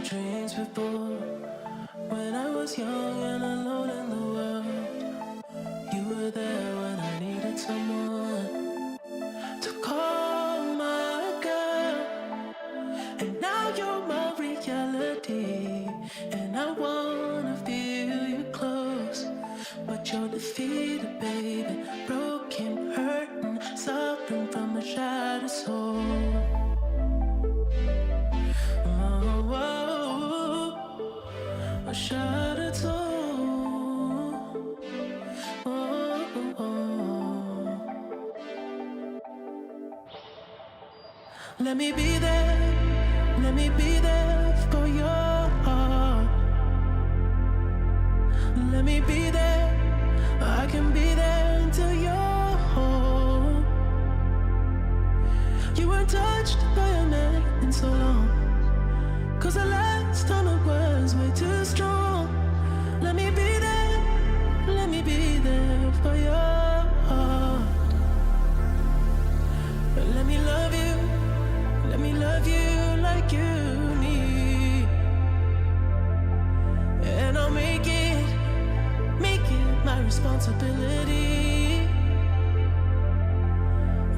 my dreams before. When I was young and alone in the world, you were there when I needed someone to call my girl. And now you're my reality, and I wanna feel you close. But you're defeated, baby, broken, hurting, suffering from a shattered soul. A shattered soul. Let me be there for your heart. Let me be there, I can be there until you're home. You weren't touched by a man in so long, 'cause the last time it was way too strong. Let me be there for your heart. Let me love you like you need. And I'll make it my responsibility.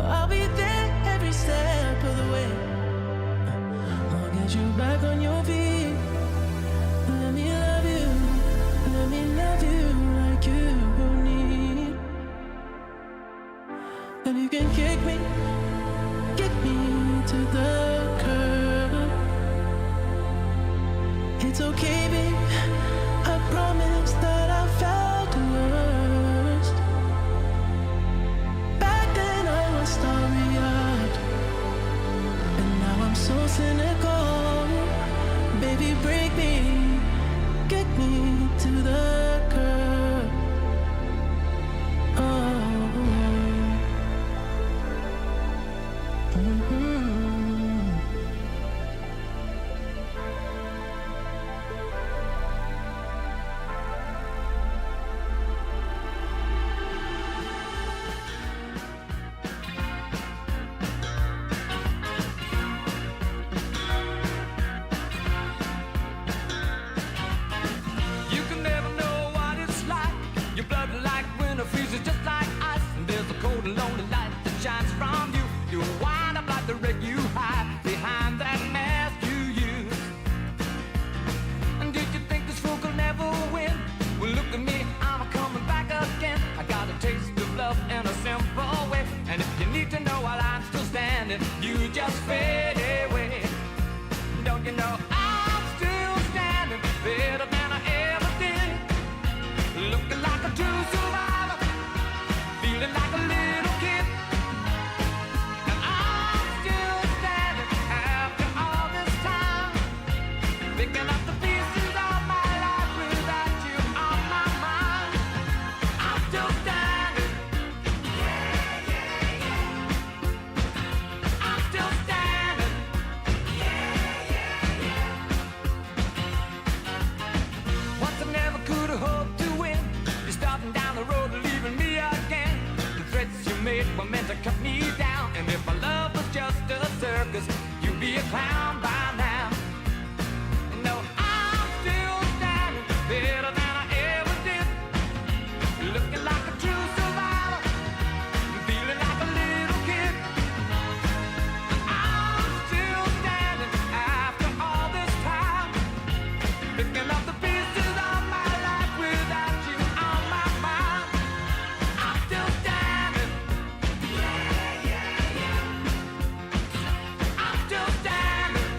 I'll be there every step of the way. I'll get you back on your feet. Let me love you like you need. And you can kick me to the curb. It's okay, babe, I promise that I felt the worst. Back then I was starry-eyed, and now I'm so cynical. Baby, break me, get me to the curb. Freezes just like ice, and there's a cold and lonely light that shines from you. You wind up like the wreck you hide behind that mask you use. And did you think this fool could never win? Well, look at me, I'm coming back again. I got a taste of love in a simple way. And if you need to know while I'm still standing, you just fade away. Don't you know I'm still standing better than I ever did? Looking like a true survivor, feeling like a little kid. And I'm still standing after all this time, picking up the pieces of my life without you on my mind. I'm still standing. Yeah, yeah, yeah. I'm still standing. Yeah, yeah, yeah. Once I never could have hoped to win. You're starting down the road, leaving me again. The threats you made were meant to cut me down. And if my love was just a circus, you'd be a clown by now. No, I'm still standing better than I ever did. Looking like a true survivor, feeling like a little kid. I'm still standing after all this time, picking up the pieces of my life without you on my mind. I'm still standing. Yeah, yeah, yeah. I'm still standing.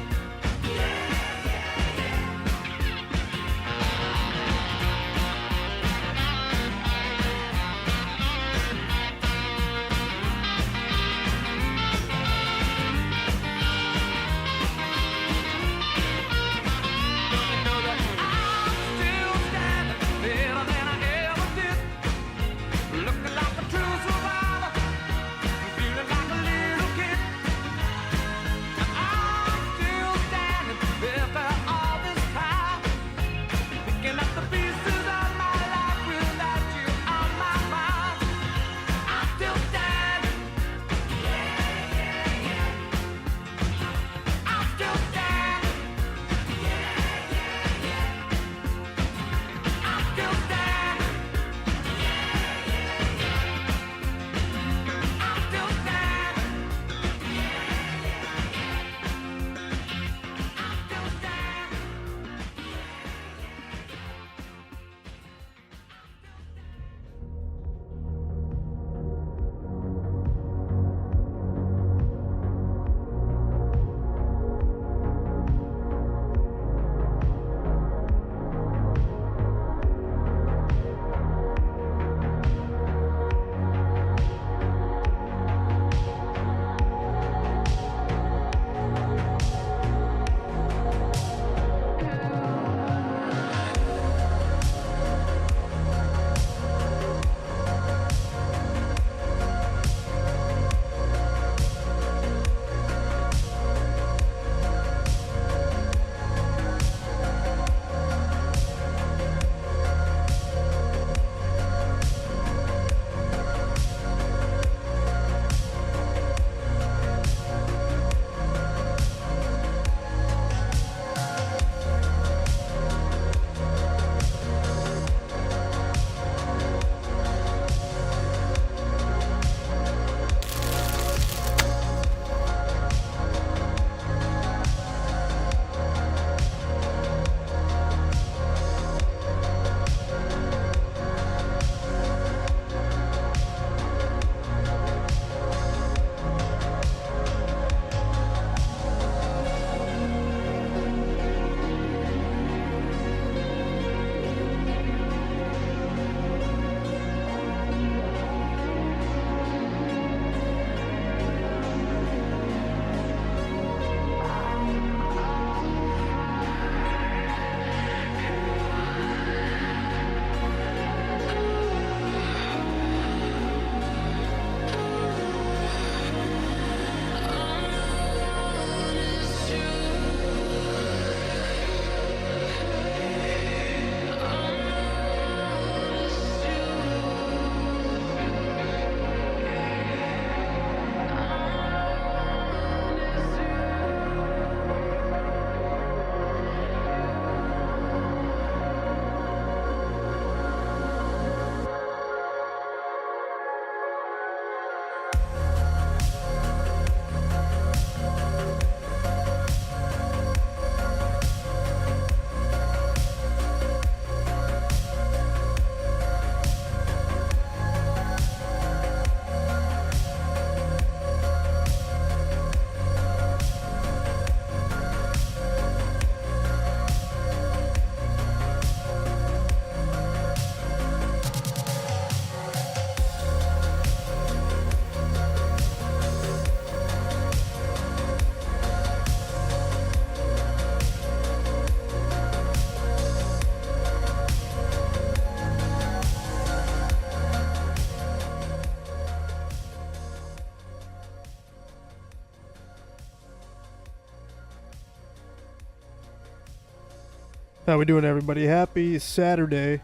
How we doing, everybody? Happy Saturday.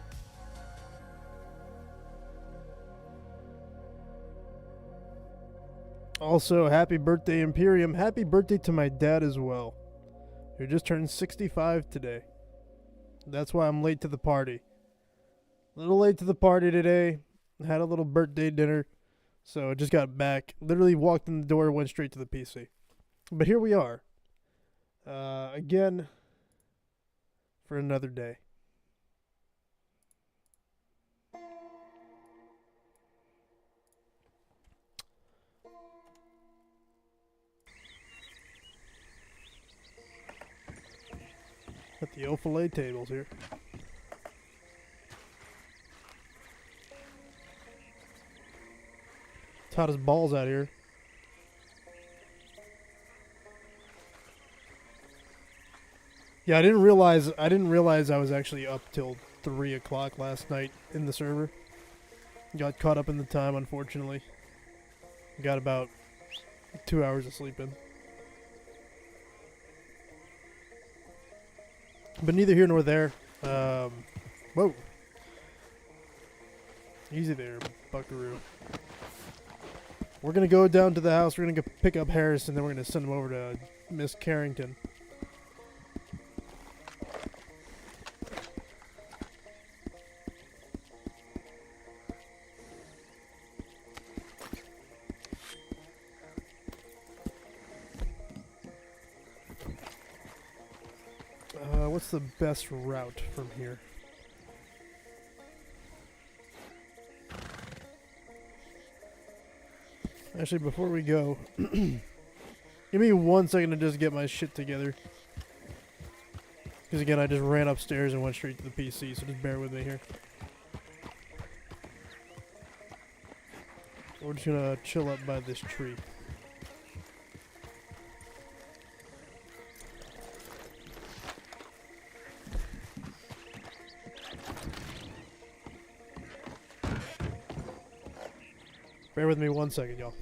Also, happy birthday, Imperium. Happy birthday to my dad as well, who just turned 65 today. That's why I'm late to the party. A little late to the party today. Had a little birthday dinner, so I just got back. Literally walked in the door, went straight to the PC. But here we are. Again, for another day. At the filet tables here. It's hot as balls out here. Yeah, I didn't realize I was actually up till 3 o'clock last night in the server. Got caught up in the time, unfortunately. Got about 2 hours of sleep in. But neither here nor there. Whoa. Easy there, buckaroo. We're going to go down to the house. We're going to go pick up Harris, and then we're going to send him over to Miss Carrington. What's the best route from here? Actually, before we go, give me 1 second to just get my shit together. Because again, I just ran upstairs and went straight to the PC, so just bear with me here. We're just gonna chill up by this tree. Bear with me 1 second, y'all.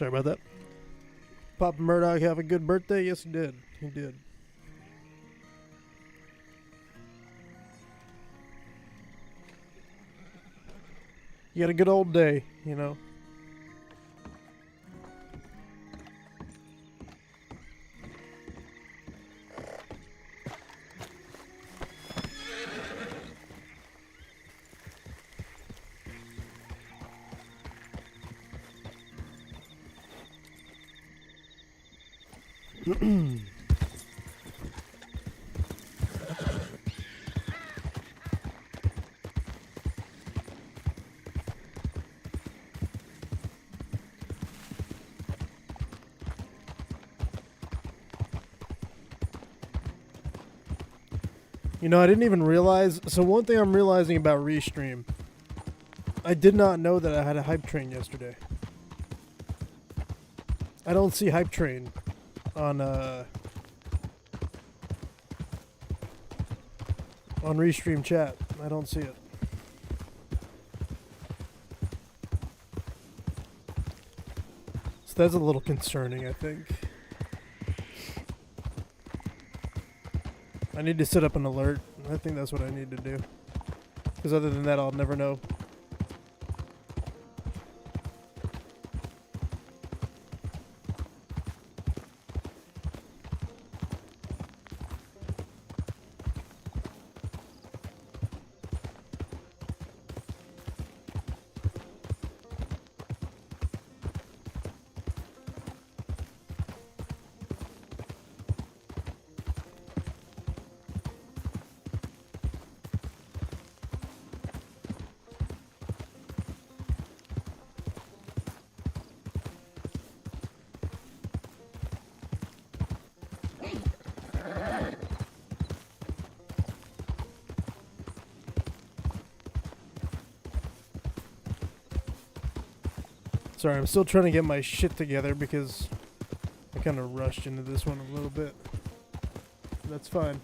Sorry about that. Papa Murdock have a good birthday? Yes, he did. He did. You had a good old day, you know. You know, I didn't even realize. So one thing I'm realizing about Restream, I did not know that I had a hype train yesterday. I don't see hype train on Restream chat. I don't see it. So that's a little concerning, I think. I need to set up an alert. I think that's what I need to do. Because other than that, I'll never know. Sorry, I'm still trying to get my shit together because I kind of rushed into this one a little bit. That's fine.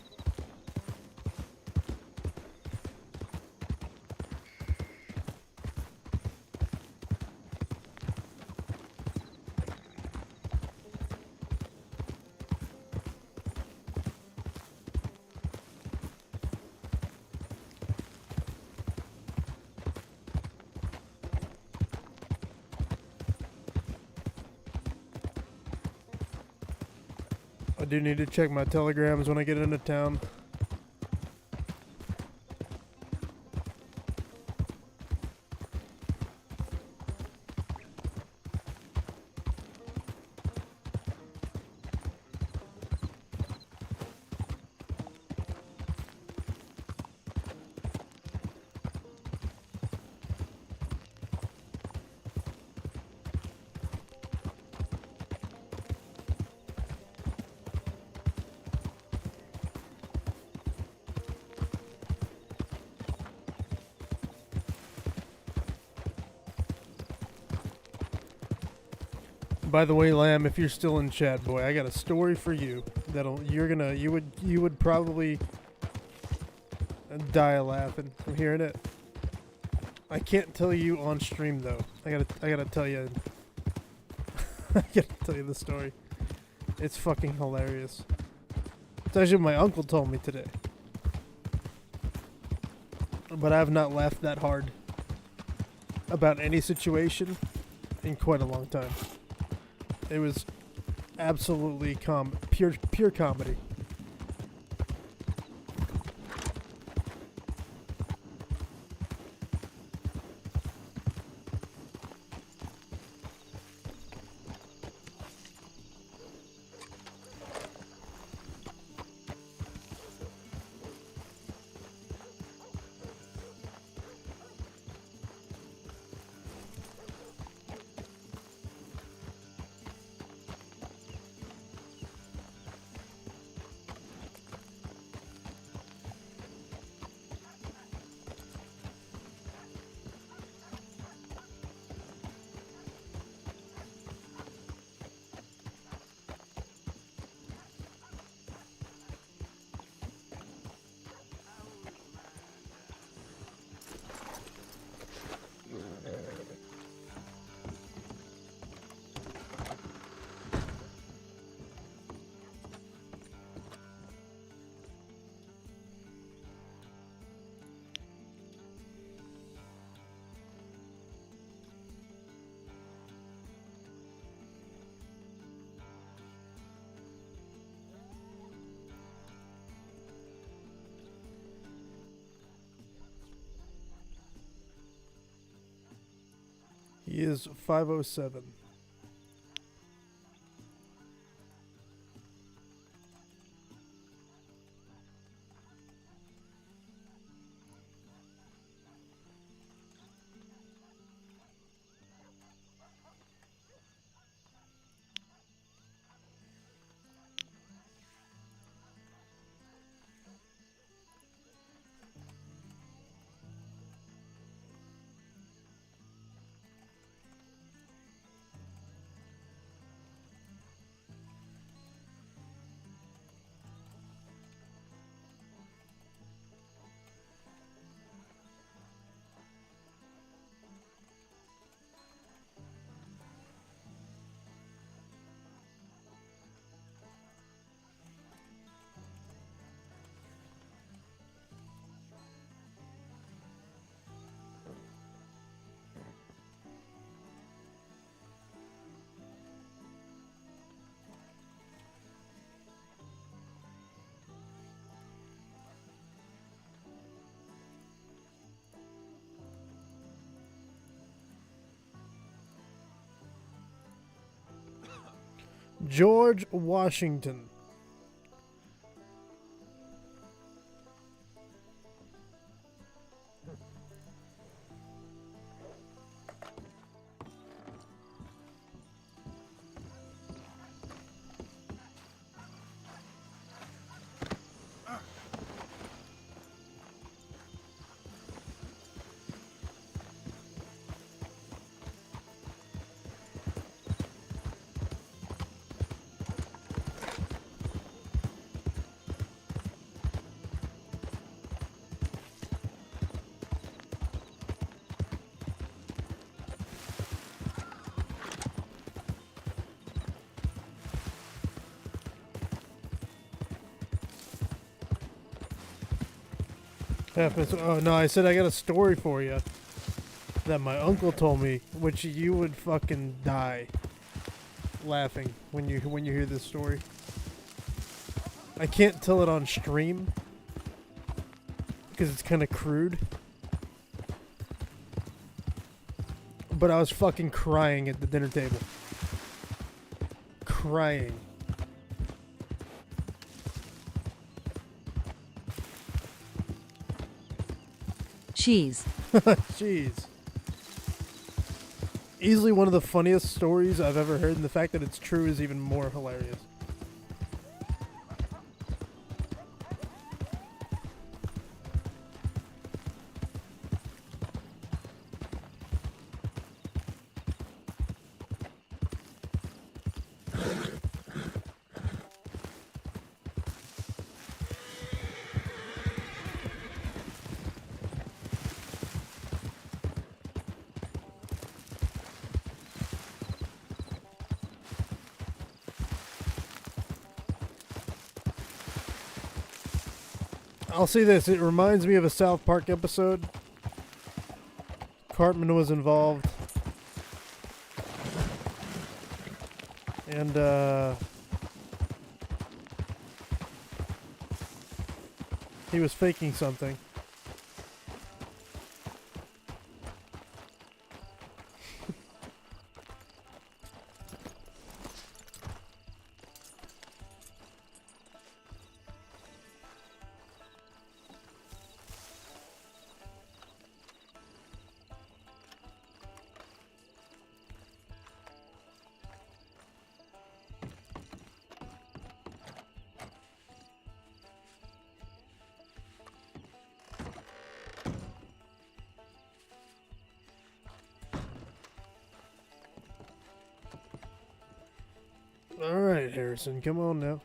I do need to check my telegrams when I get into town. By the way, Lamb, if you're still in chat, boy, I got a story for you that'll you would probably die laughing from hearing it. I can't tell you on stream though. I gotta tell you. I gotta tell you the story. It's fucking hilarious. It's actually what my uncle told me today. But I have not laughed that hard about any situation in quite a long time. It was absolutely pure comedy. He is 507. George Washington. Oh no, I said I got a story for you that my uncle told me, which you would fucking die laughing when you hear this story. I can't tell it on stream because it's kind of crude. But I was fucking crying at the dinner table. Crying. Cheese. Jeez. Easily one of the funniest stories I've ever heard, and the fact that it's true is even more hilarious. I'll say this, it reminds me of a South Park episode. Cartman was involved. And, he was faking something. Alright, Harrison, come on now.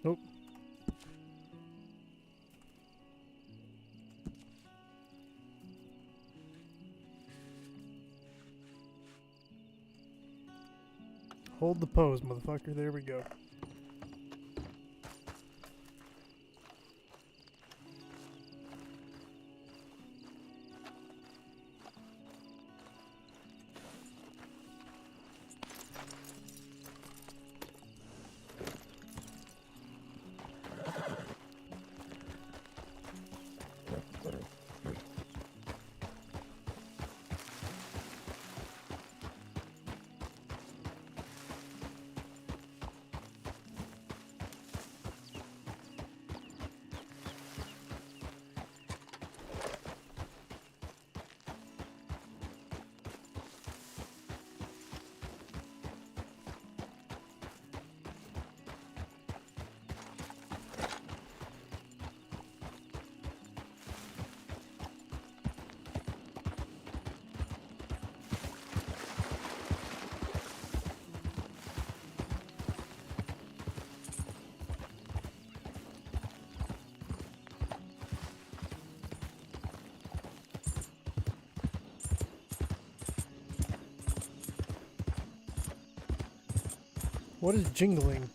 Nope. Hold the pose, motherfucker. There we go. What is jingling?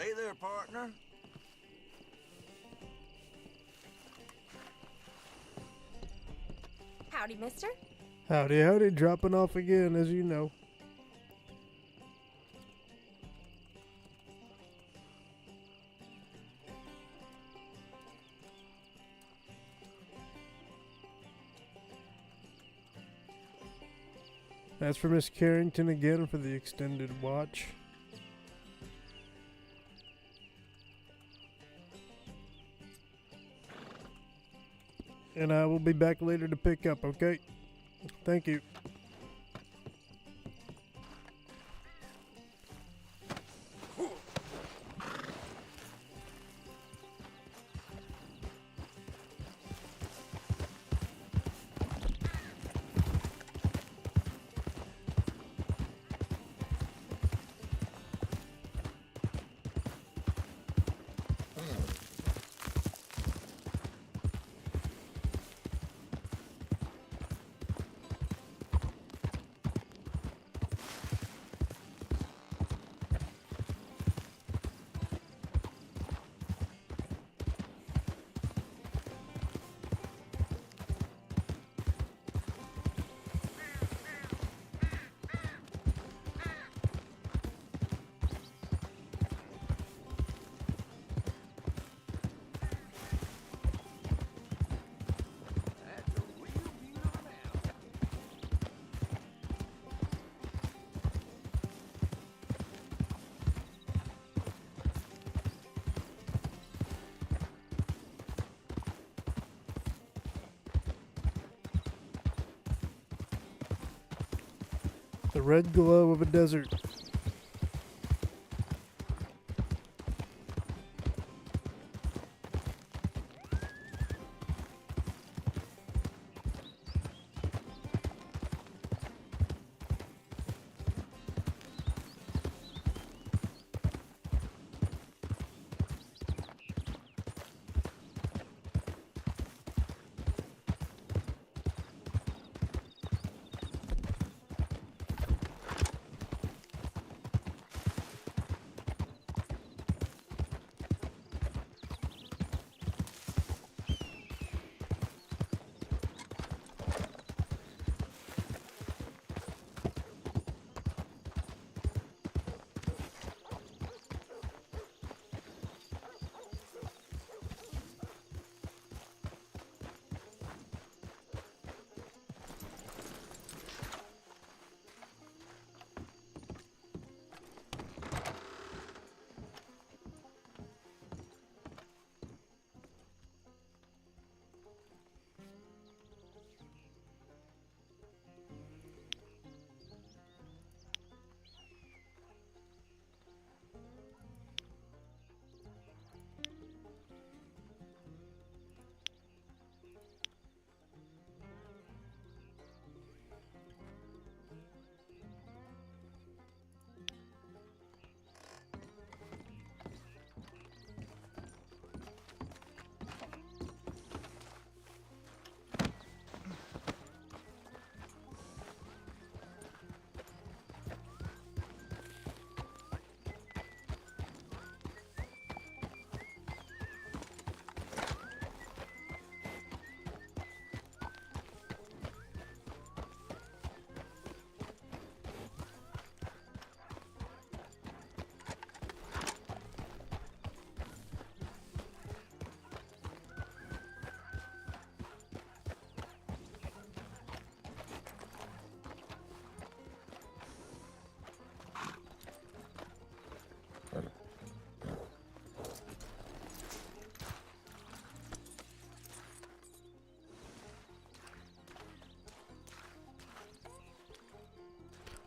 Hey there, partner. Howdy, mister. Howdy, howdy, dropping off again, as you know. That's for Miss Carrington again for the extended watch. and I will be back later to pick up, okay? Thank you. The red glow of a desert.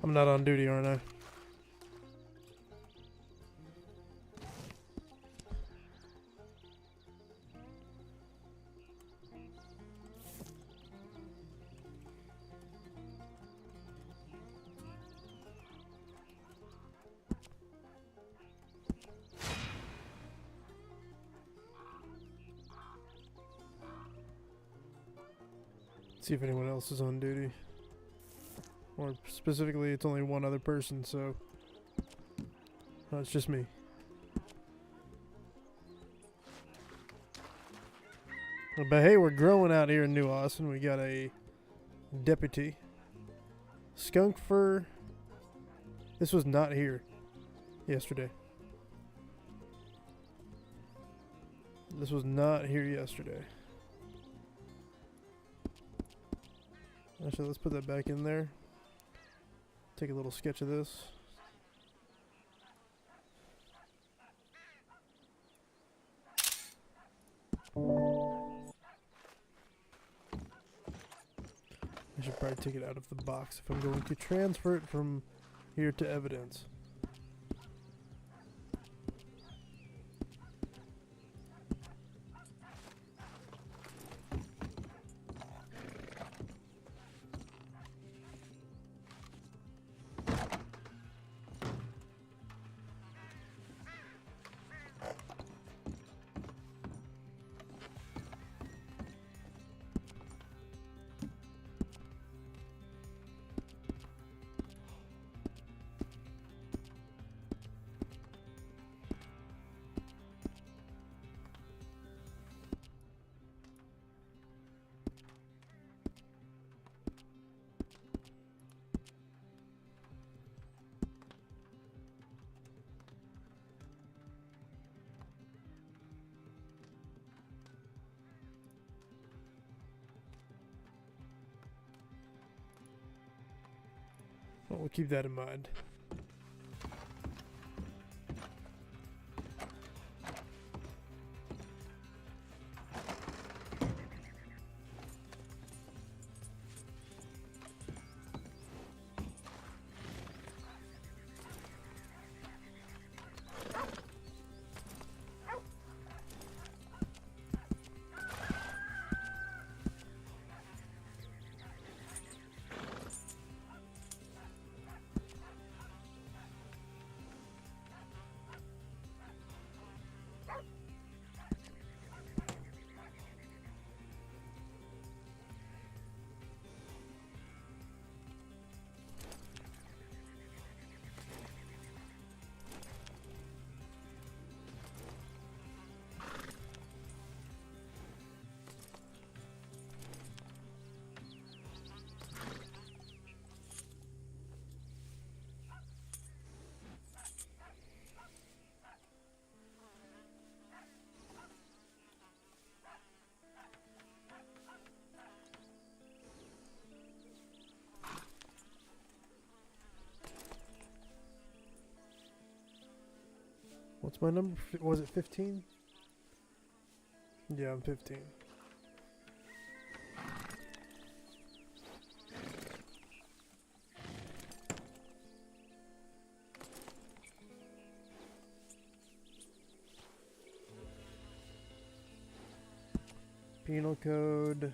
I'm not on duty, aren't I? See if anyone else is on duty. Or specifically, it's only one other person, so... No, it's just me. But hey, we're growing out here in New Austin. We got a deputy. Skunk fur. This was not here yesterday. This was not here yesterday. Actually, let's put that back in there. Take a little sketch of this. should probably take it out of the box if I'm going to transfer it from here to evidence. Well, we'll keep that in mind. What's my number? Was it 15? Yeah, I'm 15. Penal code.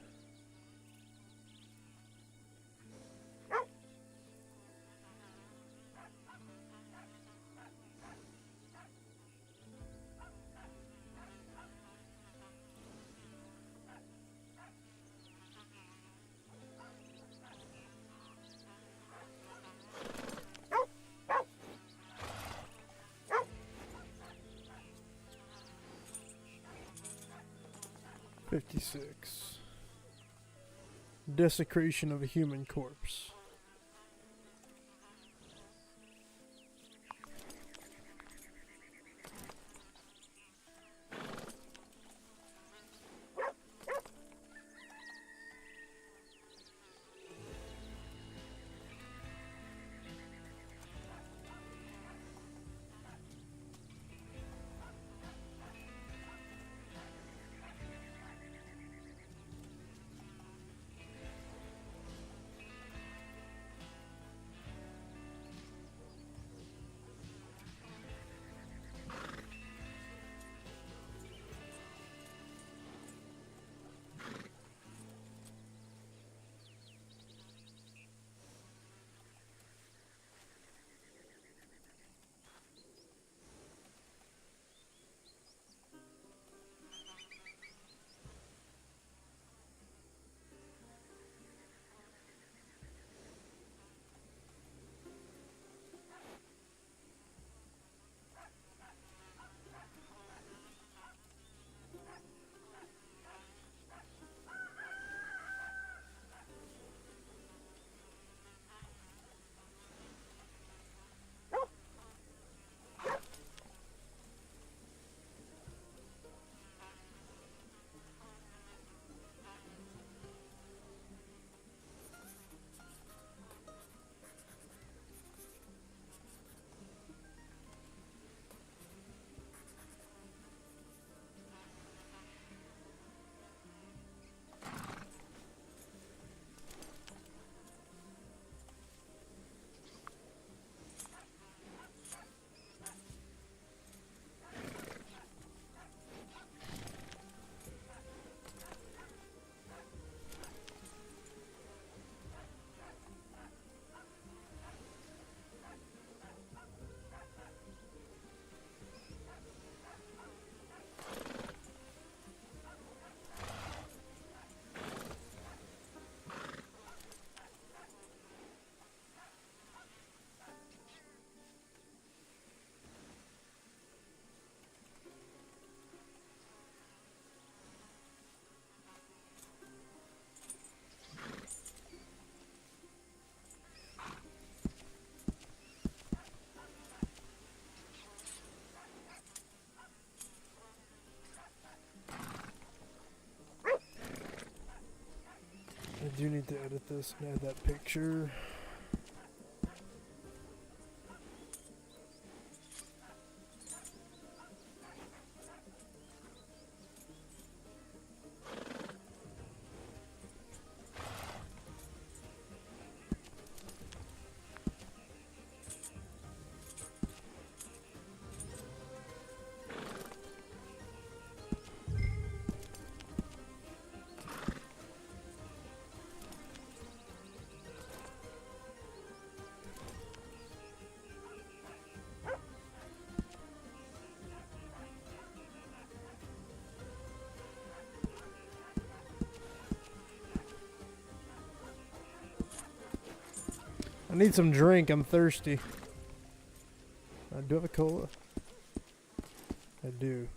$56. Desecration of a human corpse. do need to edit this and add that picture. I need some drink. I'm thirsty. I do have a cola. I do.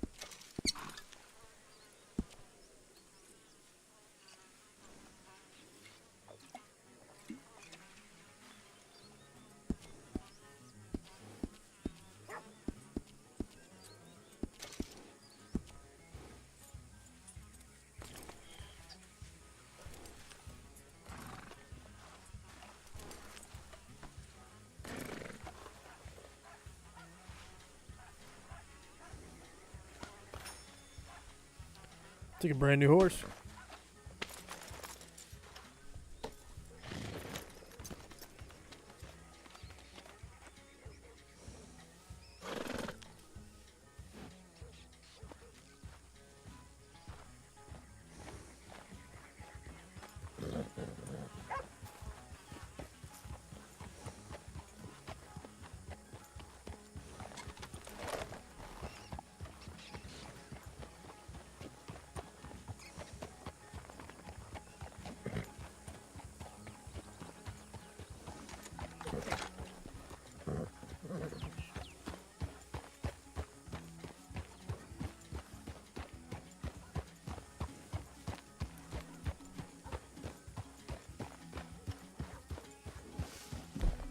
Take a brand new horse.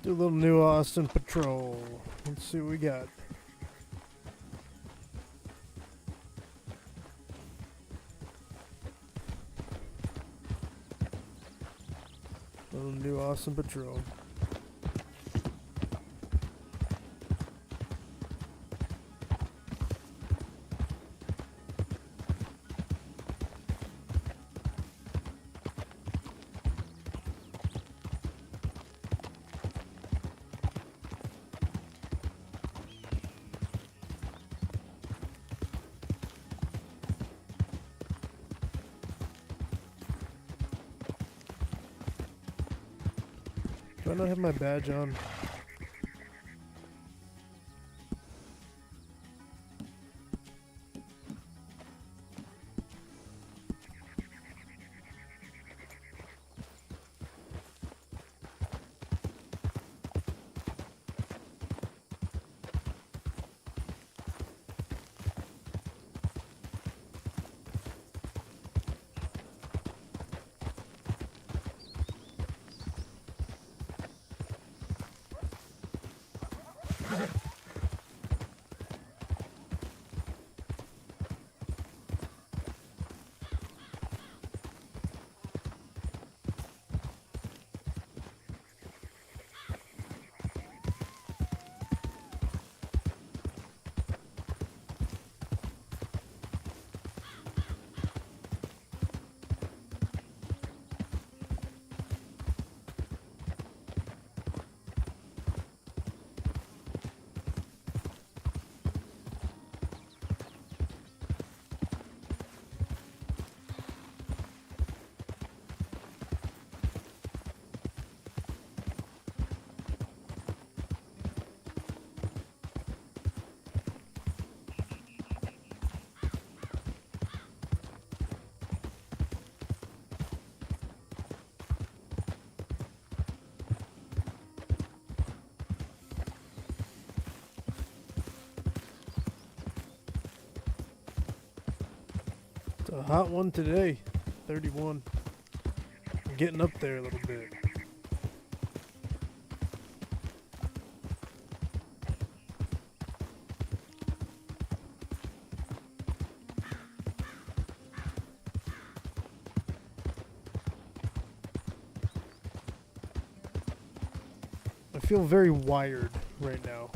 Do a little New Austin patrol. Let's see what we got. Little New Austin patrol. Do I not have my badge on? A hot one today, 31. I'm getting up there a little bit. feel very wired right now.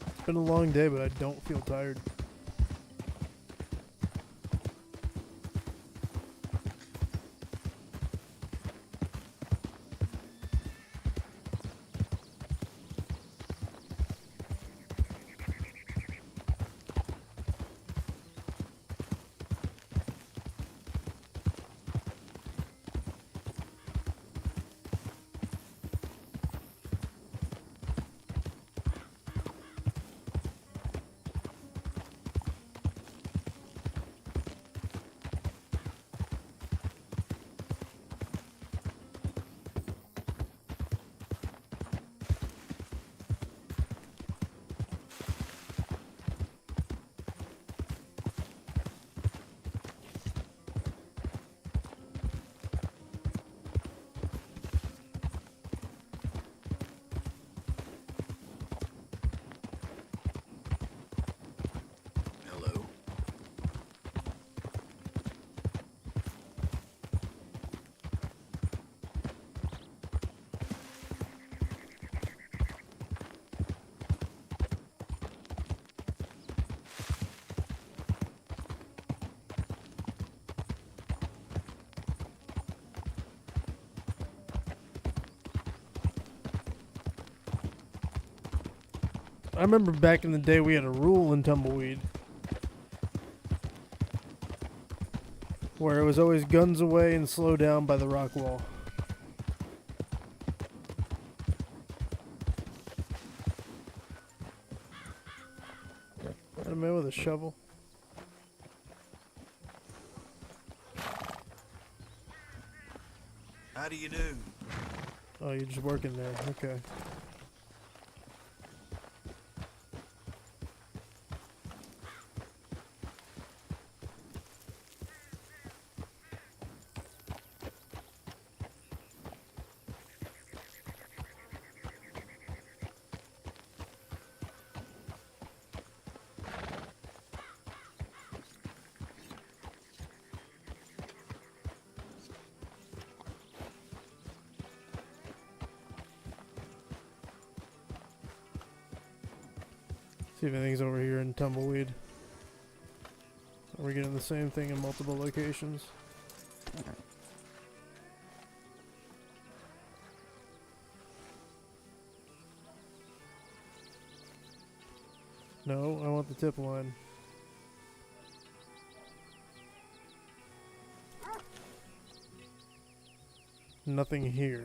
It's been a long day, but I don't feel tired. Hello. I remember back in the day we had a rule in Tumbleweed where it was always guns away and slow down by the rock wall. Got a man with a shovel. How do you do? Oh, you're just working there. Okay. See if anything's over here in Tumbleweed. Are we getting the same thing in multiple locations? No, I want the tip line. Nothing here.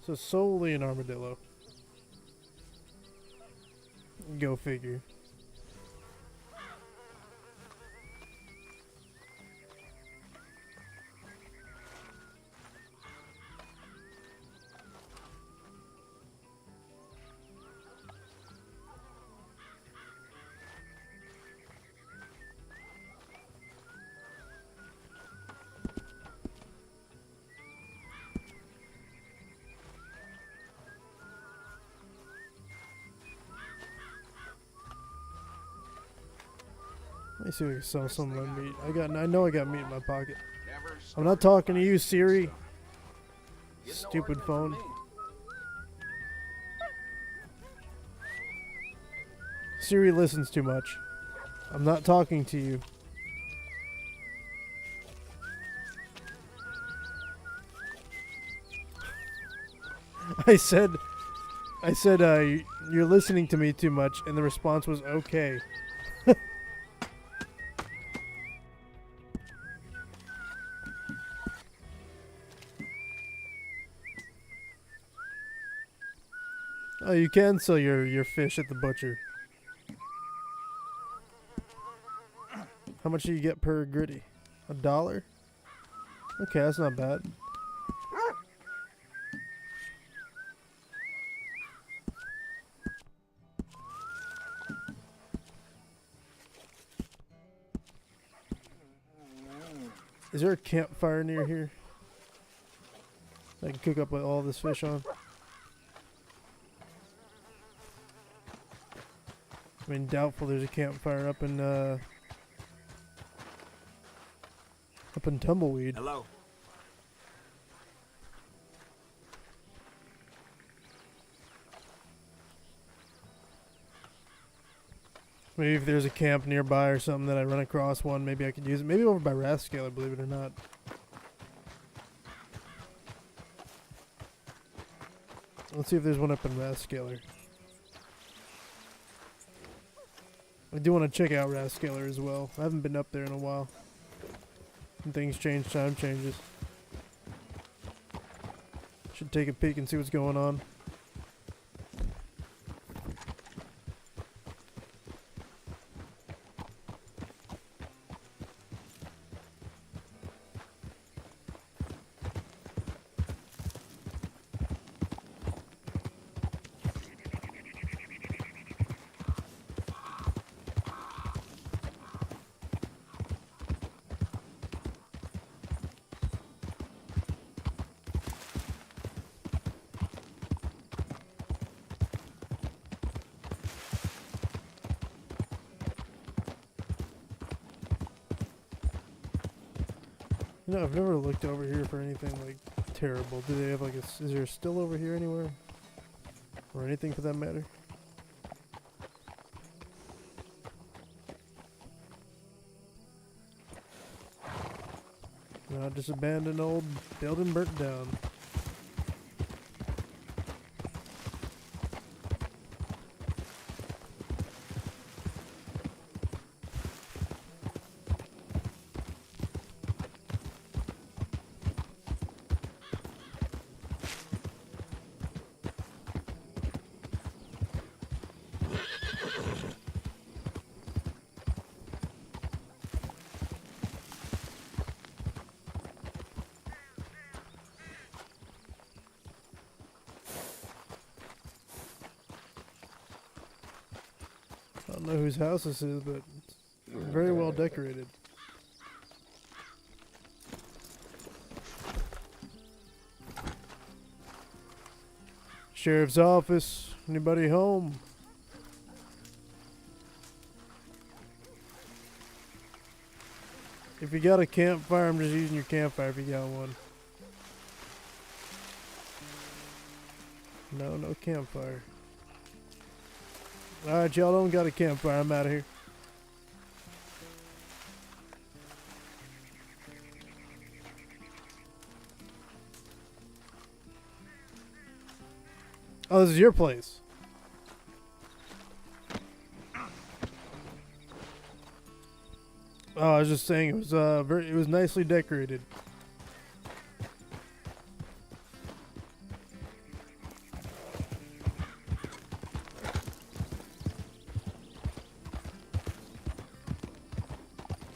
So solely an armadillo. Go figure. Let me see if we can sell some of my meat. I know I got meat in my pocket. I'm not talking to you, Siri. Stupid phone. Siri listens too much. I'm not talking to you. I said, you're listening to me too much, and the response was okay. Oh, you can sell your fish at the butcher. How much do you get per gritty? $1? Okay, that's not bad. Is there a campfire near here I can cook up all this fish on? I mean, doubtful there's a campfire up in and tumbleweed. Hello. Maybe if there's a camp nearby or something that I run across one, maybe I could use it. Maybe over by Rascaler, believe it or not. Let's see if there's one up in Rascaler. I do want to check out Rascaler as well. I haven't been up there in a while. When things change, time changes. Should take a peek and see what's going on. You know, I've never looked over here for anything like terrible. Do they have like a? Is there a still over here anywhere, or anything for that matter? Not just abandoned old building burnt down. I don't know whose house this is, but it's very well decorated. Sheriff's office. Anybody home? If you got a campfire, I'm just using your campfire if you got one. No, no campfire. Alright, y'all don't got a campfire. I'm out of here. Oh, this is your place. Oh, I was just saying it was nicely decorated.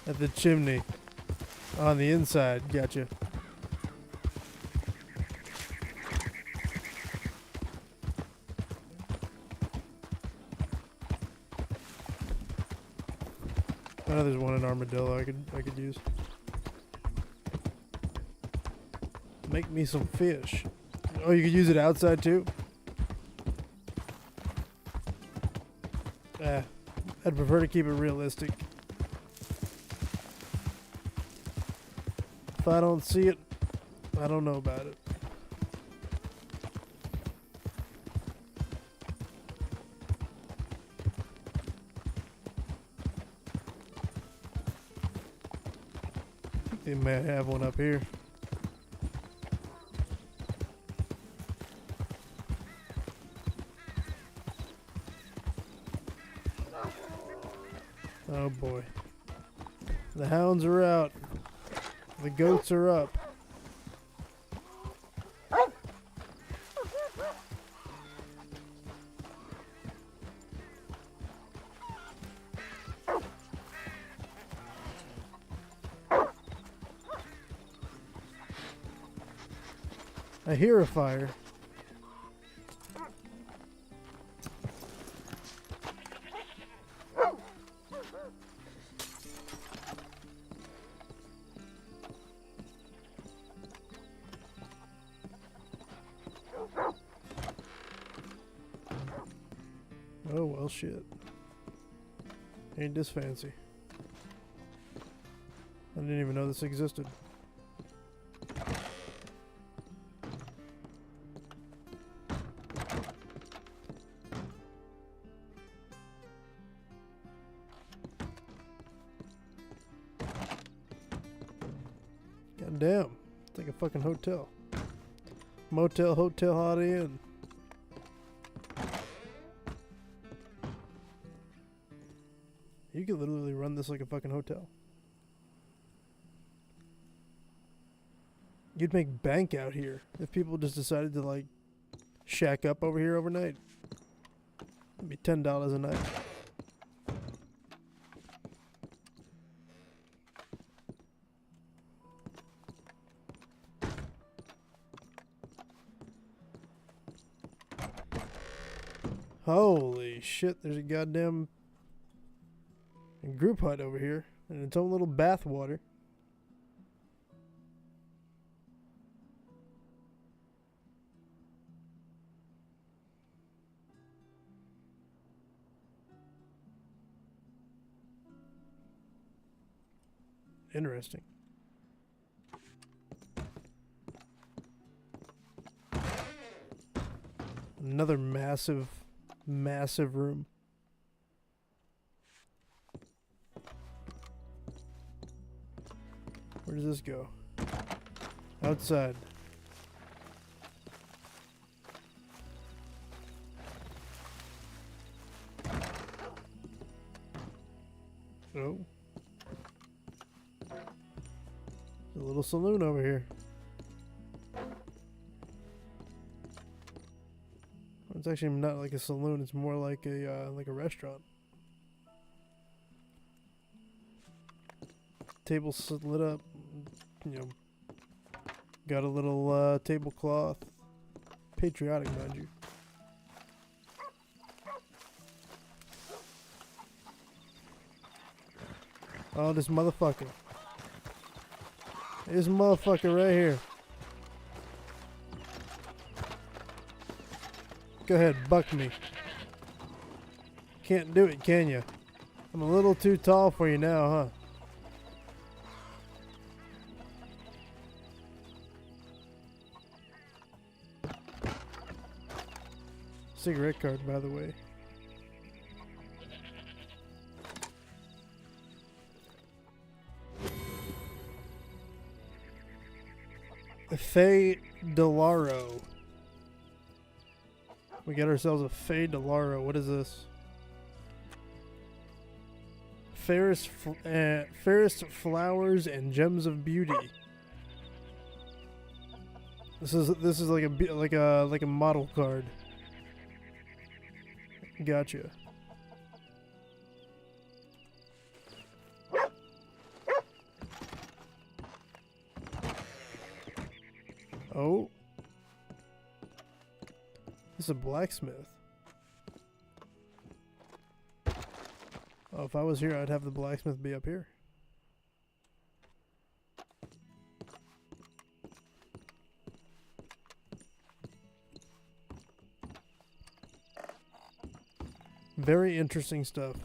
At the chimney. On the inside, gotcha. I know there's one in Armadillo I could use. Make me some fish. Oh, you could use it outside too? I'd prefer to keep it realistic. If I don't see it, I don't know about it. I think they may have one up here. Oh boy. The hounds are out. The goats are up. I hear a fire. Oh well, shit. Ain't this fancy. I didn't even know this existed. God damn. It's like a fucking hotel. Motel, hotel, Holiday Inn. You could literally run this like a fucking hotel. You'd make bank out here if people just decided to like shack up over here overnight. It'd be $10 a night. Holy shit, there's a goddamn group hut over here and its own little bathwater. Interesting. Another massive room. Where does this go? Outside. Oh. A little saloon over here. It's actually not like a saloon, it's more like a restaurant. Table lit up, you know, got a little tablecloth. Patriotic, mind you. Oh, this motherfucker. This motherfucker right here. Go ahead, buck me. Can't do it, can you? I'm a little too tall for you now, huh? Cigarette card, by the way. Fay Delaro. We got ourselves a Fay Delaro. What is this? Fairest flowers and gems of beauty. This is like a model card. Gotcha. Oh. This is a blacksmith. Oh, if I was here, I'd have the blacksmith be up here. Very interesting stuff.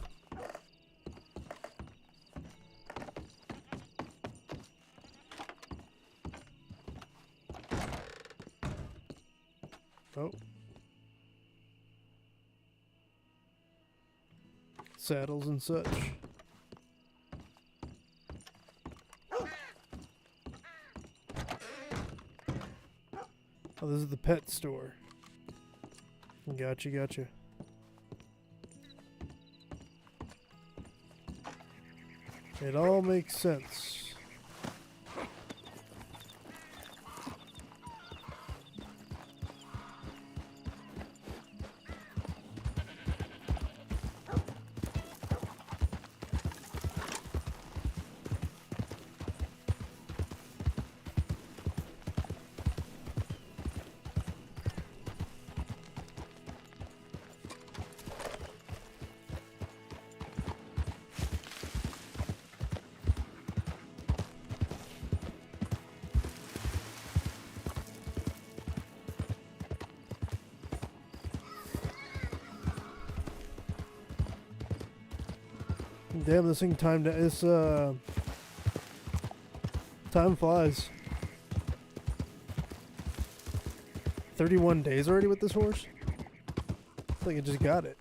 Oh. Saddles and such. Oh, this is the pet store. Gotcha, gotcha. It all makes sense. Damn, this thing timed out. This Time flies. 31 days already with this horse? I think I just got it.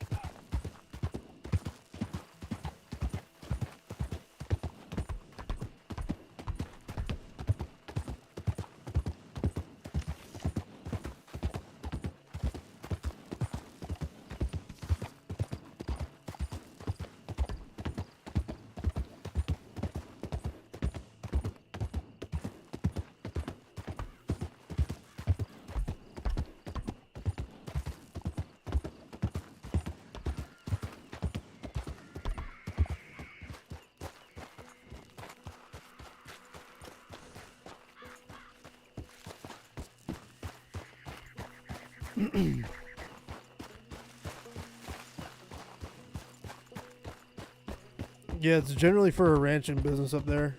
Yeah, it's generally for a ranching business up there.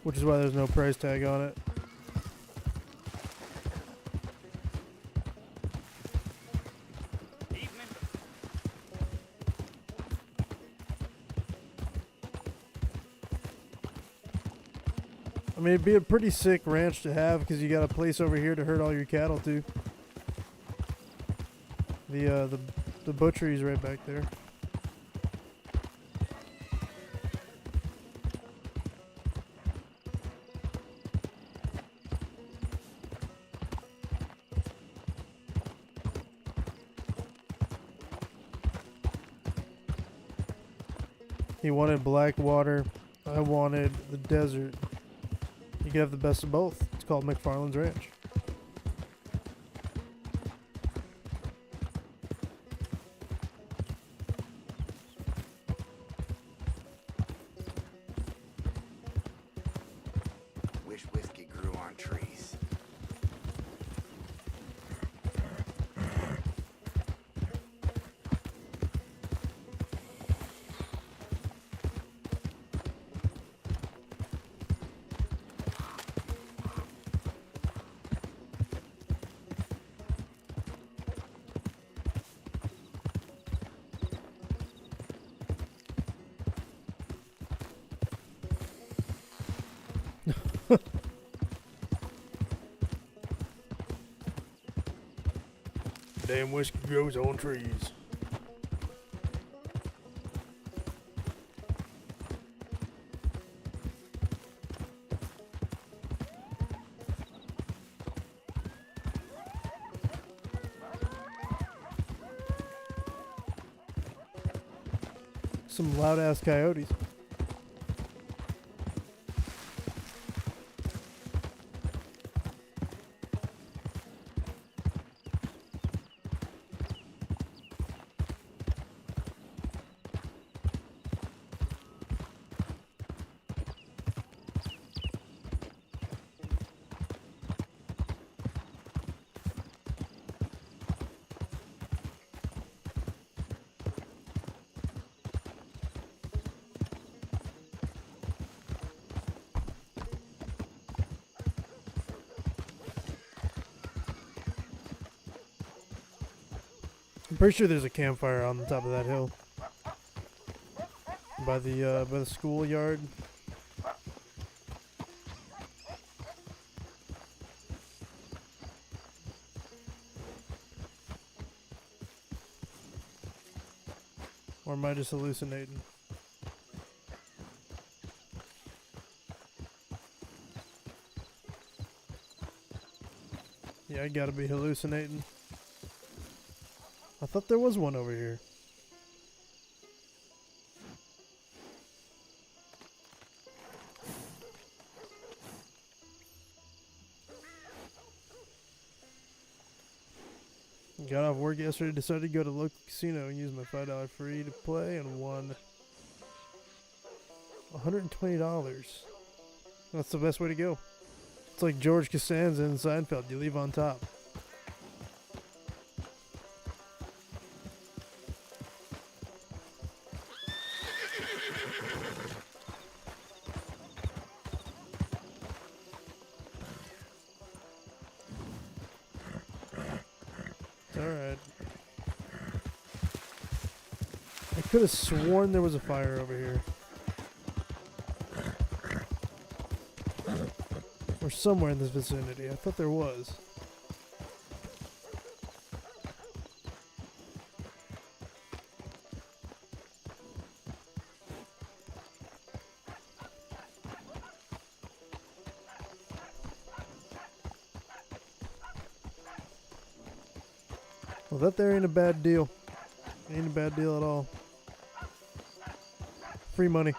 Which is why there's no price tag on it. I mean, it'd be a pretty sick ranch to have because you got a place over here to herd all your cattle to. The butchery's right back there. He wanted black water. I wanted the desert. You could have the best of both. It's called McFarland's Ranch. Wish whiskey grew on trees. Damn whiskey grows on trees. Some loud ass coyotes. I'm pretty sure there's a campfire on the top of that hill. By the schoolyard. Or am I just hallucinating? Yeah, I gotta be hallucinating. I thought there was one over here. Got off work yesterday, decided to go to the local casino and use my $5 free to play and won $120. That's the best way to go. It's like George Costanza in Seinfeld. You leave on top. could have sworn there was a fire over here. Or somewhere in this vicinity. I thought there was. Well, that there ain't a bad deal. Ain't a bad deal at all. Free money.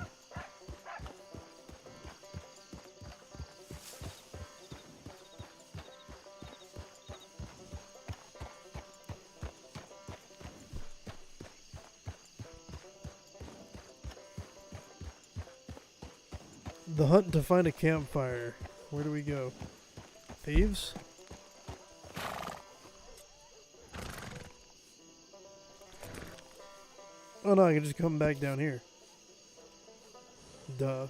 The hunt to find a campfire. Where do we go? Thieves? Oh no, I can just come back down here. Duh.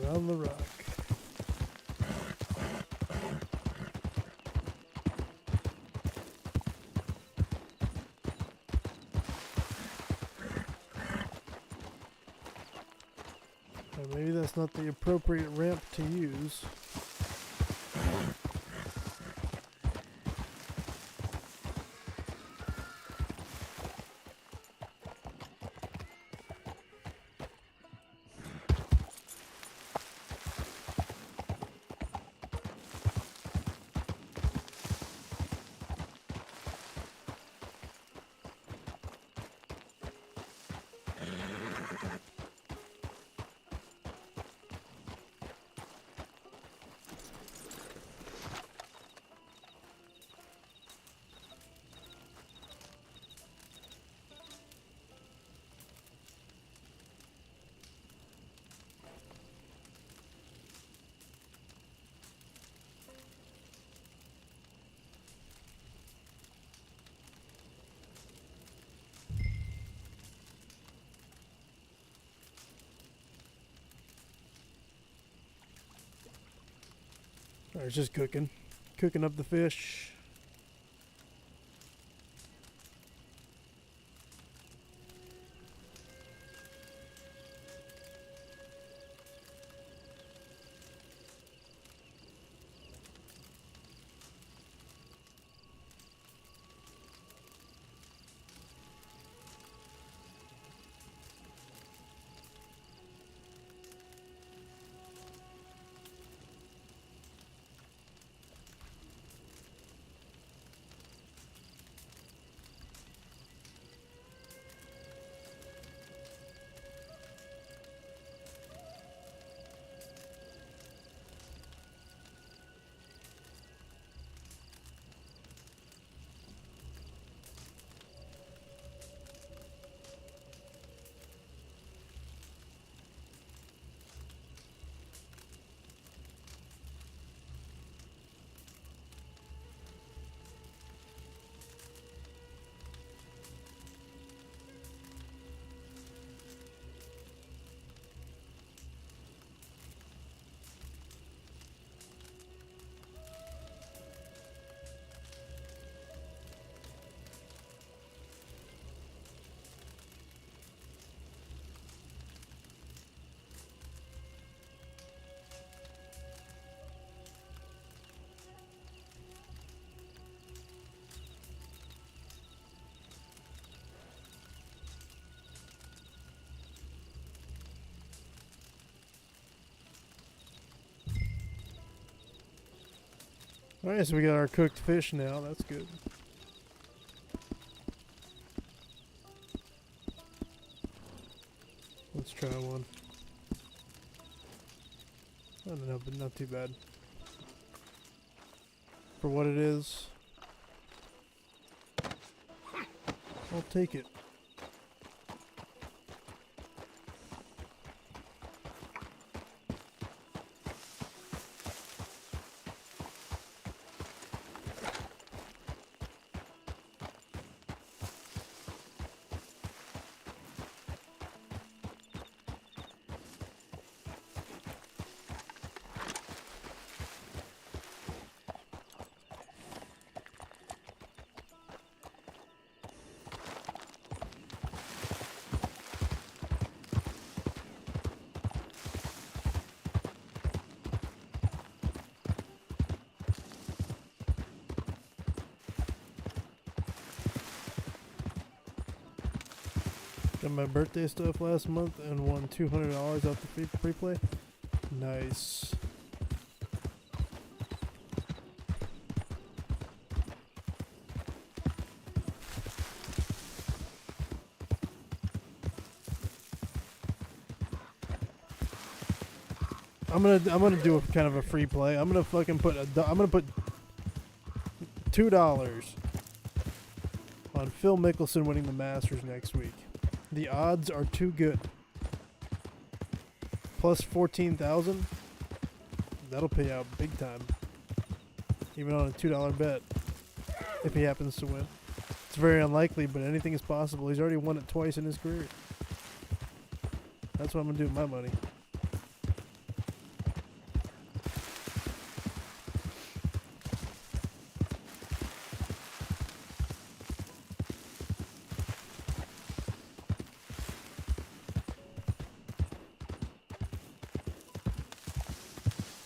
Around the rock. Maybe that's not the appropriate ramp to use. Or it's just cooking. Cooking up the fish. Alright, so we got our cooked fish now. That's good. Let's try one. I don't know, but not too bad. For what it is, I'll take it. Got my birthday stuff last month and won $200 off the free play. Nice. I'm gonna do a kind of a free play. I'm gonna fucking put $2 on Phil Mickelson winning the Masters next week. The odds are too good. Plus 14,000. That'll pay out big time. Even on a $2 bet. If he happens to win. It's very unlikely, but anything is possible. He's already won it twice in his career. That's what I'm gonna do with my money.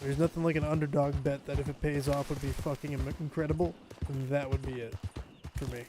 There's nothing like an underdog bet that if it pays off would be fucking incredible, and that would be it for me.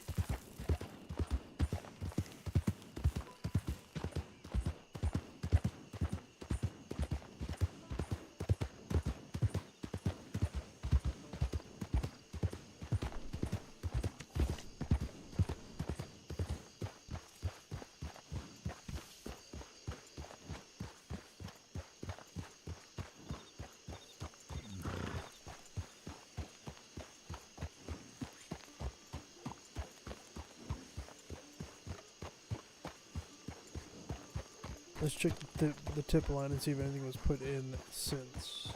Let's check the tip line and see if anything was put in since.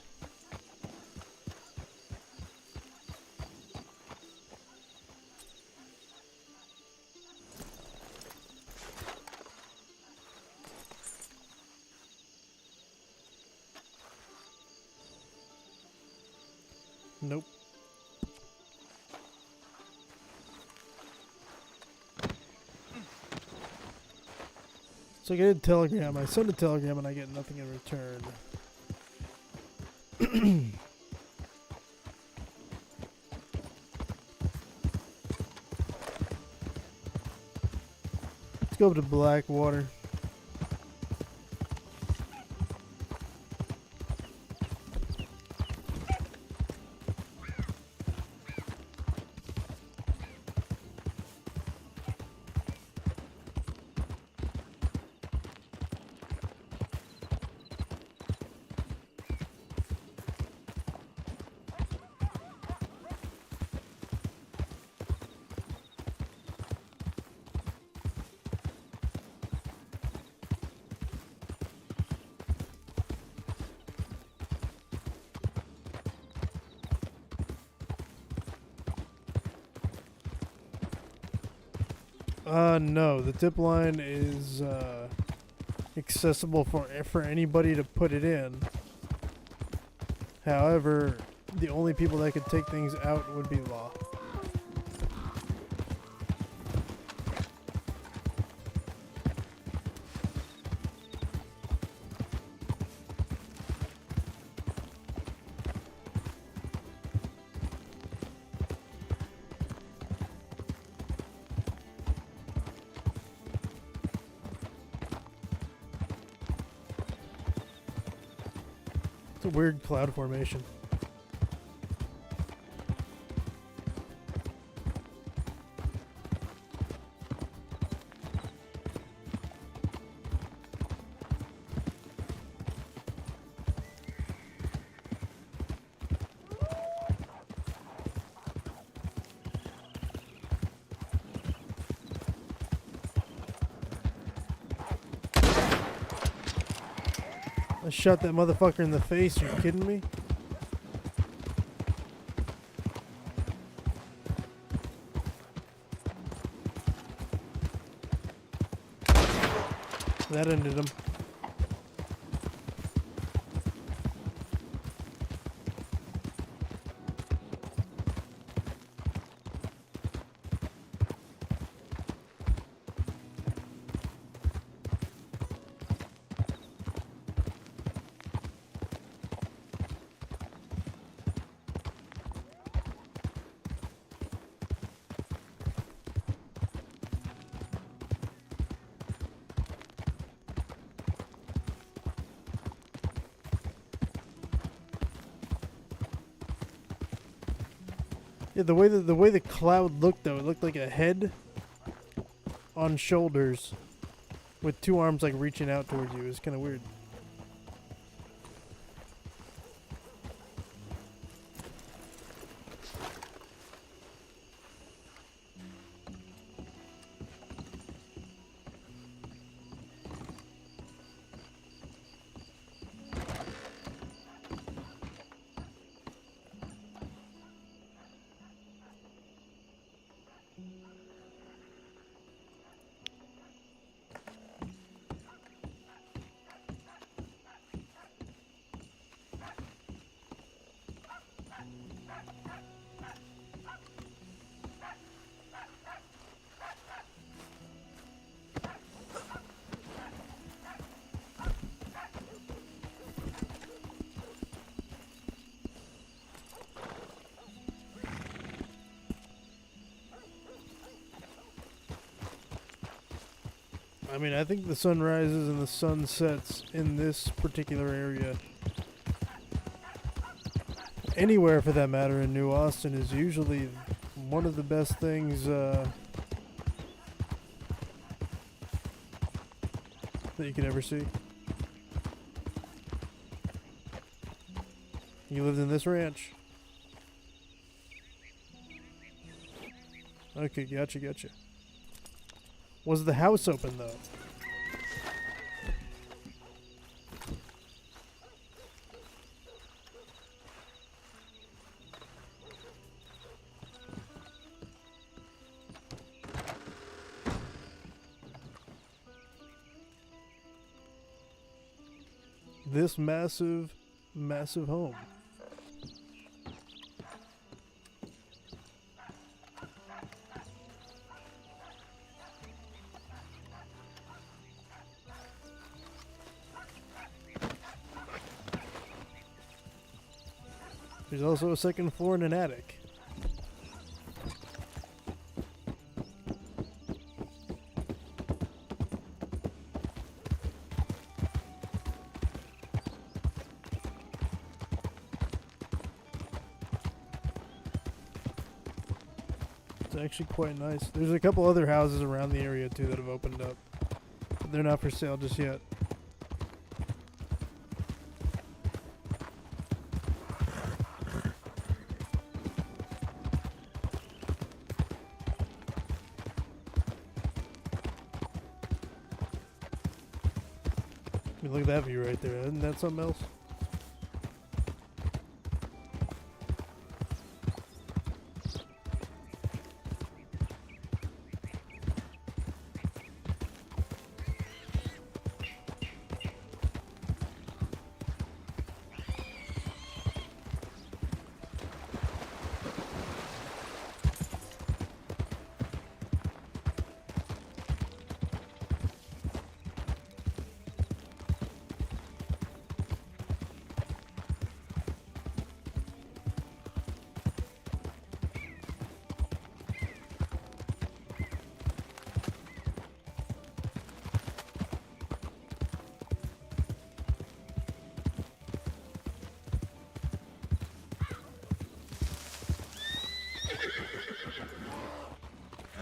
Nope. So I get a telegram, I send a telegram and I get nothing in return. Let's go up to Blackwater. No, the tip line is accessible for anybody to put it in. However, the only people that could take things out would be law. It's a weird cloud formation. I shot that motherfucker in the face. Are you kidding me? That ended him. Yeah, the way the cloud looked though, it looked like a head on shoulders with two arms like reaching out towards you. It's kind of weird. I mean, I think the sun rises and the sun sets in this particular area. Anywhere for that matter in New Austin is usually one of the best things that you could ever see. You lived in this ranch. Okay, gotcha. Was the house open though? This massive home. There's also a second floor and an attic. It's actually quite nice. There's a couple other houses around the area too that have opened up. But they're not for sale just yet. I mean, look at that view right there. Isn't that something else?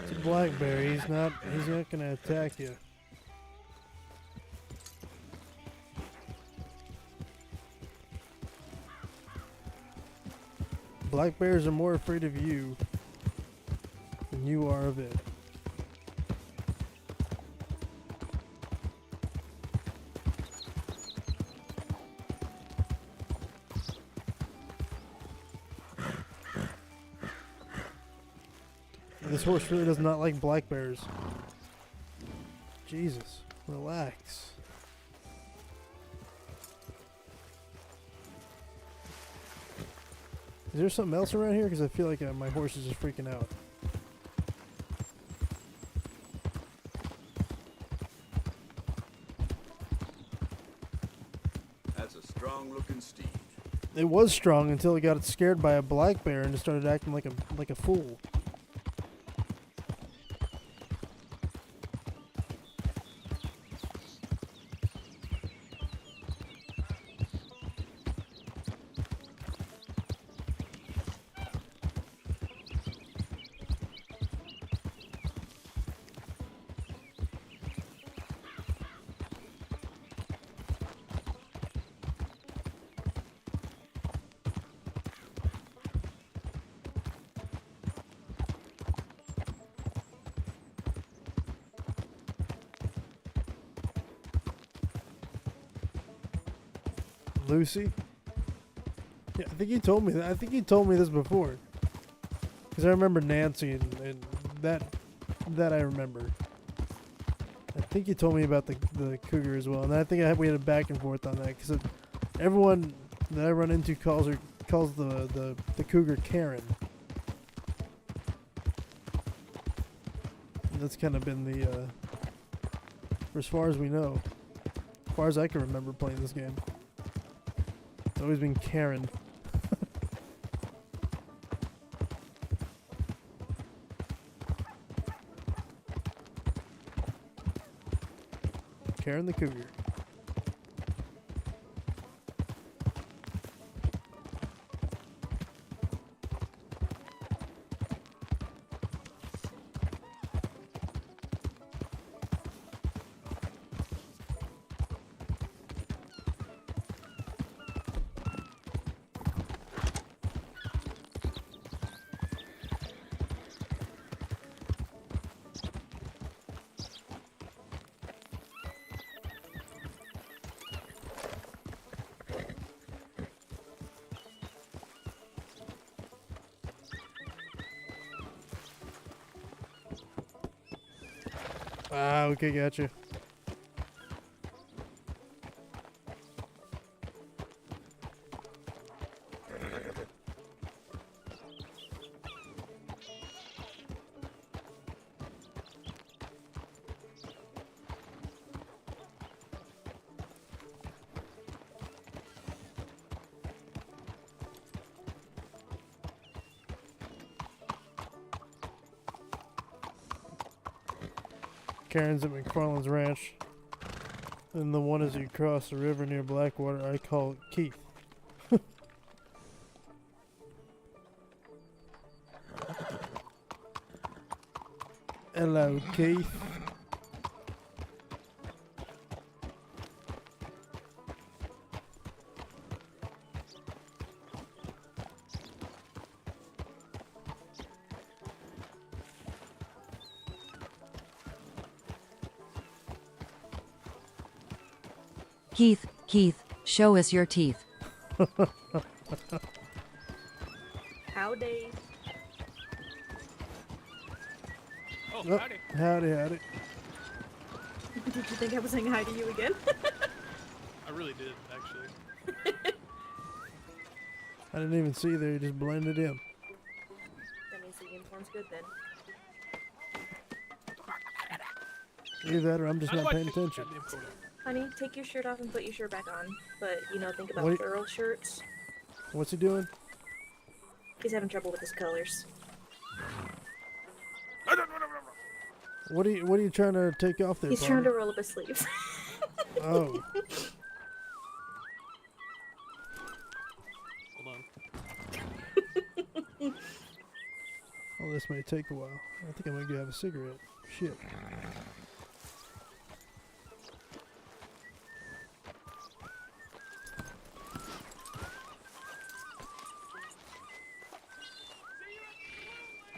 It's a black bear. He's not gonna attack you. Black bears are more afraid of you than you are of it. This horse really does not like black bears. Jesus, relax. Is there something else around here? Because I feel like my horse is just freaking out. That's a strong-looking steed. It was strong until it got scared by a black bear and it started acting like a fool. Lucy? Yeah, I think you told me that. I think you told me this before. Because I remember Nancy and that I remember. I think you told me about the cougar as well. And I think we had a back and forth on that. Because everyone that I run into calls the cougar Karen. And that's kind of been the, for as far as we know. As far as I can remember playing this game. It's always been Karen. Karen the cougar. Ah, okay, gotcha. Karen's at McFarland's Ranch. And the one as you cross the river near Blackwater, I call it Keith. Hello, Keith. Keith, show us your teeth. Howdy. Oh, Oh, howdy. howdy. Did you think I was saying hi to you again? I really did, actually. I didn't even see you there, you just blended in. That means the uniform's good then. Either that or I'm just How do not I paying pick attention. that damn photo? Honey, take your shirt off and put your shirt back on. But, think about What- furl shirts. What's he doing? He's having trouble with his colors. What are you trying to take off there, He's partner? trying to roll up his sleeves. Oh. Hold on. Well, this may take a while. I think I'm gonna go have a cigarette. Shit.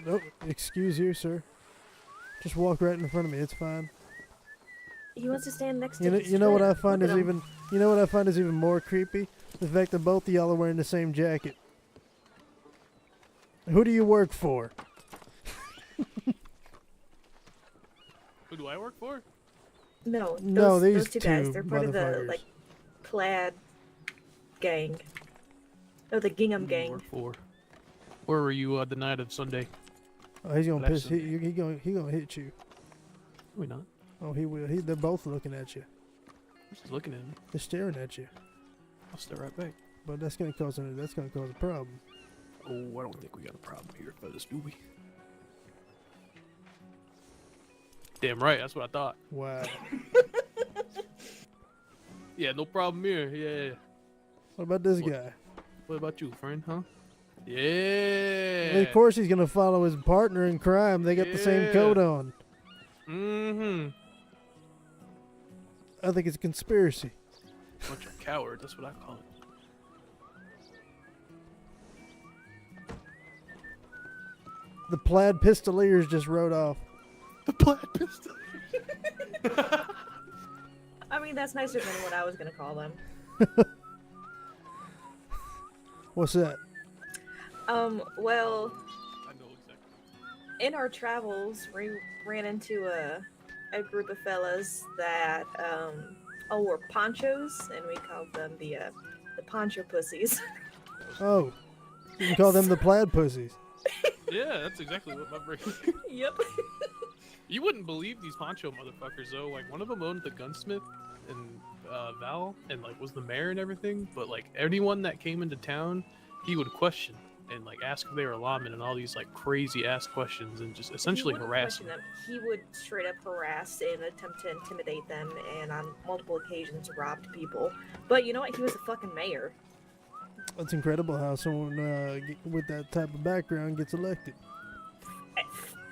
Nope. Excuse you, sir. Just walk right in front of me. It's fine. He wants to stand next to You know, his you know what I friend. find Look is at him. even more creepy? The fact that both of y'all are wearing the same jacket. Who do you work for? Who do I work for? No, No, those these two guys. two They're part of the motherfuckers. like plaid gang. Oh, the Gingham Who do you gang. work for? Where were you the night of Sunday? Oh, he's gonna Last piss. Sunday. He gonna hit you. We not. Oh, he will. They're both looking at you. Just looking at me. They're staring at you. I'll stare right back. But that's gonna cause a problem. Oh, I don't think we got a problem here, fellas, do we? Damn right, that's what I thought. Wow. Yeah, no problem here. Yeah. What about this What? guy? What about you, friend? Huh? Well, Yeah. of course he's gonna follow his partner in crime. They got the same Yeah. coat on. Mm-hmm. I think it's a conspiracy. Bunch of cowards. That's what I call it. The plaid pistoliers just rode off. The plaid pistol. I mean, that's nicer than what I was gonna call them. What's that? Well, I know exactly. in our travels, we ran into a group of fellas that all wore ponchos, and we called them the poncho pussies. Oh, you can call them the plaid pussies. Yeah, that's exactly what my brain. Yep. You wouldn't believe these poncho motherfuckers though. Like one of them owned the gunsmith and Val, and like was the mayor and everything. But like anyone that came into town, he would question and like ask if they were lawmen and all these like crazy ass questions and just essentially He wouldn't harass question them. them. He would straight up harass and attempt to intimidate them, and on multiple occasions robbed people. But you know what? He was a fucking mayor. It's incredible how someone with that type of background gets elected.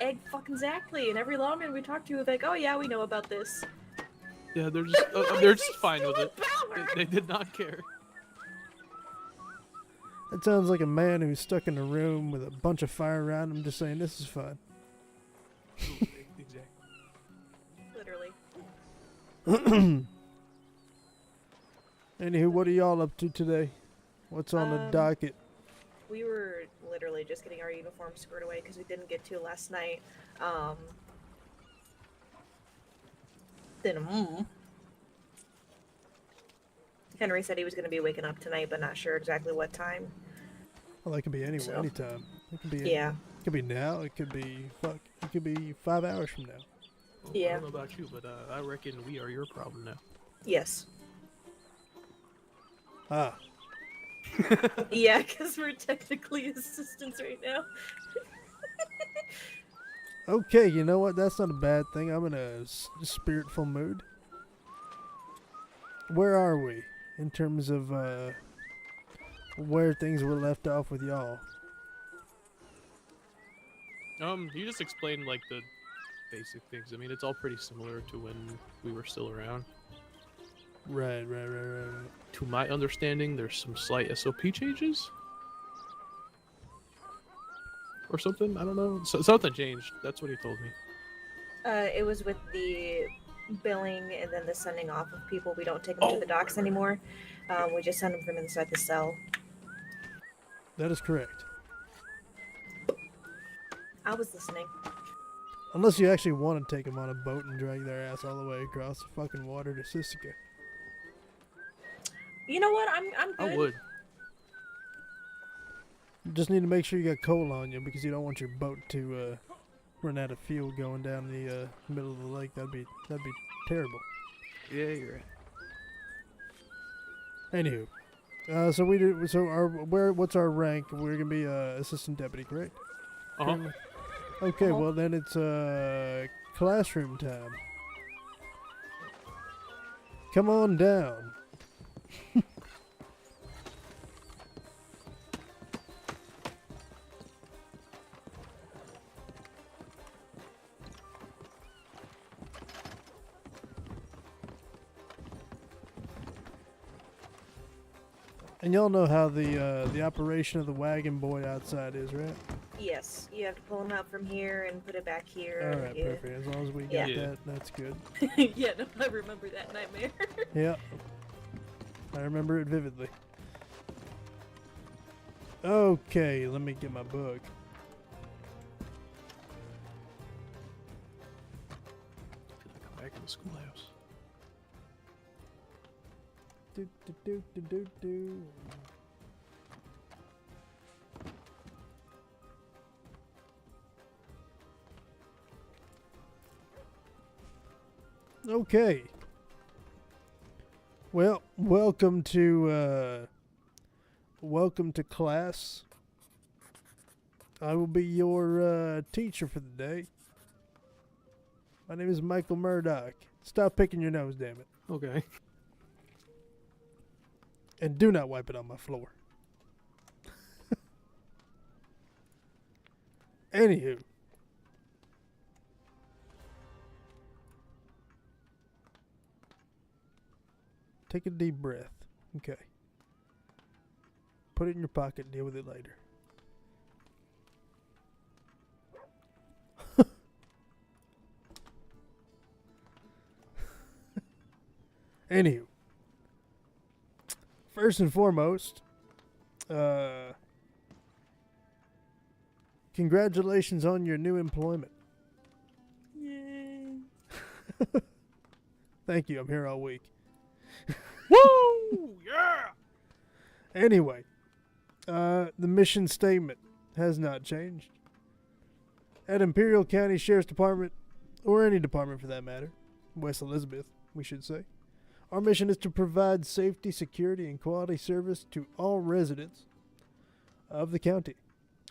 Egg fucking exactly. And every lawman we talked to was like, "Oh yeah, we know about this." Yeah, they're just they're just He's fine with still it. in power! They did not care. That sounds like a man who's stuck in a room with a bunch of fire around him, just saying, "This is fun." Exactly. Literally. Anywho, what are y'all up to today? What's on the docket? We were literally just getting our uniforms squared away because we didn't get to last night. Henry said he was going to be waking up tonight, but not sure exactly what time. Well, that could be anywhere, So- anytime. It could be. Yeah. It could be now. It could be It could be 5 hours from now. Well, I Yeah. don't know about you, but I reckon we are your problem now. Yes. Ah, Yeah, because we're technically assistants right now. okay. You know what? That's not a bad thing. I'm in a spiritful mood. Where are we in terms of where things were left off with y'all? You just explained like the basic things. I mean, it's all pretty similar to when we were still around. Right. To my understanding, there's some slight SOP changes or something. I don't know. Something changed. That's what he told me. It was with the billing and then the sending off of people. We don't take them to the docks anymore. We just send them from inside the cell. That is correct. I was listening. Unless you actually want to take them on a boat and drag their ass all the way across the fucking water to Sissica. You know what? I'm good. I would. You just need to make sure you got coal on you because you don't want your boat to run out of fuel going down the middle of the lake. That'd be terrible. Yeah, you're right. Anywho, what's our rank? We're gonna be assistant deputy, correct? Uh-huh. Okay, well then it's classroom time. Come on down. And y'all know how the operation of the wagon boy outside is, right? Yes, you have to pull them out from here and put it back here. All right, yeah. perfect. As long as we Yeah. get Yeah. that, that's good. Yeah, no, I remember that nightmare. Yeah, I remember it vividly. Okay, let me get my book. back in the schoolhouse. Do, do, do, do, do, do. Okay. Well, welcome to class. I will be your teacher for the day. My name is Michael Murdock. Stop picking your nose, damn it. Okay. And do not wipe it on my floor. Anywho. Take a deep breath. Okay. Put it in your pocket. Deal with it later. Anywho. First and foremost, congratulations on your new employment. Yay. Thank you. I'm here all week. Woo! Yeah! Anyway, the mission statement has not changed. At Imperial County Sheriff's Department, or any department for that matter, West Elizabeth, we should say, our mission is to provide safety, security, and quality service to all residents of the county.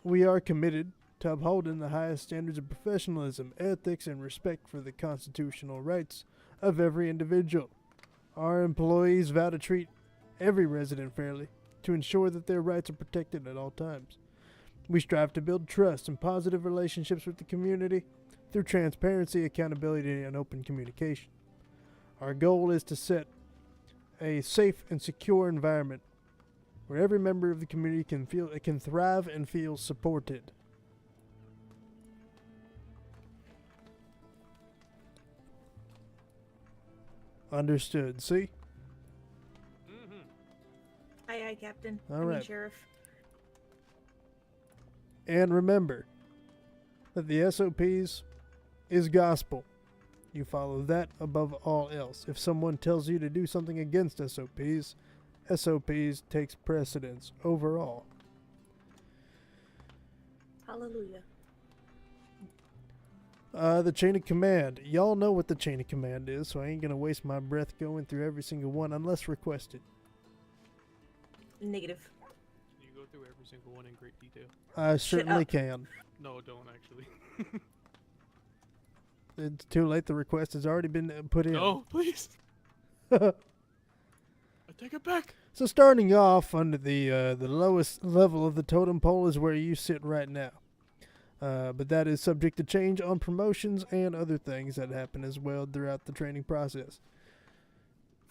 We are committed to upholding the highest standards of professionalism, ethics, and respect for the constitutional rights of every individual. Our employees vow to treat every resident fairly, to ensure that their rights are protected at all times. We strive to build trust and positive relationships with the community through transparency, accountability, and open communication. Our goal is to set a safe and secure environment where every member of the community can thrive and feel supported. Understood. See? Aye, aye, Captain. All I mean, right. Sheriff. And remember that the SOPs is gospel. You follow that above all else. If someone tells you to do something against SOPs, SOPs takes precedence overall. Hallelujah. The chain of command. Y'all know what the chain of command is, so I ain't gonna waste my breath going through every single one unless requested. Negative. Can you go through every single one in great detail? I certainly up. can. No, don't actually. It's too late. The request has already been put in. No, please. I take it back. So starting off under the lowest level of the totem pole is where you sit right now. But that is subject to change on promotions and other things that happen as well throughout the training process.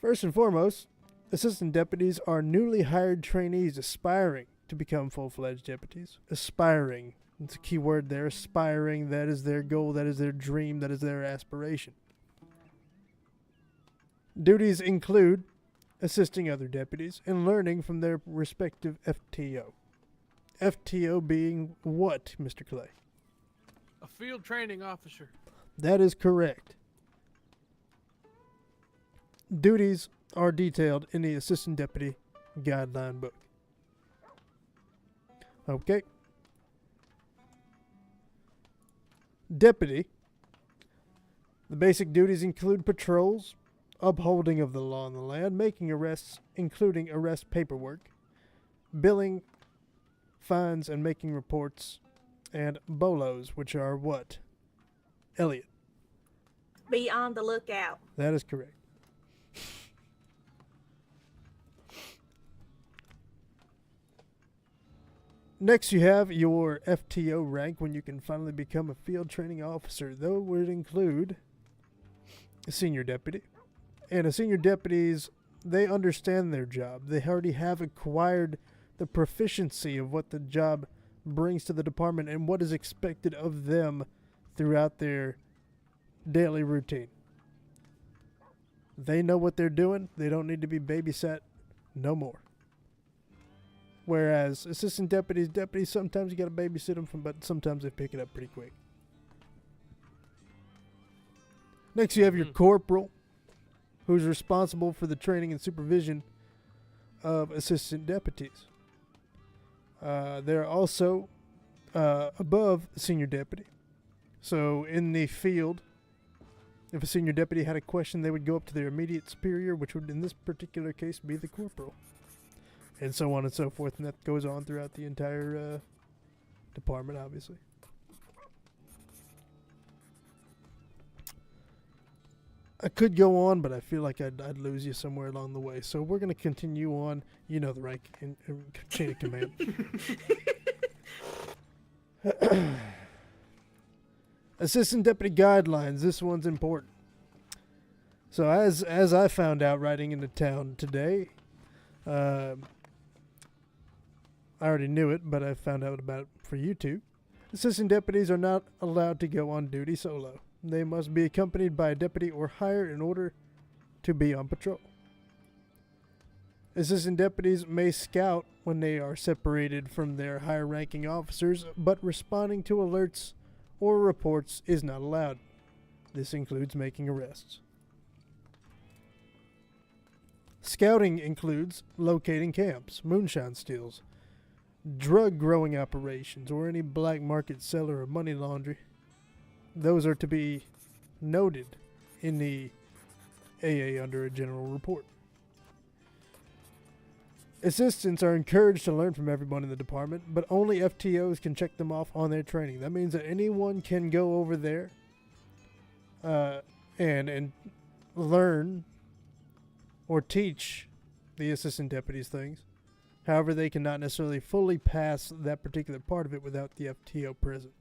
First and foremost, assistant deputies are newly hired trainees aspiring to become full-fledged deputies. Aspiring. It's a key word there. Aspiring. That is their goal. That is their dream. That is their aspiration. Duties include assisting other deputies and learning from their respective FTO. FTO being what, Mr. Clay? A field training officer. That is correct. Duties are detailed in the Assistant Deputy Guideline Book. Okay. Deputy. The basic duties include patrols, upholding of the law on the land, making arrests, including arrest paperwork, billing fines and making reports, and bolos, which are what? Elliot. Be on the lookout. That is correct. Next, you have your FTO rank when you can finally become a field training officer, though would include a senior deputy. And a senior deputies, they understand their job. They already have acquired the proficiency of what the job brings to the department and what is expected of them throughout their daily routine. They know what they're doing. They don't need to be babysat no more. Whereas assistant deputies, sometimes you got to babysit them, but sometimes they pick it up pretty quick. Next, you have your corporal, who's responsible for the training and supervision of assistant deputies. They're also above senior deputy. So in the field, if a senior deputy had a question, they would go up to their immediate superior, which would in this particular case be the corporal. And so on and so forth, and that goes on throughout the entire department, obviously. I could go on, but I feel like I'd lose you somewhere along the way. So we're going to continue on. You know the rank in chain of command. Assistant deputy guidelines. This one's important. So as I found out riding into town today, I already knew it, but I found out about it for you two. Assistant deputies are not allowed to go on duty solo. They must be accompanied by a deputy or higher in order to be on patrol. Assistant deputies may scout when they are separated from their higher ranking officers, but responding to alerts or reports is not allowed. This includes making arrests. Scouting includes locating camps, moonshine steals, drug growing operations, or any black market seller of money laundry. Those are to be noted in the AA under a general report. Assistants are encouraged to learn from everyone in the department, but only FTOs can check them off on their training. That means that anyone can go over there and learn or teach the assistant deputies things. However, they cannot necessarily fully pass that particular part of it without the FTO present.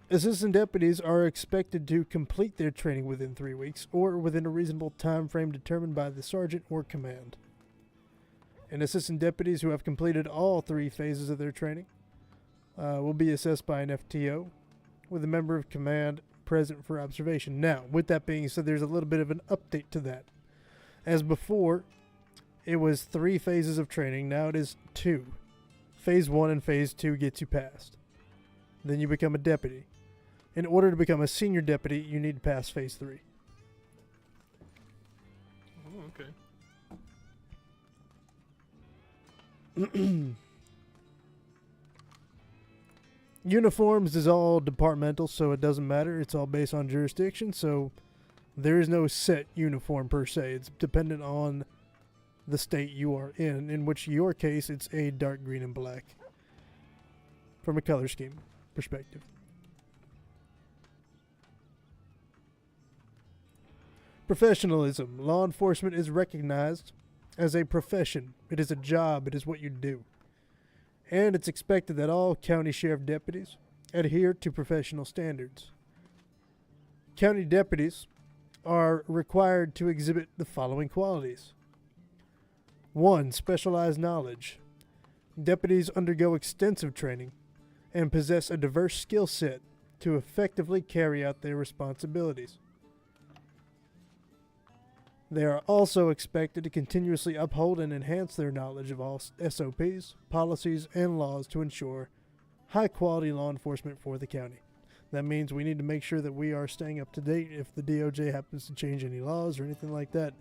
Assistant deputies are expected to complete their training within 3 weeks or within a reasonable time frame determined by the sergeant or command. And assistant deputies who have completed all 3 phases of their training will be assessed by an FTO with a member of command present for observation. Now, with that being said, there's a little bit of an update to that. As before, it was 3 phases of training. Now it is 2. Phase 1 and Phase 2 gets you passed. Then you become a deputy. In order to become a senior deputy, you need to pass Phase 3. Oh, okay. Uniforms is all departmental, so it doesn't matter. It's all based on jurisdiction, so there is no set uniform per se. It's dependent on the state you are in which your case it's a dark green and black from a color scheme perspective. Professionalism. Law enforcement is recognized as a profession. It is a job. It is what you do. And it's expected that all county sheriff deputies adhere to professional standards. County deputies are required to exhibit the following qualities. 1. Specialized knowledge. Deputies undergo extensive training and possess a diverse skill set to effectively carry out their responsibilities. They are also expected to continuously uphold and enhance their knowledge of all SOPs, policies, and laws to ensure high-quality law enforcement for the county. That means we need to make sure that we are staying up to date. If the DOJ happens to change any laws or anything like that,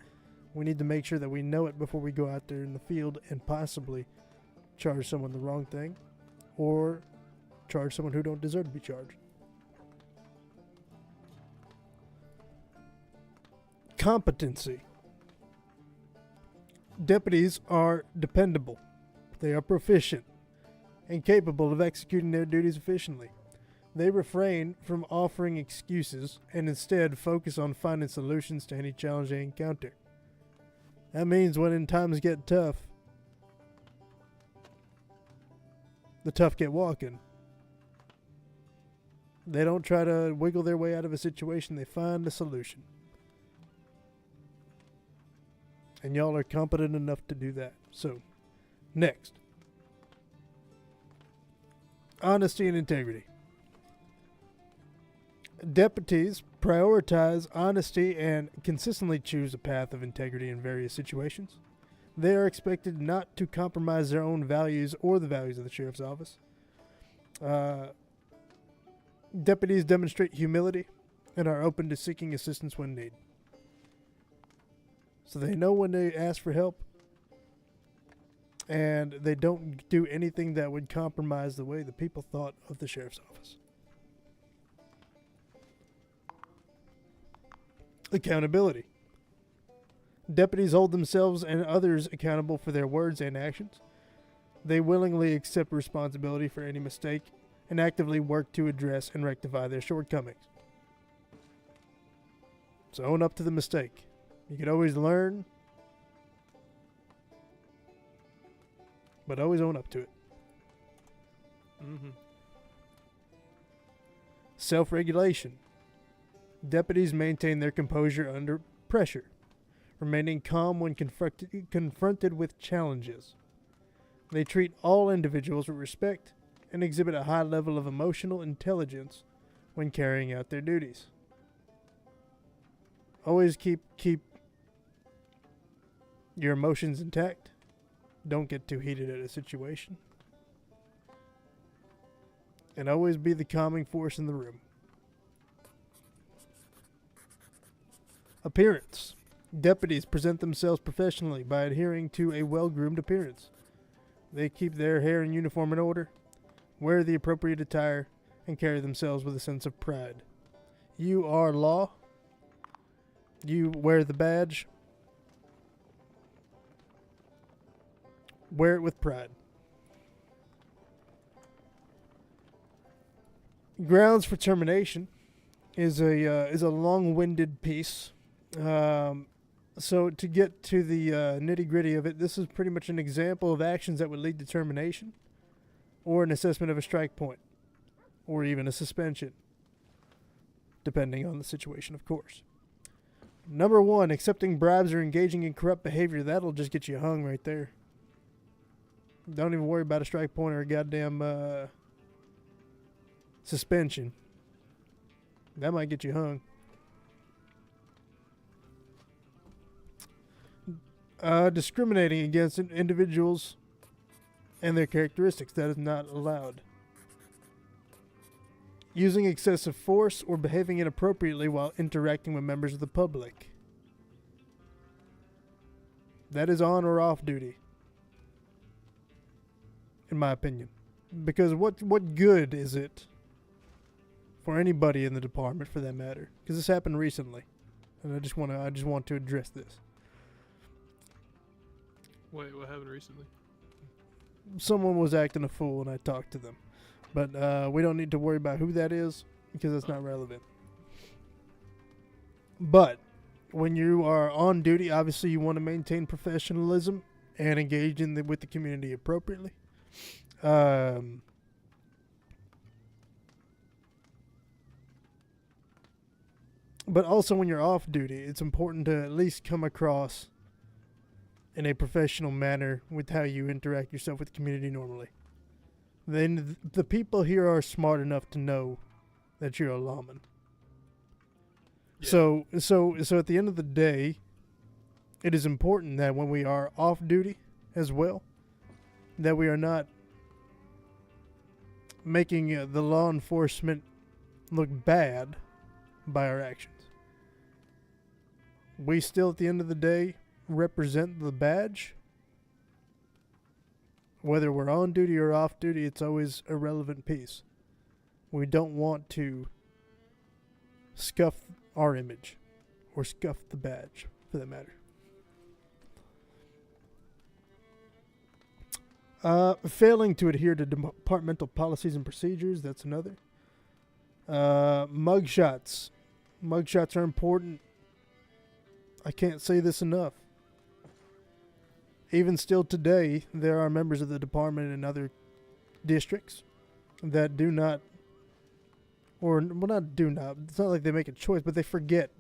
we need to make sure that we know it before we go out there in the field and possibly charge someone the wrong thing or charge someone who don't deserve to be charged. Competency. Deputies are dependable. They are proficient and capable of executing their duties efficiently. They refrain from offering excuses and instead focus on finding solutions to any challenge they encounter. That means when times get tough, the tough get walking. They don't try to wiggle their way out of a situation, they find a solution. And y'all are competent enough to do that. So, next. Honesty and integrity. Deputies prioritize honesty and consistently choose a path of integrity in various situations. They are expected not to compromise their own values or the values of the sheriff's office. Deputies demonstrate humility and are open to seeking assistance when needed. So they know when they ask for help, and they don't do anything that would compromise the way the people thought of the sheriff's office. Accountability. Deputies hold themselves and others accountable for their words and actions. They willingly accept responsibility for any mistake and actively work to address and rectify their shortcomings. So own up to the mistake. You can always learn, but always own up to it. Mm-hmm. Self-regulation. Deputies maintain their composure under pressure, remaining calm when confronted with challenges. They treat all individuals with respect and exhibit a high level of emotional intelligence when carrying out their duties. Always keep your emotions intact. Don't get too heated at a situation. And always be the calming force in the room. Appearance. Deputies present themselves professionally by adhering to a well-groomed appearance. They keep their hair and uniform in order, wear the appropriate attire, and carry themselves with a sense of pride. You are law. You wear the badge. Wear it with pride. Grounds for termination is a long-winded piece. So to get to the nitty-gritty of it, this is pretty much an example of actions that would lead to termination, or an assessment of a strike point, or even a suspension, depending on the situation, of course. Number 1, accepting bribes or engaging in corrupt behavior. That'll just get you hung right there. Don't even worry about a strike point or a goddamn suspension. That might get you hung. Discriminating against individuals and their characteristics. That is not allowed. Using excessive force or behaving inappropriately while interacting with members of the public. That is on or off duty, in my opinion. Because what good is it for anybody in the department, for that matter? Because this happened recently, and I just want to address this. Wait, what happened recently? Someone was acting a fool, and I talked to them. But we don't need to worry about who that is, because that's not relevant. But when you are on duty, obviously you want to maintain professionalism and engage with the community appropriately. But also when you're off duty, it's important to at least come across in a professional manner with how you interact yourself with the community normally. Then the people here are smart enough to know that you're a lawman. Yeah. So at the end of the day, it is important that when we are off duty as well, that we are not making the law enforcement look bad by our actions. We still, at the end of the day, represent the badge. Whether we're on duty or off duty, it's always a relevant piece. We don't want to scuff our image or scuff the badge, for that matter. Failing to adhere to departmental policies and procedures, that's another. Mugshots. Mugshots are important. I can't say this enough. Even still today, there are members of the department in other districts that do not, or, well, not do not, it's not like they make a choice, but they forget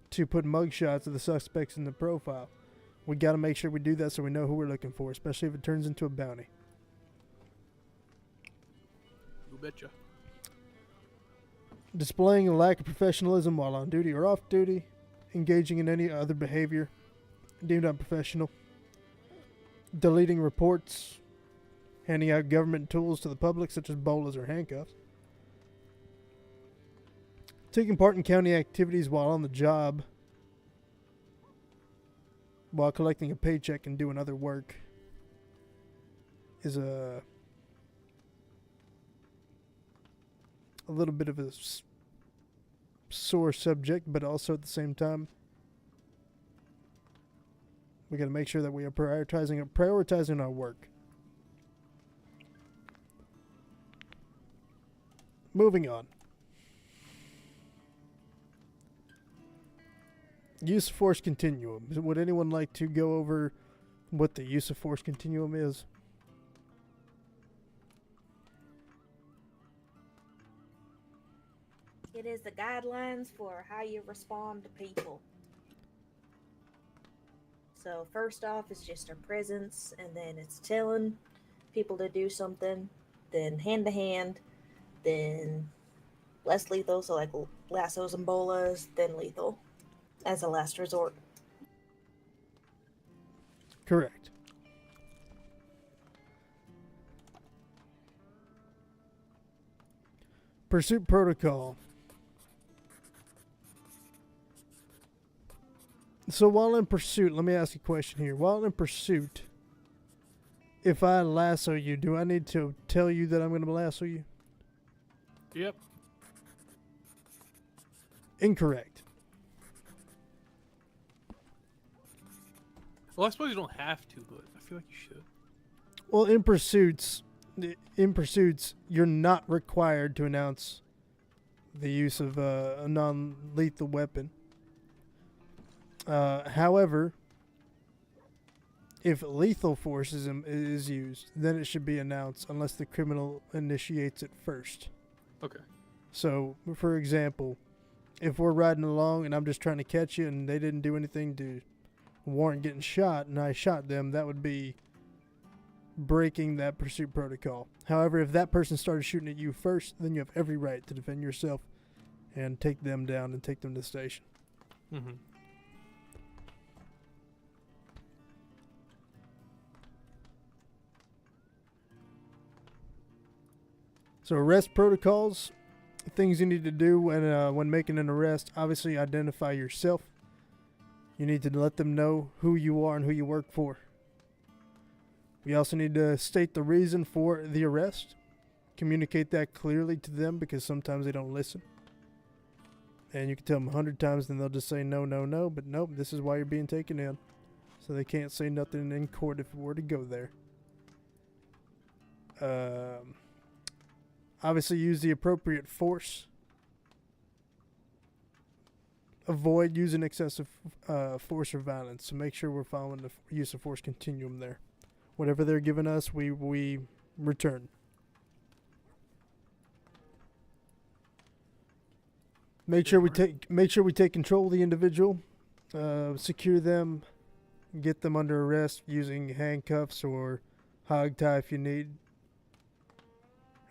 to put mugshots of the suspects in the profile. We got to make sure we do that so we know who we're looking for, especially if it turns into a bounty. You betcha. Displaying a lack of professionalism while on duty or off duty. Engaging in any other behavior deemed unprofessional. Deleting reports. Handing out government tools to the public, such as bolas or handcuffs. Taking part in county activities while on the job, while collecting a paycheck and doing other work, is a little bit of a sore subject, but also at the same time, we got to make sure that we are prioritizing our work. Moving on. Use of force continuum. Would anyone like to go over what the use of force continuum is? It is the guidelines for how you respond to people. So first off, it's just our presence, and then it's telling people to do something, then hand to hand, then less lethal, so like lassos and bolas, then lethal as a last resort. Correct. Pursuit protocol. So while in pursuit, let me ask you a question here. While in pursuit, if I lasso you, do I need to tell you that I'm going to lasso you? Yep. Incorrect. Well, I suppose you don't have to, but I feel like you should. Well, in pursuits, you're not required to announce the use of a non-lethal weapon. However, if lethal force is used, then it should be announced unless the criminal initiates it first. Okay. So, for example, if we're riding along and I'm just trying to catch you and they didn't do anything to warrant getting shot and I shot them, that would be breaking that pursuit protocol. However, if that person started shooting at you first, then you have every right to defend yourself and take them down and take them to the station. Mm-hmm. So arrest protocols, things you need to do when making an arrest. Obviously, identify yourself. You need to let them know who you are and who you work for. We also need to state the reason for the arrest. Communicate that clearly to them because sometimes they don't listen. And you can tell them 100 times and they'll just say no, no, no. But nope, this is why you're being taken in. So they can't say nothing in court if it were to go there. Obviously, use the appropriate force. Avoid using excessive force or violence. So make sure we're following the use of force continuum there. Whatever they're giving us, we return. Make sure we take control of the individual, secure them, get them under arrest using handcuffs or hog tie if you need.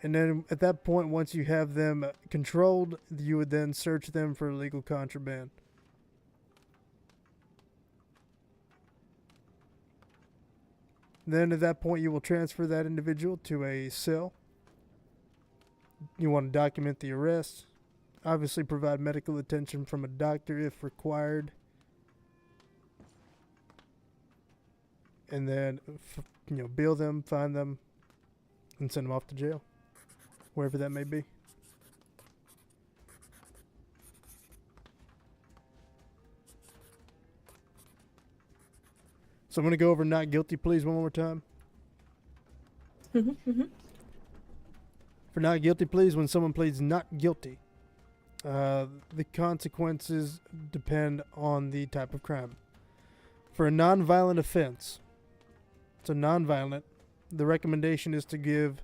And then at that point, once you have them controlled, you would then search them for illegal contraband. Then at that point, you will transfer that individual to a cell. You want to document the arrest. Obviously, provide medical attention from a doctor if required. And then, bail them, find them, and send them off to jail. Wherever that may be. So I'm going to go over not guilty pleas one more time. For not guilty pleas, when someone pleads not guilty, the consequences depend on the type of crime. For a non-violent offense, it's a non-violent, the recommendation is to give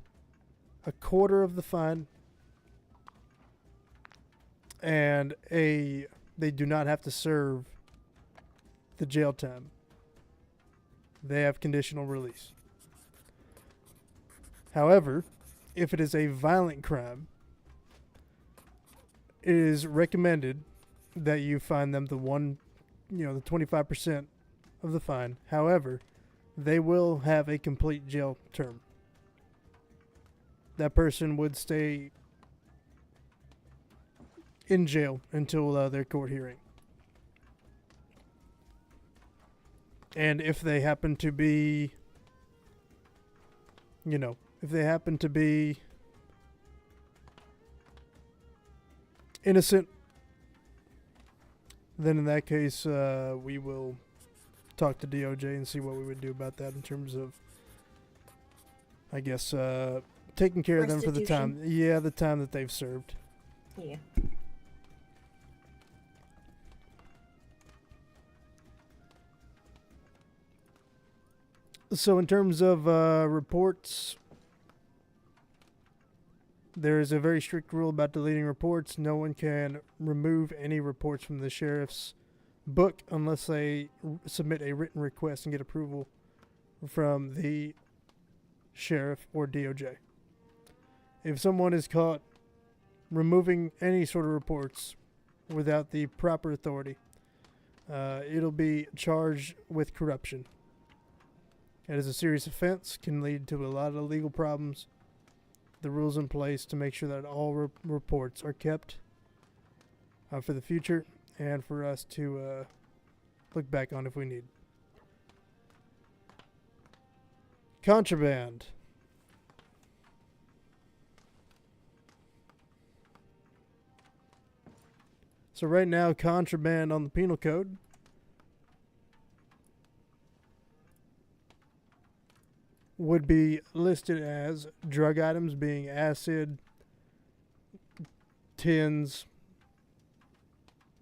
a quarter of the fine, and they do not have to serve the jail time. They have conditional release. However, if it is a violent crime, it is recommended that you fine them the 25% of the fine. However, they will have a complete jail term. That person would stay in jail until their court hearing. And if they happen to be, if they happen to be innocent, then in that case, we will talk to DOJ and see what we would do about that in terms of, I guess, taking care of them for the time. Yeah, the time that they've served. Yeah. So in terms of reports, there is a very strict rule about deleting reports. No one can remove any reports from the sheriff's book unless they submit a written request and get approval from the sheriff or DOJ. If someone is caught removing any sort of reports without the proper authority, it'll be charged with corruption. It is a serious offense, can lead to a lot of legal problems. The rules in place to make sure that all reports are kept for the future and for us to look back on if we need. Contraband. So right now, contraband on the penal code would be listed as drug items being acid, tins,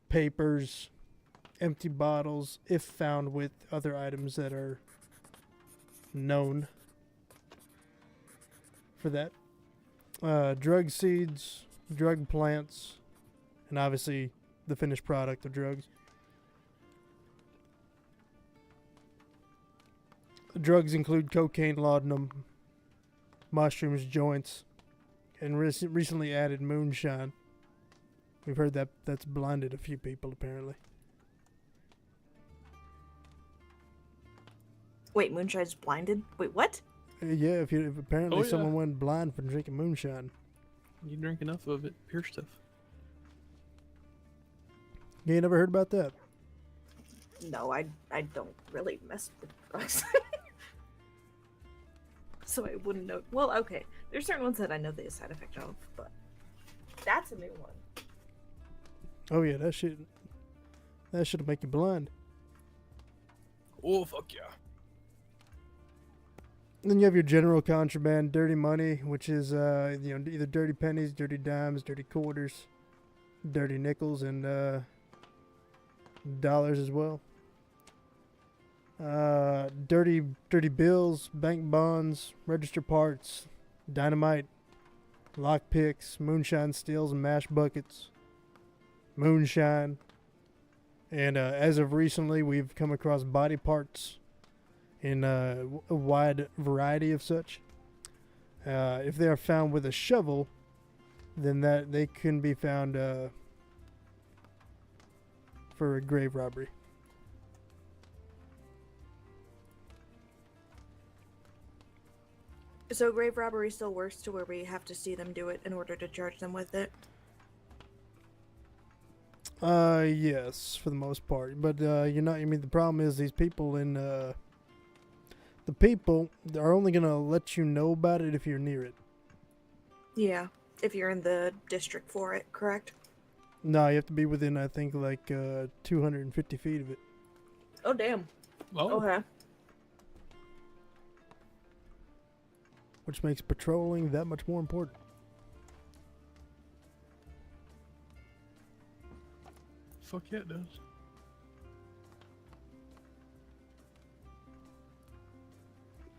papers, empty bottles, if found with other items that are known for that. Drug seeds, drug plants, and obviously the finished product of drugs. Drugs include cocaine, laudanum, mushrooms, joints, and recently added moonshine. We've heard that that's blinded a few people, apparently. Wait, moonshine's blinded? Wait, what? Yeah, if apparently Oh, yeah. someone went blind from drinking moonshine. You drink enough of it, pure stuff. You ain't never heard about that? No, I don't really mess with drugs. So I wouldn't know. Well, okay. There's certain ones that I know the side effect of, but that's a new one. Oh yeah, that shit'll make you blind. Oh, fuck yeah. Then you have your general contraband, dirty money, which is either dirty pennies, dirty dimes, dirty quarters, dirty nickels, and dollars as well. Dirty bills, bank bonds, register parts, dynamite, lock picks, moonshine stills and mash buckets, moonshine, and as of recently, we've come across body parts in a wide variety of such. If they are found with a shovel, then that they can be found for a grave robbery. So grave robbery still works to where we have to see them do it in order to charge them with it? Yes, for the most part. But the problem is these people the people are only gonna let you know about it if you're near it. Yeah, if you're in the district for it, correct? No, you have to be within, I think, like 250 feet of it. Oh, damn. Oh, Okay. Which makes patrolling that much more important. fuck yeah, it does.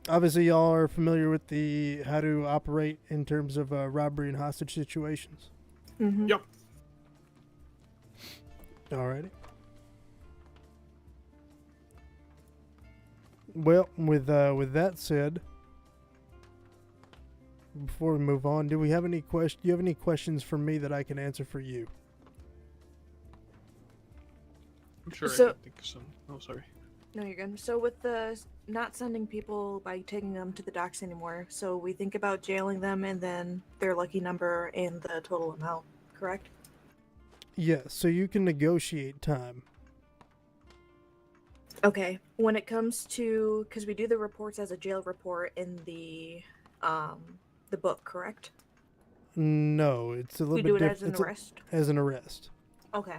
Obviously, y'all are familiar with how to operate in terms of robbery and hostage situations. Mm-hmm. Yep. Alrighty. Well, with that said, before we move on, do you have any questions for me that I can answer for you? I'm sure So- I could think of some. Oh, sorry. No, you're good. So with the not sending people by taking them to the docks anymore, so we think about jailing them and then their lucky number and the total amount, correct? Yes, so you can negotiate time. Okay. When it comes to, because we do the reports as a jail report in the book, correct? No, it's a little We bit do it different. as an arrest. As an arrest. Okay.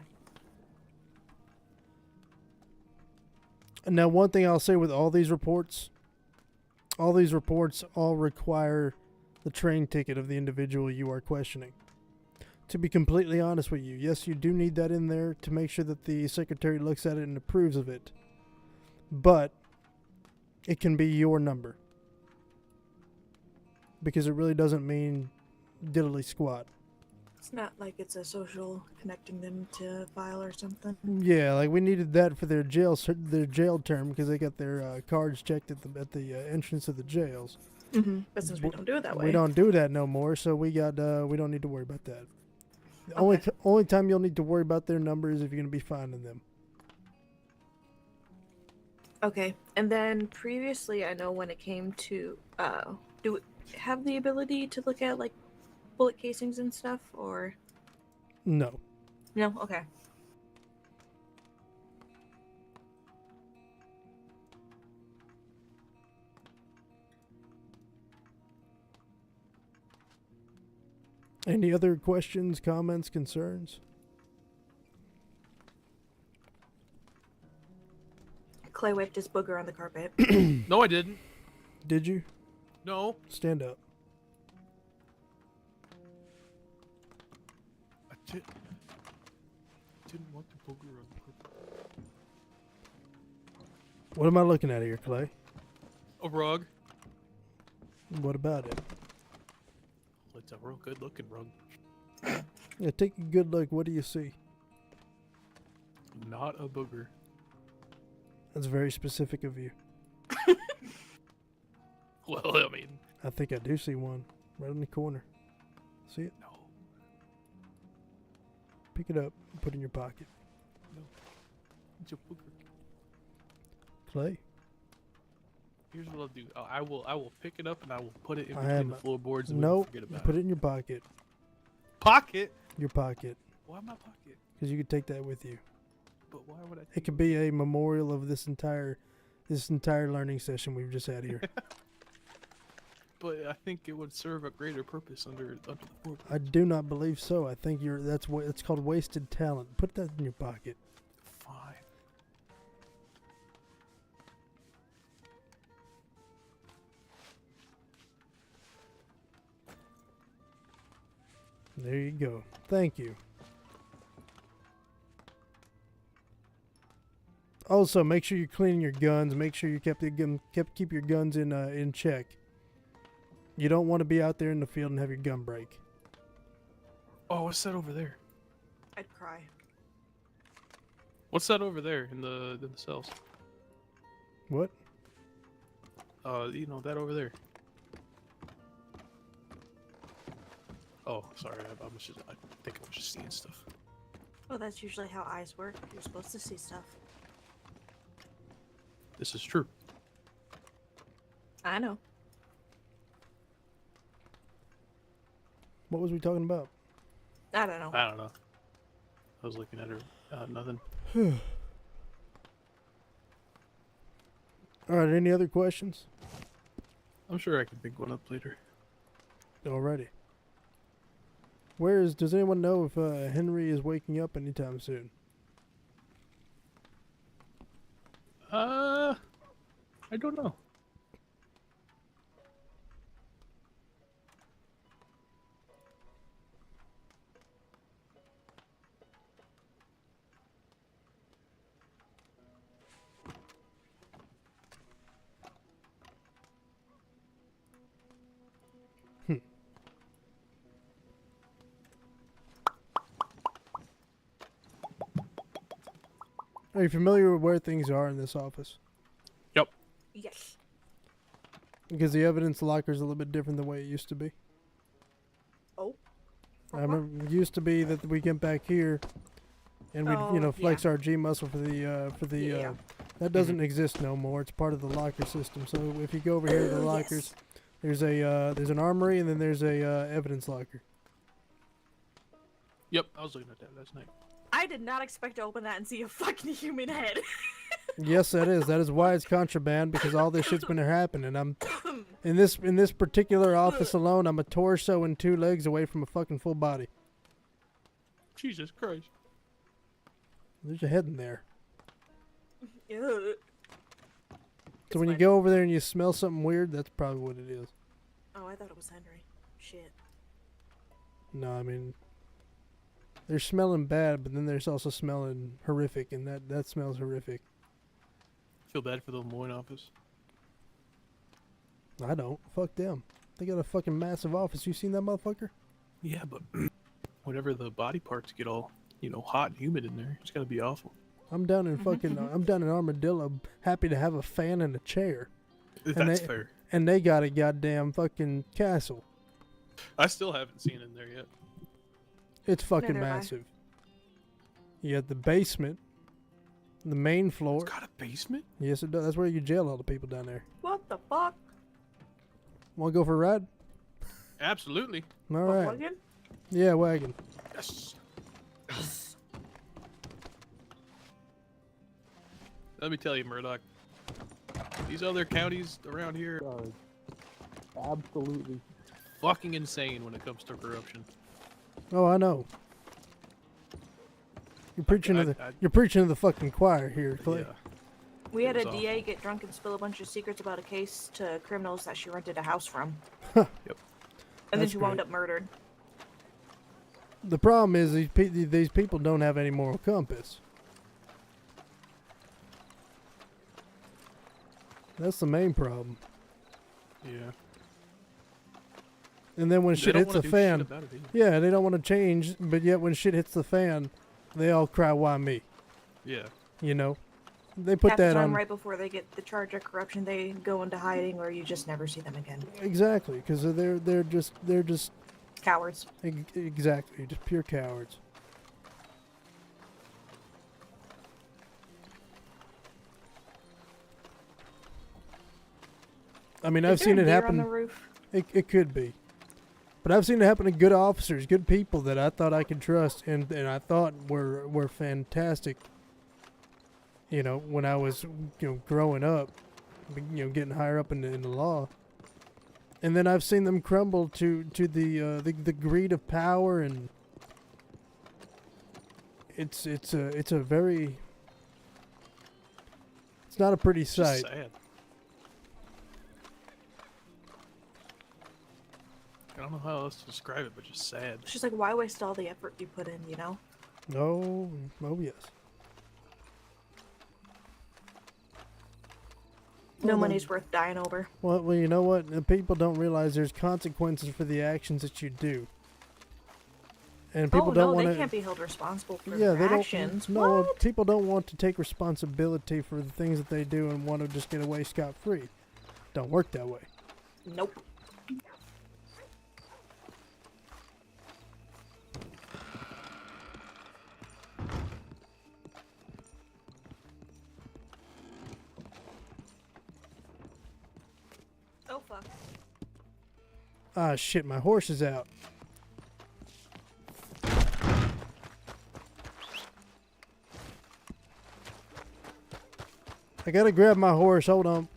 Now, one thing I'll say with all these reports all require the train ticket of the individual you are questioning. To be completely honest with you, yes, you do need that in there to make sure that the secretary looks at it and approves of it. But it can be your number. Because it really doesn't mean diddly squat. It's not like it's a social connecting them to file or something. Yeah, like we needed that for their jail term because they got their cards checked at the entrance of the jails. Mm-hmm. But since we don't do it that way. We don't do that no more, so we don't need to worry about that. The only time you'll need to worry about their number is if you're going to be finding them. Okay. And then previously, I know when it came to, do we have the ability to look at like bullet casings and stuff, or No. no? Okay. Any other questions, comments, concerns? Clay wiped his booger on the carpet. No, I didn't. Did you? No. Stand up. I didn't want the booger on the carpet. What am I looking at here, Clay? A rug. What about it? It's a real good looking rug. Yeah, take a good look. What do you see? Not a booger. That's very specific of you. Well, I mean, I think I do see one right in the corner. See it? no. Pick it up and put it in your pocket. It's a booger. Clay? Here's what I'll do. I will pick it up and I will put it in I between am- the floorboards and Nope. forget about Put it. it in your pocket. Pocket? Your pocket. Why my pocket? Because you could take that with you. But why would I? It could be a memorial of this entire learning session we've just had here. But I think it would serve a greater purpose under the floorboard. I do not believe so. I think that's what it's called, wasted talent. Put that in your pocket. Fine. There you go. Thank you. Also, make sure you're cleaning your guns. Make sure you keep your guns in check. You don't want to be out there in the field and have your gun break. Oh, what's that over there? I'd cry. What's that over there in the cells? What? You know that over there. Oh, sorry. I think I was just seeing stuff. Oh, that's usually how eyes work. You're supposed to see stuff. This is true. I know. What was we talking about? I don't know. I don't know. I was looking at her. Nothing. All right. Any other questions? I'm sure I can pick one up later. Alrighty. Does anyone know if Henry is waking up anytime soon? I don't know. Are you familiar with where things are in this office? Yep. Yes. Because the evidence locker is a little bit different than the way it used to be. Oh. I remember it used to be that we get back here and we'd flex our G muscle for the Yeah. that doesn't exist no more. It's part of the locker system. So if you go over here to the lockers, there's an armory and then there's a evidence locker. Yep. I was looking at that last night. I did not expect to open that and see a fucking human head. Yes, that is. That is why it's contraband, because all this shit's gonna happen, and I'm in this particular office alone. I'm a torso and 2 legs away from a fucking full body. Jesus Christ. There's a head in there. Ugh. So when you go over there and you smell something weird, that's probably what it is. Oh, I thought it was Henry. Shit. No, I mean, they're smelling bad, but then there's also smelling horrific, and that smells horrific. Feel bad for the Lemoyne office. I don't. Fuck them. They got a fucking massive office. You seen that motherfucker? Yeah, but whenever the body parts get all, hot and humid in there, it's gotta be awful. I'm down in fucking, I'm down in Armadillo, happy to have a fan and a chair. That's fair. And they got a goddamn fucking castle. I still haven't seen it in there yet. It's fucking Neither have I. massive. You got the basement, the main floor. It's got a basement? Yes, it does. That's where you jail all the people down there. What the fuck? Want to go for a ride? Absolutely. All A right. wagon? Yeah, wagon. Yes. Let me tell you, Murdock. These other counties around here are Absolutely. fucking insane when it comes to corruption. Oh, I know. You're preaching to the I- you're preaching to the fucking choir here, Clay. Yeah. We had It a was DA get drunk and spill a bunch of secrets about a case to criminals that she rented a house from. Yep. And then That's she wound great. up murdered. The problem is these people don't have any moral compass. That's the main problem. Yeah. And then when They shit don't hits wanna the do fan, shit about it either. yeah, they don't want to change, but yet when shit hits the fan, they all cry, "Why me?" Yeah. You know, they put Half the that time, on right before they get the charge of corruption, they go into hiding, or you just never see them again. exactly because they're just Cowards. exactly just pure cowards. I mean, I've Is there seen a it deer on happen. the roof? It could be. But I've seen it happen to good officers, good people that I thought I could trust and I thought were fantastic. You know, when I was growing up, getting higher up in the law. And then I've seen them crumble to the greed of power, and it's a very, it's not a pretty It's just sight. sad. I don't know how else to describe it, but just sad. It's just like, why waste all the effort you put in, you know? Oh yes. No money's worth dying over. Well, you know what? The people don't realize there's consequences for the actions that you do, and people Oh don't no, want they to. can't be held responsible for Yeah, their they actions. don't. No, What? people don't want to take responsibility for the things that they do and want to just get away scot free. Don't work that way. Nope. Oh fuck. Ah, shit! My horse is out. I gotta grab my horse. Hold on.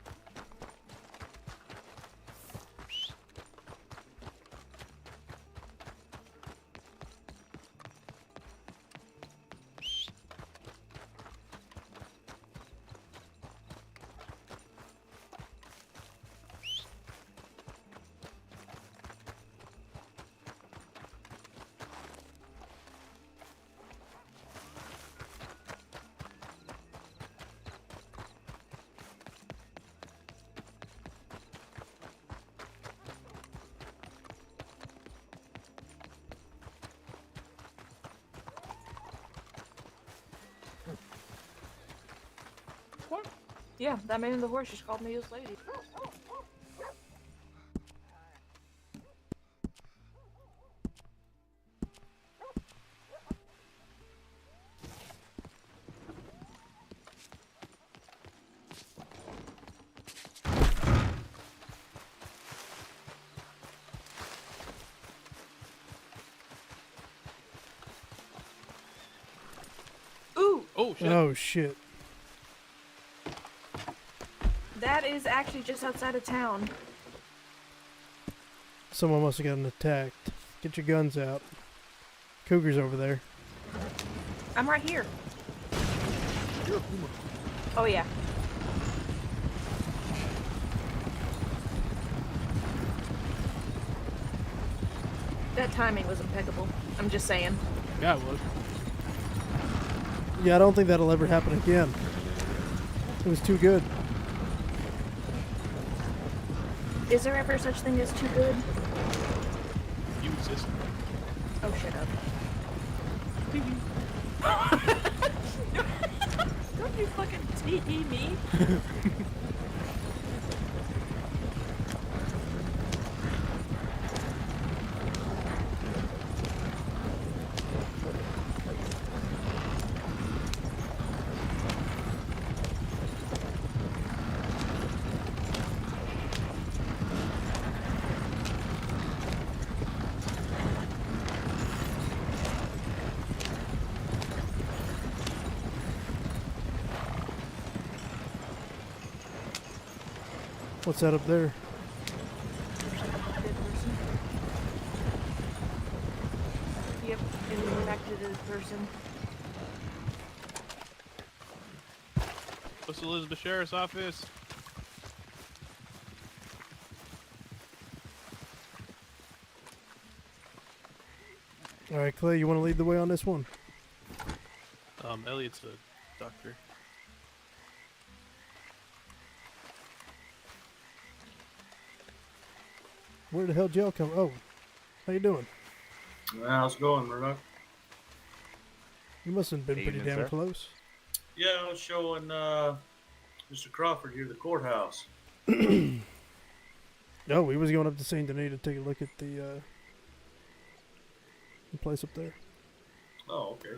Yeah, that man in the horse just called me his lady. Oh shit. Oh shit. That is actually just outside of town. Someone must have gotten attacked. Get your guns out. Cougar's over there. I'm right here. Oh yeah. That timing was impeccable. I'm just saying. Yeah, it was. Yeah, I don't think that'll ever happen again. It was too good. Is there ever such thing as too good? You exist. Oh, shut up. Don't you fucking tee me. What's that up there? Yep, and we went back to the person. West Elizabeth Sheriff's Office. All right, Clay, you want to lead the way on this one? Elliot's a doctor. Where the hell jail come? Oh, how you doing? How's it going, Murdock? You must have been pretty damn close. Yeah, I was showing Mr. Crawford here the courthouse. Oh, we was going up to St. Denis to take a look at the place up there. Oh, okay.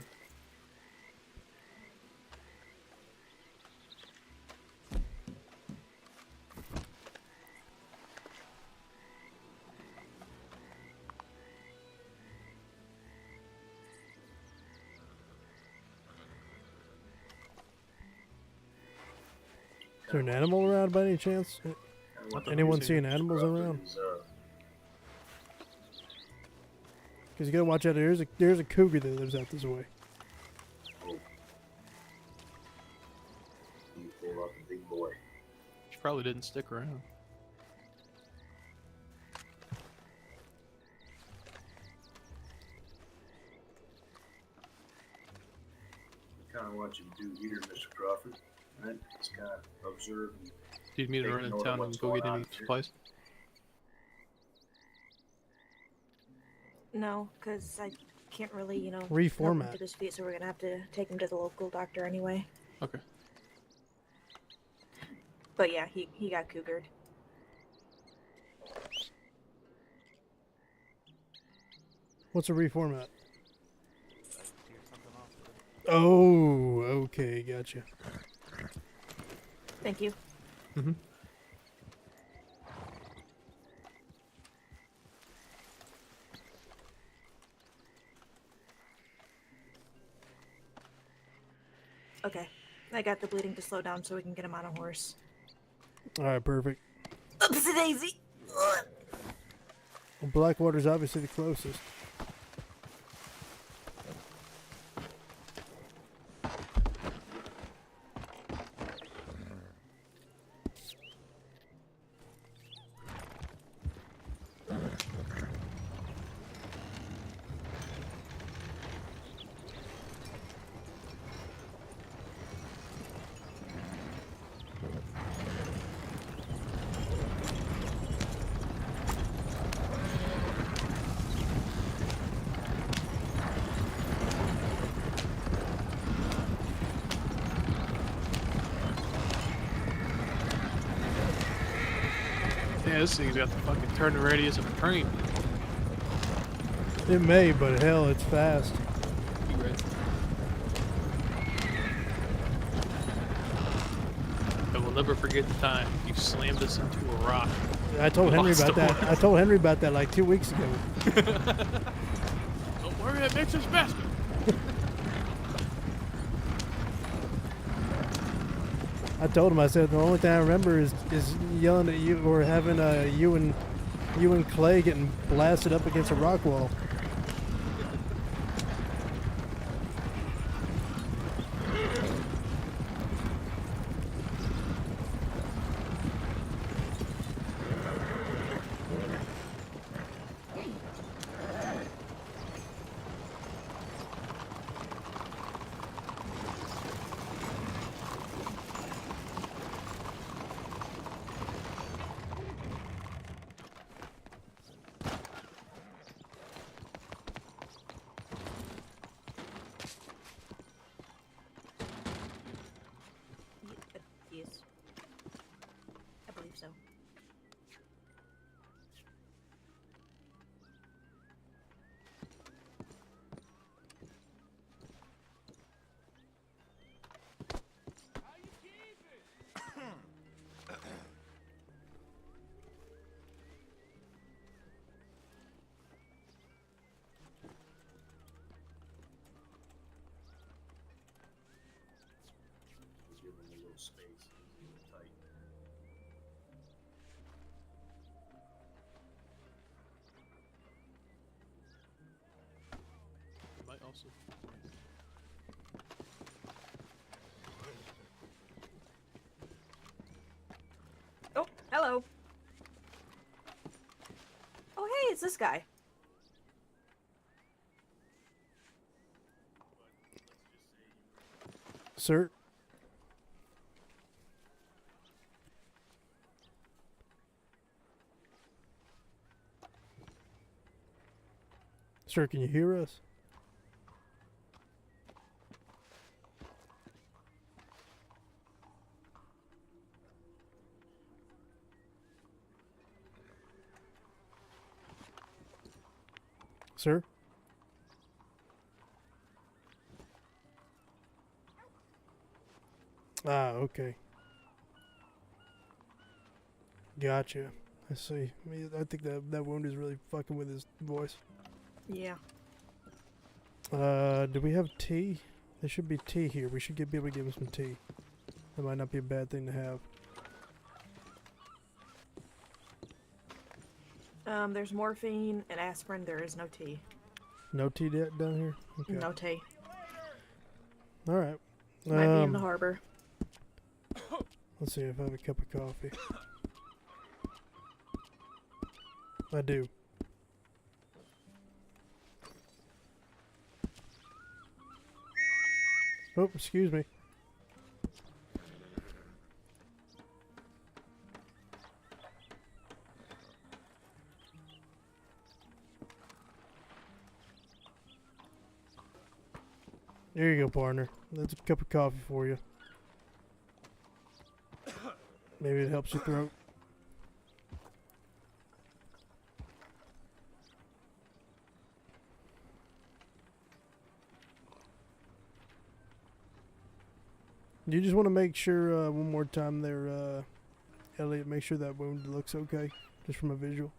Is there an animal around by any chance? Anyone seeing animals around? Because you gotta watch out. There's a cougar that lives out this way. You pull up a big boy. She probably didn't stick around. Kind of what you do here, Mr. Crawford. Right? Just kind of observe. And Do you need me to take run in note of town what's and go going get on any here. supplies? No, because I can't really, help him Reformat. to his feet, so we're gonna have to take him to the local doctor anyway. Okay. But yeah, he got cougared. What's a reformat? Oh, okay, gotcha. Thank you. Mm-hmm. Okay. I got the bleeding to slow down so we can get him on a horse. All right, perfect. Oopsie daisy! Ugh. Well, Blackwater's obviously the closest. Yeah, this thing's got the fucking turning radius of a train. It may, but hell, it's fast. You ready? I will never forget the time you slammed us into a rock. I told Henry Lost about the that. horse. I told Henry about that like 2 weeks ago. Don't worry, that makes us faster. I told him, I said, the only thing I remember is yelling at you or having you and Clay getting blasted up against a rock wall. Yes. I believe so. Just give him a little space. He's a little tight. It might also. Oh, hello. Oh, hey, it's this guy. Sir? Sir, can you hear us? Sir? Ah, okay. Gotcha. I see. I think that wound is really fucking with his voice. Yeah. Do we have tea? There should be tea here. We should be able to give him some tea. That might not be a bad thing to have. There's morphine and aspirin. There is no tea. No tea down here? Okay. No tea. Alright. Might be in the harbor. Let's see if I have a cup of coffee. I do. Oh, excuse me. There you go, partner. That's a cup of coffee for you. Maybe it helps your throat. You just want to make sure one more time there, Elliot, make sure that wound looks okay, just from a visual,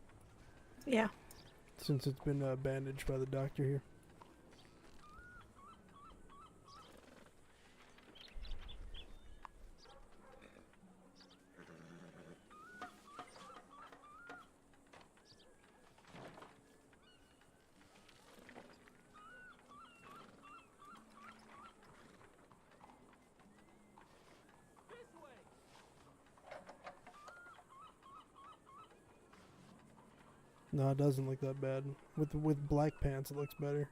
Yeah. since it's been bandaged by the doctor here. No, it doesn't look that bad. With black pants, it looks better.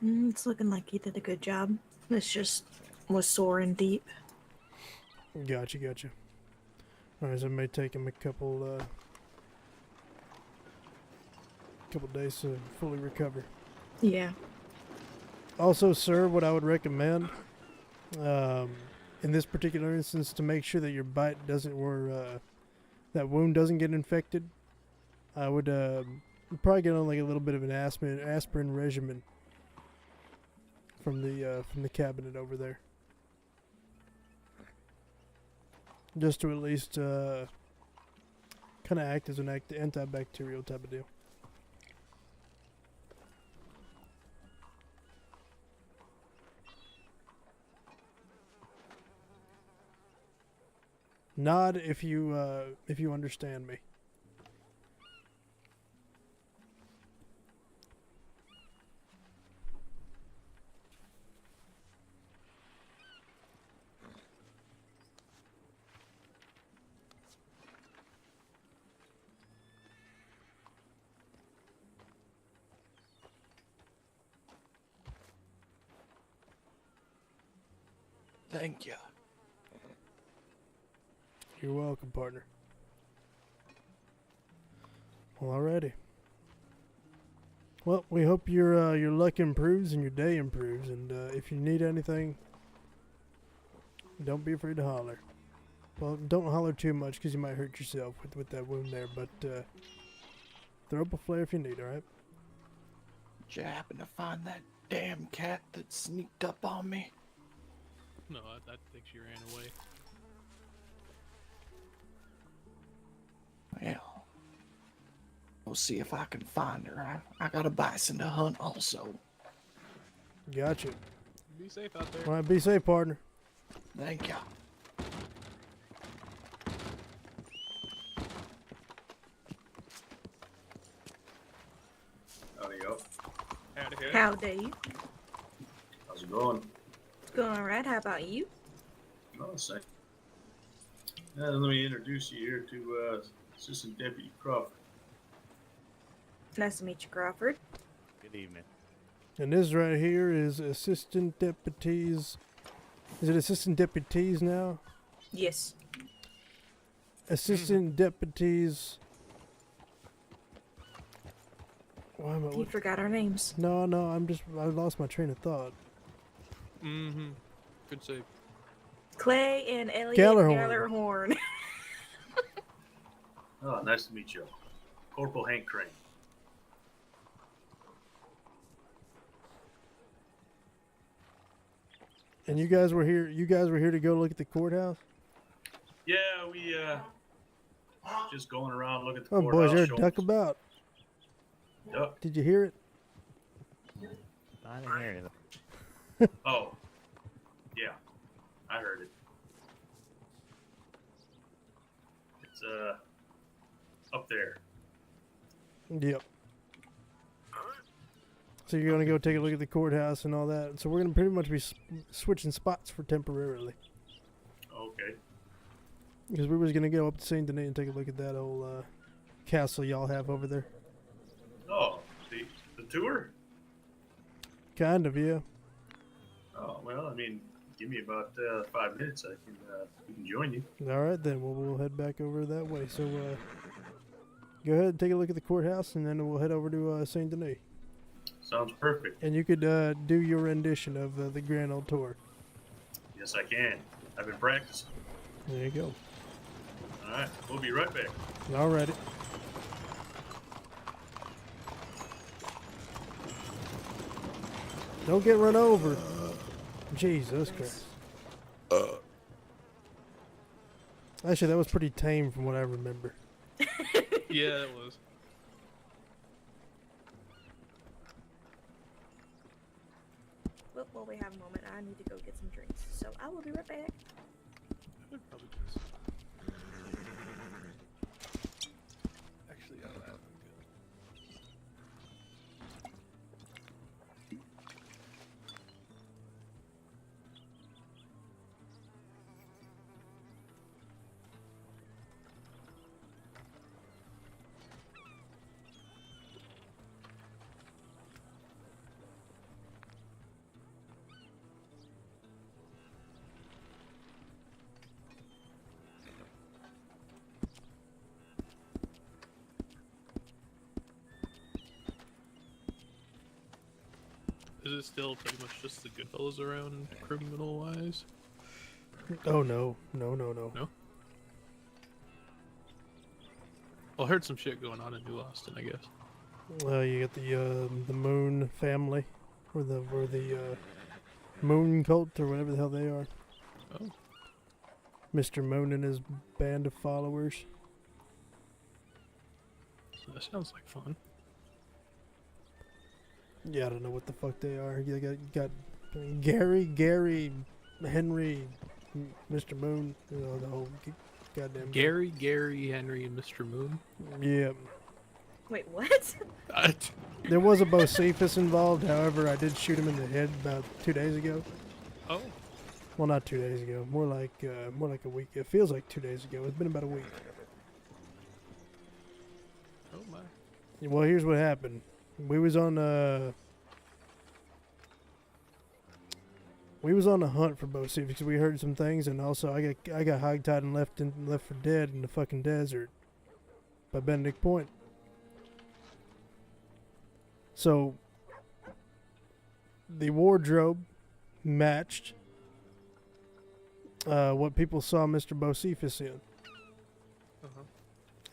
It's looking like he did a good job. This just was sore and deep. Gotcha. Alright, so it may take him a couple days to fully recover. Yeah. Also, sir, what I would recommend, in this particular instance, to make sure that your bite doesn't, or that wound doesn't get infected, I would probably get on like a little bit of an aspirin regimen from the cabinet over there, just to at least kind of act as an antibacterial type of deal. Nod if you understand me. Thank you. You're welcome, partner. Well, alrighty. Well, we hope your luck improves and your day improves, and if you need anything, don't be afraid to holler. Well, don't holler too much because you might hurt yourself with that wound there, but throw up a flare if you need, alright? Did you happen to find that damn cat that sneaked up on me? No, I think she ran away. Well, we'll see if I can find her. I got a bison to hunt also. Gotcha. Be safe out there. Alright, be safe, partner. Thank you. Howdy, yo. Howdy, howdy. Howdy. How's it going? It's going alright. How about you? Oh, same. Let me introduce you here to Assistant Deputy Crawford. Nice to meet you, Crawford. Good evening. And this right here is assistant deputies. Is it assistant deputies now? Yes. Assistant deputies. Why am I? You forgot our names. No, I lost my train of thought. Mm-hmm. Good save. Clay and Elliot Gallarhorn. Gallarhorn. Oh, nice to meet you. Corporal Hank Crane. And you guys were here. You guys were here to go look at the courthouse. Yeah, we just going around looking at the Oh, courthouse. boys, there's a showing duck us- about. Duck. Did you hear it? I didn't hear anything. Oh, yeah, I heard it. It's up there. Yep. So you're gonna go take a look at the courthouse and all that. So we're gonna pretty much be switching spots for temporarily. Okay. Because we was gonna go up to Saint Denis and take a look at that old castle y'all have over there. Oh, the tour? Kind of, yeah. Oh well, I mean, give me about 5 minutes. We can join you. All right then. Well, we'll head back over that way. So go ahead and take a look at the courthouse, and then we'll head over to Saint Denis. Sounds perfect. And you could do your rendition of the Grand Old Tour. Yes, I can. I've been practicing. There you go. All right, we'll be right back. Alrighty. Don't get run over. Jesus Christ. Actually, that was pretty tame from what I remember. Yeah, it was. Well, while we have a moment, I need to go get some drinks. So I will be right back. I'd probably just... Actually, I don't have them good. Is it still pretty much just the good fellas around, criminal-wise? Oh no. No. No? Well, I heard some shit going on in New Austin, I guess. You got the Moon family, or the Moon cult, or whatever the hell they are. Oh. Mr. Moon and his band of followers. So that sounds like fun. Yeah, I don't know what the fuck they are. You got Gary, Henry, Mr. Moon, you know, the whole goddamn day. Gary, Henry, and Mr. Moon. Yeah. Wait, what? There was a Bocephus involved, however, I did shoot him in the head about 2 days ago. Oh. Well, not 2 days ago. More like a week. It feels like 2 days ago. It's been about a week. Oh my. Well, here's what happened. We was on a hunt for Bocephus because we heard some things, and also I got hogtied and left for dead in the fucking desert by Benedict Point. So the wardrobe matched what people saw Mr. Bocephus in. Uh-huh.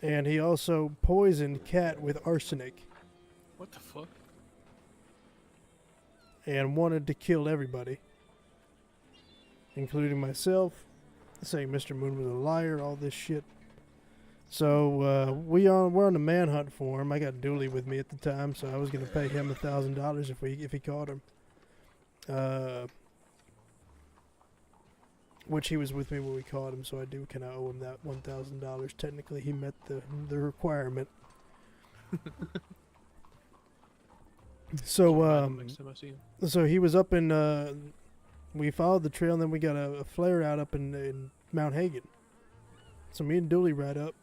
And he also poisoned Cat with arsenic What the fuck? and wanted to kill everybody, including myself, saying Mr. Moon was a liar, all this shit. So we're on a manhunt for him. I got Dooley with me at the time, so I was gonna pay him $1,000 if he caught him. Which he was with me when we caught him, so I do kind of owe him that $1,000. Technically, he met the requirement. So Next time I see him. so he was up in. We followed the trail, and then we got a flare out up in Mount Hagen. So me and Dooley ride up.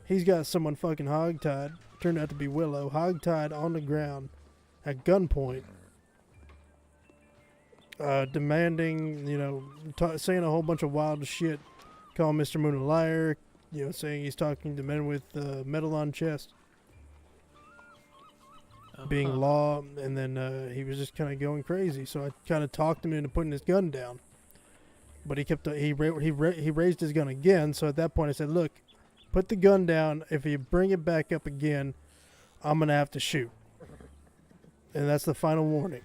He's got someone fucking hogtied. Turned out to be Willow, hogtied on the ground at gunpoint. Demanding, saying a whole bunch of wild shit, calling Mr. Moon a liar, saying he's talking to men with metal on chest, being law, and then he was just kind of going crazy. So I kind of talked him into putting his gun down, but he raised his gun again. So at that point I said, "Look, put the gun down. If you bring it back up again, I'm gonna have to shoot." And that's the final warning.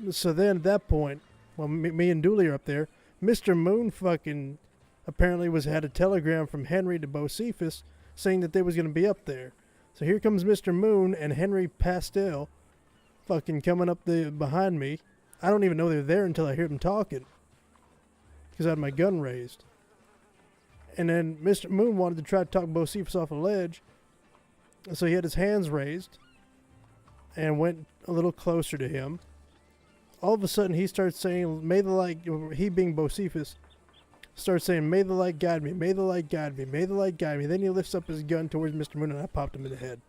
So then at that point, well, me and Dooley are up there. Mr. Moon fucking apparently had a telegram from Henry to Bocephus saying that they was going to be up there. So here comes Mr. Moon and Henry Pastel fucking coming up behind me. I don't even know they're there until I hear them talking because I had my gun raised. And then Mr. Moon wanted to try to talk Bocephus off a ledge. So he had his hands raised and went a little closer to him. All of a sudden, he starts saying, "May the light," he being Bocephus, starts saying, "May the light guide me, may the light guide me, may the light guide me." Then he lifts up his gun towards Mr. Moon, and I popped him in the head.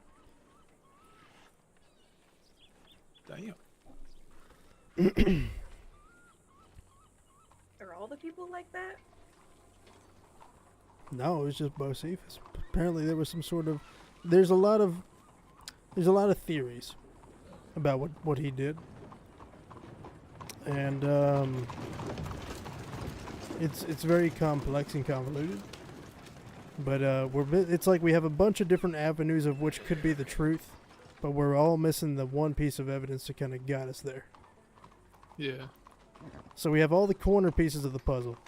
Damn. Are all the people like that? No, it was just Bocephus. Apparently, there was some sort of. There's a lot of theories about what he did. And it's very complex and convoluted, but it's like we have a bunch of different avenues of which could be the truth, but we're all missing the one piece of evidence to kind of guide us there. Yeah. So we have all the corner pieces of the puzzle.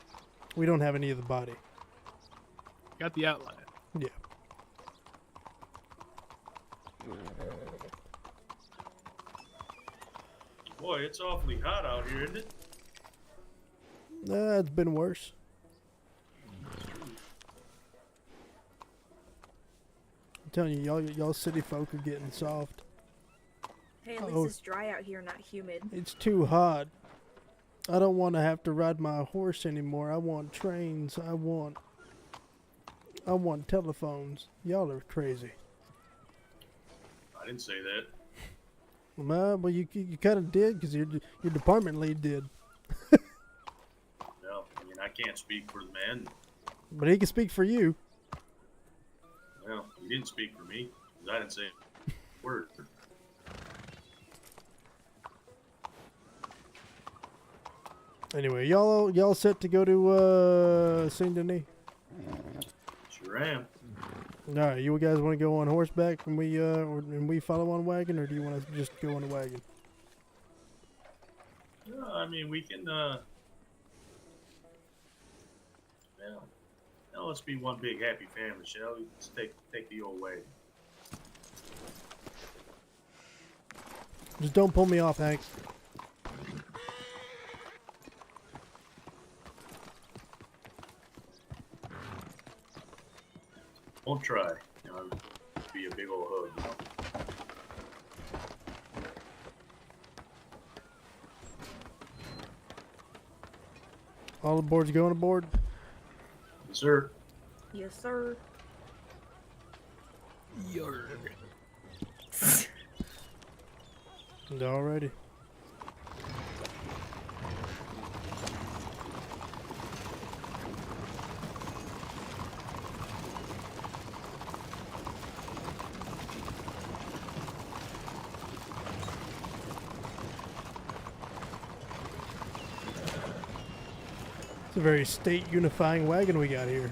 We don't have any of the body. Got the outline. Yeah. Boy, it's awfully hot out here, isn't it? It's been worse. I'm telling you, y'all city folk are getting soft. Hey, at least it's dry out here, not humid. It's too hot. I don't want to have to ride my horse anymore. I want trains. I want telephones. Y'all are crazy. I didn't say that. Well, you kind of did because your department lead did. Well, I mean, I can't speak for the man. But he can speak for you. Well, he didn't speak for me. 'Cause I didn't say a word. Anyway, y'all set to go to Saint Denis? Sure am. All right, you guys want to go on horseback and we follow on wagon, or do you want to just go on a wagon? I mean, we can. Well, now let's be one big happy family, shall we? Let's take the old wagon. Just don't pull me off, Hank. Won't try. You know, it'd be a big old hug. You know? All the boards going aboard? Yes, sir. Yes, sir. Alrighty. It's a very state unifying wagon we got here.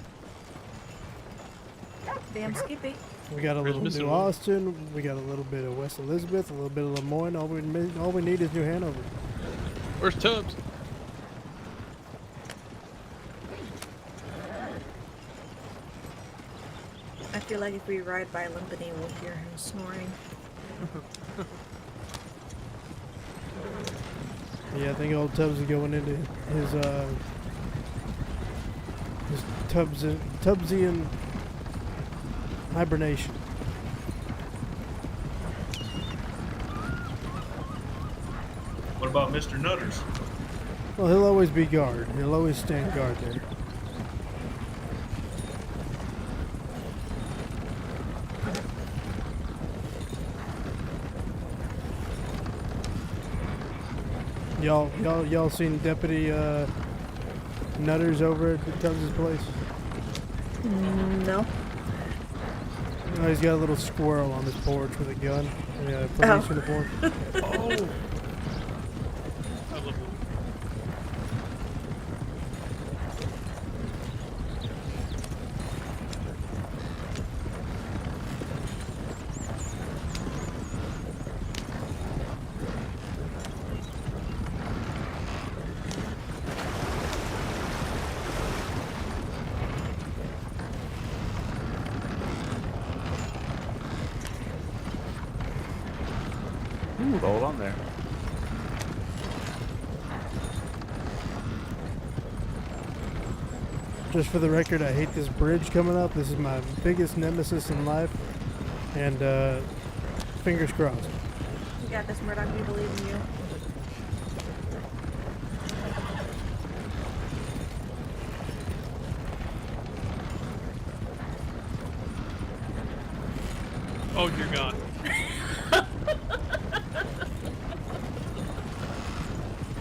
Damn Skippy. We got a little missing New one. Austin, we got a little bit of West Elizabeth, a little bit of Lemoyne. All we need is New Hanover. Where's Tubbs? I feel like if we ride by Limpany, we'll hear him snoring. Yeah, I think old Tubbs is going into his Tubbsian hibernation. What about Mr. Nutters? Well, he'll always be guard. He'll always stand guard there. Y'all seen Deputy Nutters over at Tubbs' place? No. Oh, he's got a little squirrel on his porch with a gun and a police uniform. Oh. I love it. Ooh, hold on there. Just for the record, I hate this bridge coming up. This is my biggest nemesis in life. And fingers crossed. You got this, Murdock. We believe in you. Oh, dear God.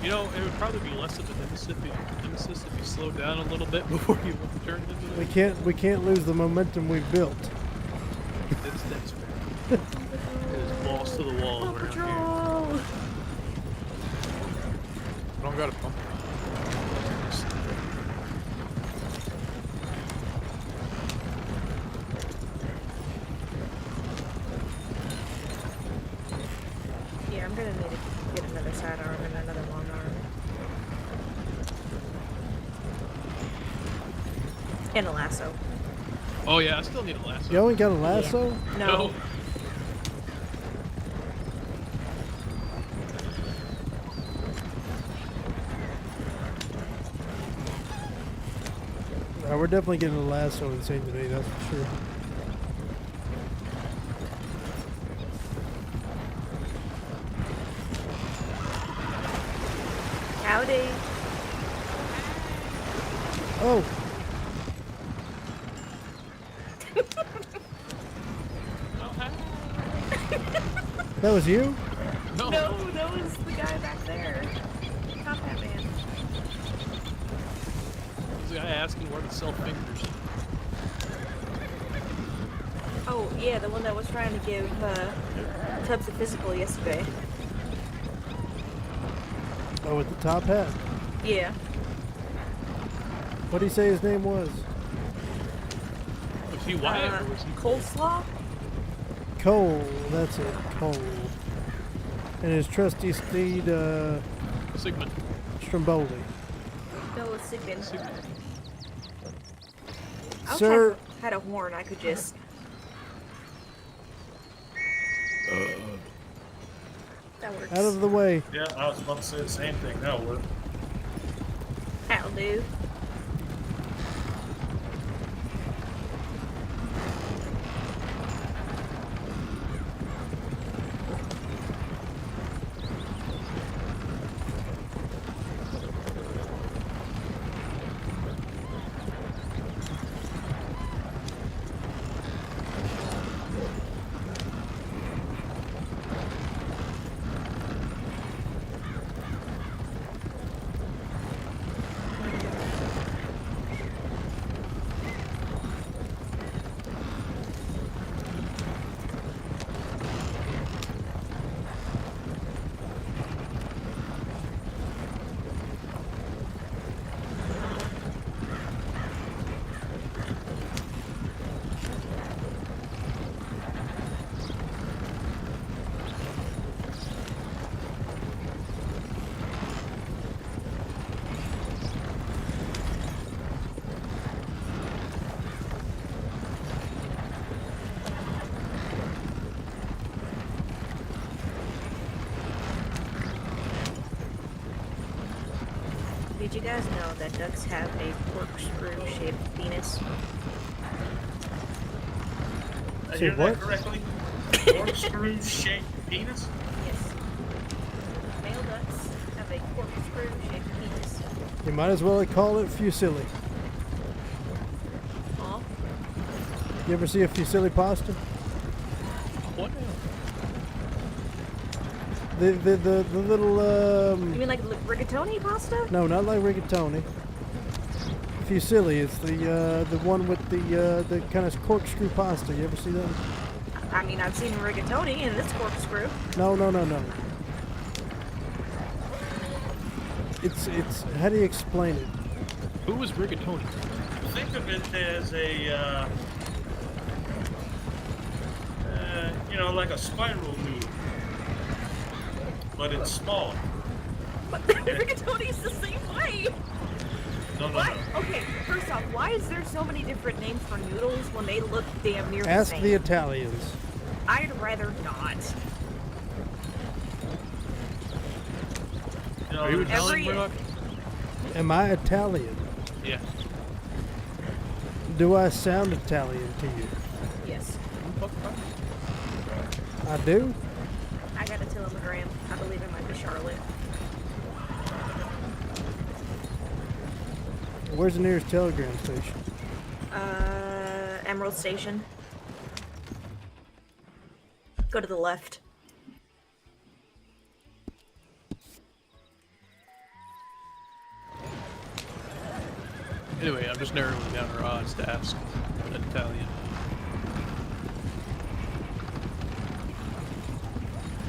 You know, it would probably be less of a nemesis if you slowed down a little bit before you turned into it. We can't lose the momentum we've built. That's fair. It is balls to the wall around here. Patrol! I don't got a pump. Yeah, I'm gonna need to get another sidearm and another long arm. And a lasso. Oh yeah, I still need a lasso. You ain't got a lasso? No. We're definitely getting a lasso in St. Denis, that's for sure. Howdy. Oh! That was you? No. No, that was the guy back there. Top hat man. There's a guy asking where to sell fingers. Oh, yeah, the one that was trying to give Tubbs a physical yesterday. Oh, with the top hat? Yeah. What did he say his name was? Was he Wyatt or was he Coleslaw? Cole, that's it, Cole. And his trusty steed, Sigmund? Stromboli. No, it's Sigmund. Sigmund. I wish Sir. I had a horn I could just... That works. Out of the way. Yeah, I was about to say the same thing. That'll work. That'll do. Did you guys know that ducks have a corkscrew-shaped penis? I Say hear what? that correctly? Corkscrew-shaped penis? Yes. Male ducks have a corkscrew-shaped penis. You might as well call it fusilli. Aw. You ever see a fusilli pasta? What? The little You mean like rigatoni pasta? no, not like rigatoni. Fusilli is the one with the kind of corkscrew pasta. You ever see that? I mean, I've seen rigatoni and it's corkscrew. No. It's how do you explain it? Who was rigatoni? Think of it as a, like a spiral noodle. But it's smaller. But rigatoni is the same way. No. What? Okay, first off, why is there so many different names for noodles when they look damn near the Ask same? the Italians. I'd rather not. Are you Italian, Every- Murdock? Am I Italian? Yeah. Do I sound Italian to you? Yes. I do? I got a telegram. I believe it might be Charlotte. Where's the nearest telegram station? Emerald Station. Go to the left. Anyway, I'm just narrowing down our odds to ask an Italian.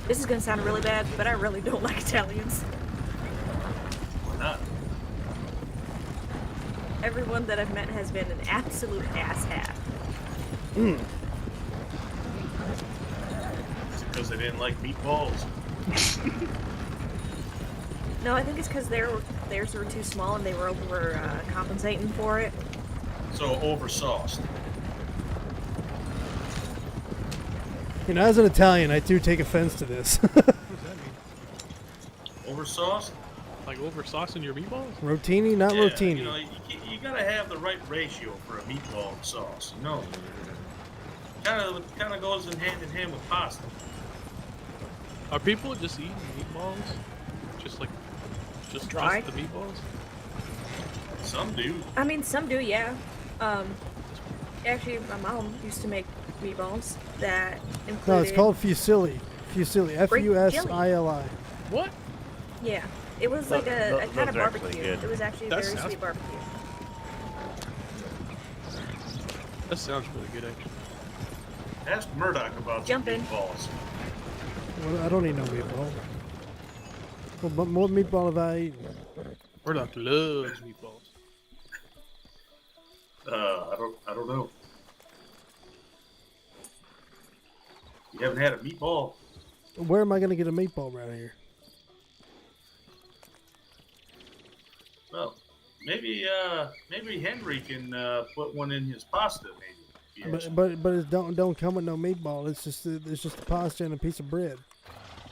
This is gonna sound really bad, but I really don't like Italians. Why not? Everyone that I've met has been an absolute asshat. Is it because they didn't like meatballs? No, I think it's because theirs were too small and they were over compensating for it. So oversauced. You know, as an Italian, I do take offense to this. What does that mean? Oversauced? Like over saucing your meatballs? Rotini, not Yeah, rotini. you know, you gotta have the right ratio for a meatball sauce. You know, kind of goes in hand with pasta. Are people just eating meatballs? Just Dry? the meatballs? Some do. I mean, some do, yeah. Actually, my mom used to make meatballs that included... No, it's called fusilli. Fusilli. F-U-S-I-L-I. What? Yeah. It was like a kind of those are actually barbecue. good. It was actually a That very sounds- sweet barbecue. That sounds really good, actually. Ask Murdock about Jump the in. meatballs. Well, I don't eat no meatball. Well, but what meatball have I eaten? Murdock loves meatballs. I don't know. You haven't had a meatball? Where am I going to get a meatball around here? Well, maybe Henry can put one in his pasta. Maybe. Yes. But it don't come with no meatball. It's just a pasta and a piece of bread.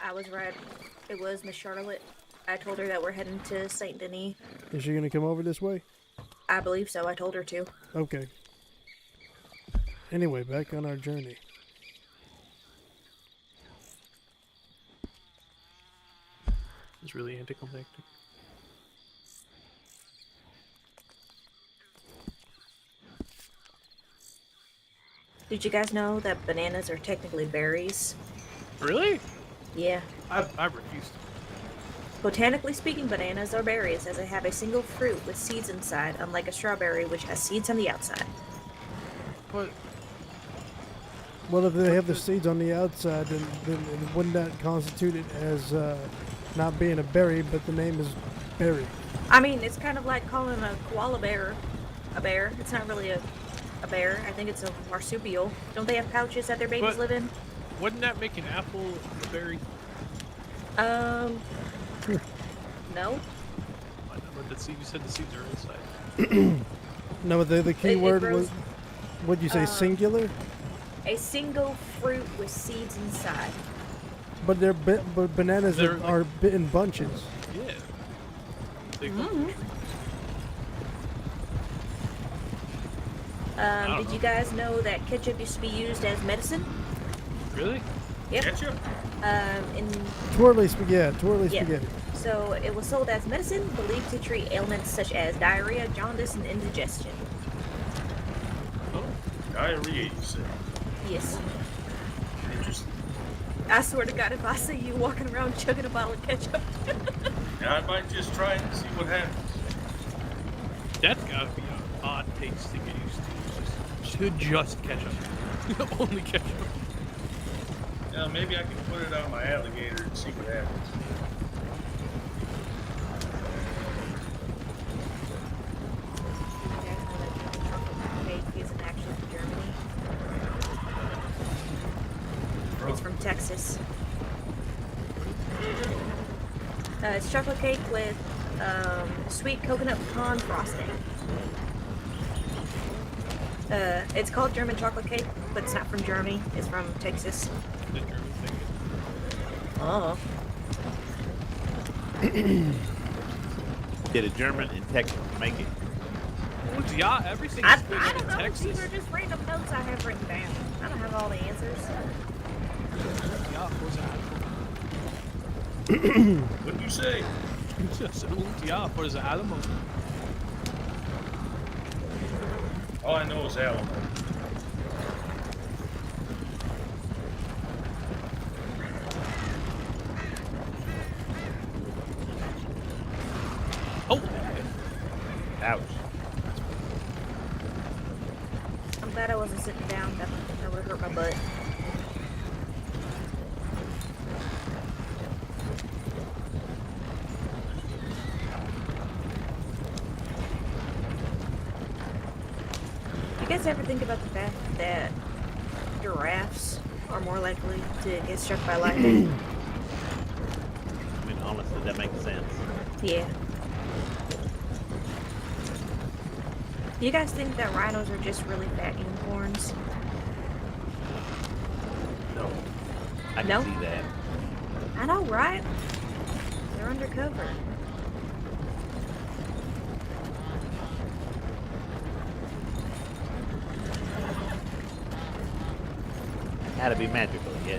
I was right. It was Miss Charlotte. I told her that we're heading to Saint Denis. Is she going to come over this way? I believe so. I told her to. Okay. Anyway, back on our journey. It's really anticlimactic. Did you guys know that bananas are technically berries? Really? Yeah. I refuse to. Botanically speaking, bananas are berries as they have a single fruit with seeds inside, unlike a strawberry which has seeds on the outside. But Well, if they have the seeds on the outside, then wouldn't that constitute it as not being a berry, but the name is berry? I mean, it's kind of like calling a koala bear a bear. It's not really a bear. I think it's a marsupial. Don't they have pouches that their babies But- live in? wouldn't that make an apple a berry? No. But the seed, you said the seeds are inside. No, the key It word grows- was, what'd you say, singular? A single fruit with seeds inside. But but bananas They're are bit in bunches. Yeah. They come from trees. Did you guys know that ketchup used to be used as medicine? Really? Yep. Ketchup? In Twirly spaghetti. So it was sold as medicine, believed to treat ailments such as diarrhea, jaundice, and indigestion. Oh, diarrhea, you said. Yes. Interesting. I swear to God, if I see you walking around chugging a bottle of ketchup. Now, I might just try it and see what happens. That's gotta be an odd taste to get used to. Just ketchup. Only ketchup. Now, maybe I can put it on my alligator and see what happens. Cake isn't actually from Germany. It's from Texas. It's chocolate cake with sweet coconut pecan frosting. It's called German chocolate cake, but it's not from Germany. It's from Texas. The German thing. Oh. Did a German in Texas make it? Well, yeah, everything's I big don't in know. Texas. These are just random notes I have written down. I don't have all the answers. Ja, voor zijn What did you say? Ja, voor zijn allemaal. All I know is Alamo. Oh! Ouch. I'm glad I wasn't sitting down. That would have hurt my butt. You guys ever think about the fact that giraffes are more likely to get struck by lightning? I mean, honestly, that makes sense. Yeah. Do you guys think that rhinos are just really fat unicorns? No. I can No? see that. I know, right? They're undercover. Had to be magical, yeah.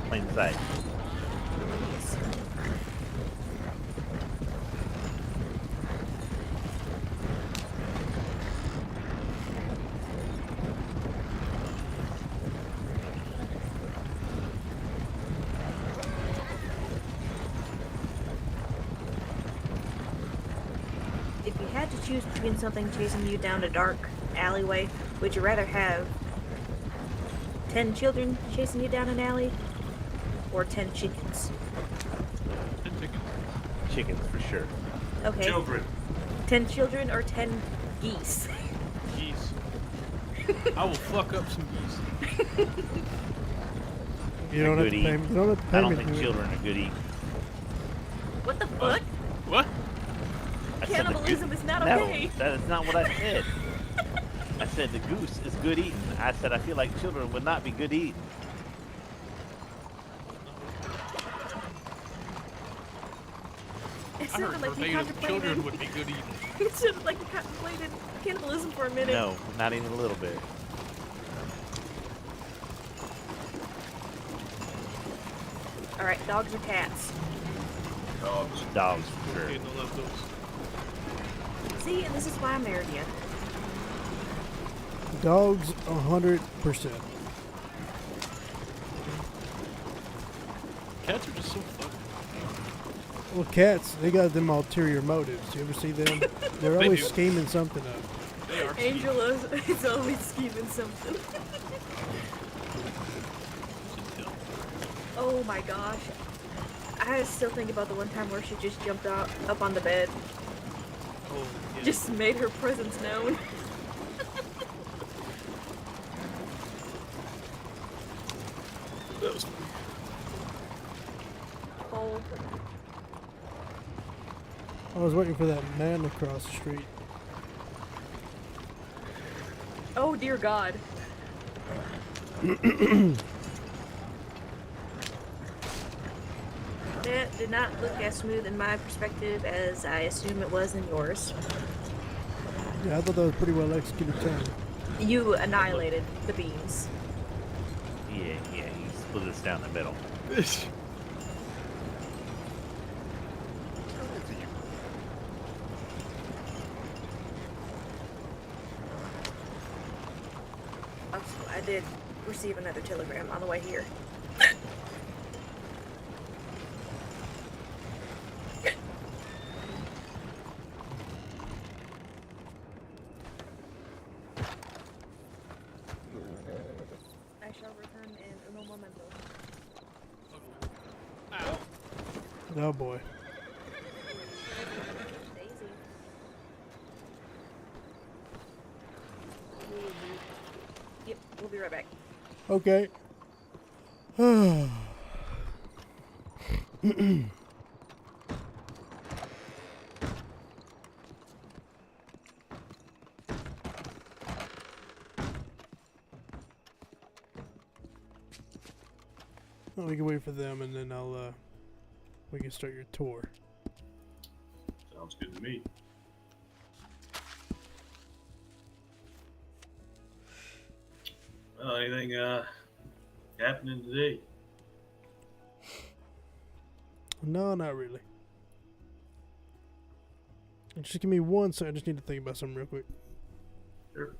Plain sight. If you had to choose between something chasing you down a dark alleyway, would you rather have 10 children chasing you down an alley or 10 chickens? Chickens, for sure. Okay. Children. 10 children or 10 geese? Geese. I will fuck up some geese. You don't have to Good pay. eat. You don't have to pay I don't me think to do it. children are good eating. What the fuck? What? I said the Cannibalism is not no, okay. that is not what I said. I said the goose is good eating. I said I feel like children would not be good eating. It I heard sounded like you verbatim children contemplated. would be good eating. It sounded like you contemplated cannibalism for a minute. No, not even a little bit. All right, dogs or cats? Dogs. Dogs, for sure. Okay, no, love those. See, and this is why I married you. Dogs, 100%. Cats are just so fun. Well, cats, they got them ulterior motives. You ever see them? They're They always do. scheming something up. They are Angela is always scheming something. Oh my gosh. I still think about the one time where she just jumped up on the bed. Oh, yeah. Just made her presence known. That was Oh, I was waiting for that man to cross the street. oh dear God. That did not look as smooth in my perspective as I assume it was in yours. Yeah, I thought that was pretty well executed turn. You annihilated the beams. Yeah, he split us down the middle. Oh, I did receive another telegram on the way here. I shall return in uno momento. Ow. Oh boy. Daisy. Yep, we'll be right back. Okay. Well, we can wait for them, and then we can start your tour. Sounds good to me. Well, anything happening today? No, not really. Just give me 1 second. I just need to think about something real quick. Sure.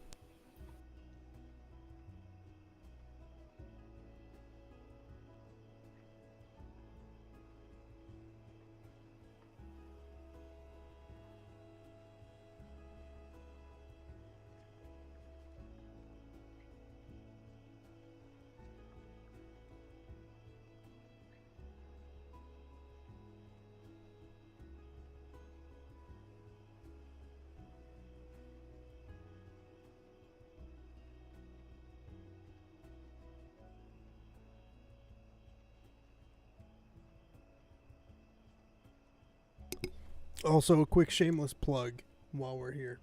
Also, a quick shameless plug while we're here.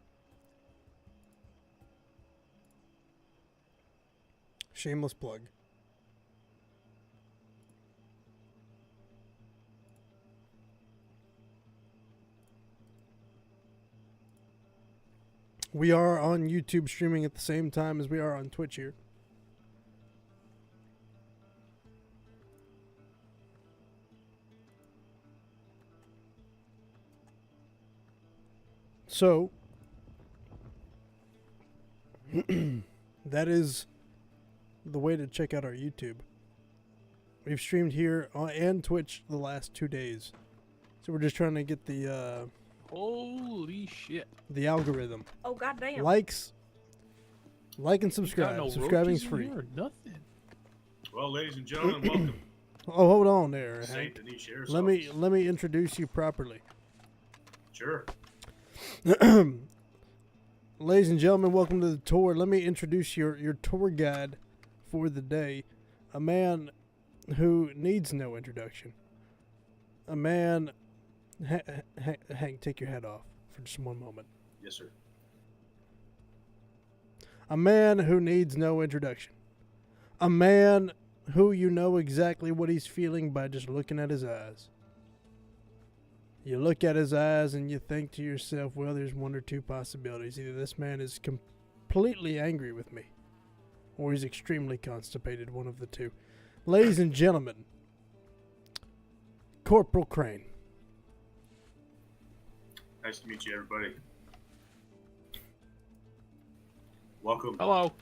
Shameless plug. We are on YouTube streaming at the same time as we are on Twitch here. So, that is the way to check out our YouTube. We've streamed here and Twitch the last 2 days. So we're just trying to get the Holy shit. the algorithm. Oh, goddamn. Like and Got subscribe. no Subscribing's roaches in free. here or nothing. Well, ladies and gentlemen, welcome Oh, hold on there, to Hank. St. Denis Sheriff's Let Office. me introduce you properly. Sure. Ladies and gentlemen, welcome to the tour. Let me introduce your tour guide for the day. A man who needs no introduction. A man... Hank, take your hat off for just 1 moment. Yes, sir. A man who needs no introduction. A man who you know exactly what he's feeling by just looking at his eyes. You look at his eyes and you think to yourself, well, there's 1 or 2 possibilities. Either this man is completely angry with me, or he's extremely constipated, one of the two. Ladies and gentlemen, Corporal Crane. Nice to meet you, everybody. Welcome Hello. to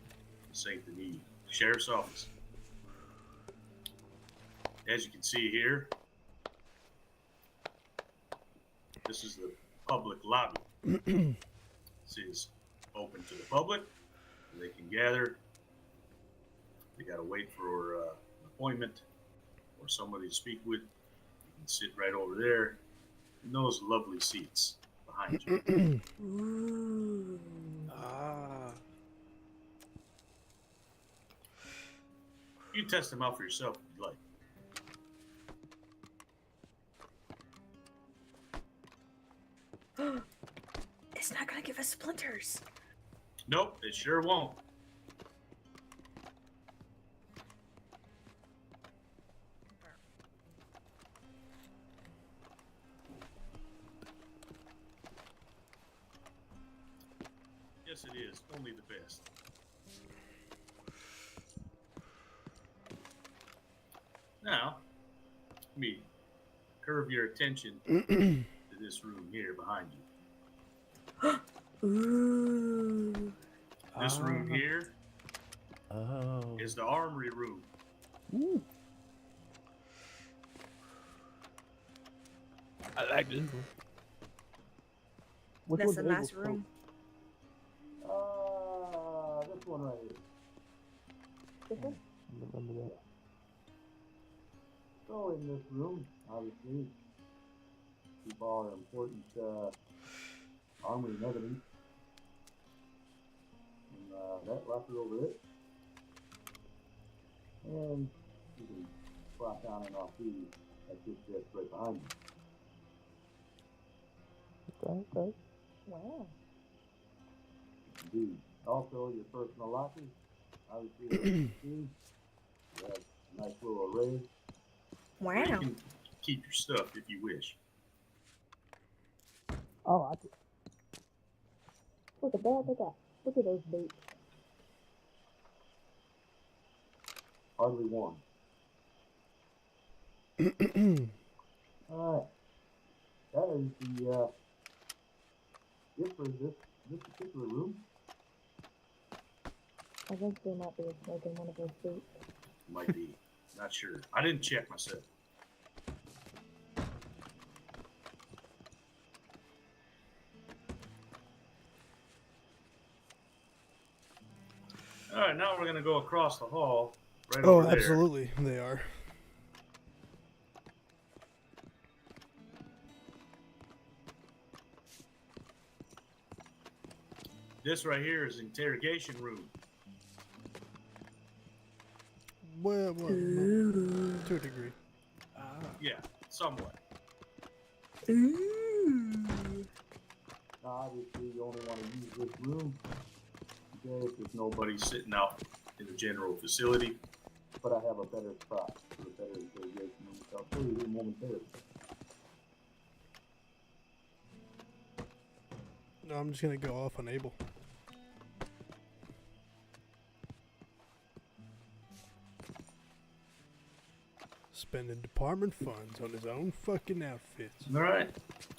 St. Denis Sheriff's Office. As you can see here, this is the public lobby. This is open to the public. They can gather. They got to wait for an appointment or somebody to speak with. You can sit right over there in those lovely seats behind you. Ooh. You can test them out for yourself if you'd like. It's not gonna give us splinters. Nope, it sure won't. Yes, it is. Only the best. Now, let me curve your attention to this room here behind you. Ooh. This room here Oh. is the armory room. I like this one. That's a nice room. This one right here. Remember that. So in this room, obviously, keep all our important armory and evidence. And that locker over there. And you can squat down and off these at this desk right behind you. Okay. Wow. Indeed. Also, your personal lockers. Obviously, as you see, you have a nice little array. Where you Wow. can keep your stuff if you wish. Oh, I Look at that. Look at those boots. Hardly worn. Alright. That is the it for this particular room. I think there might be a snake in one of those boots. Might be. Not sure. I didn't check myself. Alright, now we're gonna go across the hall. Right over there. Absolutely, they are. This right here is interrogation room. Well, to a degree. Yeah, somewhat. Ooh. Now, obviously, you only want to use this room okay, if there's nobody sitting out in the general facility. But I have a better spot for a better interrogation room, so I'll show you here momentarily. No, I'm just gonna go off unable. Spending department funds on his own fucking outfits. All right,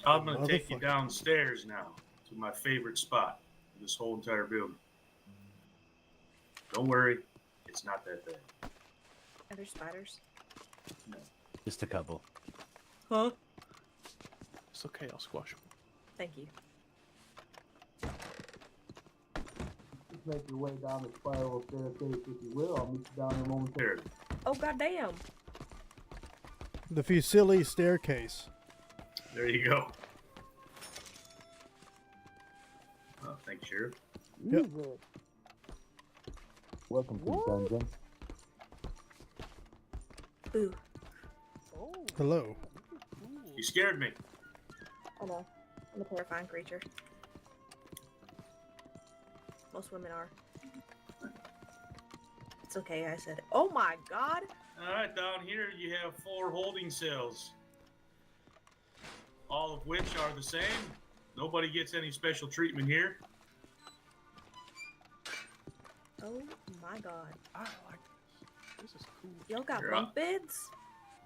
I'm gonna take you Motherfucker. downstairs now to my favorite spot in this whole entire building. Don't worry, it's not that bad. Are there spiders? No. Just a couple. Huh? It's okay, I'll squash him. Thank you. Just make your way down the spiral staircase if you will. I'll meet you down there momentarily. Oh goddamn! The Fusilli staircase. There you go. Oh, thank you, Sheriff. Yep. Welcome to the dungeon. Ooh. Hello. You scared me. I know. I'm a terrifying creature. Most women are. It's okay, I said it. Oh my god! Alright, down here you have 4 holding cells. All of which are the same. Nobody gets any special treatment here. Oh my god. I like this. This is cool. Y'all got You're bunk up. beds?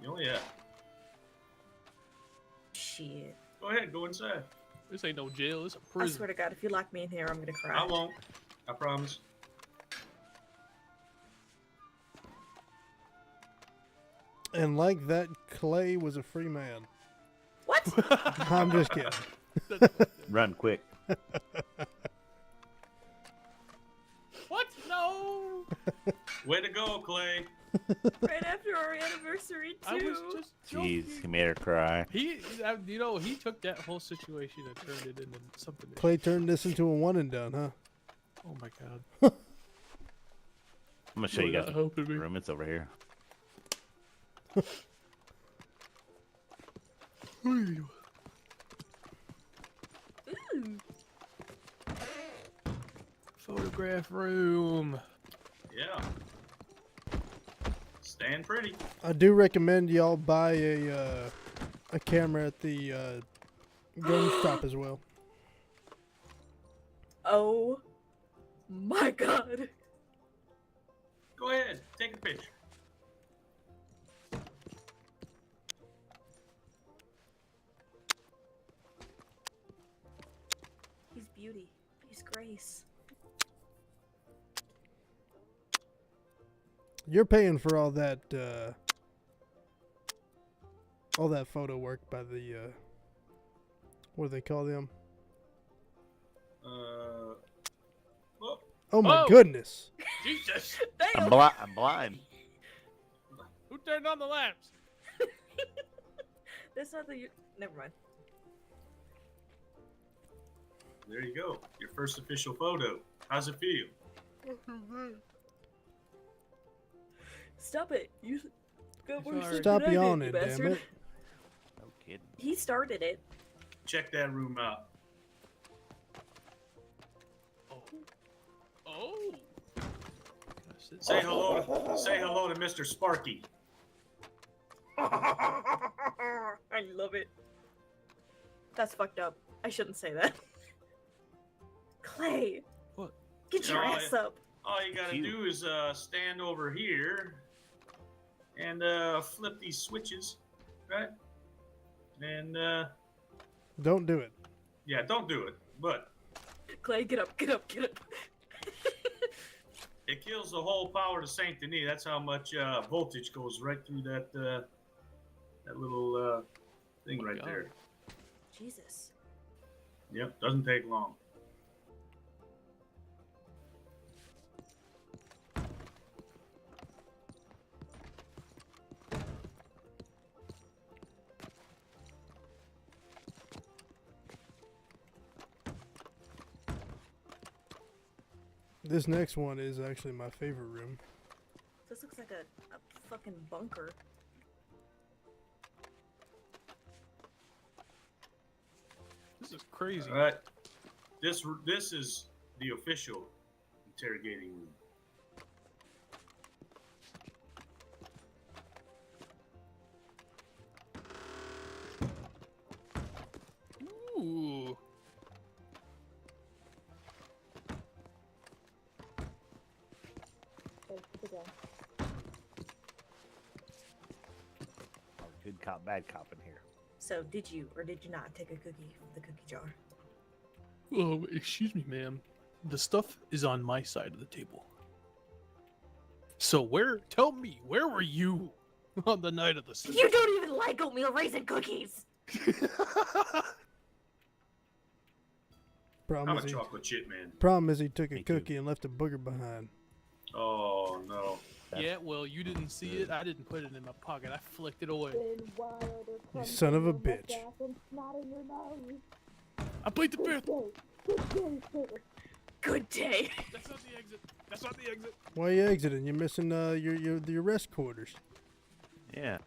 Oh yeah. Shit. Go ahead, go inside. This ain't no jail. It's a I prison. swear to god, if you lock me in here, I'm gonna cry. I won't. I promise. And like that, Clay was a free man. What? I'm just kidding. Run quick. What? No. Way to go, Clay. Right after our anniversary too. I was just Jeez, joking. he made her cry. He took that whole situation and turned it into something. Clay turned this into a one and done, huh? Oh my god. I'm gonna show you You're guys not the helping me. room. It's over here. Ooh. Photograph room. Yeah. Stand pretty. I do recommend y'all buy a camera at the gun shop as well. Oh my god. Go ahead, take a picture. beauty. He's grace. You're paying for all that photo work by the what do they call them? Well, Oh my Oh! goodness. Jesus! I'm blind. Who turned on the lamps? That's not the. Never mind. there you go. Your first official photo. How's it feel? Stop it! You. Go worse than Stop I did, you yawning, damn bastard. it. No kidding. He started it. Check that room out. Oh. Oh. Can I sit Say down? hello to Mr. Sparky. I love it. That's fucked up. I shouldn't say that. Clay, What? get your No, ass up. All you gotta Cute. do is stand over here and flip these switches, right? And Don't do it. yeah, don't do it, but Clay, get up, get up, get up. it kills the whole power to Saint Denis. That's how much voltage goes right through that that little thing Oh my right God. there. Jesus. Yep, doesn't take long. This next one is actually my favorite room. This looks like a fucking bunker. This is crazy. All right, this is the official interrogating room. Ooh. Oh, good cop, bad cop in here. So, did you or did you not take a cookie from the cookie jar? Oh, excuse me, ma'am. The stuff is on my side of the table. So tell me, where were you on the night of the sleep? You don't even like oatmeal raisin cookies! I'm Problem a is, he, chocolate chip man. problem is he took a Me too. cookie and left a booger behind. Oh no. Yeah, well, you didn't see it. I didn't put it in my pocket. I flicked it away. You son of a bitch. I played the fifth. Good day. That's not the exit. That's not the exit. Why are you exiting? You're missing the arrest quarters. Yeah.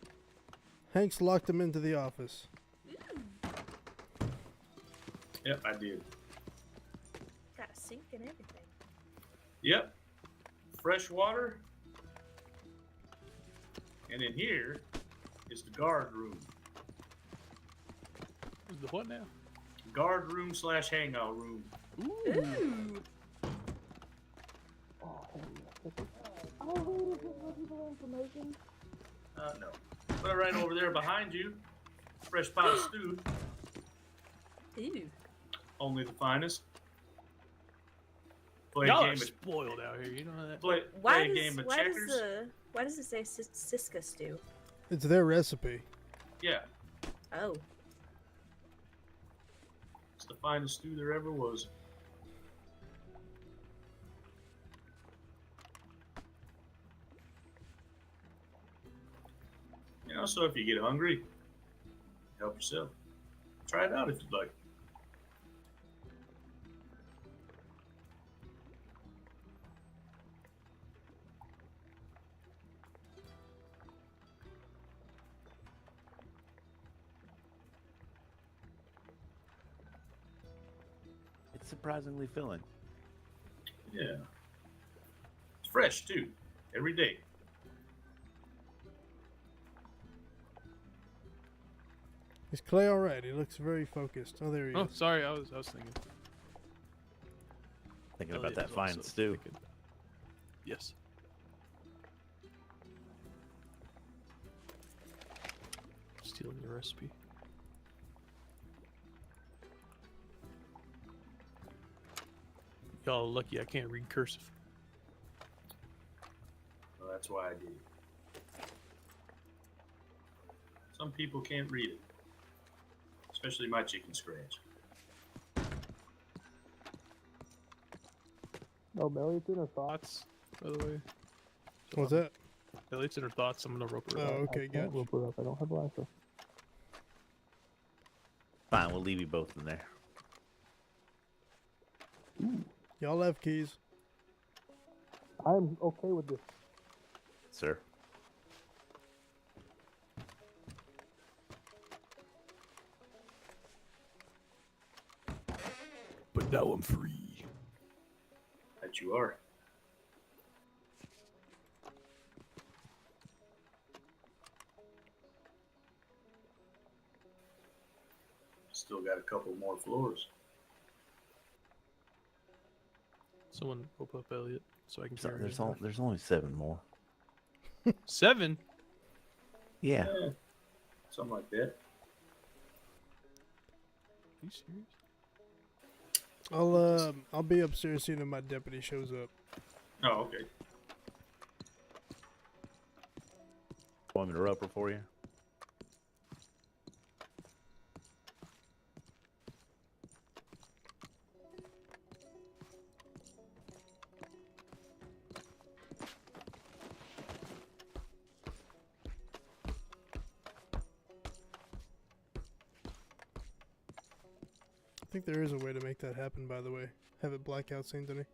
Hanks locked him into the office. Yep, I did. Got a sink and everything. Yep. Fresh water. And in here is the guard room. The what now? Guard room / hangout room. Ooh. No. But right over there behind you, fresh pot of stew. Ew. Only the finest. Play a Y'all game are of spoiled out here. You know that? play a game of checkers. Why does it say Siska stew? It's their recipe. Yeah, Oh. it's the finest stew there ever was. You know, so if you get hungry, help yourself. Try it out if you'd like. It's surprisingly filling. Yeah. It's fresh too. Every day. Is Clay alright? He looks very focused. Oh, there he Oh, is. sorry. I was thinking. Thinking Elliot about that is fine also stew. thinking. Yes. Stealing your recipe. Y'all lucky I can't read cursive. Well, that's why I did it. Some people can't read it, especially my chicken scratch. Oh, Belly, it's in her thoughts. Thoughts, by the way. What's that? It's in her thoughts. I'm gonna rope her Oh, up. okay, I can't gotcha. rope her up. I don't have lasso. Fine, we'll leave you both in there. Y'all have keys. I'm okay with this. Sir. But now I'm free. That you are. Still got a couple more floors. Someone rope up Elliot so I can carry There's only 7 more. 7? Yeah. Something like that. Are you serious? I'll be upstairs soon if my deputy shows up. Oh, okay. Want me to rope her for you? I think there is a way to make that happen, by the way. Have it black out St. Denis.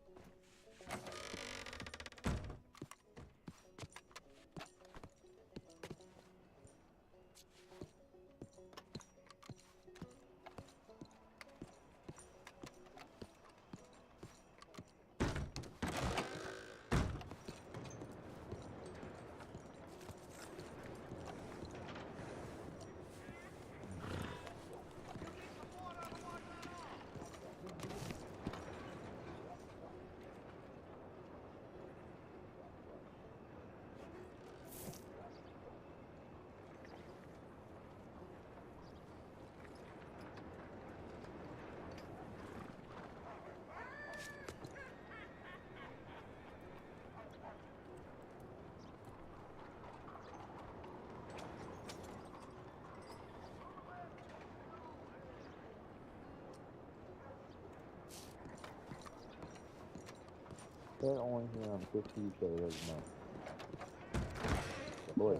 They're only here on 50K every month. Boy.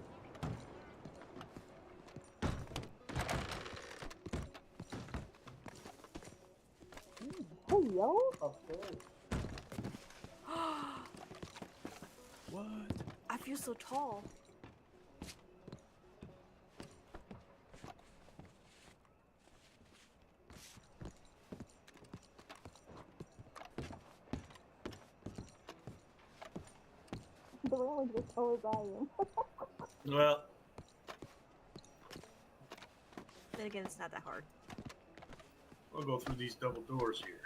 Hey, yo, upstairs. What? I feel so tall. The railings as tall as I am. Well, Then again, it's not that hard. we'll go through these double doors here.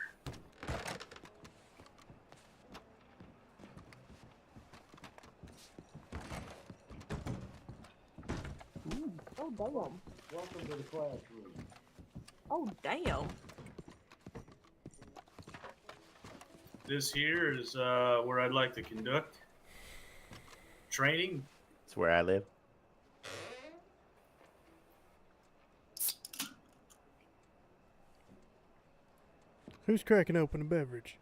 Oh, damn. Welcome to the classroom. Oh, damn. This here is where I'd like to conduct training. It's where I live. Who's cracking open a beverage?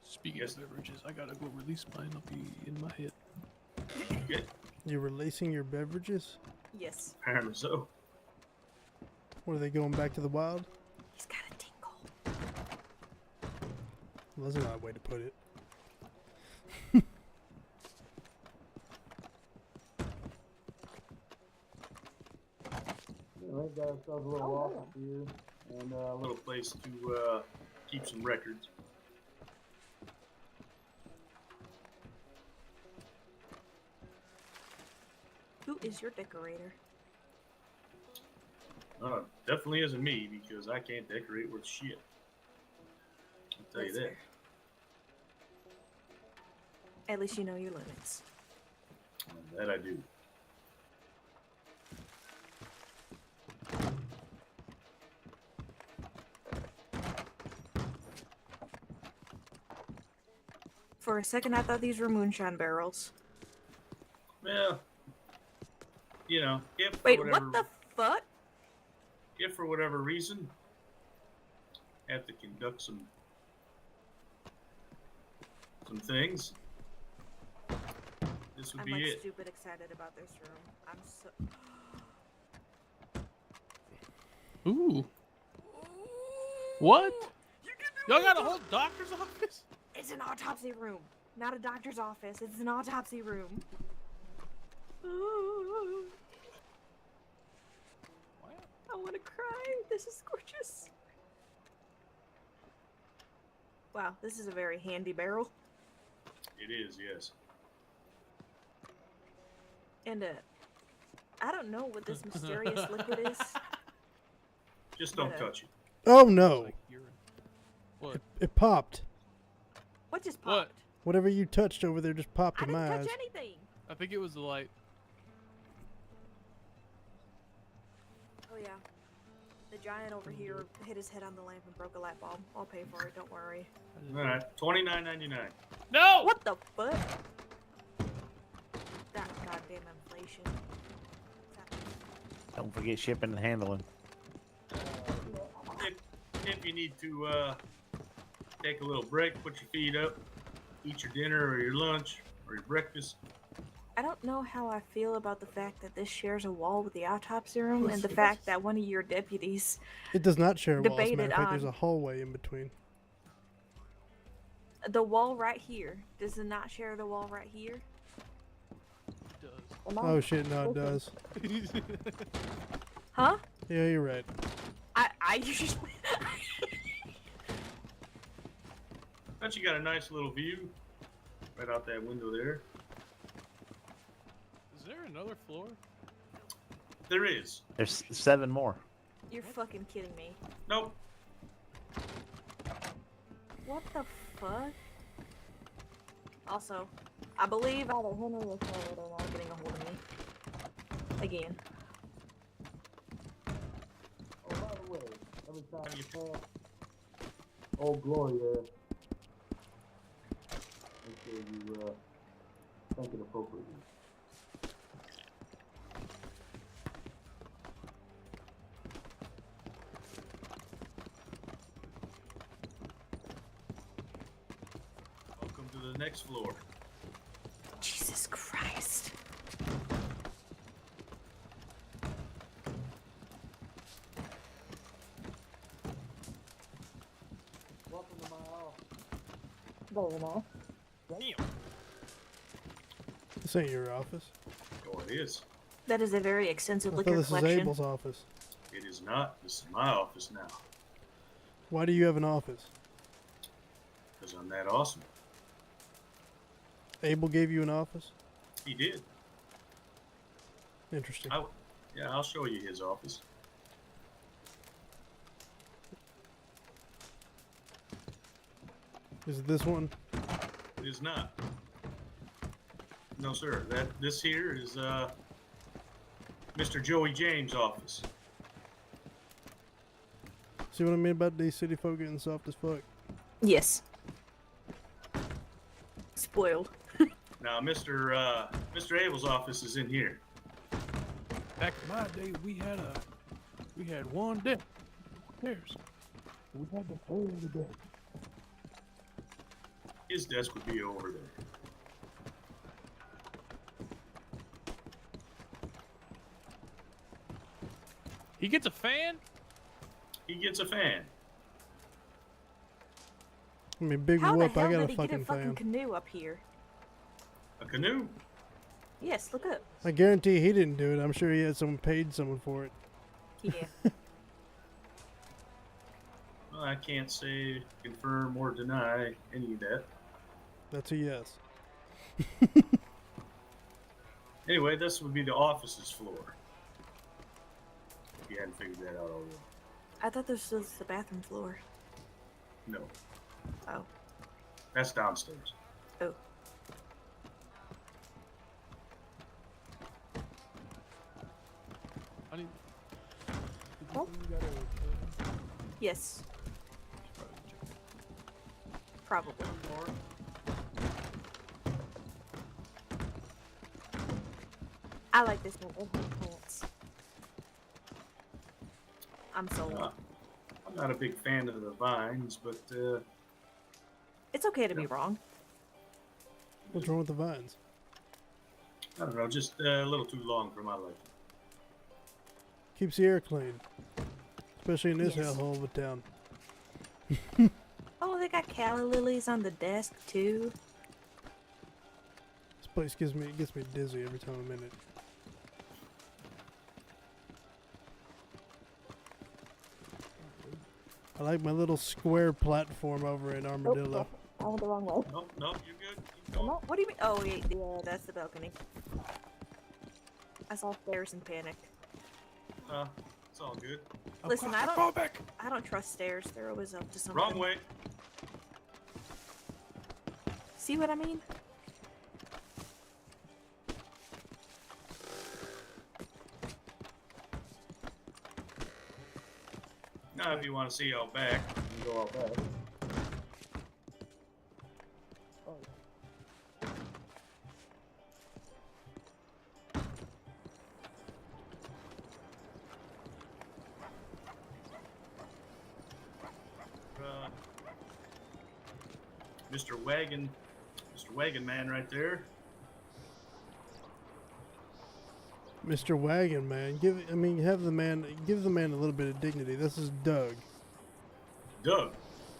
Speaking of beverages, I gotta go release mine. I'll be in my head. Okay. You're releasing your beverages? Yes. Apparently so. What, are they going back to the wild? He's got a tinkle. Well, that's not a way to put it. They've got ourselves a little office here. And a little place to keep some records. Who is your decorator? Definitely isn't me because I can't decorate worth shit. I'll tell you That's that. fair. At least you know your limits. That I do. For a second, I thought these were moonshine barrels. Well, you know, if for Wait, whatever, what the fuck? if for whatever reason, have to conduct some things, this would I'm be like it. stupid excited about this room. I'm so. Ooh. What? Y'all got a whole doctor's office? It's an autopsy room, not a doctor's office. It's an autopsy room. I want to cry. This is gorgeous. Wow, this is a very handy barrel. It is, yes. And I don't know what this mysterious liquid is. Just don't But, touch it. Oh no! Like urine. What? It popped. What just What? popped? Whatever you touched over there just popped I in didn't my touch eyes. anything. I think it was the light. Oh yeah. The giant over here hit his head on the lamp and broke a light bulb. I'll pay for it, don't worry. All right, $29.99. No! What the fuck? That goddamn inflation. Don't forget shipping and handling. If you need to take a little break, put your feet up, eat your dinner or your lunch or your breakfast. I don't know how I feel about the fact that this shares a wall with the autopsy room and the fact that one of your deputies It does not share a wall. As a matter debated of fact, there's on- a hallway in between. the wall right here. Does it not share the wall right here? It does. Oh shit, no it does. Huh? Yeah, you're right. I usually But you got a nice little view right out that window there. Is there another floor? There is. There's 7 more. You're fucking kidding me. Nope. What the fuck? Also, I believe either Henry or Charlotte are now getting a hold of me. Again. Oh, by the way, every time you pass Old Glory there, make sure you thank it appropriately. Welcome to the next floor. Jesus Christ. Welcome to my office. Very nice. This ain't your office. Oh, it is. That is a very extensive I thought liquor this is collection. Abel's office. It is not. This is my office now. Why do you have an office? Because I'm that awesome. Abel gave you an office? He did. Interesting. Yeah, I'll show you his office. Is it this one? It is not. No, sir. This here is Mr. Joey James' office. See what I mean about these city folk getting soft as fuck? Yes. Spoiled. Now, Mr. Abel's office is in here. Back in my day, we had one desk. There's. We had the third today. His desk would be over there. He gets a fan? He gets a fan. I mean, big How whoop, the hell I got did a he get a fucking fucking fan. canoe up here? A canoe. Yes, look up. I guarantee he didn't do it. I'm sure he had someone paid someone for it. Yeah. Well, I can't say, confirm, or deny any of that. That's a yes. Anyway, this would be the office's floor. If you hadn't figured that out already. I thought this was the bathroom floor. No, Oh. that's downstairs. Oh. Honey, Oh. Yes, probably. I like this one. Oh, pants. I'm sold. I'm not a big fan of the vines, but It's okay to be wrong. What's wrong with the vines? I don't know, just a little too long for my liking. Keeps the air clean. Especially in this Yes. hellhole of a town. Oh, they got calla lilies on the desk too. This place gets me dizzy every time I'm in it. I like my little square platform over in Armadillo. I went the wrong way. No, you're good. Keep going. What do you mean? Oh, yeah, that's the balcony. I saw stairs and panicked. It's all good. Listen, I don't trust stairs. They're always up to something. Wrong way. See what I mean? Now, if you want to see out back, you can go out back. Mr. Wagon Man right there. Mr. Wagon Man, give the man a little bit of dignity. This is Doug. Doug.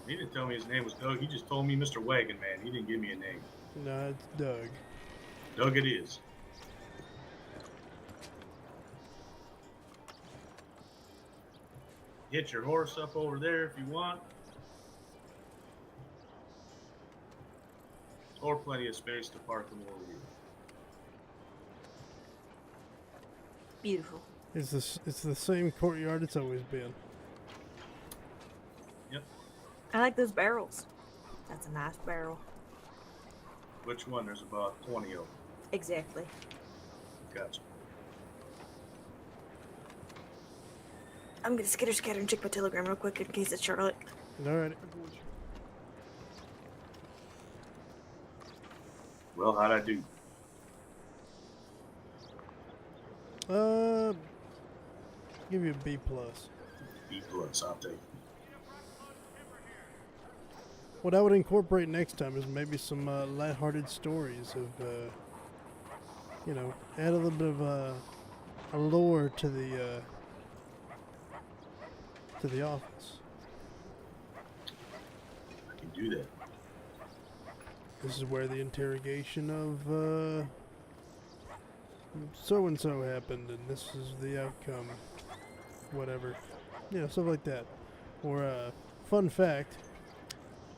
He didn't tell me his name was Doug. He just told me Mr. Wagon Man. He didn't give me a name. No, it's Doug. Doug it is. Get your horse up over there if you want. Or plenty of space to park them over you. Beautiful. It's the same courtyard it's always been. Yep. I like those barrels. That's a nice barrel. Which one? There's about 20 of them. Exactly. Gotcha. I'm gonna scatter and check my telegram real quick in case it's Charlotte. Alright. Well, how'd I do? Give you a B plus. B plus, I'll take it. What I would incorporate next time is maybe some lighthearted stories of, add a little bit of a lore to the office. I can do that. This is where the interrogation of so and so happened, and this is the outcome. Whatever, stuff like that. Or fun fact: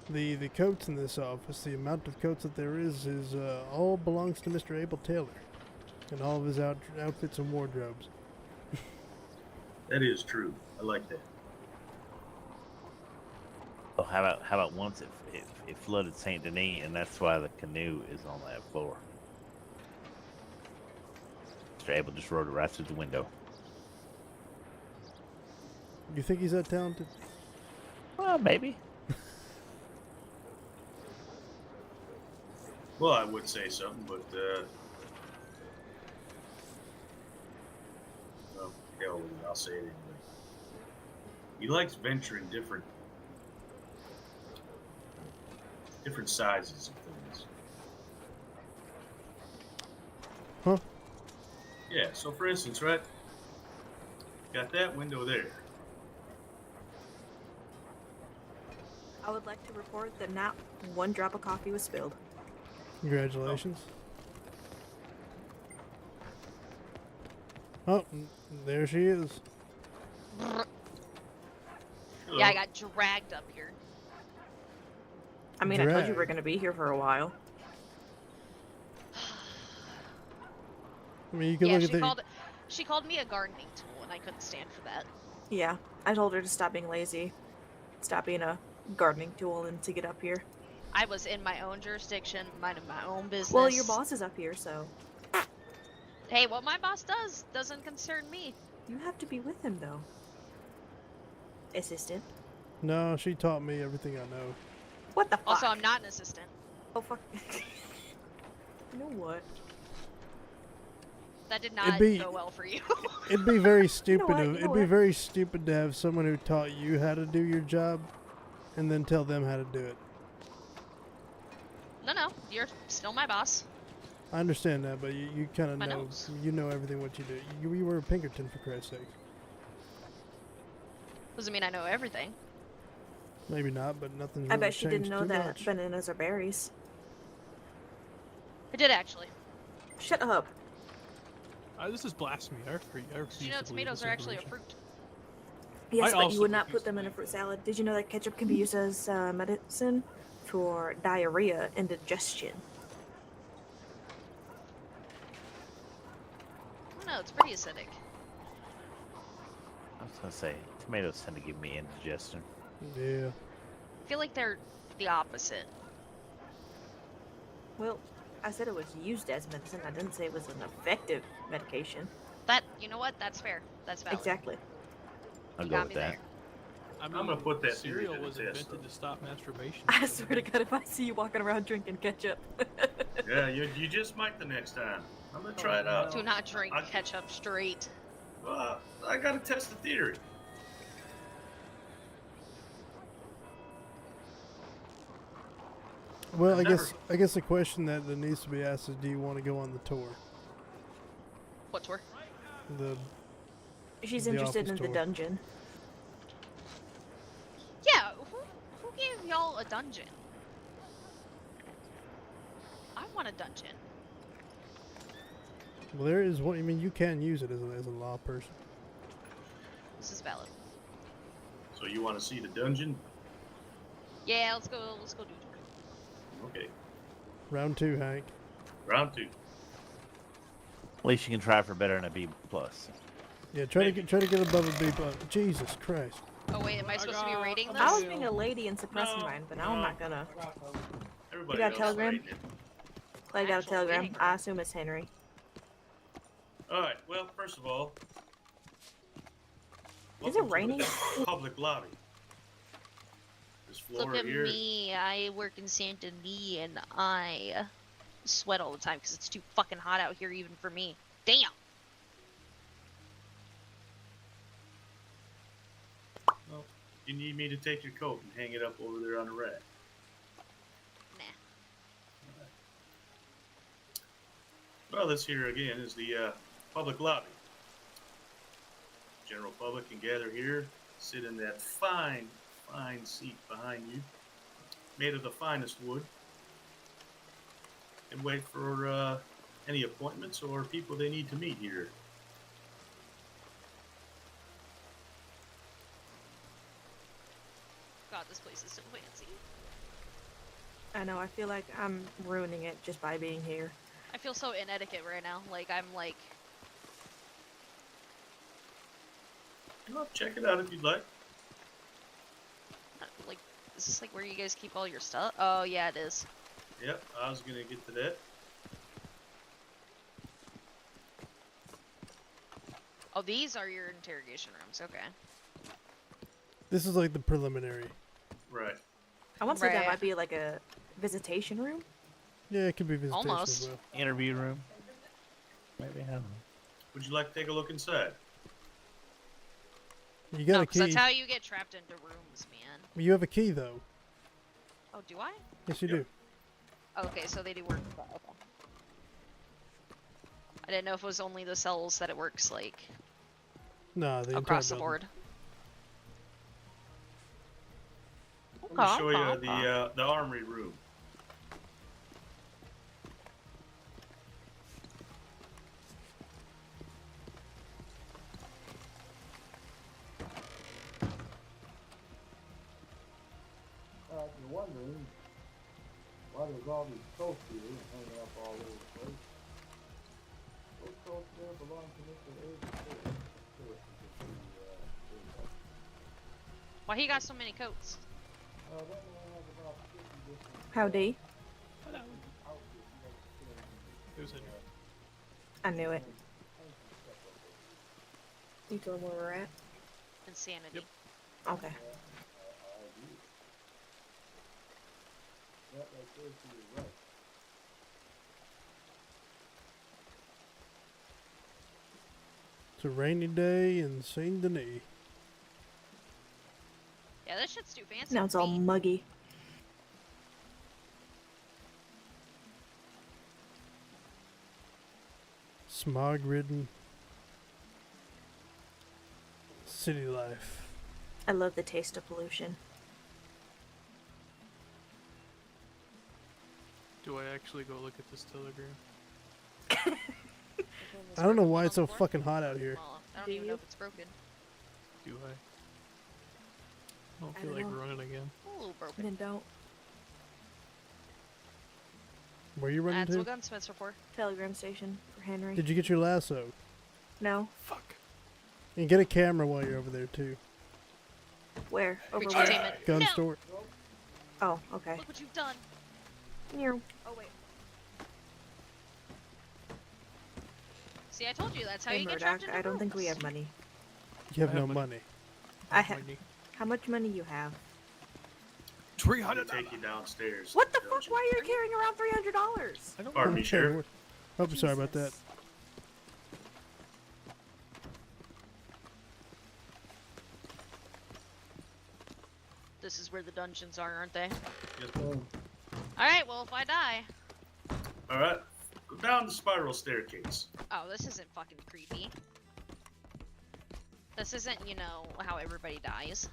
the coats in this office, the amount of coats that there is all belongs to Mr. Abel Taylor, and all of his outfits and wardrobes. That is true. I like that. Oh, how about once it flooded Saint Denis, and that's why the canoe is on that floor. Mr. Abel just rode it right through the window. You think he's that talented? Well, maybe. Well, I would say something, but well, hell with it, I'll say it anyway. He likes venturing different sizes of things. Huh? Yeah, so for instance, right? Got that window there. I would like to report that not one drop of coffee was spilled. Congratulations. Oh, there she is. Hello. Yeah, I got dragged up here. I mean, I told you Drag. we were going to be here for a while. I mean, you can Yeah, look at the. she called me a gardening tool, and I couldn't stand for that. Yeah, I told her to stop being lazy, stop being a gardening tool, and to get up here. I was in my own jurisdiction, minding my own business. Well, your boss is up here, so. Hey, what my boss does doesn't concern me. You have to be with him, though. Assistant. No, she taught me everything I know. What the fuck? Also, I'm not an assistant. Oh, fuck. You know what? That did not be- go well for you. It'd be very stupid. what? It'd be very stupid to have someone who taught you how to do your job, and then tell them how to do it. No, you're still my boss. I understand that, but you kind of My know. nose. You know everything what you do. You were a Pinkerton, for Christ's sake. Doesn't mean I know everything. Maybe not, but nothing's I really bet she didn't changed know too that much. bananas are berries. I did actually. Shut up. This is blasphemy. I refuse Did you know to believe tomatoes this are actually a information. fruit? Yes, I but also you would not refuse put them to in a believe fruit salad. Did you know that ketchup can be used as medicine for diarrhea and digestion? I don't know, it's pretty acidic. I was gonna say tomatoes tend to give me indigestion. Yeah. I feel like they're the opposite. Well, I said it was used as medicine. I didn't say it was an effective medication. You know what? That's fair. That's valid. Exactly. I'll You go got with me that. there. I mean, gonna put that cereal theory to was the test, invented to stop masturbation. I swear to God, if I see you walking around drinking ketchup. Yeah, you just might the next time. I'm gonna try it out. Do not drink ketchup straight. I gotta test the theory. Well, I've I guess the question that needs to be asked is, do you want to go on the tour? What tour? The She's The interested office in the tour. dungeon. Yeah, who gave y'all a dungeon? I want a dungeon. Well, there is one. I mean, you can use it as a law person. This is valid. So you want to see the dungeon? Yeah, let's go do a tour. Okay. Round 2, Hank. Round 2. At least you can try for better than a B plus. Yeah, try to get above a B plus. Jesus Christ. Oh wait, am I supposed to be rating this? I was being a lady and suppressing mine, but now I'm not gonna. Everybody You got a else telegram? rating it. I got a Actual telegram. rating. I assume it's Henry. All right. Well, first of all, Is it welcome to raining? the public lobby. This floor Look at here. me. I work in Saint Denis and I sweat all the time because it's too fucking hot out here even for me. Damn. Well, you need me to take your coat and hang it up over there on the rack. Nah. Well, this here again is the public lobby. General public can gather here, sit in that fine seat behind you, made of the finest wood, and wait for any appointments or people they need to meet here. God, this place is so fancy. I know. I feel like I'm ruining it just by being here. I feel so inetiquette right now. Like I'm like, Well, check it out if you'd like. is this like where you guys keep all your stuff? Oh yeah, it is. Yep, I was gonna get to that. Oh, these are your interrogation rooms. Okay. This is like the preliminary. Right. I want to say that Right. might be like a visitation room. Yeah, it could be visitation Almost. as well. Interview room. Maybe, I don't know. Would you like to take a look inside? You got No, a 'cause key. that's how you get trapped into rooms, man. You have a key though. Oh, do I? Yes, you Yep. do. Okay, so they do work. Okay. I didn't know if it was only the cells that it works like Nah, the across the entire board. Let me show you the armory room. If you're wondering why there's all these coats here hanging up all over the place, those coats there belong to Mr. A. Why he got so many coats? That man has about 50 different Howdy. outfits he has to put in. It was in I knew it. You told where we're at? Insanity. Okay. I agree. That right there to your right. It's a rainy day in Saint Denis. Yeah, this shit's too fancy. Now it's for all me. muggy. Smog-ridden city life. I love the taste of pollution. Do I actually go look at this telegram? I don't know why it's so fucking hot out here. Well, I don't Do even you? know if it's broken. Do I? I don't I feel don't like know. running again. A little broken. Then don't. Where you running That's what to? gunsmiths are for. Telegram station for Henry. Did you get your lasso? No. Fuck. And get a camera while you're over there too. Where? Over Reach where? containment. Gun No! store. Oh, okay. Look what you've done. Meow. Oh wait. See, I told you that's how Hey you get Murdock, trapped into I don't think we rooms. have money. You have I no have money. I have. Money. How much money you have? I'll take you downstairs. What the to fuck? dungeon. Why are you carrying around $300? I don't Pardon me, Sheriff. Oh, sorry about that. Jesus. This is where the dungeons are, aren't they? Yes. Alright, well, if I die. All right. Go down the spiral staircase. Oh, this isn't fucking creepy. This isn't, you know, how everybody dies.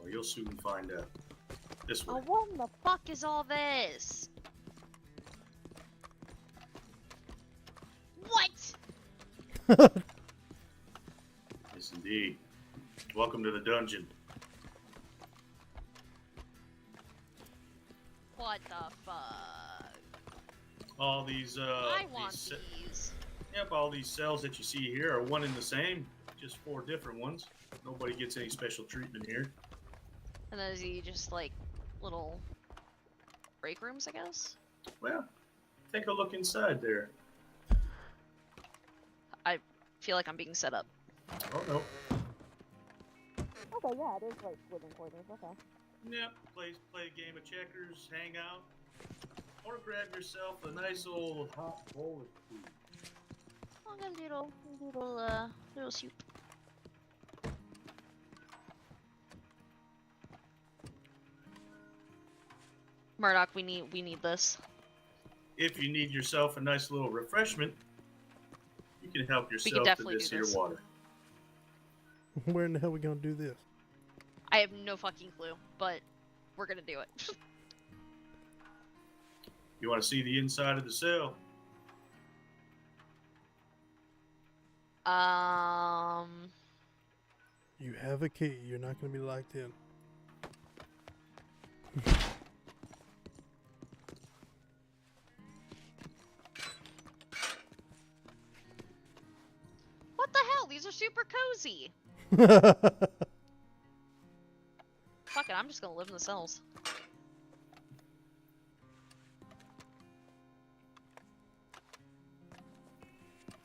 Well, you'll soon find out. This way. Oh, what the fuck is all this? What? Yes, indeed. Welcome to the dungeon. What the fuck? All these, I want these, these. yep, all these cells that you see here are one and the same, just 4 different ones. Nobody gets any special treatment here. And then is he just like little break rooms, I guess? Well, take a look inside there. I feel like I'm being set up. Oh no. Okay, yeah, it is like living quarters. Okay. Yep, play a game of checkers, hang out, or grab yourself a nice old hot bowl of food. Oh, got a little soup. Murdock, we need this. If you need yourself a nice little refreshment, you can help can yourself to definitely this do here this. water. Where in the hell are we gonna do this? I have no fucking clue, but we're gonna do it. You want to see the inside of the cell? You have a key. You're not gonna be locked in. What the hell? These are super cozy. Fuck it, I'm just gonna live in the cells.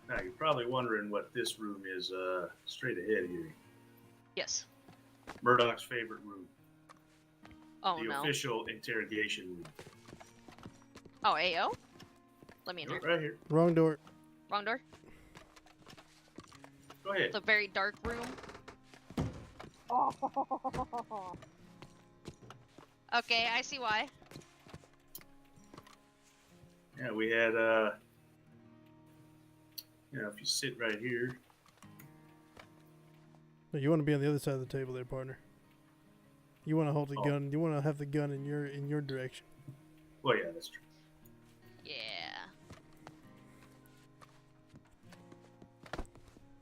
Now, you're probably wondering what this room is straight ahead of you. Yes. Murdock's favorite room. Oh The no. official interrogation room. Oh, AO? Let me in here. Right here. Wrong door. Wrong door. Go ahead. The very dark room. Okay, I see why. Yeah, we had, you know, if you sit right here. No, you want to be on the other side of the table there, partner. You want to hold the Oh. gun. You want to have the gun in your direction. Well, yeah, that's true. Yeah.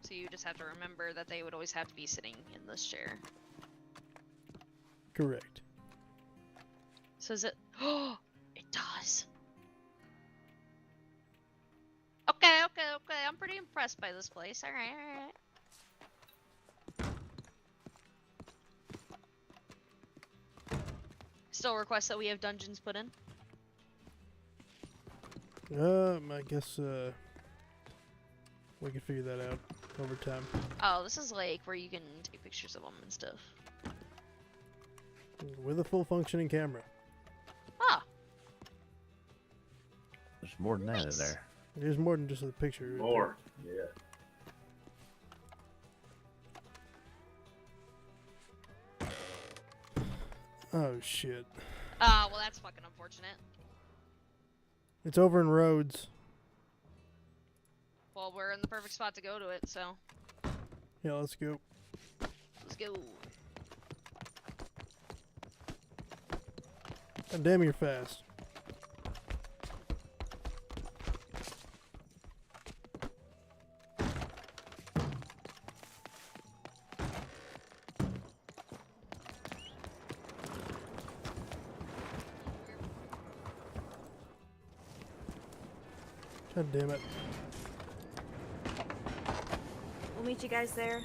So you just have to remember that they would always have to be sitting in this chair. Correct. So is it? Oh, it does. Okay. I'm pretty impressed by this place. All right. Still request that we have dungeons put in. I guess We can figure that out over time. Oh, this is like where you can take pictures of them and stuff. With a full functioning camera. Ah. There's more than that in there. There's more than just a picture. More. Yeah. Oh shit. Ah, well that's fucking unfortunate. It's over in Rhodes. Well, we're in the perfect spot to go to it, so Yeah, let's go. let's go. God damn, you're fast. God damn it. We'll meet you guys there.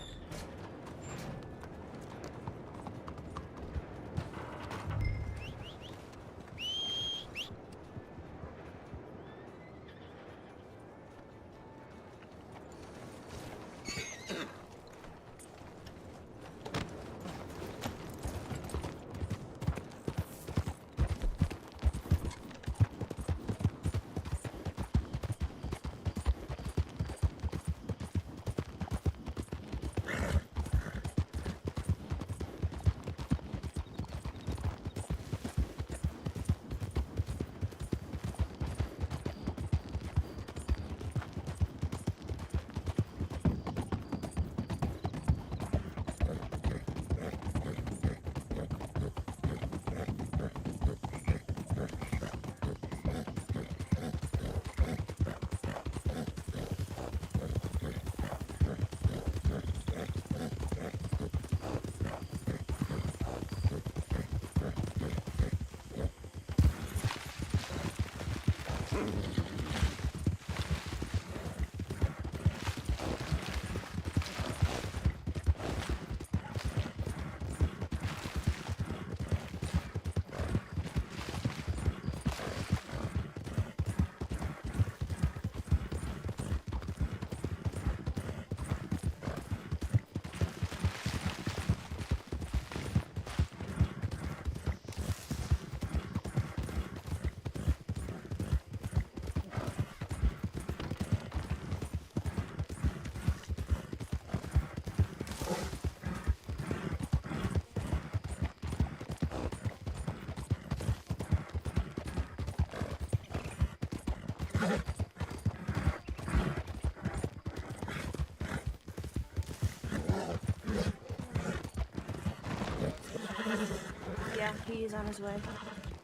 Yeah, he's on his way.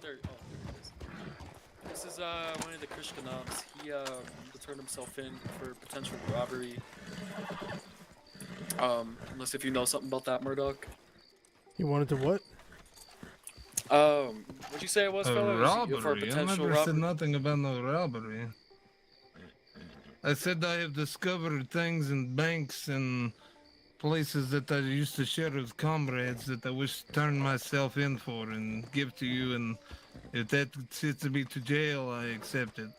There it is. This is one of the Christianovs. He turned himself in for potential robbery. Unless if you know something about that, Murdock. You wanted to what? What'd you say it was, fella? It was for a Robbery? I potential never said robbery. nothing about no robbery. I said I have discovered things in banks and places that I used to share with comrades that I wish to turn myself in for and give to you, and if that sits to be to jail, I accept it.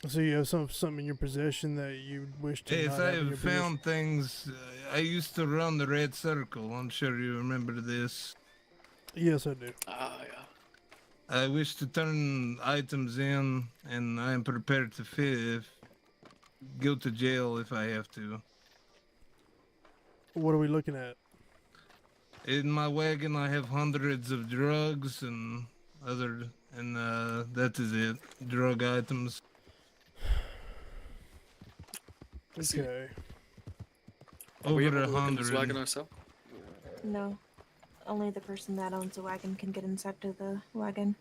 So you have something in your possession that you wish to Yes, not I have in your have possession? found things. I used to run the Red Circle. I'm sure you remember this. Yes, I do. Ah, yeah. I wish to turn items in, and I am prepared to go to jail if I have to. What are we looking at? In my wagon, I have hundreds of drugs and that is it. Drug items. Okay. Are we Over able to look in this 100. wagon ourselves? No. Only the person that owns the wagon can get inside to the wagon.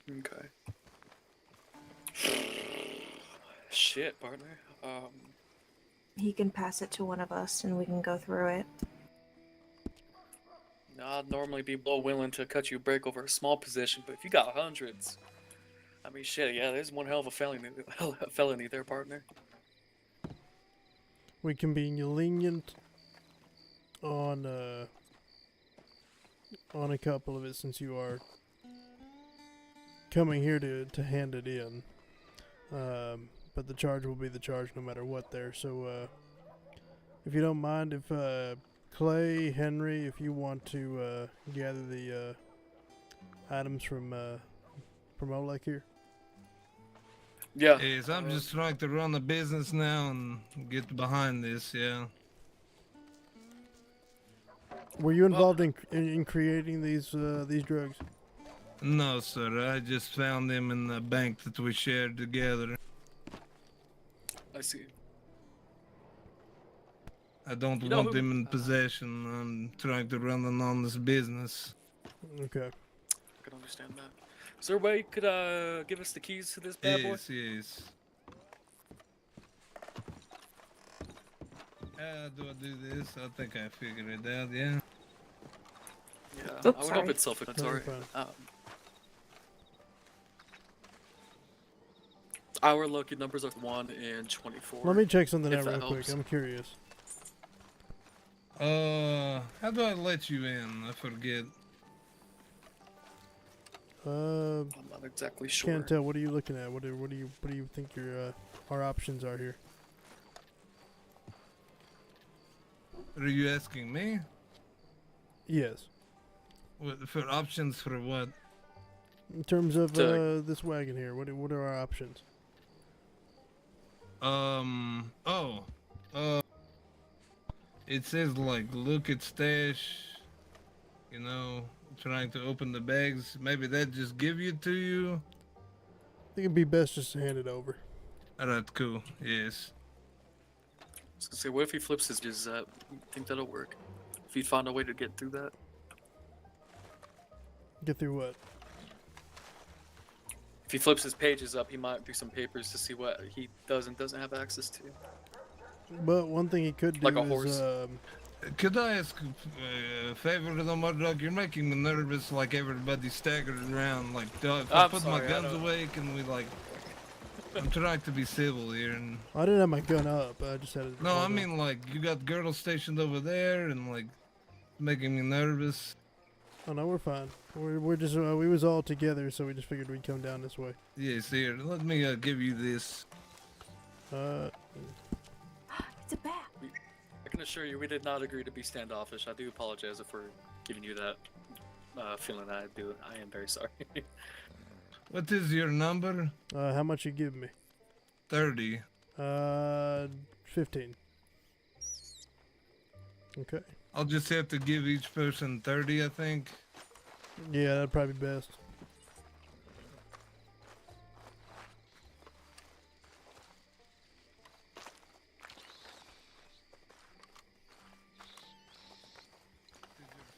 Okay. Shit, partner. He can pass it to one of us and we can go through it. I'd normally be more willing to cut you a break over a small position, but if you got hundreds, I mean, shit, yeah, there's one hell of a felony there, partner. We can be lenient on a couple of it since you are coming here to hand it in. But the charge will be the charge no matter what there. So, if you don't mind, if Clay, Henry, if you want to gather the items from Oleg here. Yeah. Yes, I'm just trying to run a business now and get behind this, yeah. Were you involved in creating these drugs? No, sir, I just found them in the bank that we shared together. I see. I don't You know want who- them in possession. I'm trying to run an honest business. Okay. I can understand that. Is there a way you could give us the keys to this bad boy? Yes, yes. How do I do this? I think I figured it out, yeah. Yeah, I would hope it's self-explanatory. Our lucky numbers are 1 and 24. Let me check something if out that real helps. quick. I'm curious. How do I let you in? I forget. I'm not exactly sure. Can't tell. What are you looking at? What do you think your our options are here? Are you asking me? Yes. What, for options for what? In terms of this wagon here, what are our options? It says like look at stash, you know, trying to open the bags. Maybe that just give it to you. I think it'd be best just to hand it over. Alright, cool. Yes. I was gonna say, what if he flips his pages up? You think that'll work? If he found a way to get through that? Get through what? If he flips his pages up, he might do some papers to see what he does and doesn't have access to. But one thing he could do Like a is horse. Could I ask a favor to the Murdock? You're making me nervous, like everybody staggered around. Like, if I I'm put sorry, my I guns don't- away, can we like... I'm trying to be civil here, and... I didn't have my gun up. I just had it. No, I mean, like, you got girls stationed over there, and, like, making me nervous. Oh no, we're fine. We're just we was all together, so we just figured we'd come down this way. Yes, here, let me give you this. It's a bat. I can assure you, we did not agree to be standoffish. I do apologize if we're giving you that feeling. I am very sorry. What is your number? How much you give me? 30. 15. Okay. I'll just have to give each person 30, I think. Yeah, that'd probably be best.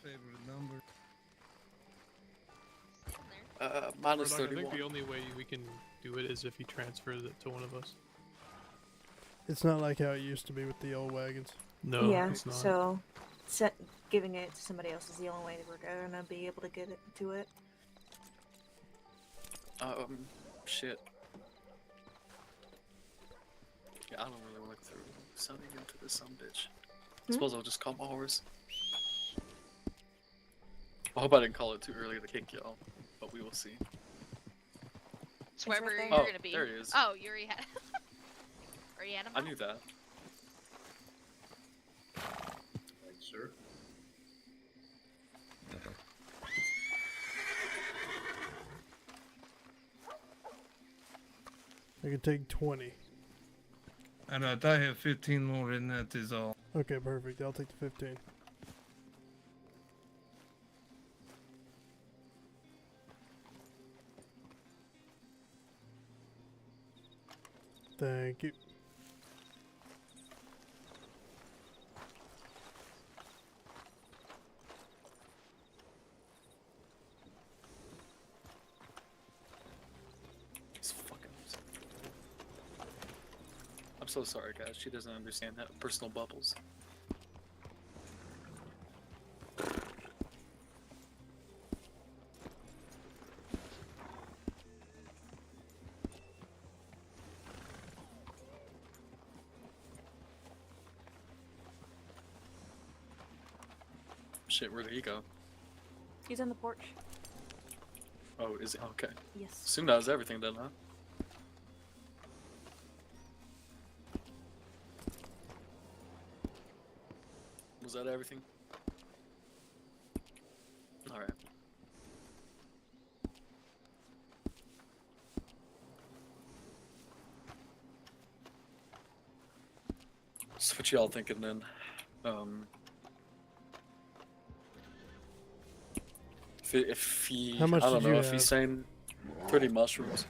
Favorite number? Minus Murdock, I 31. think the only way we can do it is if he transfers it to one of us. It's not like how it used to be with the old wagons. No, yeah, it's not. so giving it to somebody else is the only way that we're gonna be able to get it to it. Shit. Yeah, I don't really look through sounding into this some bitch. I suppose I'll just call my horse. I hope I didn't call it too early to kick y'all, but we will see. It's wherever right you're there. gonna be. There he is. Oh, you already had. Already had him. I knew that. Thanks, sir. I could take 20. Alright, I have 15 more than that is all. Okay, perfect. I'll take the 15. Thank you. It's fucking. I'm so sorry, guys. She doesn't understand that personal bubbles. Shit, where did he go? He's on the porch. Oh, is he? Okay. Yes. Assume that was everything then, huh? Was that everything? All right. So what y'all thinking then? If he, How much I don't did you know, if have? he's saying 30 mushrooms.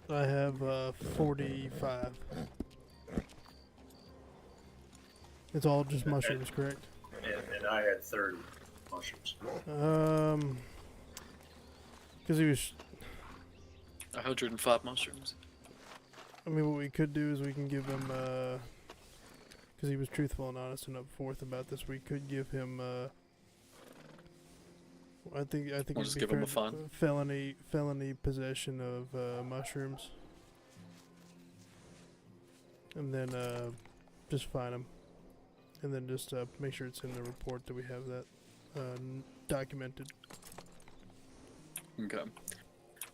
I have 45. It's all just mushrooms, correct? And I had 30 mushrooms. Because he was. 105 mushrooms. I mean, what we could do is we can give him, because he was truthful and honest and up forth about this, we could give him, I think We'll it'd just be give him fair a fine. felony possession of mushrooms, and then just fine him, and then just make sure it's in the report that we have that documented. Okay.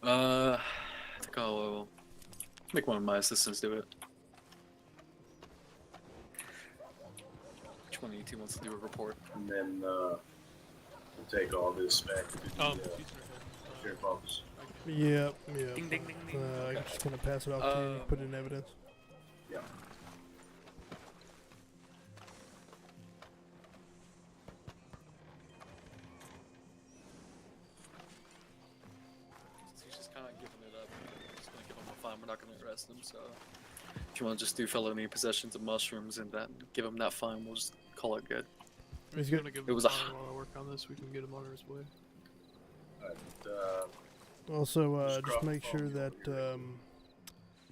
I think I'll make one of my assistants do it. Which one of you two wants to do a report? And then we'll take all this back to the sheriff's office. Yep. Ding, ding, ding, ding. I'm just gonna pass it off to you and put it in evidence. Yeah. He's just kind of giving it up. We're just gonna give him a fine. We're not gonna arrest him. So if you want to just do felony possessions of mushrooms and then give him that fine, we'll just call it good. He's gonna give It him was a a fine while I work on this. We can get him on his way. Also, just make sure that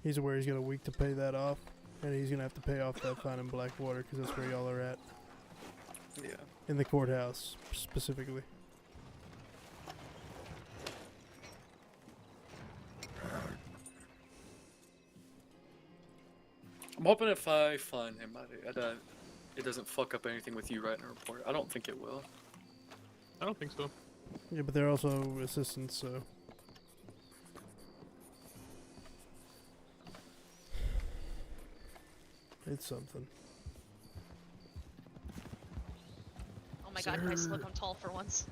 he's aware he's got a week to pay that off, and he's gonna have to pay off that fine in Blackwater because that's where y'all are at. Yeah. In the courthouse, specifically. I'm hoping if I find him, it doesn't fuck up anything with you writing a report. I don't think it will. I don't think so. Yeah, but they're also assistants, so. It's something. Oh my god, if I slip, I'm tall for once.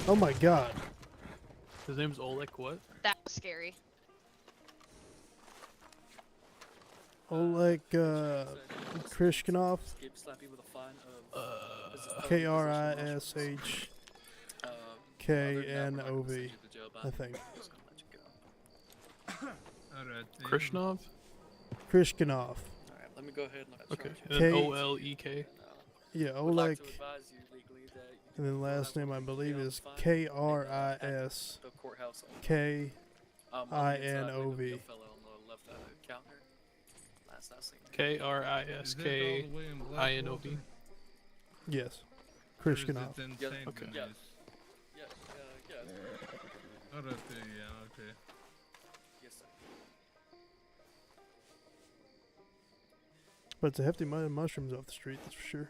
Oh my god. His name's Oleg what? That was scary. Oleg Krishkinov. Escape slappy with a fine of Krishkanov, I think. Krishnov? Alright, Krishkinov. let me go ahead and Okay. And then O-L-E-K. Yeah, Would like Oleg. to advise you legally that you And then can last go name I out believe with is fine K-R-I-S. the courthouse. K-I-N-O-V. Fellow on the left counter. Last name. K-R-I-S-K-I-N-O-V. Yes. Krishkinov. Yeah. Okay. Yeah. Oh, right there, yeah, okay. Yes, sir. But it's a hefty amount of mushrooms off the street, that's for sure.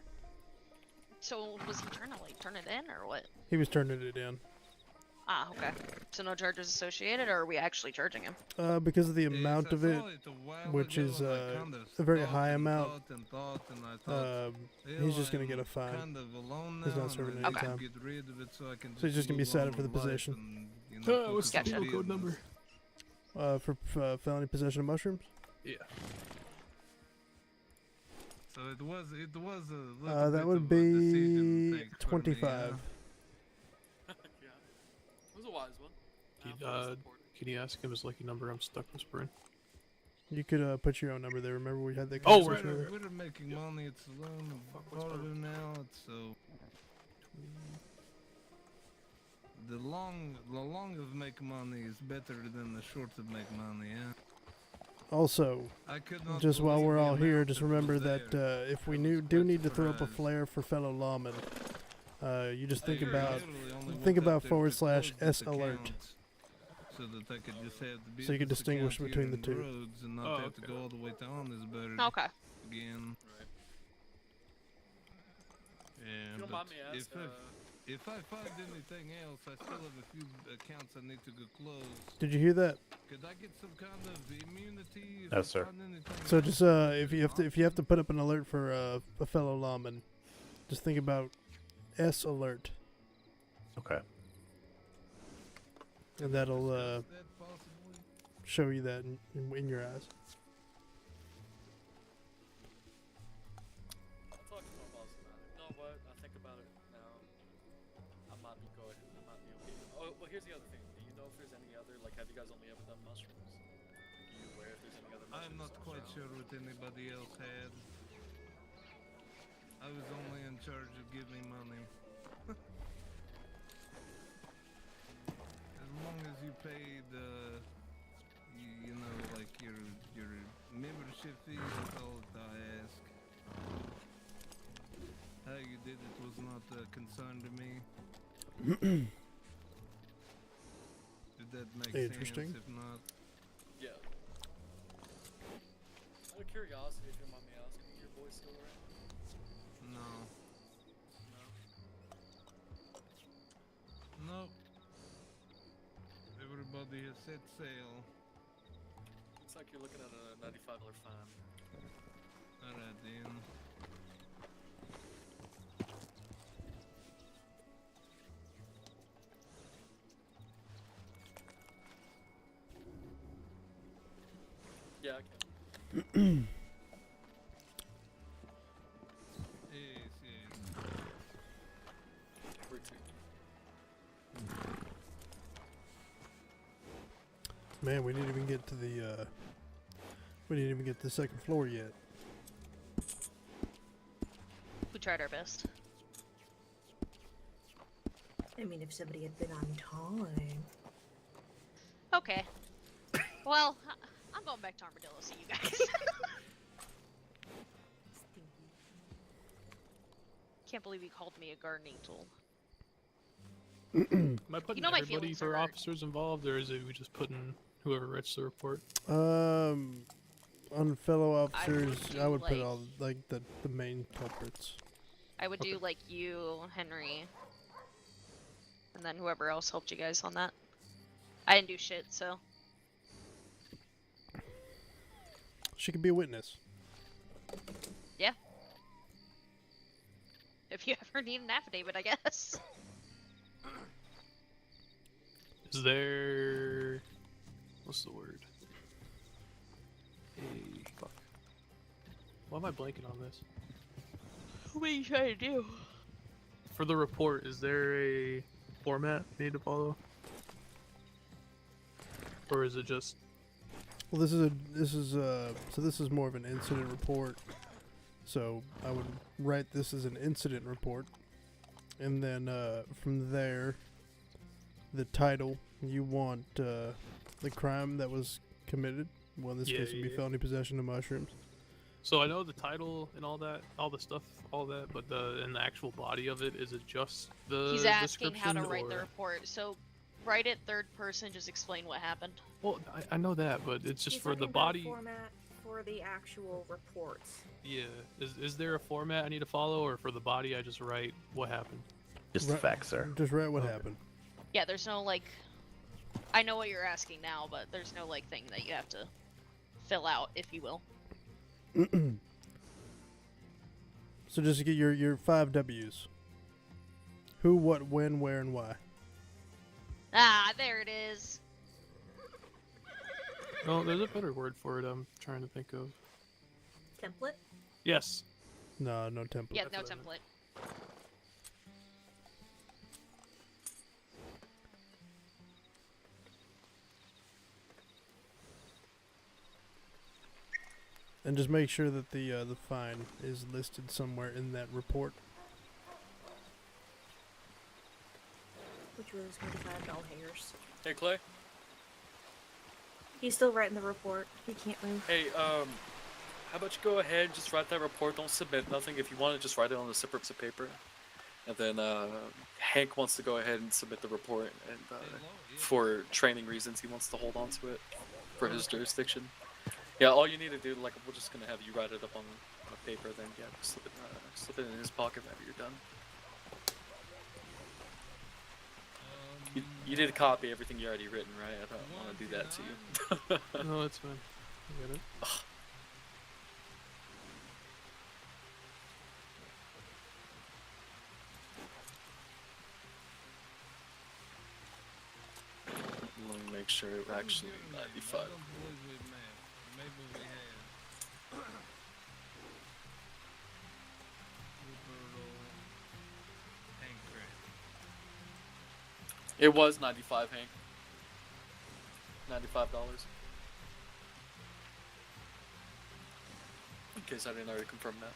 So was he trying to like turn it in or what? He was turning it in. Ah, okay. So no charges associated, or are we actually charging him? Because of the amount of it, which is a very high amount, he's just gonna get a fine. He's not serving any time. So he's just gonna be cited for the possession. What's the penal code number? For felony possession of mushrooms? Yeah. So it was a little that bit would of a decision be to take for me, 25. Yeah. It was a wise one. Can you ask him his lucky number? I'm stuck whispering. You could put your own number there. Remember we had that Oh, conversation right, earlier? We're making money at Saloon and Florida now, so the long of make money is better than the short of make money, yeah. Also, I could not just while believe we're the all here, amount just that was remember there. that if we I was do quite need to throw up a surprised. flare for fellow lawmen, you just think I about literally only think went about up there to / close this S alert. account so that I could just have the So you could business distinguish account between here the in two. roads and not Oh, have to okay. go all the way to Honnesburg Okay. again. Right. Yeah, If you don't but mind me asking, If I find anything else, I still have a few accounts I need to go close. Did you hear that? Could I get some kind of immunity if No, I sir. find anything So else? just if you have to put up an alert for a fellow lawman, just think about S alert, Okay. and that'll That possibly? show you that in your eyes. I'll talk to my boss about it. You know what? I think about it now. I might be okay. Oh, well, here's the other thing. Do you know if there's any other, like, have you guys only ever done mushrooms? Are you aware if there's any other mushrooms? I'm not quite sure what anybody else had. I was only in charge of giving money. As long as you paid, you know, like your membership fee, that's all that I ask. How you did it was not a concern to me. Did that make Interesting. sense? If not, Yeah. Out of curiosity, if you don't mind me asking, your voice still around? no. No? Nope. Everybody has set sail. Looks like you're looking at a $95 fine. Alright then. Yeah, I can. Yes, yes. Where to? Man, we didn't even get to the we didn't even get to the second floor yet. We tried our best. I mean, if somebody had been on time. Okay. Well, I'm going back to Armadillo. See you guys. Can't believe you called me a gardening tool. Am I putting You know my everybody feelings for are hurt. officers involved, or is it we just putting whoever writes the report? On fellow officers, do, I would put like- all like the main culprits. I would do like you, Henry, and then whoever else helped you guys on that. I didn't do shit, so. She could be a witness. Yeah. If you ever need an affidavit, I guess. Is there... What's the word? Hey, fuck. Why am I blanking on this? What are you trying to do? For the report, is there a format we need to follow? Or is it just... Well, this is more of an incident report. So I would write this as an incident report, and then from there, the title you want the crime that was committed. Well, in this case, would be felony possession of mushrooms. So I know the title and all that, all the stuff, all that, but in the actual body of it, is it just the He's asking how to write description, the or- report. So, write it third person. Just explain what happened. Well, I know that, but it's just He's for the talking about body. format for the actual reports. Yeah. Is there a format I need to follow, or for the body I just write what happened? Just the facts, sir. Just write what happened. Yeah, there's no like. I know what you're asking now, but there's no like thing that you have to fill out, if you will. So just to get your 5 W's. Who, what, when, where, and why. Ah, there it is. No, there's a better word for it. I'm trying to think of. Template? Yes. No template. Yeah, no template. And just make sure that the fine is listed somewhere in that report. Which was $25 hairs. Hey, Clay. He's still writing the report. He can't move. Hey, how about you go ahead and just write that report? Don't submit nothing. If you want to, just write it on a separate piece of paper. And then Hank wants to go ahead and submit the report, and for training reasons, he wants to hold on to it for his jurisdiction. Yeah, all you need to do, like, we're just gonna have you write it up on paper, then yeah, slip it in his pocket whenever you're done. You did copy everything you already written, right? I don't want to do that to you. No, it's fine. I get it. Let me make sure it actually 95. Maybe we have. It was 95, Hank. $95. In case I didn't already confirm that.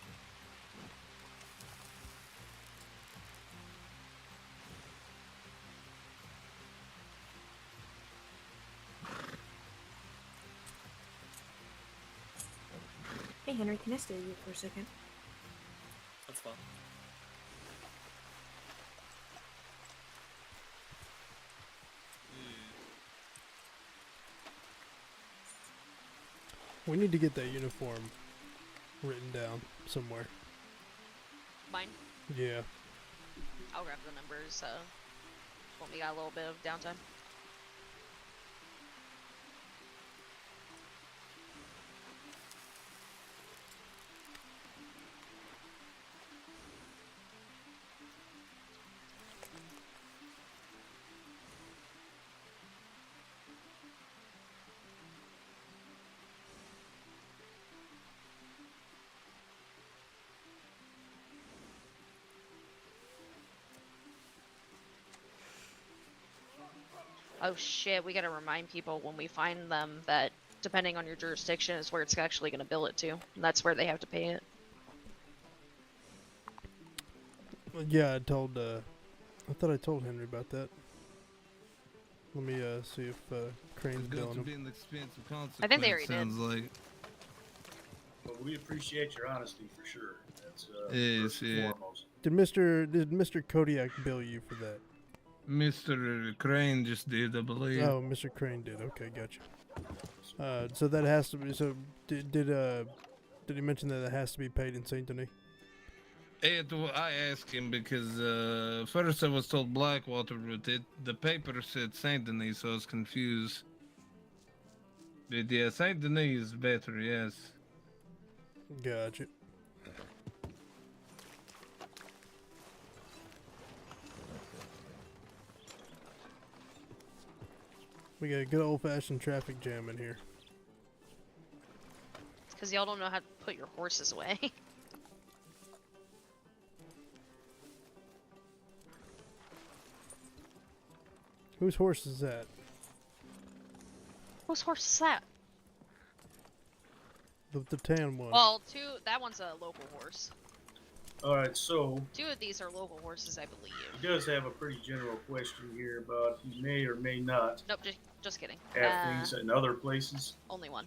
Hey Henry, can I stay with you for a second? That's fine. We need to get that uniform written down somewhere. Mine? Yeah. I'll grab the numbers when we got a little bit of downtime. Oh shit, we gotta remind people when we find them that depending on your jurisdiction is where it's actually gonna bill it to. And that's where they have to pay it. Yeah, I thought I told Henry about that. Let me see if Crane's billing him. I think they already did. Like. Well, we appreciate your honesty for sure. That's Yes, first and yeah. foremost. Did Mr. Kodiak bill you for that? Mr. Crane just did, I believe. Oh, Mr. Crane did. Okay, gotcha. So that has to be. So did he mention that it has to be paid in Saint Denis? I asked him because first I was told Blackwater, but the paper said Saint Denis, so I was confused. But yeah, Saint Denis is better, yes. Gotcha. We got a good old-fashioned traffic jam in here. It's because y'all don't know how to put your horses away. Whose horse is that? Whose horse is that? The tan one. Well, that one's a local horse. All right, so 2 of these are local horses, I believe. he does have a pretty general question here about he may or may not Nope, just kidding. have things in other places. Only one.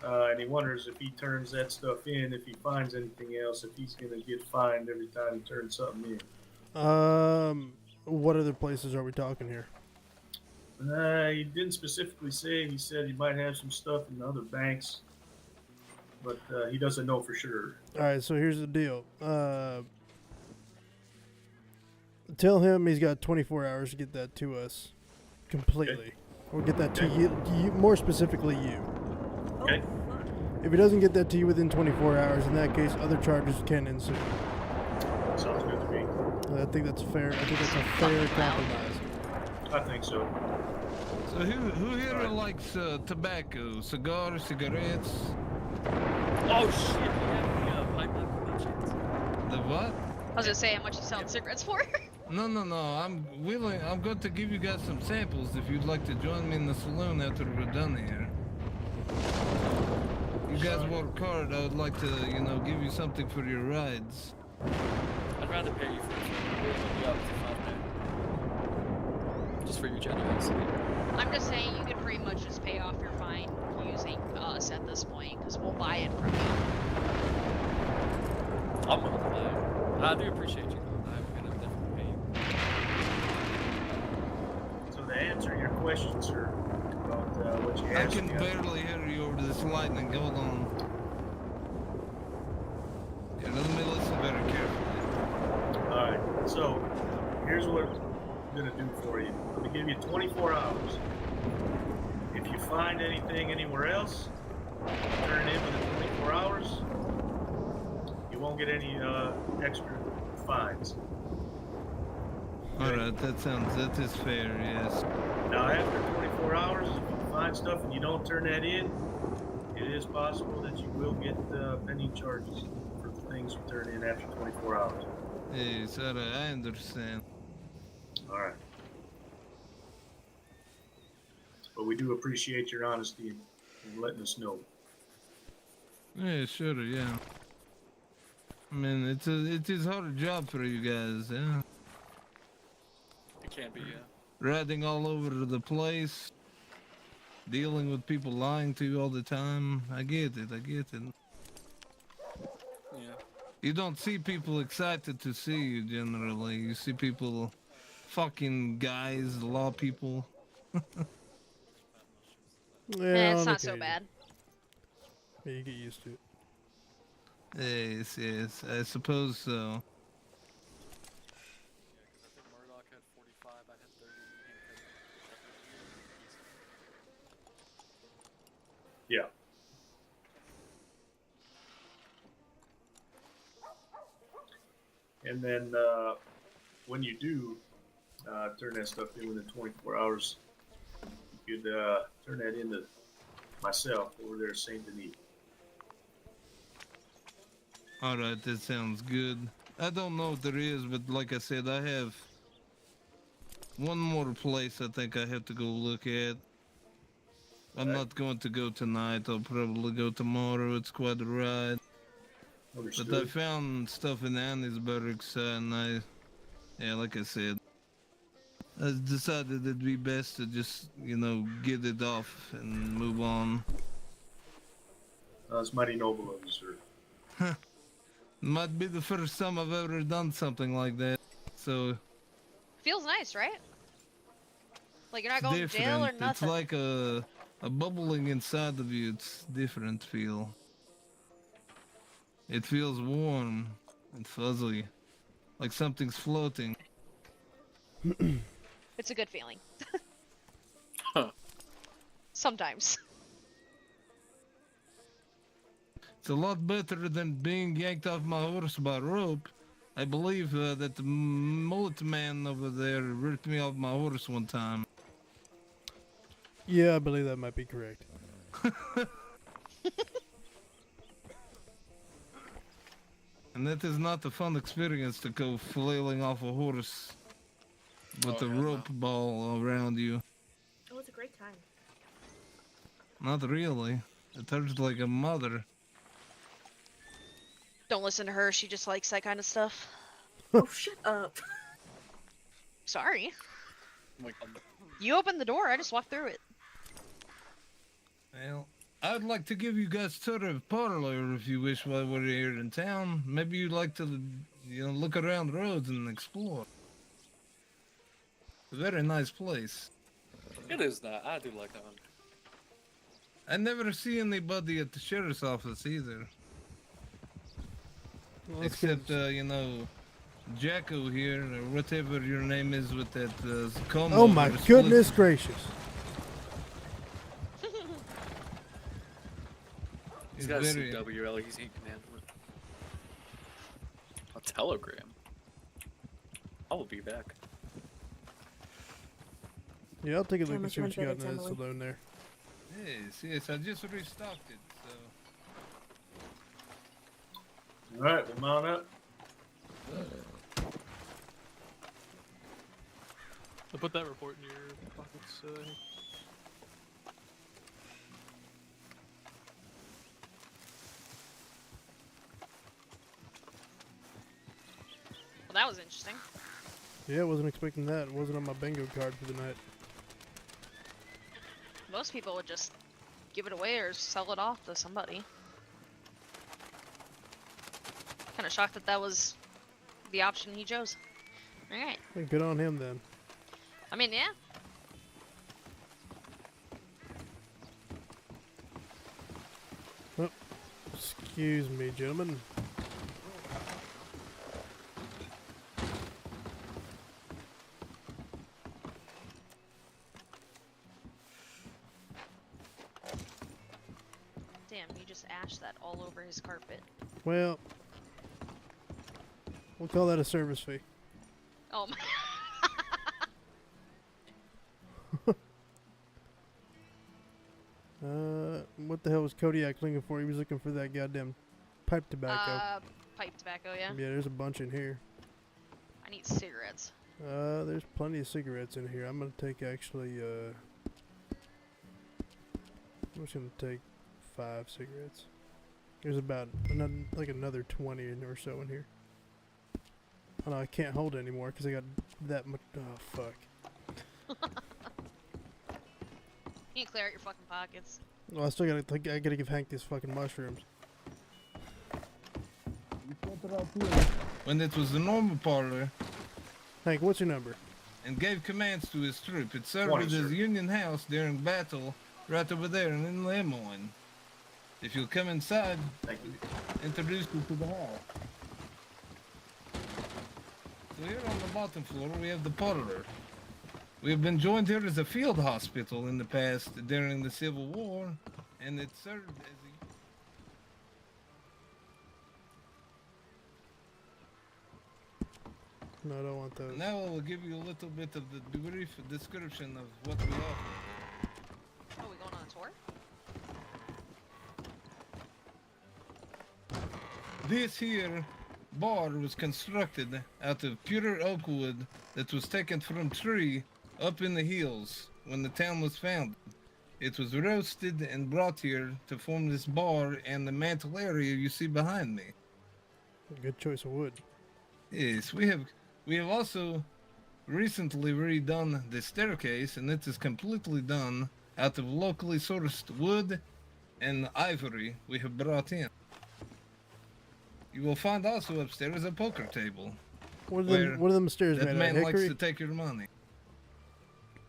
And he wonders if he turns that stuff in, if he finds anything else, if he's going to get fined every time he turns something in. What other places are we talking here? He didn't specifically say. He said he might have some stuff in other banks, but he doesn't know for sure. All right, so here's the deal. Tell him he's got 24 hours to get that to us completely. Okay. Or get that to you, more specifically you. Okay. If he doesn't get that to you within 24 hours, in that case, other charges can ensue. Sounds good to me. I think that's fair. I think that's a fair compromise. I think so. So who here likes tobacco, cigars, cigarettes? Oh shit, we have the pipeline. The what? I was gonna say how much you selling cigarettes for. No. I'm willing. I'm going to give you guys some samples if you'd like to join me in the saloon after we're done here. You guys work hard. I would like to, give you something for your rides. I'd rather pay you for it. Just for your generosity. I'm just saying you can pretty much just pay off your fine using us at this point, because we'll buy it from you. I'm willing to buy it. I do appreciate you. I'm gonna definitely pay you. So to answer your question, sir, about what you I asked can me, barely hear you over this lightning. Hold on. Yeah, let me listen very carefully. All right. So here's what gonna do for you. I'm gonna give you 24 hours. If you find anything anywhere else, turn it in within 24 hours. You won't get any extra fines. All right, that is fair. Yes. Now, after 24 hours, if you find stuff and you don't turn that in, it is possible that you will get pending charges for the things you turn in after 24 hours. Yes, all right, I understand. All right. But we do appreciate your honesty and letting us know. Yeah, sure, yeah. I mean, it is a hard job for you guys, yeah. It can be, yeah. Riding all over the place, dealing with people lying to you all the time. I get it. Yeah. You don't see people excited to see you generally. You see people, fucking guys, law people. Yeah, it's on not so occasion. bad. Yeah, you get used to it. Yes, I suppose so. Yeah, because I think Murdock had 45, I had 30, Hank had 30. Yeah. And then when you do turn that stuff in within 24 hours, you could turn that into myself over there at St. Denis. All right, that sounds good. I don't know if there is, but like I said, I have one more place I think I have to go look at. I'm not going to go tonight. I'll probably go tomorrow. It's quite a ride. Understood. But I found stuff in Annisburg, and yeah, like I said, I decided it'd be best to just, get it off and move on. It's mighty noble of you, sir. Might be the first time I've ever done something like that, so Feels nice, right? Like you're not it's going to jail or different. It's nothing. like a bubbling inside of you. It's different feel. It feels warm and fuzzy, like something's floating. It's a good feeling. Huh. Sometimes. It's a lot better than being yanked off my horse by rope. I believe that the mullet man over there ripped me off my horse one time. Yeah, I believe that might be correct. And that is not a fun experience to go flailing off a horse with a rope ball around you. It was a great time. Not really. It hurts like a mother. Don't listen to her. She just likes that kind of stuff. Oh, shut up. Sorry. Like, You opened the door. I just walked through it. Well, I'd like to give you guys a tour of parlor if you wish while we're here in town. Maybe you'd like to, look around the roads and explore. A very nice place. it is not. I do like that one. I never see anybody at the sheriff's office either. Well, Except, Jacko here, or whatever your name is with that comb. Oh my goodness gracious. He's got a CWL. He's ain't man. A telegram. I will be back. Yeah, I'll take a How look and much see what you got benefits, in that Emily? saloon there. Yes, I just restocked it, so. All right, well, mount up. I'll put that report in your pockets. Well, that was interesting. Yeah, I wasn't expecting that. It wasn't on my bingo card for the night. Most people would just give it away or sell it off to somebody. Kind of shocked that that was the option he chose. Alright. Well, good on him then. I mean, yeah. Oh, excuse me, gentlemen. just ashed that all over his carpet. Well, we'll call that a service fee. Oh my. What the hell was Kodiak looking for? He was looking for that goddamn pipe tobacco. Pipe tobacco, yeah. Yeah, there's a bunch in here. I need cigarettes. There's plenty of cigarettes in here. I'm gonna take actually, I'm just gonna take 5 cigarettes. There's about another 20 or so in here. Oh no, I can't hold it anymore because I got that much. Oh fuck. You can clear out your fucking pockets. Well, I still gotta. I gotta give Hank these fucking mushrooms. When it was a normal parlor, Hank, what's your number? and gave commands to his troop. It served 20, as sir. Union House during battle right over there in Lemoyne. If you'll come inside, Thank you. introduce you to the hall. So here on the bottom floor we have the parlor. We have been joined here as a field hospital in the past during the Civil War, and it served as No, I don't want those. Now I will give you a little bit of the brief description of what we offer. Oh, we going on a tour? This here bar was constructed out of pure oak wood that was taken from tree up in the hills when the town was founded. It was roasted and brought here to form this bar and the mantle area you see behind me. Good choice of wood. Yes, we have also recently redone the staircase, and it is completely done out of locally sourced wood and ivory we have brought in. You will find also upstairs a poker table. What are them stairs that made man of? likes Hickory? to take your money.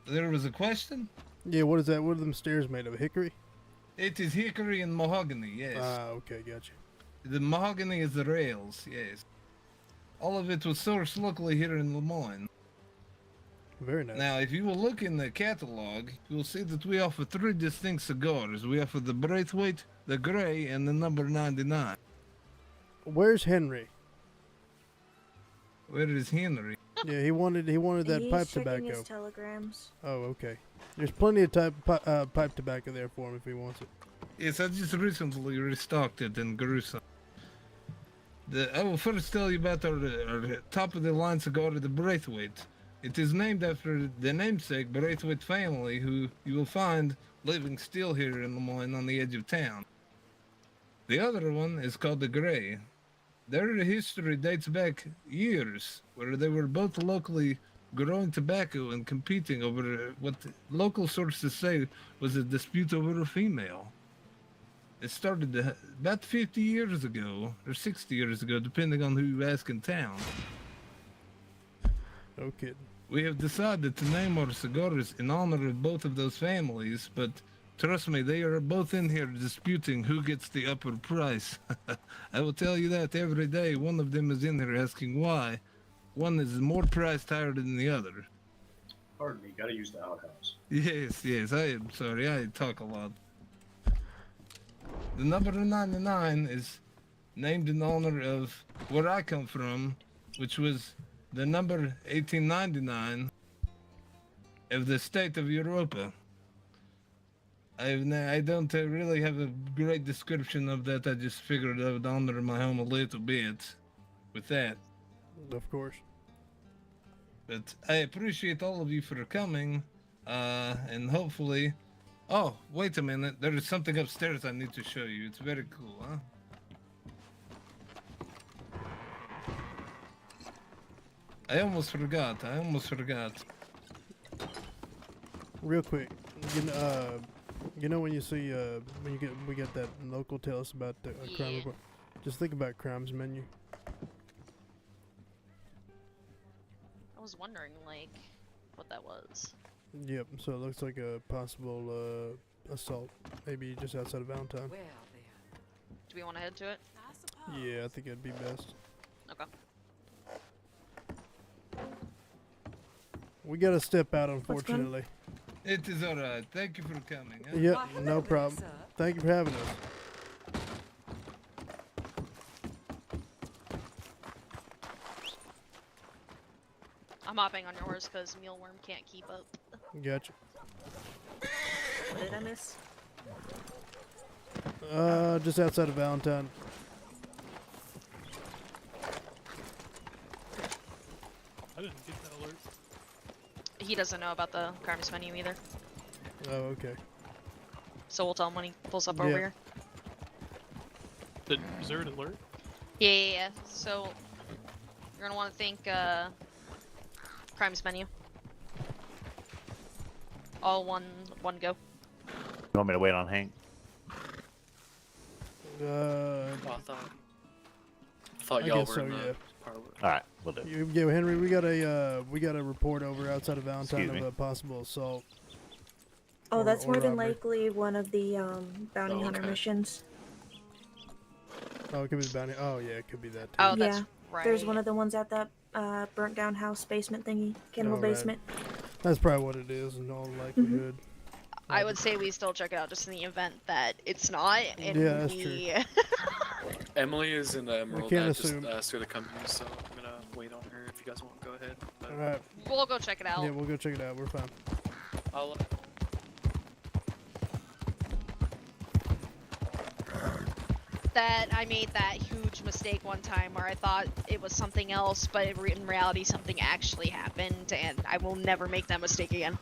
There was a question? Yeah, what is that? What are them stairs made of? Hickory? It is hickory and mahogany, yes. Ah, okay, gotcha. The mahogany is the rails, yes. All of it was sourced locally here in Lemoyne. Very nice. Now, if you will look in the catalog, you will see that we offer 3 distinct cigars. We offer the Braithwaite, the Gray, and the number 99. Where's Henry? Where is Henry? Yeah, he wanted that He's pipe checking tobacco. his telegrams. Oh, okay. There's plenty of pipe tobacco there for him if he wants it. Yes, I just recently restocked it in Gruesome. I will first tell you about our top of the line cigar, the Braithwaite. It is named after the namesake Braithwaite family, who you will find living still here in Lemoyne on the edge of town. The other one is called the Gray. Their history dates back years, where they were both locally growing tobacco and competing over what local sources say was a dispute over a female. It started about 50 years ago, or 60 years ago, depending on who you ask in town. No kidding. We have decided to name our cigars in honor of both of those families, but trust me, they are both in here disputing who gets the upper price. I will tell you that every day. One of them is in here asking why. One is more priced higher than the other. Pardon me, gotta use the outhouse. Yes, I am sorry, I talk a lot. The number 99 is named in honor of where I come from, which was the number 1899 of the state of Europa. I don't really have a great description of that. I just figured I would honor my home a little bit with that. Of course. But I appreciate all of you for coming, and hopefully... Oh, wait a minute. There is something upstairs I need to show you. It's very cool, huh? I almost forgot. Real quick, you know when you see when we get that local tell us about the crime report. Just think about crimes menu. I was wondering, like, what that was. Yep. So it looks like a possible assault, maybe just outside of Valentine. Do we want to head to it? Yeah, I think it'd be best. Okay. We gotta step out, unfortunately. It is alright. Thank you for coming. Huh? Yep, no problem. Thank you for having us. I'm hopping on your horse because Mealworm can't keep up. Gotcha. What did I miss? Just outside of Valentine. I didn't get that alert. He doesn't know about the crimes menu either, Oh, okay. so we'll tell him when he pulls up over Yeah. here. Is there an alert? Yeah. So you're gonna want to think crimes menu. All one go. You want me to wait on Hank? Oh, I thought I y'all guess were so, in the yeah. parlor. All right, we'll do. Yeah, Henry, we got a report over outside of Valentine Excuse of me. a possible assault. Oh, that's more than robbery. likely one of the bounty Oh, hunter okay. missions. Oh, it could be the bounty. Oh, yeah, it could be that too. Oh, that's Yeah, right. there's one of the ones at that burnt down house basement thingy, cannibal Oh, right. basement. That's probably what it is in all likelihood. I would say we still check it out just in the event that it's not. And Yeah, that's we... Emily is in the Emerald. can't I just assume. asked her to come here, so I'm gonna wait on her. If you guys want, go ahead. But All right. We'll go check it out. Yeah, we'll go check it out. We're fine. I'll. That I made that huge mistake one time where I thought it was something else, but in reality something actually happened, and I will never make that mistake again.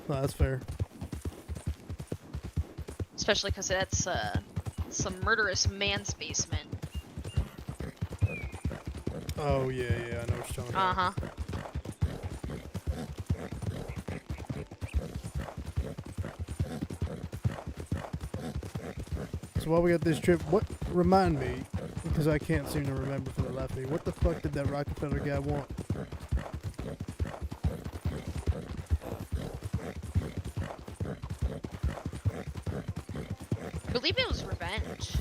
No, that's fair. Especially because that's some murderous man's basement. Oh, yeah, I know what you're talking about. Uh-huh. So while we got this trip, remind me, because I can't seem to remember for the life of me, what the fuck did that Rockefeller guy want? I believe it was revenge.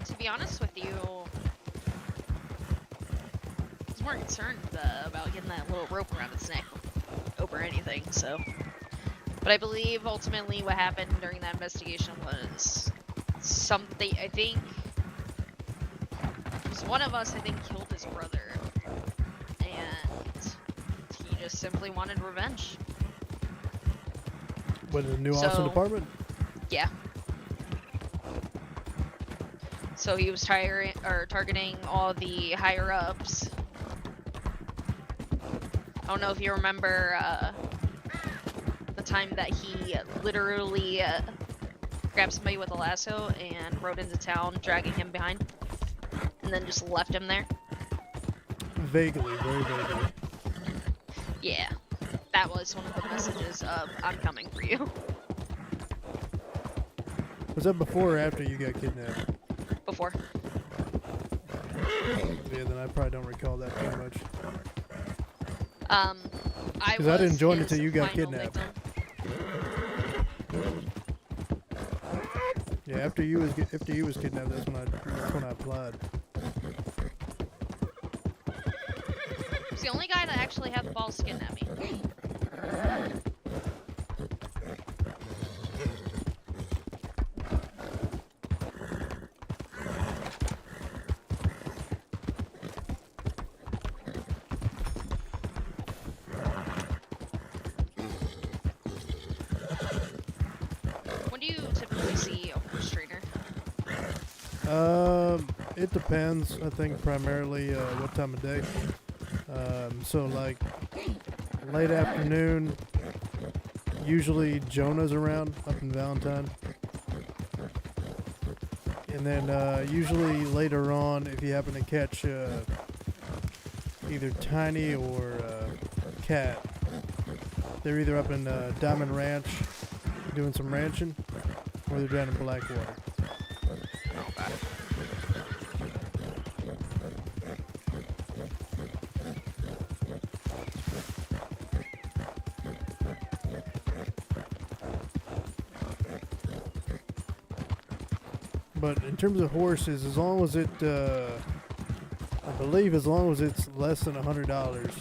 To be honest with you, I was more concerned about getting that little rope around his neck over anything, so. But I believe ultimately what happened during that investigation was something, I think, it was one of us, I think, killed his brother. And he just simply wanted revenge. What, in the New Austin So- department? Yeah. So he was targeting all the higher ups. I don't know if you remember the time that he literally grabbed somebody with a lasso and rode into town, dragging him behind, and then just left him there. Vaguely, very vaguely. Yeah, that was one of the messages of "I'm coming for you." Was that before or after you got kidnapped? Before. Yeah, then I probably don't recall that too much. I Because I didn't join his until you got final kidnapped. victim. Yeah, after you was kidnapped, that's when I applied. He's the only guy that actually had the balls to kidnap me. When do you typically see a horse trainer? It depends. I think primarily what time of day. So like late afternoon. Usually Jonah's around up in Valentine. And then usually later on, if you happen to catch either Tiny or Cat, they're either up in Diamond Ranch doing some ranching, or they're down in Blackwater. But in terms of horses, as long as it, I believe as long as it's less than $100,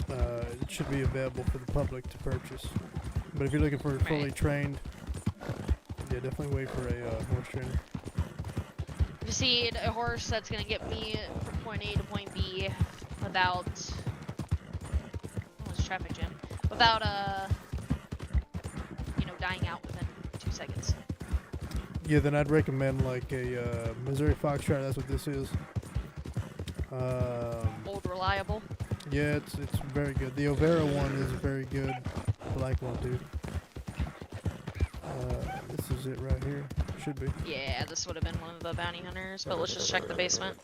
it should be available for the public to purchase. But if you're looking for fully trained, yeah, definitely wait for a horse trainer. If you see a horse that's gonna get me from point A to point B, without. Oh, it's traffic jam. Without dying out within 2 seconds. Yeah, then I'd recommend like a Missouri Foxtrot. That's what this is. Old reliable. Yeah, it's very good. The Overa one is very good. I like one too. This is it right here. Should be. Yeah, this would have been one of the bounty hunters, but let's just check the basement.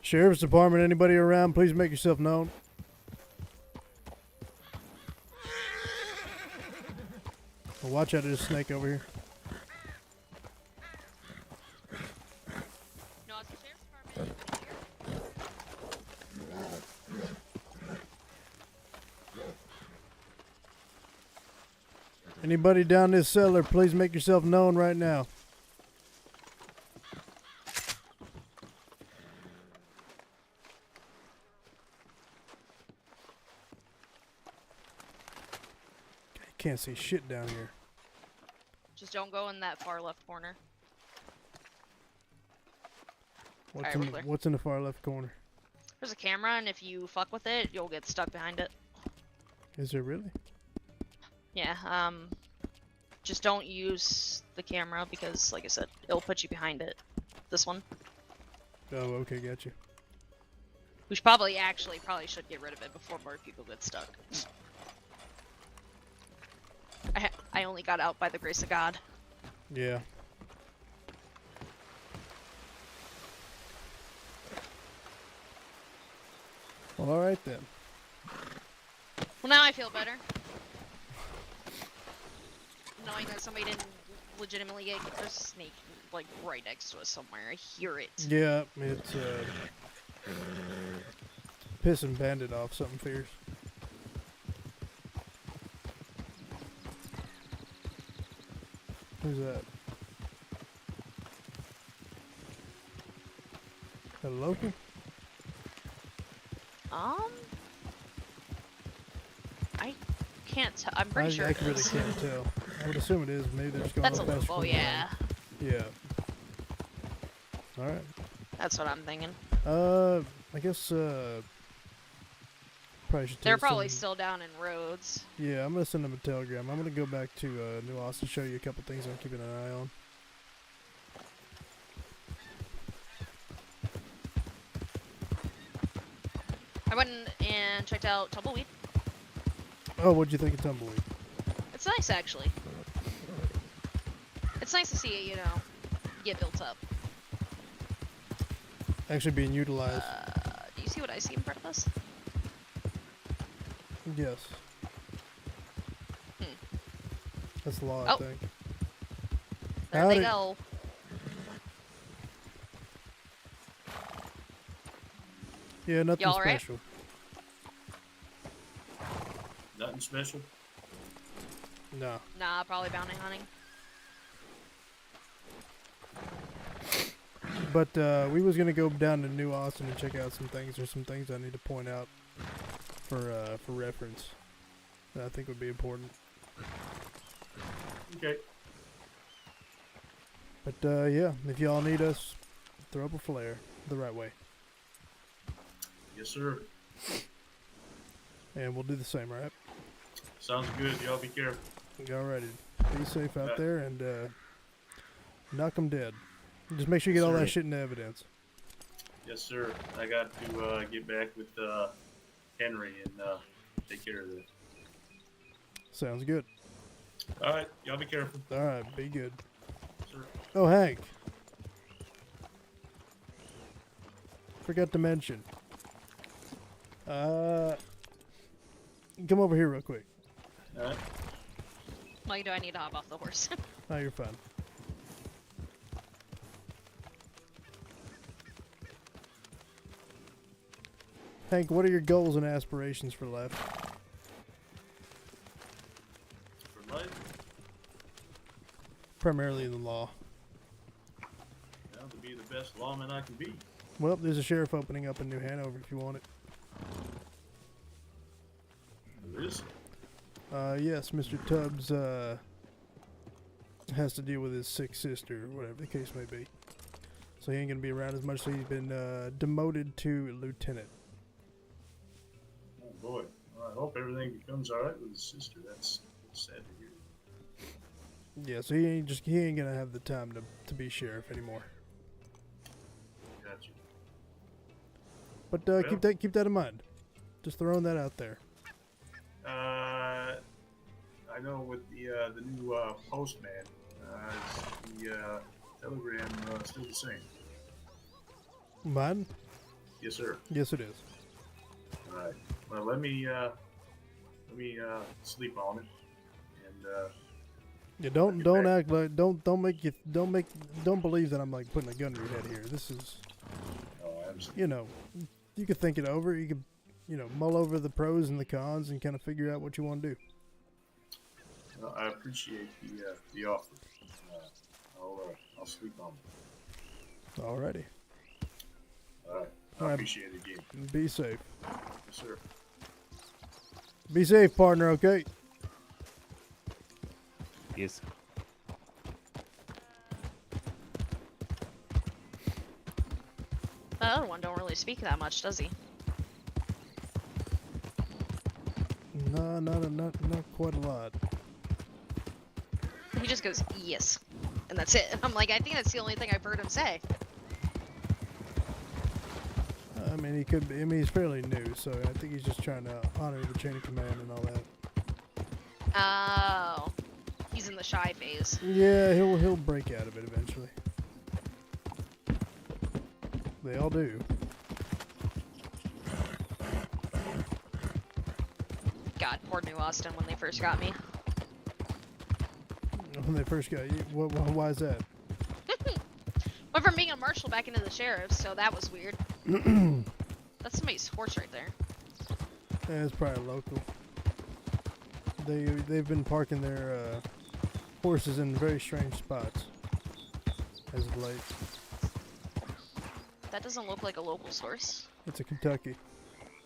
Sheriff's Department, anybody around, please make yourself known. Well, watch out, there's a snake over here. No, it's the Sheriff's Department. Anybody down this cellar, please make yourself known right now. Can't see shit down here. Just don't go in that far left corner. What's in the far left corner? There's a camera, and if you fuck with it, you'll get stuck behind it. Is there really? Yeah, just don't use the camera because, like I said, it'll put you behind it. This one. Oh, okay, got you. We should probably should get rid of it before more people get stuck. I only got out by the grace of God. Yeah. Well, all right then. Well, now I feel better. Knowing that somebody didn't legitimately get a snake like right next to us somewhere. I hear it. Yeah, it's pissing Bandit off something fierce. Who's that? That Loki? I can't tell. I'm pretty sure I it really is. can't tell. I would assume it is. Maybe they're just going That's a up past Lobo, the yeah. Yeah. All right. That's what I'm thinking. I guess probably should. They're probably still down in Rhodes. Yeah, I'm gonna send them a telegram. I'm gonna go back to New Austin, show you a couple things I'm keeping an eye on. I went and checked out Tumbleweed. Oh, what'd you think of Tumbleweed? It's nice, actually. It's nice to see it, get built up. Actually being utilized. Do you see what I see in front of us? Yes. That's the law, I think. There they go. Yeah, nothing Y'all right? special. Nothing special? No. Nah, probably bounty hunting. But we was gonna go down to New Austin and check out some things. There's some things I need to point out for reference that I think would be important. Okay. But yeah, if y'all need us, throw up a flare the right way. Yes, sir. And we'll do the same, right? Sounds good. Y'all be careful. Alrighty. Be safe out there and knock 'em dead. Just make sure you get all that shit into evidence. Yes, sir. I got to get back with Henry and take care of this. Sounds good. All right. Y'all be careful. Alright, be good. Sir. Oh, Hank. Forgot to mention. Come over here real quick. All right. Why do I need to hop off the horse? Oh, you're fine. Hank, what are your goals and aspirations for life? For life? Primarily in the law. Well, to be the best lawman I can be. Well, there's a sheriff opening up in New Hanover if you want it. There is. Yes, Mr. Tubbs has to deal with his sick sister, whatever the case may be. So he ain't gonna be around as much, so he's been demoted to lieutenant. Oh boy. Well, I hope everything becomes alright with his sister. That's sad to hear. Yeah, so he ain't gonna have the time to be sheriff anymore. Gotcha. But Well, keep that in mind. Just throwing that out there. I know with the new postman, the telegram still the same. Mine? Yes, sir. Yes, it is. All right. Well, let me sleep on it, and Yeah, don't act like don't believe that I'm like putting a gun to your head here. This is, you know, you could think it over. You could, you know, mull over the pros and the cons and kind of figure out what you want to do. well, I appreciate the offer. I'll sleep on it. Alrighty. All right. I All right. appreciate it again. Be safe. Yes, sir. Be safe, partner. Okay. Yes. The other one don't really speak that much, does he? No, not quite a lot. He just goes, yes. And that's it. I'm like, I think that's the only thing I've heard him say. I mean, he could be. I mean, he's fairly new, so I think he's just trying to honor the chain of command and all that. Oh. He's in the shy phase. Yeah, he'll break out of it eventually. They all do. God, poor New Austin when they first got me. When they first got you, why is that? Went from being a marshal back into the sheriff, so that was weird. That's somebody's horse right there. Yeah, it's probably local. They've been parking their horses in very strange spots as of late. That doesn't look like a local source. It's a Kentucky.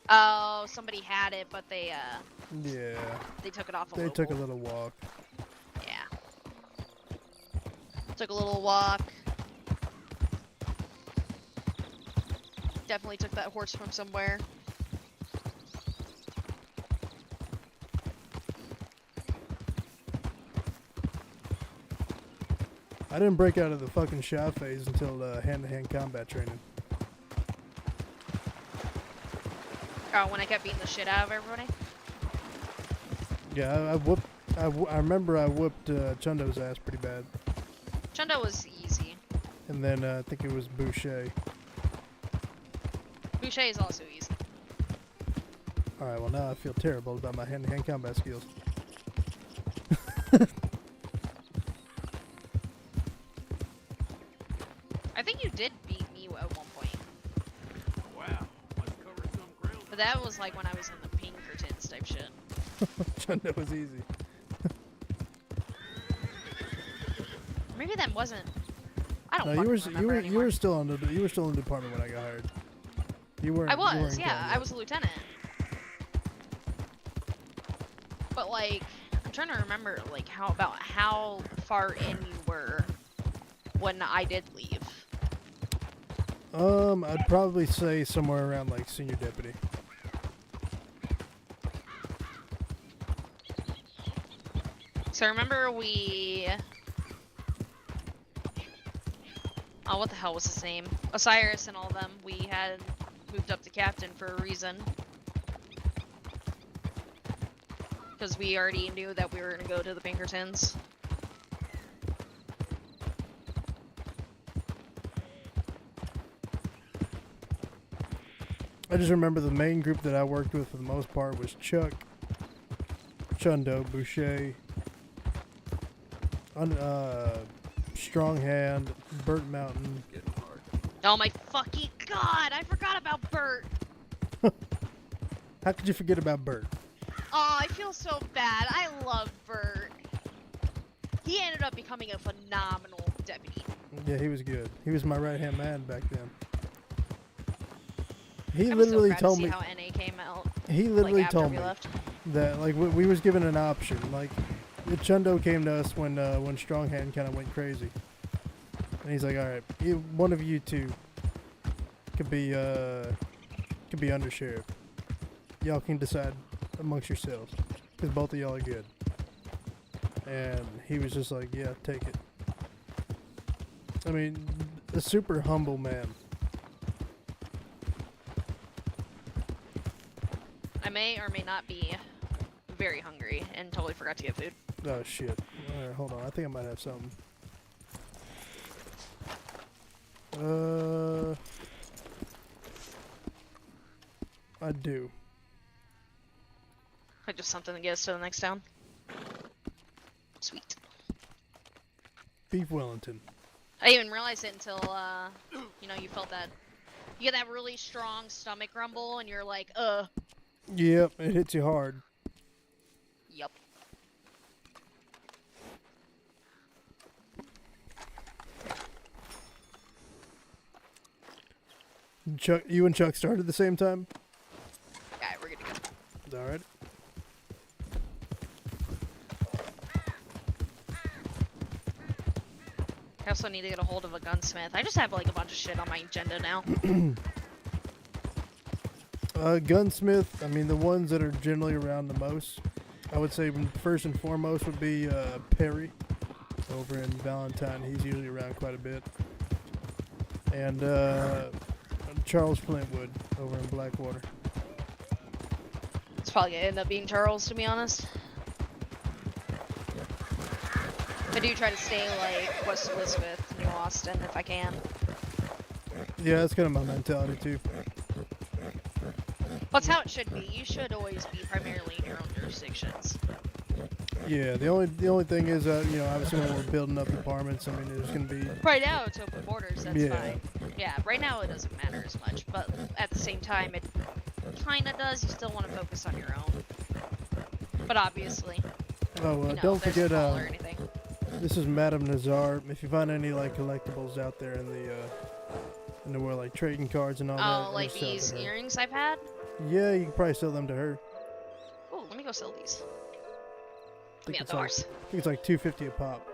Oh, somebody had it, but they Yeah. they took it off a They local. took a little walk. Yeah. Took a little walk. Definitely took that horse from somewhere. I didn't break out of the fucking shy phase until hand-to-hand combat training. Oh, when I kept beating the shit out of everybody? Yeah, I remember I whooped Chundo's ass pretty bad. Chundo was easy. And then I think it was Boucher. Boucher is also easy. Alright, well now I feel terrible about my hand-to-hand combat skills. I think you did beat me at one point. Wow. Let's cover some grill. But that was like when I was in the Pinkertons type shit. Chundo was easy. Maybe that wasn't. I don't No, fucking you remember were anymore. still in the department when I got hired. You weren't. I you was, weren't yeah. gone I yet. was a lieutenant. But like, I'm trying to remember like how far in you were when I did leave. I'd probably say somewhere around like senior deputy. So I remember we. Oh, what the hell was his name? Osiris and all them. We had moved up to captain for a reason. Because we already knew that we were going to go to the Pinkertons. I just remember the main group that I worked with for the most part was Chuck, Chundo, Boucher, Strong Hand, Burt Mountain. Oh my fucking god! I forgot about Bert! How could you forget about Burt? Oh, I feel so bad. I love Bert. He ended up becoming a phenomenal deputy. Yeah, he was good. He was my right-hand man back then. He I was so literally glad told to see me. how NA came out. He literally like, after told we me. left. that like we was given an option. Like the Chundo came to us when Stronghand kind of went crazy, and he's like, all right, one of you two could be undersheriff. Y'all can decide amongst yourselves, because both of y'all are good. And he was just like, yeah, take it. I mean, a super humble man. I may or may not be very hungry and totally forgot to get food. Oh shit. Alright, hold on. I think I might have something. I do. Just something to get us to the next town. Sweet. Beef Wellington. I didn't even realize it until, you know, you felt that. You get that really strong stomach rumble and you're like, Yep, it hits you hard. Yup. Chuck, you and Chuck started at the same time? Yeah, we're good to go. Alright. I also need to get a hold of a gunsmith. I just have like a bunch of shit on my agenda now. Gunsmith, I mean the ones that are generally around the most, I would say first and foremost would be Perry over in Valentine. He's usually around quite a bit. And Charles Flintwood over in Blackwater. It's probably gonna end up being Charles, to be honest. I do try to stay like West Elizabeth, New Austin, if I can. Yeah, that's kind of my mentality too. Well, that's how it should be. You should always be primarily in your own jurisdictions. Yeah, the only thing is, you know, obviously when we're building up apartments, I mean, there's gonna be. Right now, it's open borders. That's Yeah. fine. Yeah, right now it doesn't matter as much, but at the same time, it kind of does. You still want to focus on your own. But obviously. Oh, you know, don't there's forget. a call or anything. This is Madame Nazar. If you find any like collectibles out there in the world, like trading cards and all that. Oh, like just sell these to her. earrings I've had? Yeah, you can probably sell them to her. Oh, let me go sell these. I think Yeah, it's like, doors. I think it's like $2.50 a pop.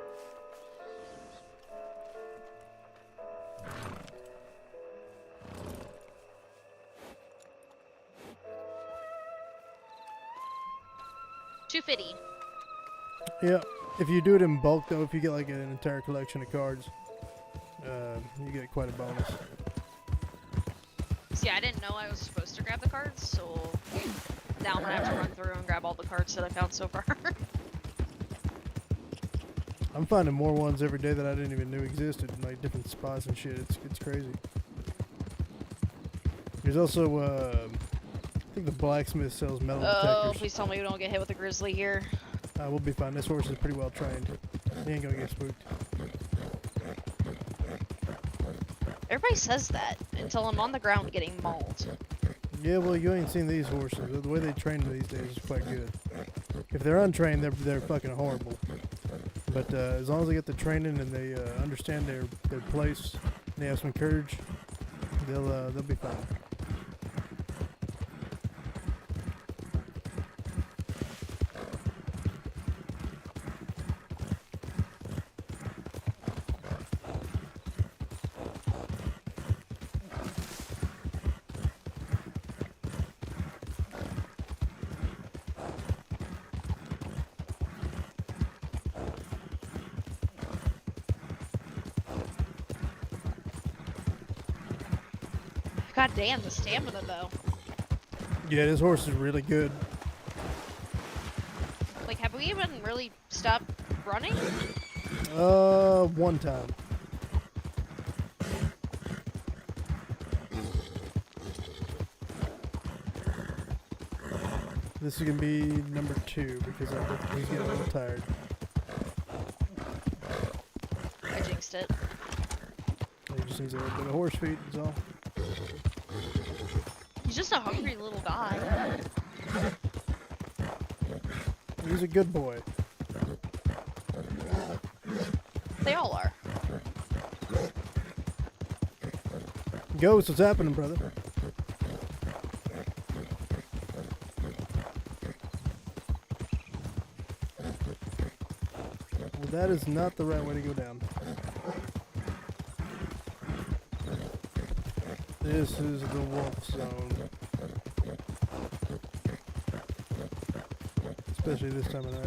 $2.50. Yeah, if you do it in bulk though, if you get like an entire collection of cards, you get quite a bonus. See, I didn't know I was supposed to grab the cards, so now I'm gonna have to run through and grab all the cards that I found so far. I'm finding more ones every day that I didn't even know existed, in like different spots and shit. It's crazy. There's also I think the blacksmith sells metal detectors. Oh, please tell me we don't get hit with a grizzly here. We'll be fine. This horse is pretty well trained. He ain't gonna get spooked. Everybody says that until I'm on the ground getting mauled. Yeah, well, you ain't seen these horses. The way they train them these days is quite good. If they're untrained, they're fucking horrible. But as long as they get the training and they understand their place, and they have some courage, they'll be fine. God damn, the stamina though. Yeah, this horse is really good. Like, have we even really stopped running? One time. This is gonna be number 2 because he's getting a little tired. I jinxed it. He just needs a little bit of horse feed, is all. He's just a hungry little guy. He's a good boy. They all are. Ghost, what's happening, brother? That is not the right way to go down. This is the wolf zone. Especially this time of night.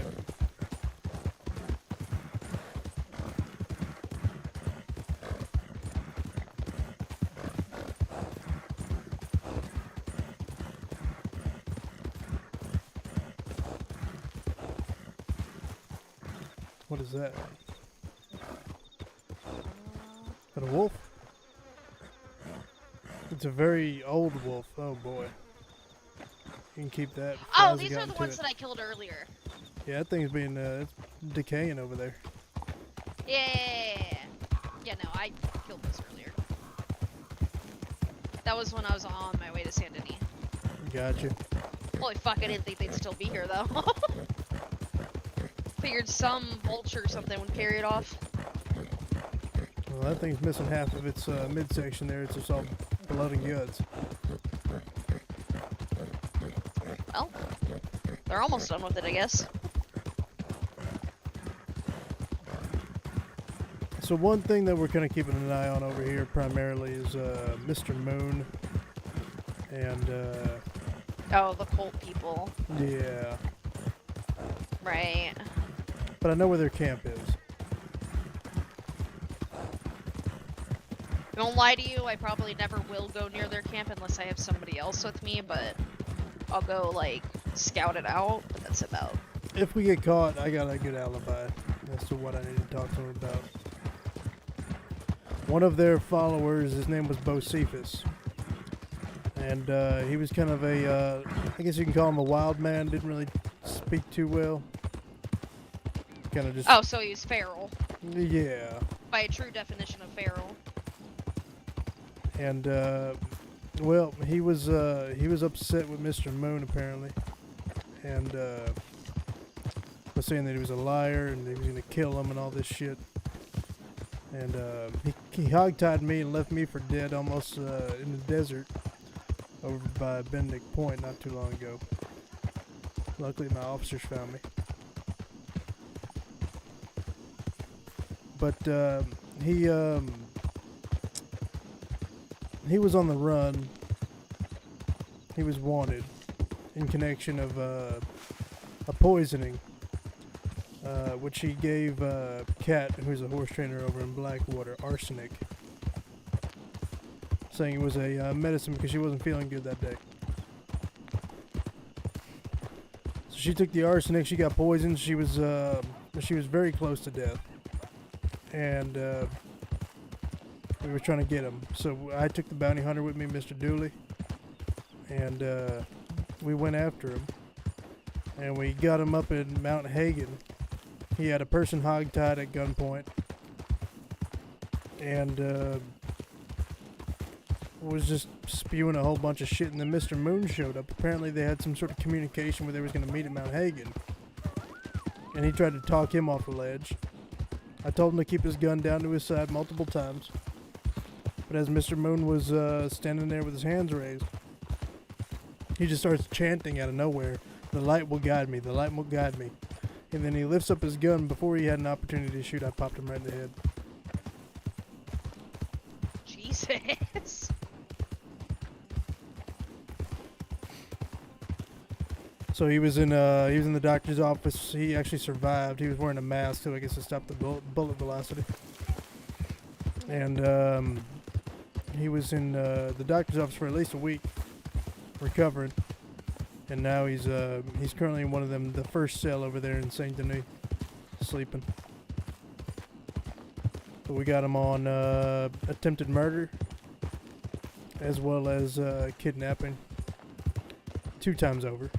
What is that? Is that a wolf? It's a very old wolf. Oh boy. You can keep that. Oh, these are the ones that I killed earlier. Yeah, that thing's being it's decaying over there. Yeah. Yeah, no, I killed this earlier. That was when I was on my way to Saint Denis. Gotcha. Holy fuck, I didn't think they'd still be here though. Figured some vulture or something would carry it off. Well, that thing's missing half of its midsection there. It's just all blood and guts. Well, they're almost done with it, I guess. So one thing that we're kind of keeping an eye on over here primarily is Mr. Moon and oh, the cult people. Yeah. Right. But I know where their camp is. I won't lie to you, I probably never will go near their camp unless I have somebody else with me, but I'll go, like, scout it out, but that's about. If we get caught, I got a good alibi as to what I need to talk to them about. One of their followers, his name was Bocephus. And he was kind of a, I guess you can call him a wild man, didn't really speak too well. Kind of just... Oh, so he was feral. Yeah. By a true definition of feral. And, well, he was upset with Mr. Moon, apparently. And, was saying that he was a liar and he was going to kill him and all this shit. And, he hogtied me and left me for dead almost, in the desert over by Benedict Point not too long ago. Luckily, my officers found me. But, he was on the run. He was wanted in connection of a poisoning, which he gave Kat, who's a horse trainer over in Blackwater, arsenic, saying it was a medicine because she wasn't feeling good that day. So she took the arsenic. She got poisoned. She was very close to death, and we were trying to get him. So I took the bounty hunter with me, Mr. Dooley, and we went after him. And we got him up in Mount Hagen. He had a person hogtied at gunpoint. And was just spewing a whole bunch of shit. And then Mr. Moon showed up. Apparently they had some sort of communication where they was going to meet at Mount Hagen. And he tried to talk him off the ledge. I told him to keep his gun down to his side multiple times. But as Mr. Moon was standing there with his hands raised, he just starts chanting out of nowhere, "The light will guide me, the light will guide me." And then he lifts up his gun. Before he had an opportunity to shoot, I popped him right in the head. Jesus. So he was in the doctor's office. He actually survived. He was wearing a mask too, I guess, to stop the bullet velocity. And he was in the doctor's office for at least a week, recovering. And now he's currently in one of them, the first cell over there in Saint Denis, sleeping. But we got him on attempted murder, as well as kidnapping, 2 times over.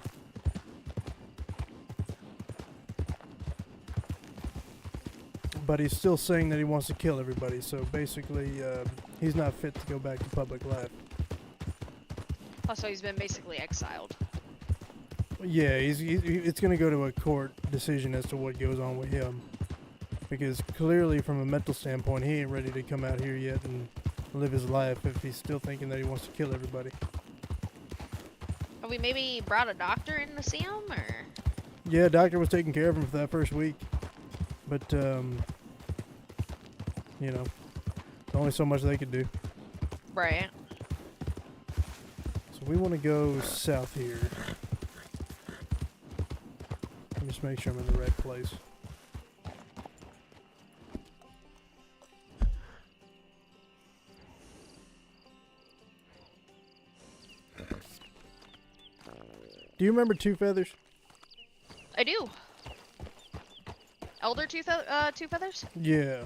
But he's still saying that he wants to kill everybody, so basically he's not fit to go back to public life. Oh, so he's been basically exiled. Yeah, it's going to go to a court decision as to what goes on with him. Because clearly, from a mental standpoint, he ain't ready to come out here yet and live his life if he's still thinking that he wants to kill everybody. Have we maybe brought a doctor in to see him, or? Yeah, doctor was taking care of him for that first week. But, you know, only so much they could do. Right. So we want to go south here. Let me just make sure I'm in the right place. Do you remember Two Feathers? I do. Elder Two Feathers? Yeah.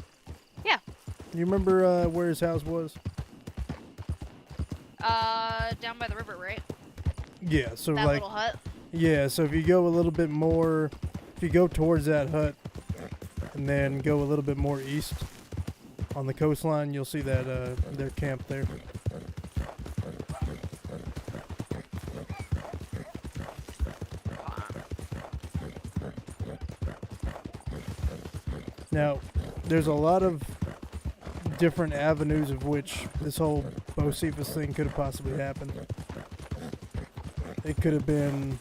Yeah. You remember where his house was? Down by the river, right? Yeah, so That like... little hut? Yeah, so if you go a little bit more... If you go towards that hut, and then go a little bit more east on the coastline, you'll see that their camp there. Now, there's a lot of different avenues of which this whole Bocephus thing could have possibly happened. It could have been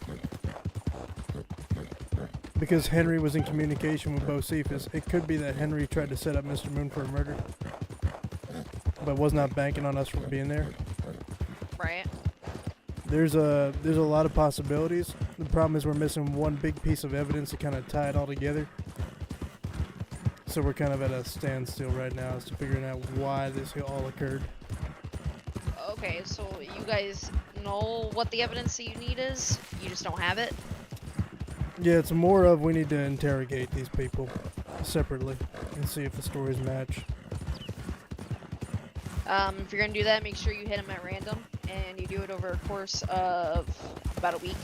because Henry was in communication with Bocephus. It could be that Henry tried to set up Mr. Moon for a murder, but was not banking on us for being there. Right. There's a lot of possibilities. The problem is we're missing one big piece of evidence to kind of tie it all together. So we're kind of at a standstill right now as to figuring out why this all occurred. Okay, so you guys know what the evidence that you need is? You just don't have it? Yeah, it's more of we need to interrogate these people separately and see if the stories match. If you're gonna do that, make sure you hit them at random, and you do it over a course of about a week.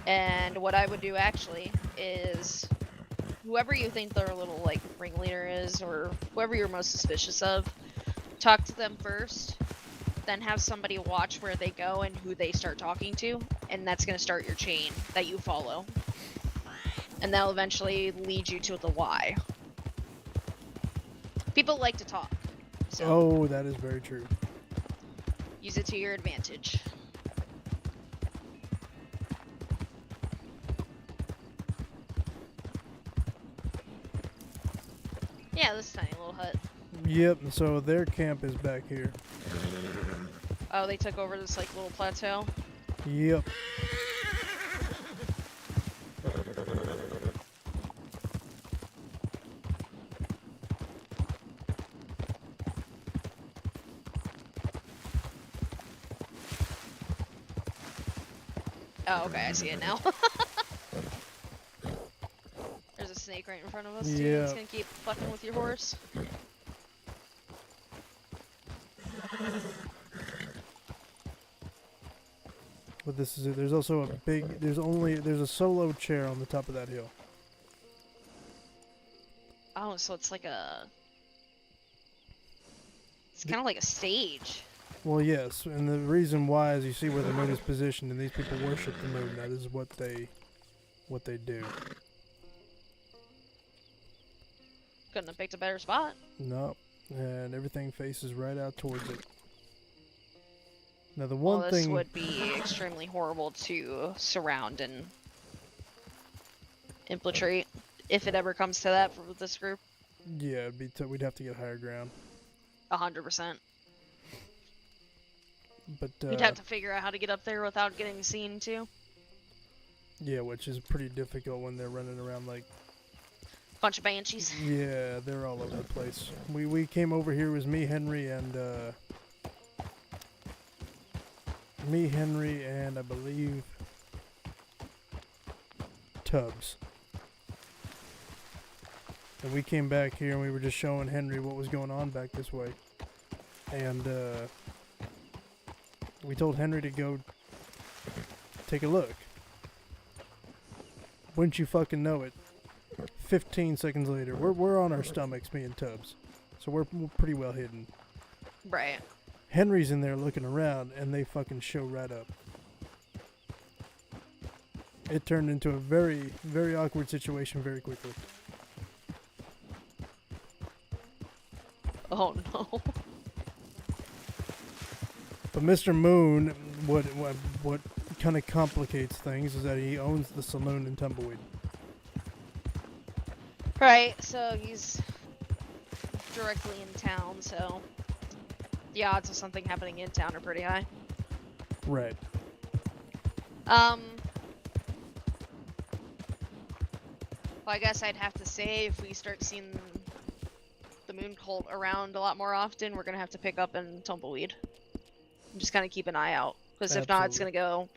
And what I would do actually is whoever you think their little like ringleader is, or whoever you're most suspicious of, talk to them first, then have somebody watch where they go and who they start talking to, and that's going to start your chain that you follow. And that'll eventually lead you to the why. People like to talk, so Oh, that is very true. use it to your advantage. Yeah, this tiny little hut. Yep, so their camp is back here. Oh, they took over this like little plateau. Yep. Oh, okay, I see it now. There's a snake right in front of us, too. Yeah. It's gonna keep fucking with your horse. But this is it. There's also a big, there's a solo chair on the top of that hill. Oh, so it's like a... It's kind of like a stage. Well, yes, and the reason why is you see where the moon is positioned, and these people worship the moon. That is what they do. Couldn't have picked a better spot. No, and everything faces right out towards it. Now the Well, one this thing would be extremely horrible to surround and infiltrate, if it ever comes to that for this group. yeah, it'd be we'd have to get higher ground. 100%. But You'd have to figure out how to get up there without getting seen, too. yeah, which is pretty difficult when they're running around like. Bunch of banshees. Yeah, they're all over the place. We came over here. It was me, Henry, and I believe Tubbs. And we came back here and we were just showing Henry what was going on back this way. And we told Henry to go take a look. Wouldn't you fucking know it? 15 seconds later, we're on our stomachs, me and Tubbs. So we're pretty well hidden. Right. Henry's in there looking around, and they fucking show right up. It turned into a very, very awkward situation very quickly. Oh no. But Mr. Moon, what kind of complicates things is that he owns the saloon in Tumbleweed. Right, so he's directly in town, so the odds of something happening in town are pretty high. Right. Well, I guess I'd have to say if we start seeing the moon cult around a lot more often, we're gonna have to pick up in Tumbleweed. Just kind of keep an eye out, because if not, it's gonna go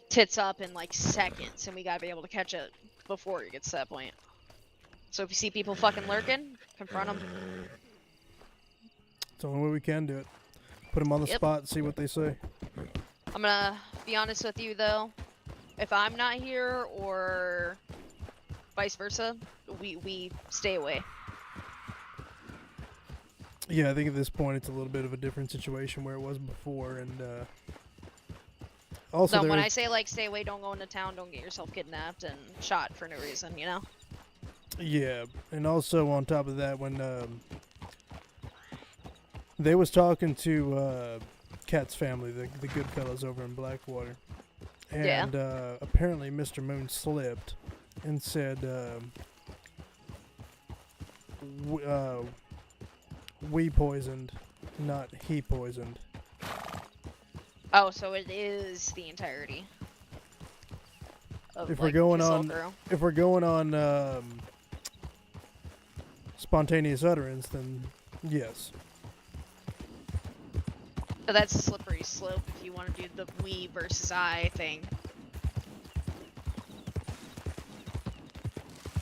tits up in like seconds, and we gotta be able to catch it before it gets to that point. So if you see people fucking lurking, confront them. It's the only way we can do it. Put them on the spot and see what they say. I'm gonna be honest with you though, if I'm not here or vice versa, we stay away. Yeah, I think at this point it's a little bit of a different situation where it was before, and also when I say like stay away, don't go into town, don't get yourself kidnapped and shot for no reason, you know? Yeah, and also on top of that, when they was talking to Kat's family, the good fellas over in Blackwater, and apparently Mr. Moon slipped and said we poisoned, not he poisoned. Oh, so it is the entirety of, if like, we're going his whole on, crew. if we're going on spontaneous utterance, then yes. So that's a slippery slope if you want to do the we versus I thing.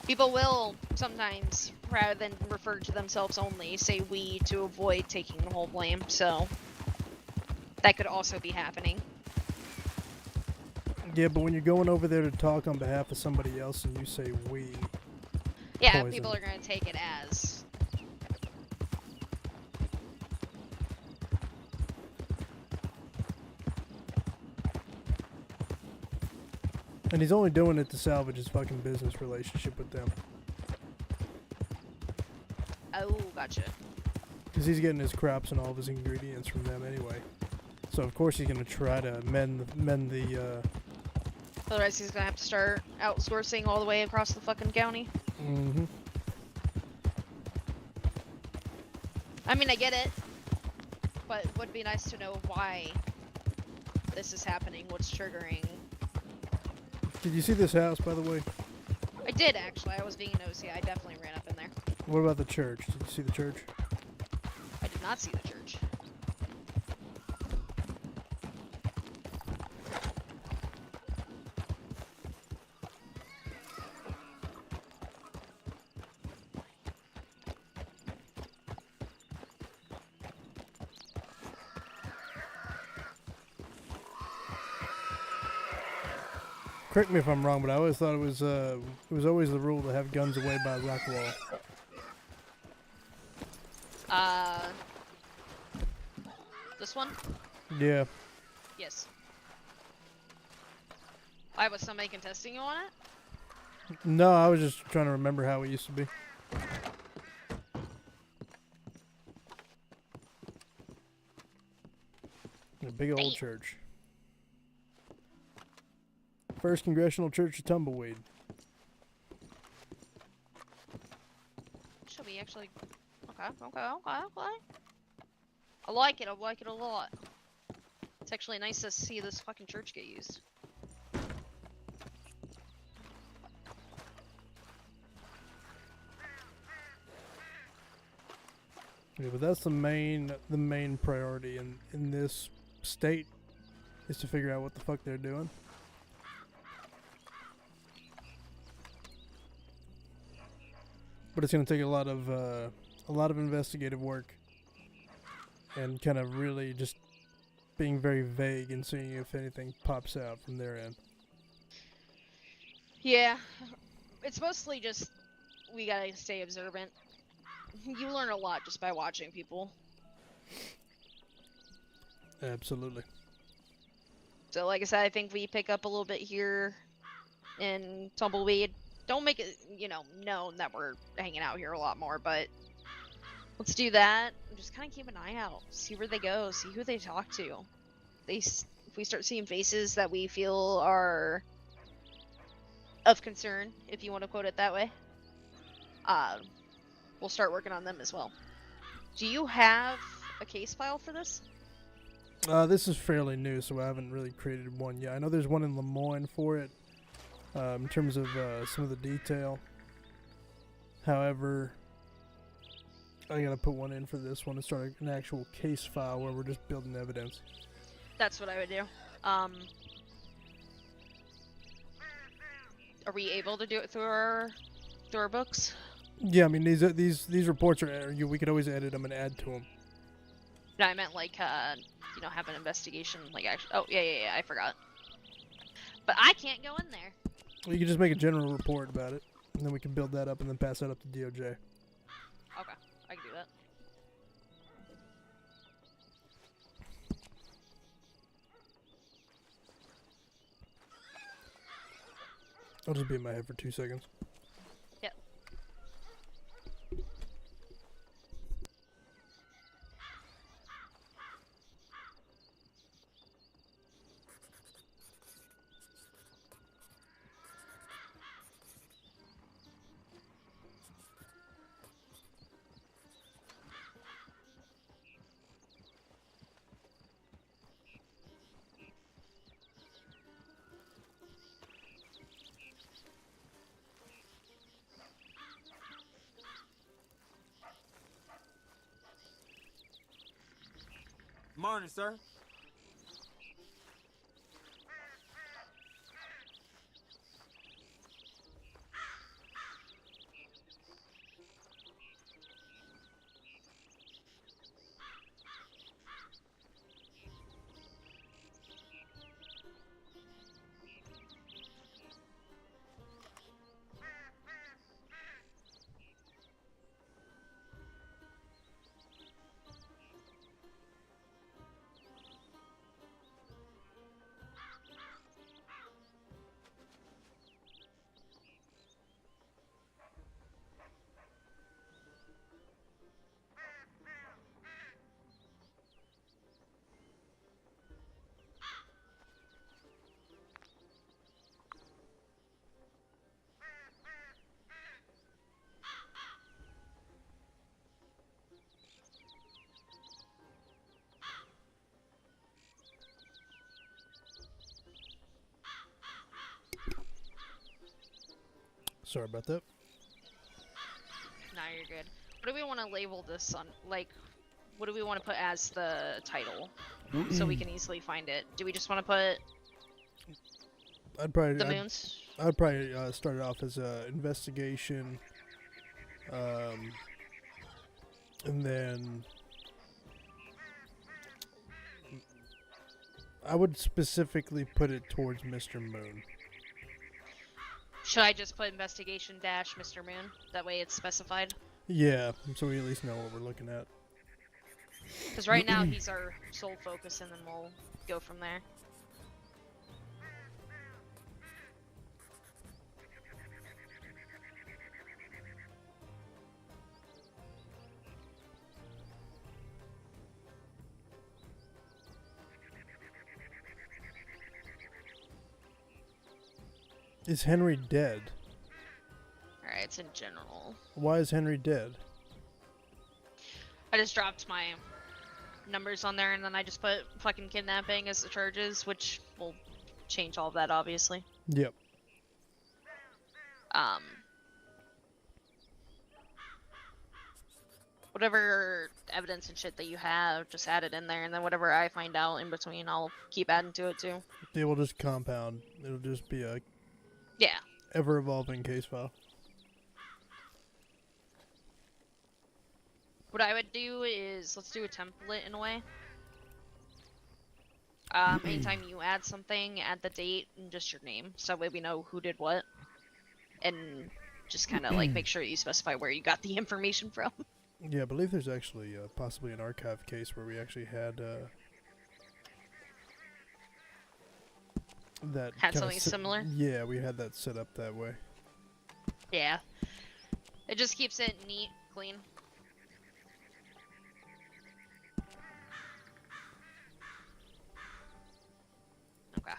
People will sometimes, rather than refer to themselves only, say we to avoid taking the whole blame, so that could also be happening. Yeah, but when you're going over there to talk on behalf of somebody else and you say we, Yeah, poison. people are going to take it as. And he's only doing it to salvage his fucking business relationship with them. Oh, gotcha. Because he's getting his crops and all of his ingredients from them anyway. So of course he's going to try to mend the Otherwise he's going to have to start outsourcing all the way across the fucking county. Mm-hmm. I mean, I get it. But it would be nice to know why this is happening, what's triggering. Did you see this house, by the way? I did, actually. I was being nosy. I definitely ran up in there. What about the church? Did you see the church? I did not see the church. Correct me if I'm wrong, but I always thought it was always the rule to have guns away by rock wall. This one? Yeah. Yes. Why, was somebody contesting you on it? No, I was just trying to remember how it used to be. A big old church. First Congressional Church of Tumbleweed. Should be actually. Okay. I like it a lot. It's actually nice to see this fucking church get used. Yeah, but that's the main priority in this state is to figure out what the fuck they're doing. But it's going to take a lot of investigative work and kind of really just being very vague and seeing if anything pops out from their end. Yeah, it's mostly just we gotta stay observant. You learn a lot just by watching people. Absolutely. So like I said, I think we pick up a little bit here in Tumbleweed. Don't make it, known that we're hanging out here a lot more, but let's do that. And just kind of keep an eye out. See where they go. See who they talk to. If we start seeing faces that we feel are of concern, if you want to quote it that way, we'll start working on them as well. Do you have a case file for this? This is fairly new, so I haven't really created one yet. I know there's one in Lemoyne for it, in terms of some of the detail. However, I gotta put one in for this one and start an actual case file where we're just building evidence. That's what I would do. Are we able to do it through our books? Yeah, I mean these reports are we could always edit them and add to them. No, I meant like have an investigation like actually. Oh yeah, I forgot. But I can't go in there. You can just make a general report about it, and then we can build that up and then pass that up to DOJ. Okay, I can do that. I'll just be in my head for 2 seconds. Yep. Morning, sir. Sorry about that. Nah, you're good. What do we want to label this on? Like, what do we want to put as the title, so we can easily find it? Do we just want to put I'd probably the moons? I'd probably start it off as a investigation, and then I would specifically put it towards Mr. Moon. Should I just put investigation dash Mr. Moon? That way it's specified. Yeah, so we at least know what we're looking at. Because right now he's our sole focus, and then we'll go from there. Is Henry dead? Alright, it's in general. Why is Henry dead? I just dropped my numbers on there, and then I just put fucking kidnapping as the charges, which will change all of that, obviously. Yep. Whatever evidence and shit that you have, just add it in there, and then whatever I find out in between, I'll keep adding to it too. It will just compound. It'll just be a Yeah. ever-evolving case file. What I would do is, let's do a template in a way. Anytime you add something, add the date and just your name, so that way we know who did what. And just kind of like make sure you specify where you got the information from. Yeah, I believe there's actually possibly an archive case where we actually had that Had something similar? Yeah, we had that set up that way. Yeah. It just keeps it neat, clean. Okay.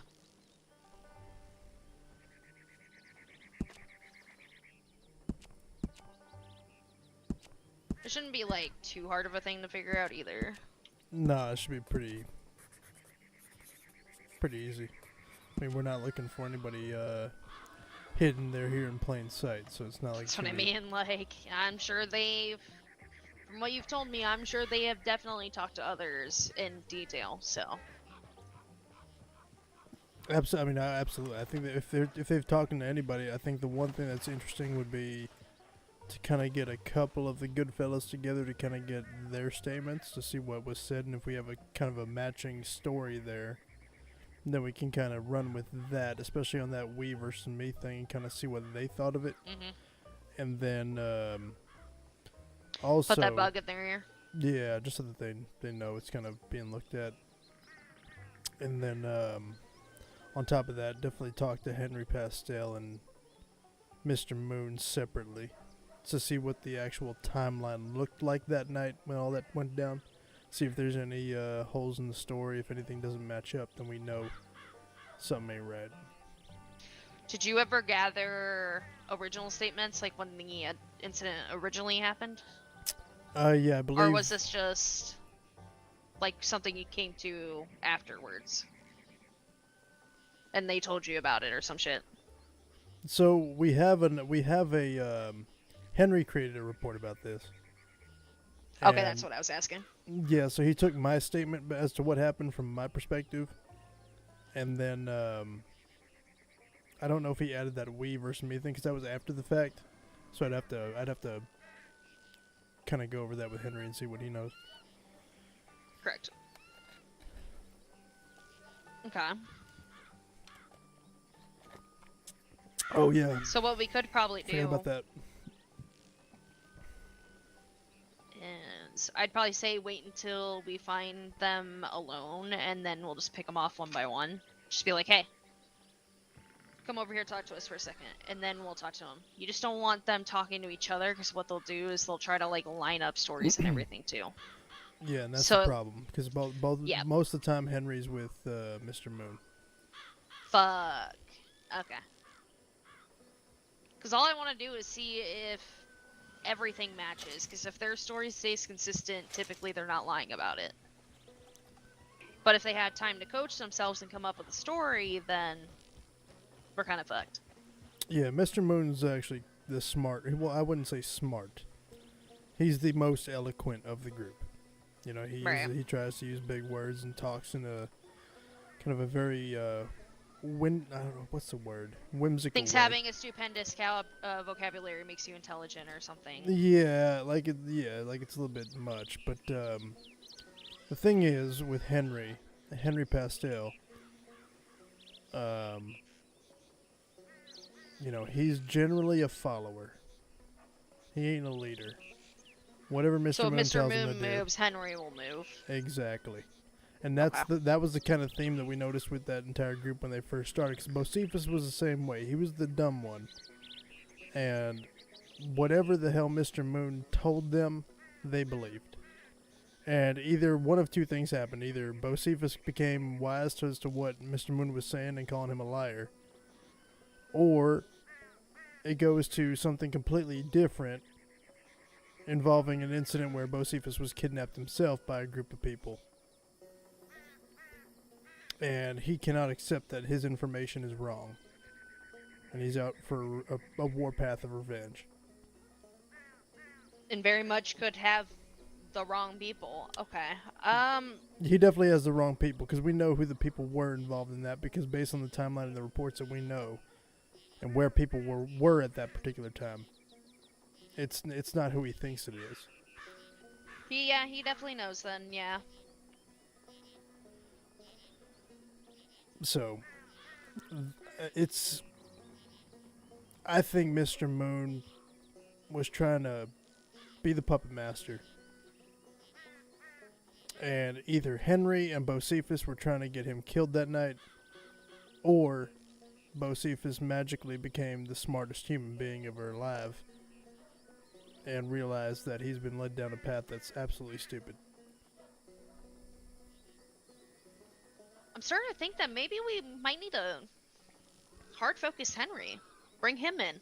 shouldn't be like too hard of a thing to figure out either. Nah, it should be pretty easy. I mean, we're not looking for anybody hidden. They're here in plain sight, so it's not like. That's what I mean. Like, I'm sure they've, from what you've told me, I'm sure they have definitely talked to others in detail. So. Absolutely. I think that if they've talked to anybody, I think the one thing that's interesting would be to kind of get a couple of the good fellas together to kind of get their statements to see what was said, and if we have a kind of a matching story there, then we can kind of run with that, especially on that we versus me thing, and kind of see what they thought of it. And then also put that bug in their ear. Yeah, just so that they know it's kind of being looked at. And then on top of that, definitely talk to Henry Pastel and Mr. Moon separately to see what the actual timeline looked like that night when all that went down. See if there's any holes in the story. If anything doesn't match up, then we know something ain't right. Did you ever gather original statements, like when the incident originally happened? Yeah, I believe. Or was this just like something you came to afterwards? And they told you about it or some shit? So we have a Henry created a report about this. Okay, that's what I was asking. Yeah, so he took my statement as to what happened from my perspective, and then I don't know if he added that we versus me thing because that was after the fact. So I'd have to kind of go over that with Henry and see what he knows. Correct. Okay. Oh yeah. So what we could probably do. Forget about that. Is I'd probably say wait until we find them alone, and then we'll just pick them off one by one. Just be like, hey, come over here, talk to us for a second, and then we'll talk to them. You just don't want them talking to each other, because what they'll do is they'll try to like line up stories and everything too. Yeah, and that's the problem, because yeah. most of the time Henry's with Mr. Moon. Fuck. Okay. Because all I want to do is see if everything matches, because if their story stays consistent, typically they're not lying about it. But if they had time to coach themselves and come up with a story, then we're kind of fucked. Yeah, Mr. Moon's actually the smart. Well, I wouldn't say smart. He's the most eloquent of the group. You know, he tries to use big words and talks in a kind of a very I don't know what's the word, whimsical. Thinks way. having a stupendous vocabulary makes you intelligent or something. Yeah, like it's a little bit much, but the thing is with Henry Pastel, you know, he's generally a follower. He ain't a leader. Whatever Mr. Moon tells him to do. Moves, Henry will move. Exactly. And that was the kind of theme that we noticed with that entire group when they first started. Because Bocephus was the same way. He was the dumb one. And whatever the hell Mr. Moon told them, they believed. And either one of two things happened. Either Bocephus became wise as to what Mr. Moon was saying and calling him a liar. Or it goes to something completely different, involving an incident where Bocephus was kidnapped himself by a group of people. And he cannot accept that his information is wrong. And he's out for a warpath of revenge. And very much could have the wrong people. Okay. He definitely has the wrong people, because we know who the people were involved in that, because based on the timeline and the reports that we know, and where people were at that particular time, it's not who he thinks it is. Yeah, he definitely knows then, yeah. So, I think Mr. Moon was trying to be the puppet master. And either Henry and Bocephus were trying to get him killed that night, or Bocephus magically became the smartest human being ever alive and realized that he's been led down a path that's absolutely stupid. I'm starting to think that maybe we might need to hard focus Henry. Bring him in.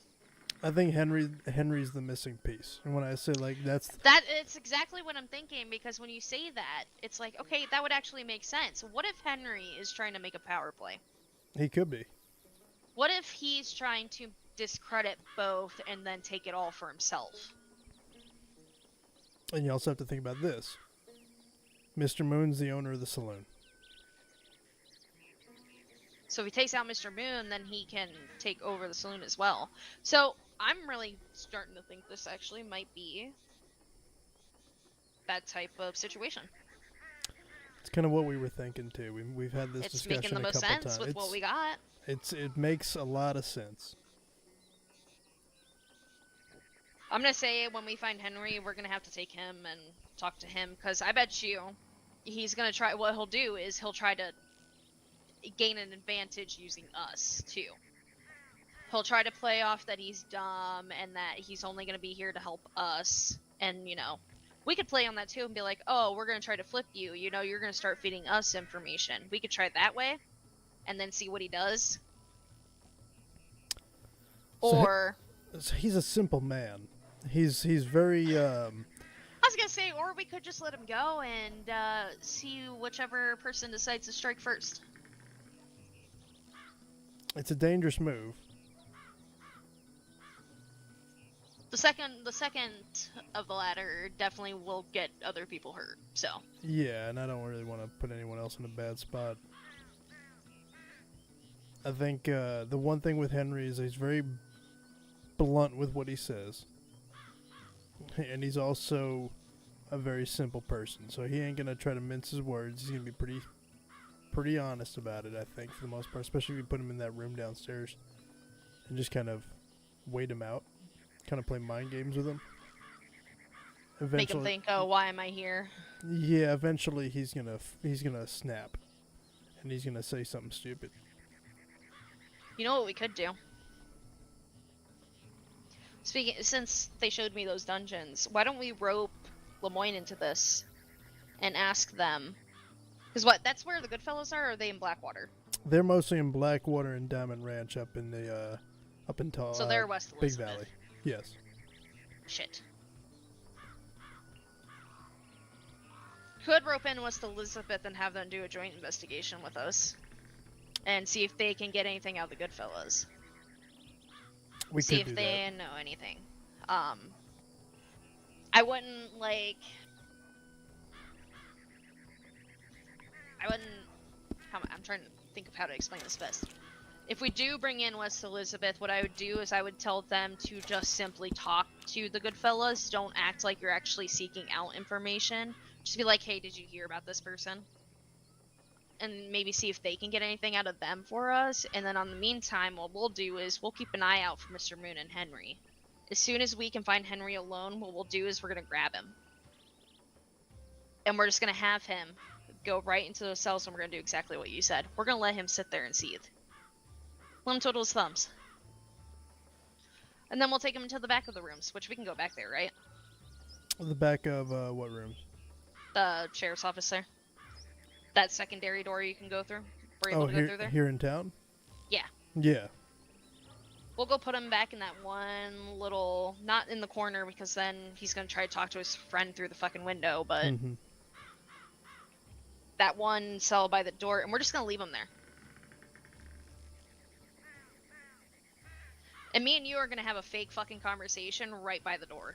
I think Henry's the missing piece. And when I say like It's exactly what I'm thinking, because when you say that, it's like, okay, that would actually make sense. What if Henry is trying to make a power play? he could be. What if he's trying to discredit both and then take it all for himself? And you also have to think about this. Mr. Moon's the owner of the saloon. So if he takes out Mr. Moon, then he can take over the saloon as well. So I'm really starting to think this actually might be that type of situation. It's kind of what we were thinking too. We've had this It's discussion making the a most couple sense times. with what we got. It makes a lot of sense. I'm gonna say when we find Henry, we're gonna have to take him and talk to him, because I bet you he's gonna try. What he'll do is he'll try to gain an advantage using us too. He'll try to play off that he's dumb and that he's only gonna be here to help us, and we could play on that too and be like, oh, we're gonna try to flip you. You're gonna start feeding us information. We could try it that way, and then see what he does. Or so he's a simple man. He's very. I was gonna say, or we could just let him go and see whichever person decides to strike first. It's a dangerous move. The second of the latter definitely will get other people hurt. So. Yeah, and I don't really want to put anyone else in a bad spot. I think the one thing with Henry is he's very blunt with what he says. And he's also a very simple person, so he ain't gonna try to mince his words. He's gonna be pretty honest about it, I think, for the most part, especially if you put him in that room downstairs and just kind of wait him out, kind of play mind games with him. Make him think, oh, why am I here? Yeah, eventually he's gonna snap, and he's gonna say something stupid. You know what we could do? Since they showed me those dungeons, why don't we rope Lemoyne into this and ask them? Because that's where the Goodfellas are, or are they in Blackwater? They're mostly in Blackwater and Diamond Ranch up in Tall. So they're West Big Elizabeth. Valley. Yes. Shit. Could rope in West Elizabeth and have them do a joint investigation with us, and see if they can get anything out of the Goodfellas. We see could if do they that. know anything. I wouldn't I'm trying to think of how to explain this best. If we do bring in West Elizabeth, what I would do is I would tell them to just simply talk to the Goodfellas. Don't act like you're actually seeking out information. Just be like, hey, did you hear about this person? And maybe see if they can get anything out of them for us. And then on the meantime, what we'll do is we'll keep an eye out for Mr. Moon and Henry. As soon as we can find Henry alone, what we'll do is we're going to grab him. And we're just going to have him go right into those cells, and we're going to do exactly what you said. We're going to let him sit there and seethe. Let him twiddle his thumbs. And then we'll take him into the back of the rooms, which we can go back there, right? The back of what rooms? The sheriff's office there. That secondary door you can go through. We're able to go through there. Here in town? Yeah. Yeah. We'll go put him back in that one little, not in the corner, because then he's going to try to talk to his friend through the fucking window, but that one cell by the door, and we're just going to leave him there. And me and you are going to have a fake fucking conversation right by the door.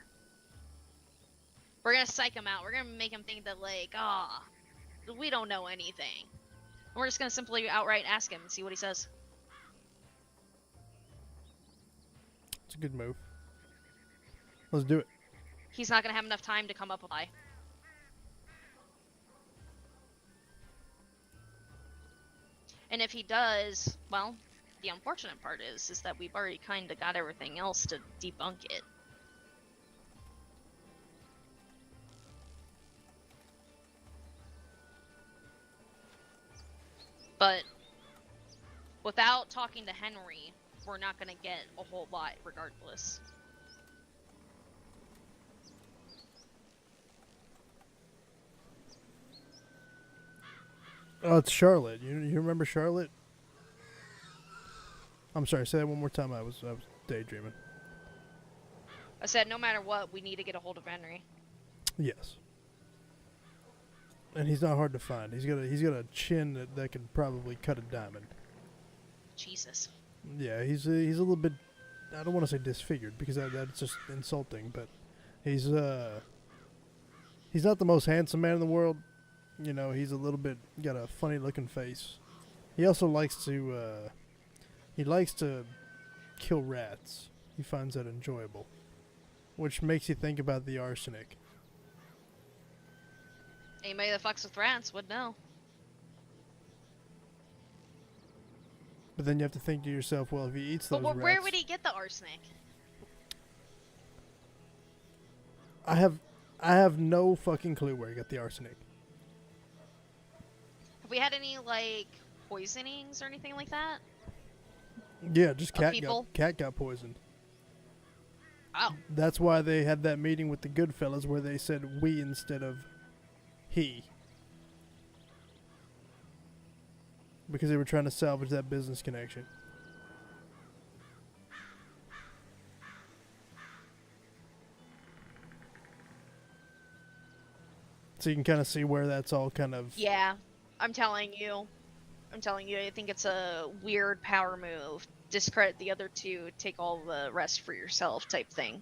We're going to psych him out. We're going to make him think that, like, we don't know anything. And we're just going to simply outright ask him and see what he says. It's a good move. Let's do it. He's not going to have enough time to come up with a lie. And if he does, well, the unfortunate part is that we've already kind of got everything else to debunk it. But without talking to Henry, we're not going to get a whole lot regardless. Oh, it's Charlotte. You remember Charlotte? I'm sorry, say that one more time. I was daydreaming. I said no matter what, we need to get a hold of Henry. Yes. And he's not hard to find. He's got a chin that could probably cut a diamond. Jesus. Yeah, he's a little bit. I don't want to say disfigured because that's just insulting, but he's not the most handsome man in the world. You know, he's a little bit got a funny looking face. He also likes to kill rats. He finds that enjoyable, which makes you think about the arsenic. Anybody that fucks with rats would know. But then you have to think to yourself, well, if he eats those But rats, where would he get the arsenic? I have no fucking clue where he got the arsenic. Have we had any, like, poisonings or anything like that? Yeah, just cat people? got poisoned. Oh. That's why they had that meeting with the good fellas where they said we instead of he. Because they were trying to salvage that business connection. So you can kind of see where that's all kind of... Yeah, I'm telling you, I think it's a weird power move. Discredit the other two, take all the rest for yourself type thing.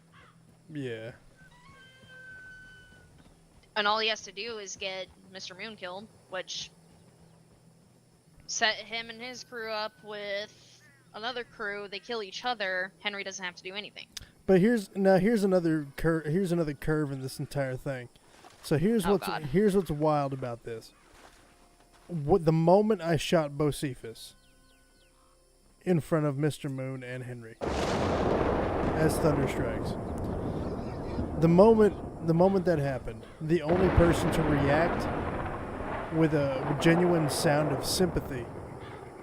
Yeah. And all he has to do is get Mr. Moon killed, which set him and his crew up with another crew. They kill each other. Henry doesn't have to do anything. But here's another curve in this entire thing. So here's what's wild about this. The moment I shot Bocephus in front of Mr. Moon and Henry as thunder strikes. The moment that happened, the only person to react with a genuine sound of sympathy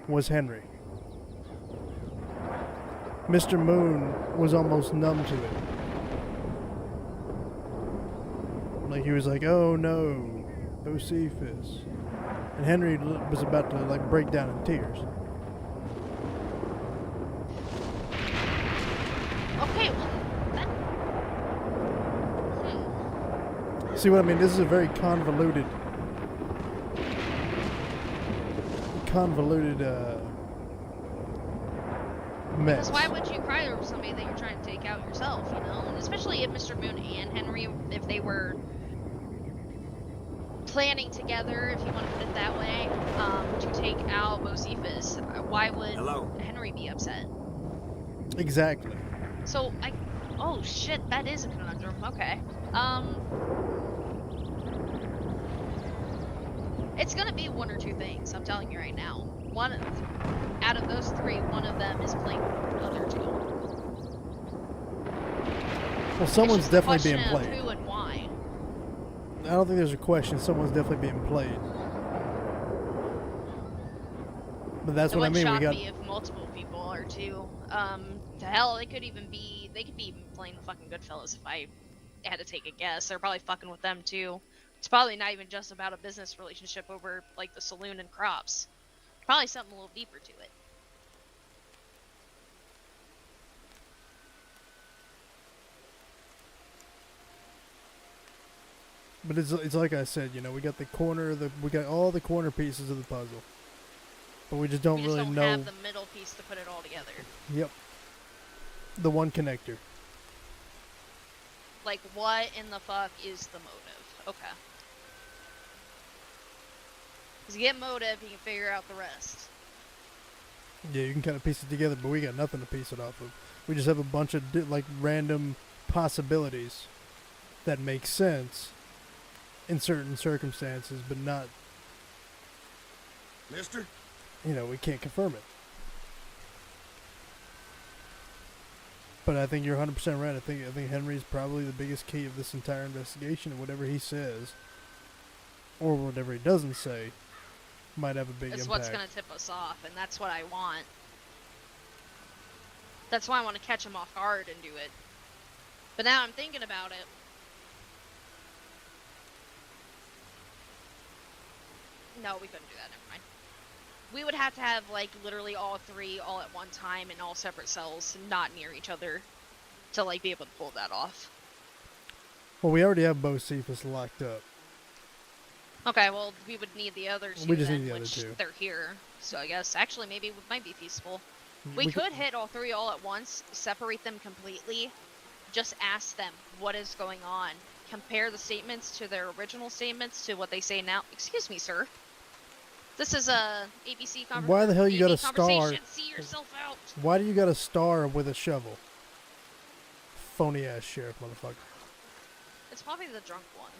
was Henry. Mr. Moon was almost numb to it. Like he was like, "Oh no, Bocephus," and Henry was about to like break down in tears. Okay, well, See what I mean? This is a very convoluted mess. because why would you cry over somebody that you're trying to take out yourself, you know? And especially if Mr. Moon and Henry, if they were planning together, if you want to put it that way, to take out Bocephus, why would Henry be upset? Exactly. So, oh shit, that is a conundrum. Okay. It's gonna be one or two things, I'm telling you right now. One, out of those three, one of them is playing the other two. Well, someone's definitely being played. Who and why. I don't think there's a question. Someone's definitely being played. But that's what I mean. It We wouldn't got. shock me if multiple people are too. To hell, they could be even playing the fucking Goodfellas if I had to take a guess. They're probably fucking with them too. It's probably not even just about a business relationship over like the saloon and crops. Probably something a little deeper to it. But it's like I said, you know, we got all the corner pieces of the puzzle, but we just don't really know. Have the middle piece to put it all together. Yep. The one connector. Like, what in the fuck is the motive? Okay. Because you get motive, you can figure out the rest. Yeah, you can kind of piece it together, but we got nothing to piece it off of. We just have a bunch of like random possibilities that make sense in certain circumstances, but not. Mister? You know, we can't confirm it. But I think you're 100% right. I think Henry's probably the biggest key of this entire investigation, and whatever he says, or whatever he doesn't say, might have a big impact. It's what's going to tip us off, and that's what I want. That's why I want to catch him off guard and do it. But now I'm thinking about it. No, we couldn't do that. Never mind. We would have to have, like, literally all three all at one time in all separate cells, not near each other. to like be able to pull that off. Well, we already have both Cephas locked up. Okay, well, we would need the other two We just then, need the other which two. they're here. So I guess actually maybe it might be feasible. We We could- could hit all three all at once, separate them completely, just ask them what is going on. Compare the statements to their original statements to what they say now. Excuse me, sir. This is a ABC conversation. Why the hell you got a star? See yourself out. Why do you got a star with a shovel? Phony ass sheriff, motherfucker. It's probably the drunk one.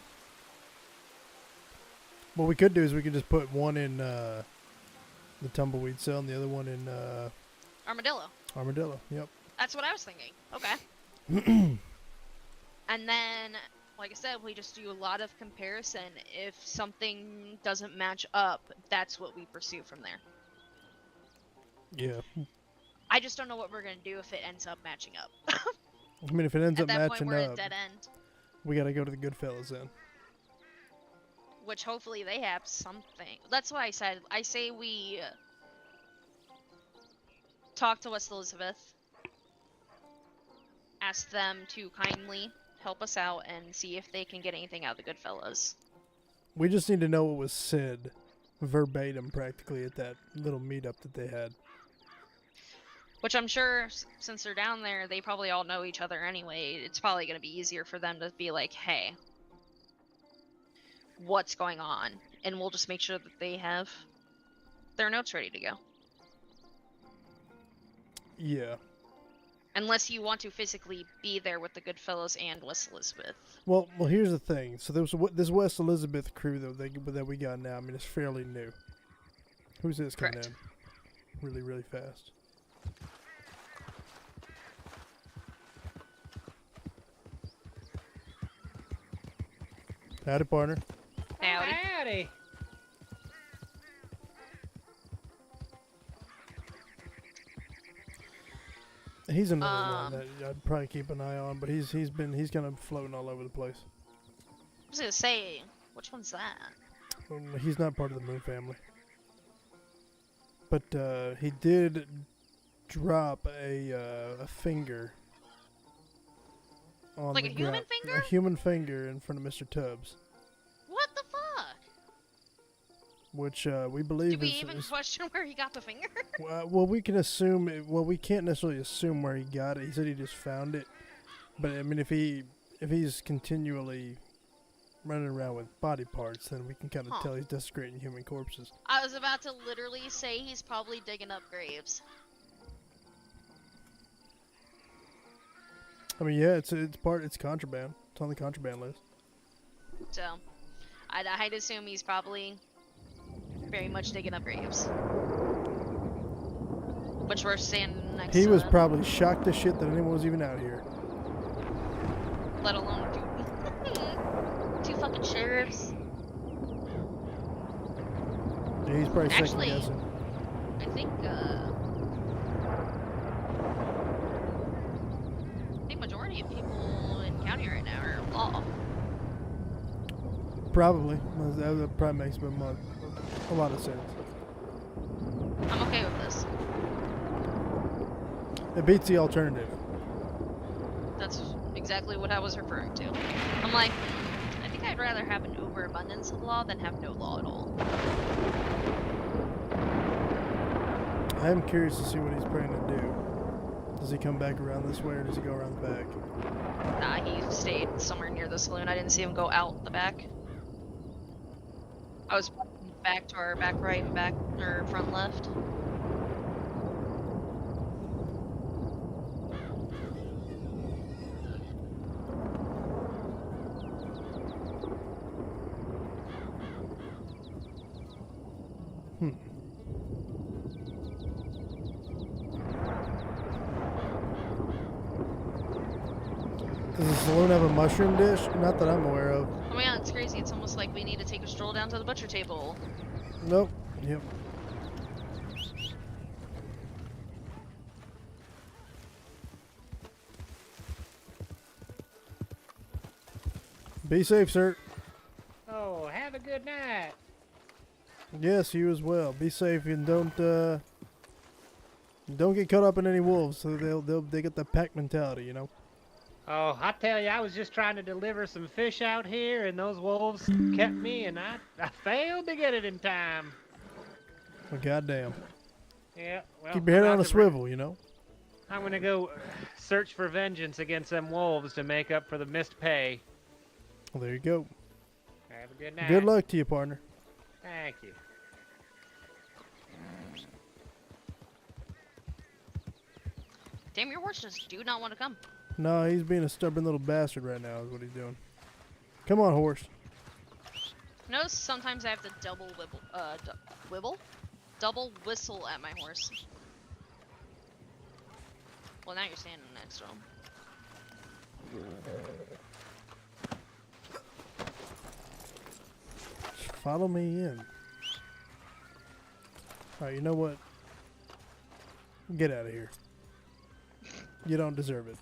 What we could do is we could just put one in the tumbleweed cell and the other one in Armadillo. armadillo. Yep. That's what I was thinking. Okay. And then, like I said, we just do a lot of comparison. If something doesn't match up, that's what we pursue from there. Yeah. I just don't know what we're gonna do if it ends up matching up. I mean, if it ends At up that matching point, we're at up, a dead end. we gotta go to the Goodfellas then. Which hopefully they have something. That's why I said, I say we talk to West Elizabeth, ask them to kindly help us out and see if they can get anything out of the Goodfellas. We just need to know what was said verbatim practically at that little meetup that they had. Which I'm sure, since they're down there, they probably all know each other anyway. It's probably going to be easier for them to be like, hey, what's going on? And we'll just make sure that they have their notes ready to go. Yeah. Unless you want to physically be there with the Goodfellas and West Elizabeth. Well, here's the thing. So there was this West Elizabeth crew that we got now. I mean, it's fairly new. Who's this coming Correct. in? Really, really fast. Howdy, partner. Howdy. Howdy. He's another one that I'd probably keep an eye on, but he's kind of floating all over the place. I was gonna say, which one's that? He's not part of the Moon family, but he did drop a finger on Like the a human ground. finger? A human finger in front of Mr. Tubbs, What the fuck? which we believe Do we is. even question where he got the finger? Well, we can assume. Well, we can't necessarily assume where he got it. He said he just found it. But I mean, if he's continually running around with body parts, then we can kind of tell he's desecrating human corpses. I was about to literally say he's probably digging up graves. I mean, yeah, it's contraband. It's on the contraband list. So, I'd assume he's probably very much digging up graves. Which we're standing next to. He was probably shocked as shit that anyone was even out here. Let alone two fucking sheriffs. Yeah, he's probably Actually, second guessing. I think majority of people in county right now are law. Probably. That probably makes a lot of sense. I'm okay with this. It beats the alternative. That's exactly what I was referring to. I'm like, I think I'd rather have an overabundance of law than have no law at all. I am curious to see what he's planning to do. Does he come back around this way or does he go around the back? Nah, he stayed somewhere near the saloon. I didn't see him go out the back. I was back to our back right and back or front left. Does the saloon have a mushroom dish? Not that I'm aware of. Oh my god, it's crazy. It's almost like we need to take a stroll down to the butcher table. Nope. Yep. Be safe, sir. Oh, have a good night. Yes, you as well. Be safe and don't get caught up in any wolves. So they get the pack mentality, you know. Oh, I tell you, I was just trying to deliver some fish out here, and those wolves kept me, and I failed to get it in time. Well, goddamn. Yeah, well, Keep your head I'm on out a to swivel, you know? I'm gonna go search for vengeance against them wolves to make up for the missed pay. Well, there you go. Have a good night. Good luck to you, partner. Thank you. Damn, your horse just do not want to come. No, he's being a stubborn little bastard right now is what he's doing. Come on, horse. Notice sometimes I have to double double whistle at my horse. Well, now you're standing next to him. Follow me in. Alright, you know what? Get out of here. You don't deserve it.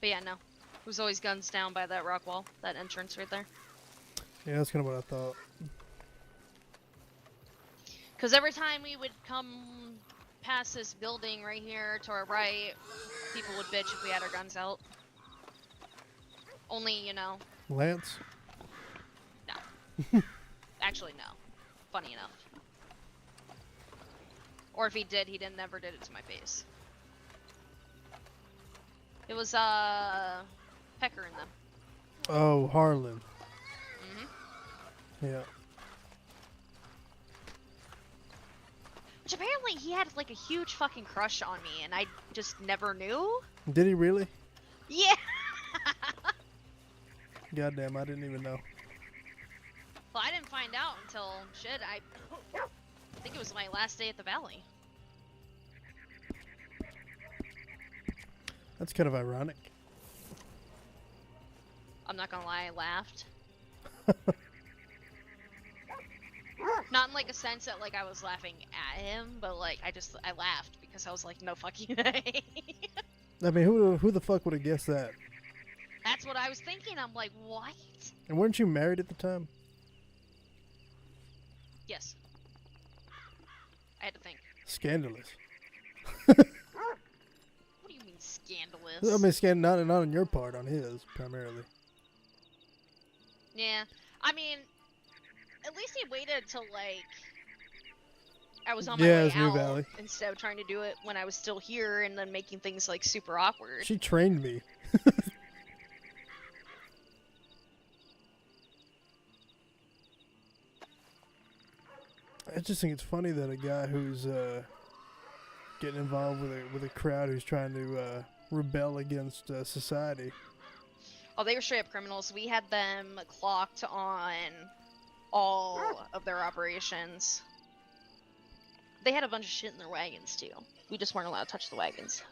But yeah, no. It was always guns down by that rock wall, that entrance right there. Yeah, that's kind of what I thought. Because every time we would come past this building right here to our right, people would bitch if we had our guns out. Only, you know. Lance? No. Actually, no. Funny enough. Or if he did, he never did it to my face. It was, Pecker and them. Oh, Harlan. Mm-hmm. Yeah. Which apparently he had, like, a huge fucking crush on me, and I just never knew. Did he really? Yeah! Goddamn, I didn't even know. Well, I didn't find out until, shit, I think it was my last day at the Valley. That's kind of ironic. I'm not gonna lie, I laughed. Not in like a sense that like I was laughing at him, but like I laughed because I was like, no fucking way. I mean, who the fuck would have guessed that? That's what I was thinking. I'm like, what? And weren't you married at the time? Yes. I had to think. Scandalous. What do you mean scandalous? I mean, not on your part, on his primarily. Yeah, I mean, at least he waited till like I was on my way New out Valley. instead of trying to do it when I was still here and then making things like super awkward. She trained me. I just think it's funny that a guy who's getting involved with a crowd who's trying to rebel against society. Oh, they were straight up criminals. We had them clocked on all of their operations. They had a bunch of shit in their wagons too. We just weren't allowed to touch the wagons.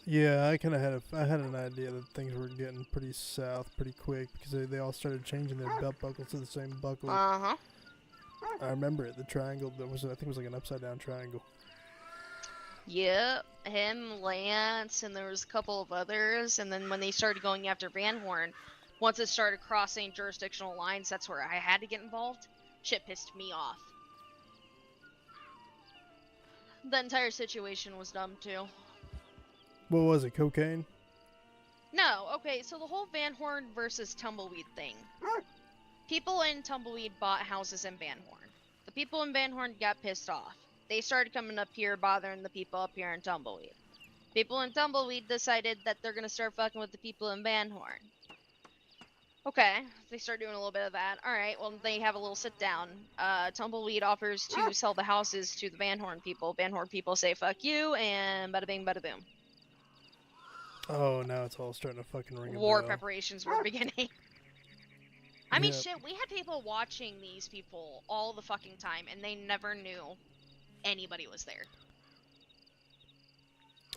Yeah, I kind of had an idea that things were getting pretty south pretty quick because they all started changing their belt buckles to the same buckle. Uh-huh. I remember it. The triangle that was, I think it was like an upside down triangle. Yep, him, Lance, and there was a couple of others. And then when they started going after Van Horn, once it started crossing jurisdictional lines, that's where I had to get involved. Shit pissed me off. The entire situation was dumb too. What was it? Cocaine? No, okay, so the whole Van Horn versus Tumbleweed thing. People in Tumbleweed bought houses in Van Horn. The people in Van Horn got pissed off. They started coming up here, bothering the people up here in Tumbleweed. People in Tumbleweed decided that they're gonna start fucking with the people in Van Horn. Okay, they start doing a little bit of that. Alright, well, they have a little sit down. Tumbleweed offers to sell the houses to the Van Horn people. Van Horn people say fuck you, and bada bing, bada boom. Oh, now it's all starting to fucking ring a War bell. preparations were beginning. I mean, Yep. shit, we had people watching these people all the fucking time, and they never knew anybody was there.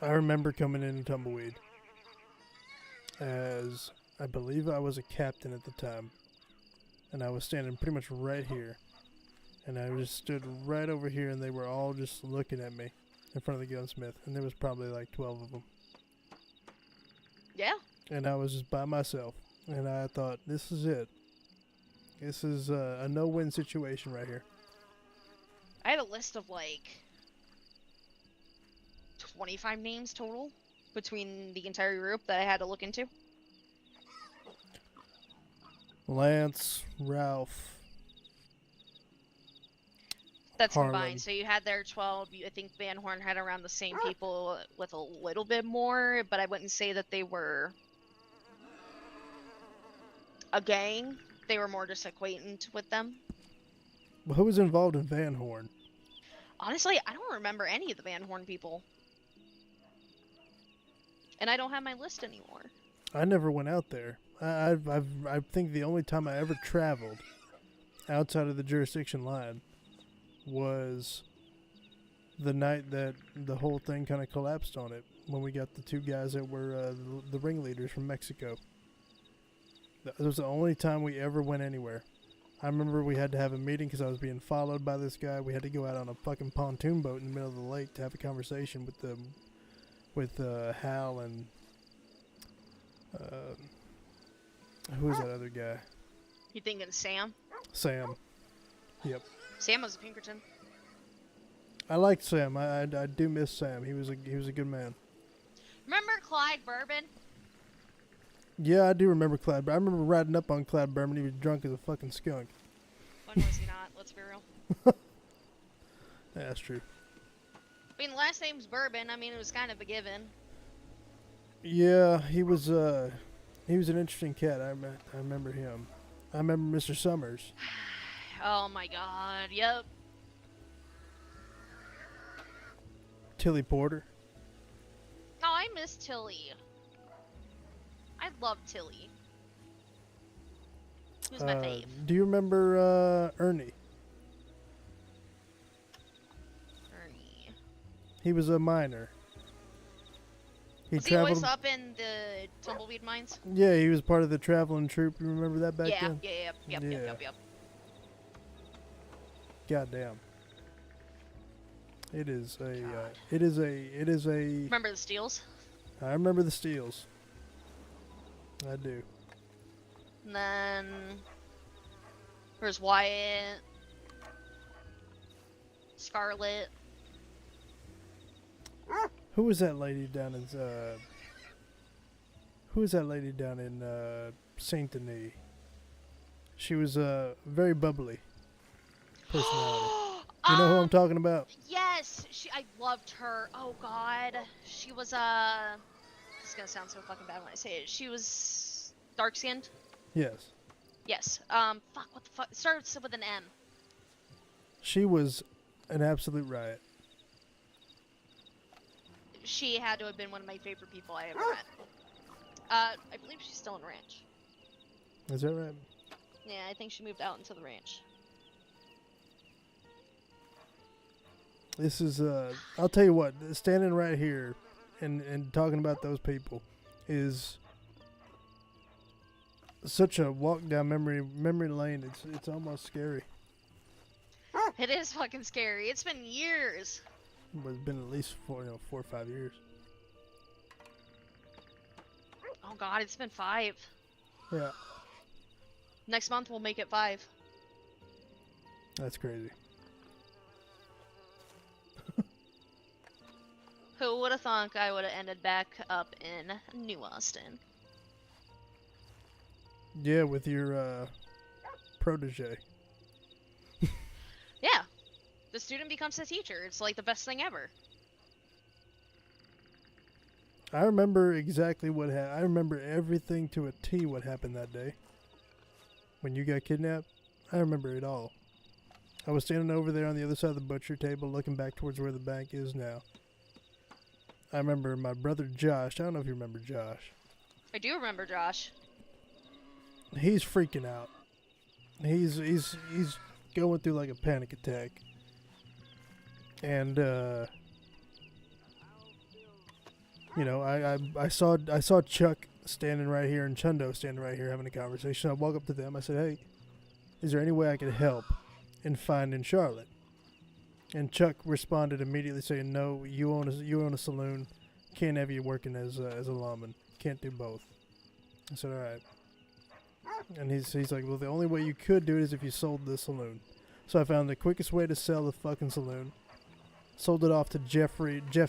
I remember coming in Tumbleweed as I believe I was a captain at the time, and I was standing pretty much right here, and I just stood right over here, and they were all just looking at me in front of the gunsmith, and there was probably like 12 of them. Yeah. And I was just by myself, and I thought, this is it. This is a no-win situation right here. I had a list of like 25 names total between the entire group that I had to look into. Lance, Ralph. That's Harlan. combined. So you had there 12. I think Van Horn had around the same people with a little bit more, but I wouldn't say that they were a gang. They were more just acquainted with them. Well, who was involved in Van Horn? Honestly, I don't remember any of the Van Horn people. And I don't have my list anymore. I never went out there. I think the only time I ever traveled outside of the jurisdiction line was the night that the whole thing kind of collapsed on it, when we got the two guys that were the ringleaders from Mexico. That was the only time we ever went anywhere. I remember we had to have a meeting because I was being followed by this guy. We had to go out on a fucking pontoon boat in the middle of the lake to have a conversation with Hal and who was that other guy? You thinking Sam? Sam. Yep. Sam was a Pinkerton. I liked Sam. I do miss Sam. He was a good man. Remember Clyde Bourbon? Yeah, I do remember Clyde. But I remember riding up on Clyde Bourbon. He was drunk as a fucking skunk. When was he not? Let's be real. Yeah, that's true. I mean, the last name's Bourbon. I mean, it was kind of a given. Yeah, he was an interesting cat. I remember him. I remember Mr. Summers. Oh my god, yep. Tilly Porter. Oh, I miss Tilly. I love Tilly. Who's my fave? Do you remember Ernie? Ernie. He was a miner. Was he always up in the tumbleweed mines? Yeah, he was part of the traveling troupe. You remember that back then? Yep. Goddamn. It is a. Remember the Steels? I remember the Steels. I do. And then there's Wyatt, Scarlet. Who was that lady down in? Who was that lady down in Saint Denis? She was very bubbly personality. You know who I'm talking about? Yes, I loved her. Oh god, she was This is gonna sound so fucking bad when I say it. She was dark skinned. Yes. Yes. Fuck. What the fuck? It starts with an M. She was an absolute riot. She had to have been one of my favorite people I ever met. I believe she's still in ranch. Is that right? Yeah, I think she moved out into the ranch. This is I'll tell you what, standing right here and talking about those people is such a walk down memory lane. It's almost scary. It is fucking scary. It's been years. But it's been at least 4 or 5 years. Oh god, it's been 5. Yeah. Next month we'll make it 5. That's crazy. Who would have thunk I would have ended back up in New Austin? Yeah, with your protege. Yeah. The student becomes the teacher. It's like the best thing ever. I remember exactly what happened. I remember everything to a T what happened that day. When you got kidnapped, I remember it all. I was standing over there on the other side of the butcher table looking back towards where the bank is now. I remember my brother Josh. I don't know if you remember Josh. I do remember Josh. He's freaking out. He's going through like a panic attack. And you know, I saw Chuck standing right here and Chundo standing right here having a conversation. I walk up to them. I said, "Hey, is there any way I could help in finding Charlotte?" And Chuck responded immediately saying, "No, you own a saloon. Can't have you working as a lawman. Can't do both." I said, "All right." And he's like, well, the only way you could do it is if you sold the saloon. So I found the quickest way to sell the fucking saloon. Sold it off to Jeff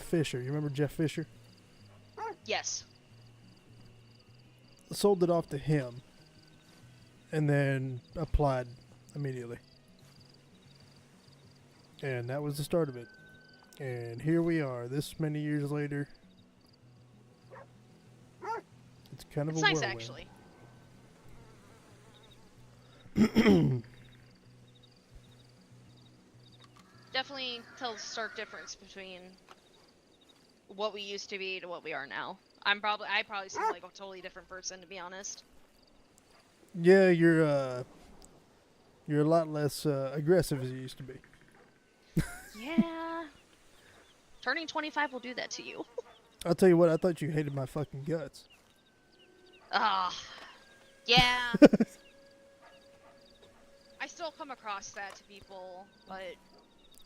Fisher. You remember Jeff Fisher? Yes. Sold it off to him. And then applied immediately. And that was the start of it. And here we are, this many years later. It's kind of it's a nice, whirlwind. actually. Definitely tells a stark difference between what we used to be to what we are now. I probably seem like a totally different person, to be honest. Yeah, you're a lot less aggressive as you used to be. Yeah. Turning 25 will do that to you. I'll tell you what, I thought you hated my fucking guts. Ah. Yeah. I still come across that to people, but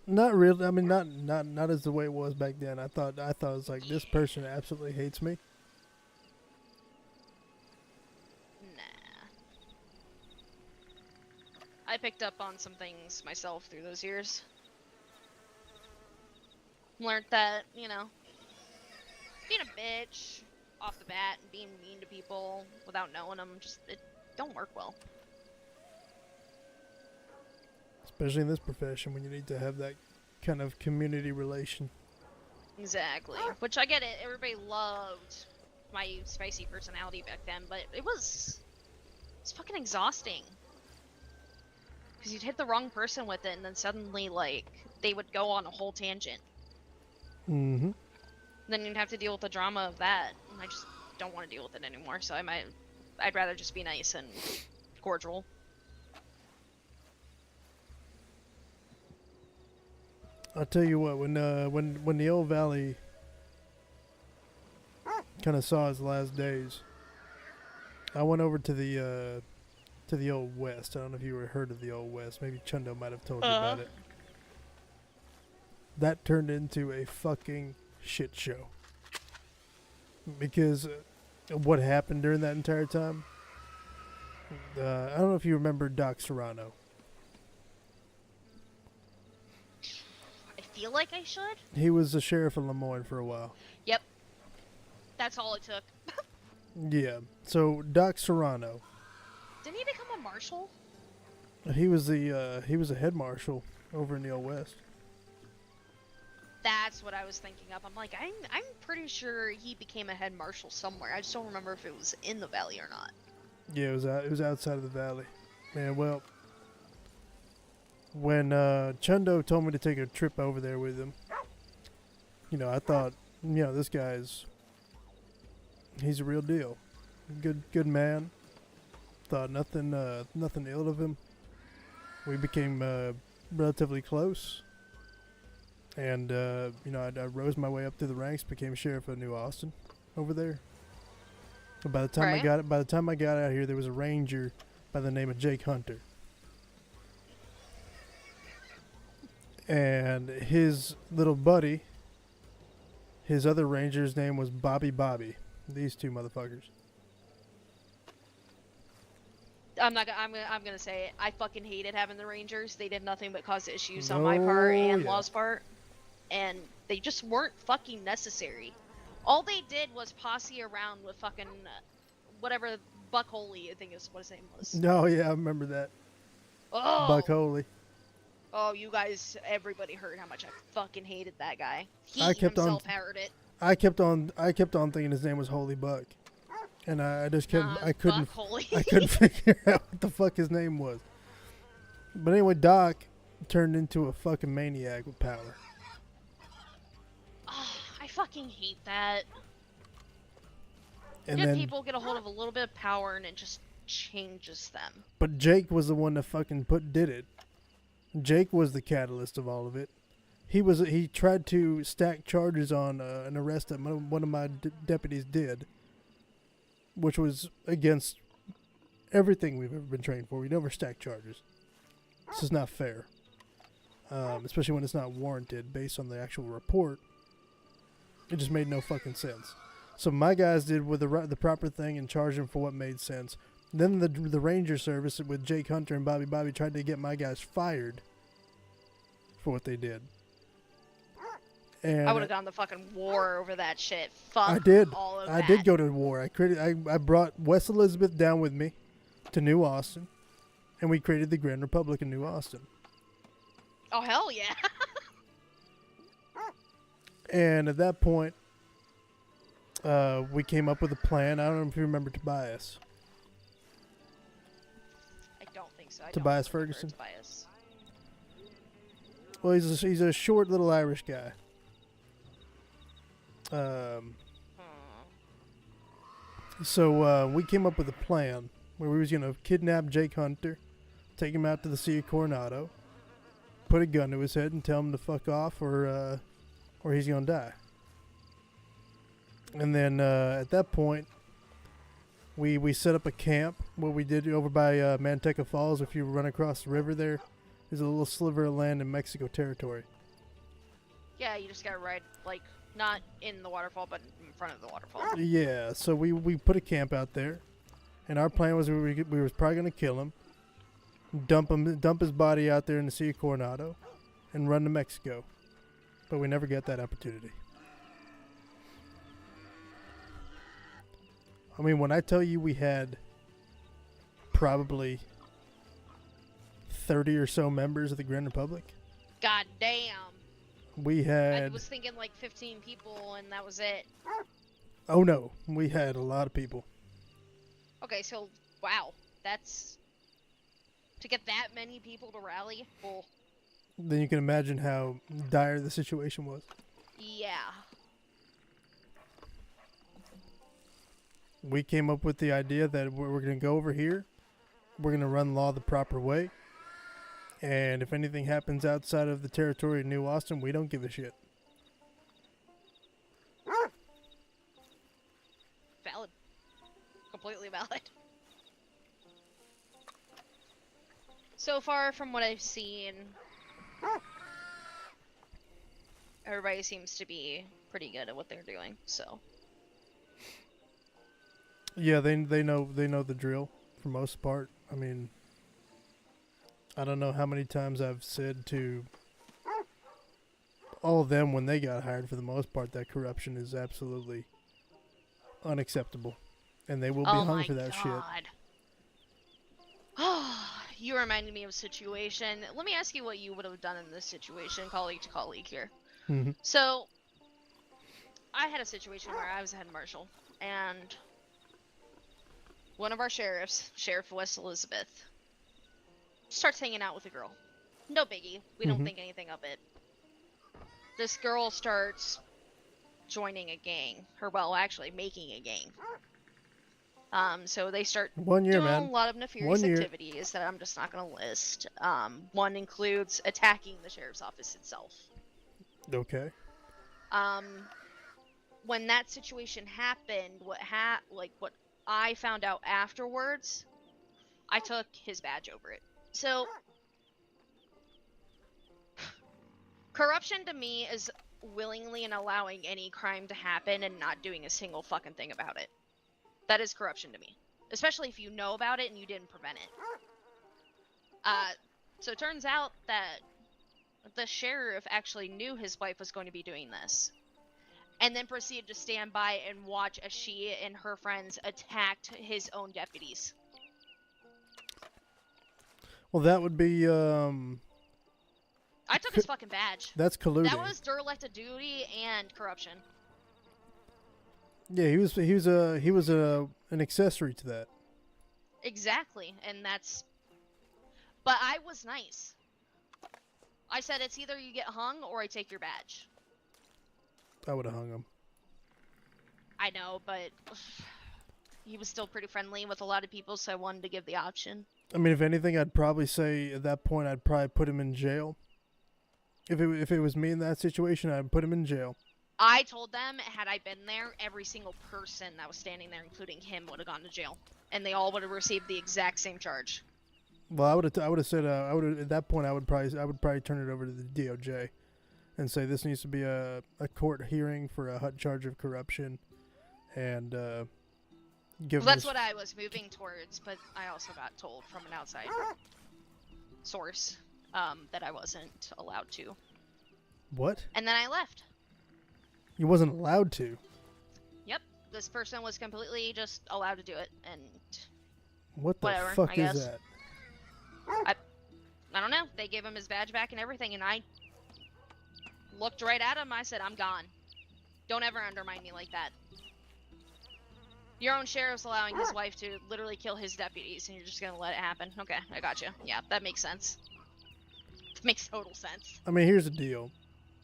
Not really. I mean, not as the way it was back then. I thought it was like, this person absolutely hates me. nah. I picked up on some things myself through those years. Learned that, you know, being a bitch off the bat and being mean to people without knowing them, it don't work well. Especially in this profession when you need to have that kind of community relation. Exactly. Which I get it. Everybody loved my spicy personality back then, but it's fucking exhausting. Because you'd hit the wrong person with it, and then suddenly, like, they would go on a whole tangent. Mm-hmm. Then you'd have to deal with the drama of that, and I just don't want to deal with it anymore, so I'd rather just be nice and cordial. I'll tell you what, when the old Valley kind of saw his last days, I went over to the old West. I don't know if you ever heard of the old West. Maybe Chundo might have told you about it. That turned into a fucking shit show. Because of what happened during that entire time. I don't know if you remember Doc Serrano. I feel like I should. He was the sheriff of Lemoyne for a while. Yep. That's all it took. Yeah. So Doc Serrano, Didn't he become a marshal? he was a head marshal over in the old West. That's what I was thinking of. I'm like, I'm pretty sure he became a head marshal somewhere. I just don't remember if it was in the valley or not. Yeah, it was outside of the valley. Man, well, when Chundo told me to take a trip over there with him, you know, I thought, you know, this guy's, he's a real deal. Good man. Thought nothing ill of him. We became relatively close. And, you know, I rose my way up through the ranks, became sheriff of New Austin over there. But by the time I got out here, there was a ranger by the name of Jake Hunter. And his little buddy, his other ranger's name was Bobby. These two motherfuckers. I'm gonna say it. I fucking hated having the Rangers. They did nothing but cause issues on my part and Law's part. And they just weren't fucking necessary. All they did was posse around with fucking whatever Buck Holy, I think is what his name was. Oh yeah, I remember that. Oh. Buck Holy. Oh, you guys, everybody heard how much I fucking hated that guy. He I kept himself heard it. I kept on thinking his name was Holy Buck. And I just couldn't I couldn't figure out what the fuck his name was. But anyway, Doc turned into a fucking maniac with power. Oh, I fucking hate that. And Good then, people get a hold of a little bit of power and it just changes them. but Jake was the one that fucking did it. Jake was the catalyst of all of it. He tried to stack charges on an arrest that one of my deputies did, which was against everything we've ever been trained for. We never stack charges. This is not fair, especially when it's not warranted based on the actual report. It just made no fucking sense. So my guys did with the proper thing and charged him for what made sense. Then the Ranger Service with Jake Hunter and Bobby tried to get my guys fired for what they did. And I would have gone to fucking war over that shit. Fuck I did. all of I that. did go to war. I brought West Elizabeth down with me to New Austin, and we created the Grand Republic in New Austin. Oh, hell yeah. And at that point, we came up with a plan. I don't know if you remember Tobias. I don't think so. Tobias Ferguson? Tobias. Well, he's a short little Irish guy. So we came up with a plan where we was gonna kidnap Jake Hunter, take him out to the Sea of Coronado, put a gun to his head, and tell him to fuck off, or he's gonna die. And then at that point, we set up a camp. What we did over by Manteca Falls. If you run across the river there, there's a little sliver of land in Mexico territory. Yeah, you just gotta ride, like, not in the waterfall, but in front of the waterfall. Yeah, so we put a camp out there, and our plan was we was probably gonna kill him, dump his body out there in the Sea of Coronado, and run to Mexico. But we never got that opportunity. I mean, when I tell you we had probably 30 or so members of the Grand Republic, God damn. we had... I was thinking like 15 people, and that was it. Oh no, we had a lot of people. Okay, so, wow. That's... To get that many people to rally? Well, Then you can imagine how dire the situation was. yeah. We came up with the idea that we're going to go over here, we're going to run law the proper way, and if anything happens outside of the territory of New Austin, we don't give a shit. Valid. Completely valid. So far, from what I've seen, everybody seems to be pretty good at what they're doing, so... Yeah, they know the drill for most part. I mean, I don't know how many times I've said to all of them when they got hired, for the most part, that corruption is absolutely unacceptable, and they will be hung for that shit. You reminded me of a situation. Let me ask you what you would have done in this situation, colleague to colleague here. Mm-hmm. So, I had a situation where I was a head marshal, and one of our sheriffs, Sheriff West Elizabeth, starts hanging out with a girl. No biggie. We don't think anything of it. This girl starts joining a gang. Actually making a gang. So they start doing a lot of nefarious activities that I'm just not going to list. One includes attacking the sheriff's office itself. Okay. When that situation happened, what I found out afterwards, I took his badge over it. So, corruption to me is willingly and allowing any crime to happen and not doing a single fucking thing about it. That is corruption to me. Especially if you know about it and you didn't prevent it. So it turns out that the sheriff actually knew his wife was going to be doing this. And then proceeded to stand by and watch as she and her friends attacked his own deputies. Well, that would be, I took his fucking badge. That's colluding. That was derelict of duty and corruption. Yeah, he was an accessory to that. Exactly, and that's... But I was nice. I said it's either you get hung or I take your badge. I would have hung him. I know, but he was still pretty friendly with a lot of people, so I wanted to give the option. I mean, if anything, I'd probably say at that point I'd probably put him in jail. If it was me in that situation, I'd put him in jail. I told them, had I been there, every single person that was standing there, including him, would have gone to jail, and they all would have received the exact same charge. Well, I would have said at that point I would probably turn it over to the DOJ, and say this needs to be a court hearing for a charge of corruption, and Give Well, that's us- what I was moving towards, but I also got told from an outside source that I wasn't allowed to. What? And then I left. You wasn't allowed to. Yep, this person was completely just allowed to do it, and What the whatever, fuck I is guess. that? I don't know. They gave him his badge back and everything, and I looked right at him. I said, I'm gone. Don't ever undermine me like that. Your own sheriff's allowing his wife to literally kill his deputies, and you're just gonna let it happen. Okay, I got you. Yeah, that makes sense. That makes total sense. I mean, here's the deal.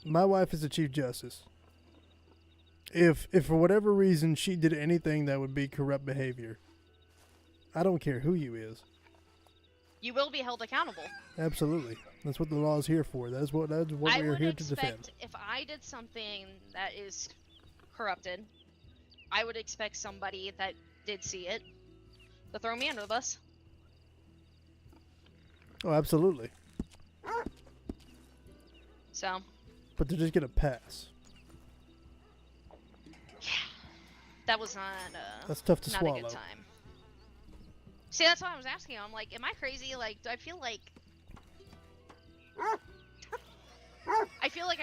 My wife is the Chief Justice. If for whatever reason she did anything that would be corrupt behavior, I don't care who you is. You will be held accountable. Absolutely. That's what the law is here for. That's what I we're would here to defend. expect if I did something that is corrupted, I would expect somebody that did see it to throw me under the bus. Oh, absolutely. So, But to just get a pass. that was not That's tough to not a swallow. good time. See, that's what I was asking. I'm like, am I crazy? Like, do I feel like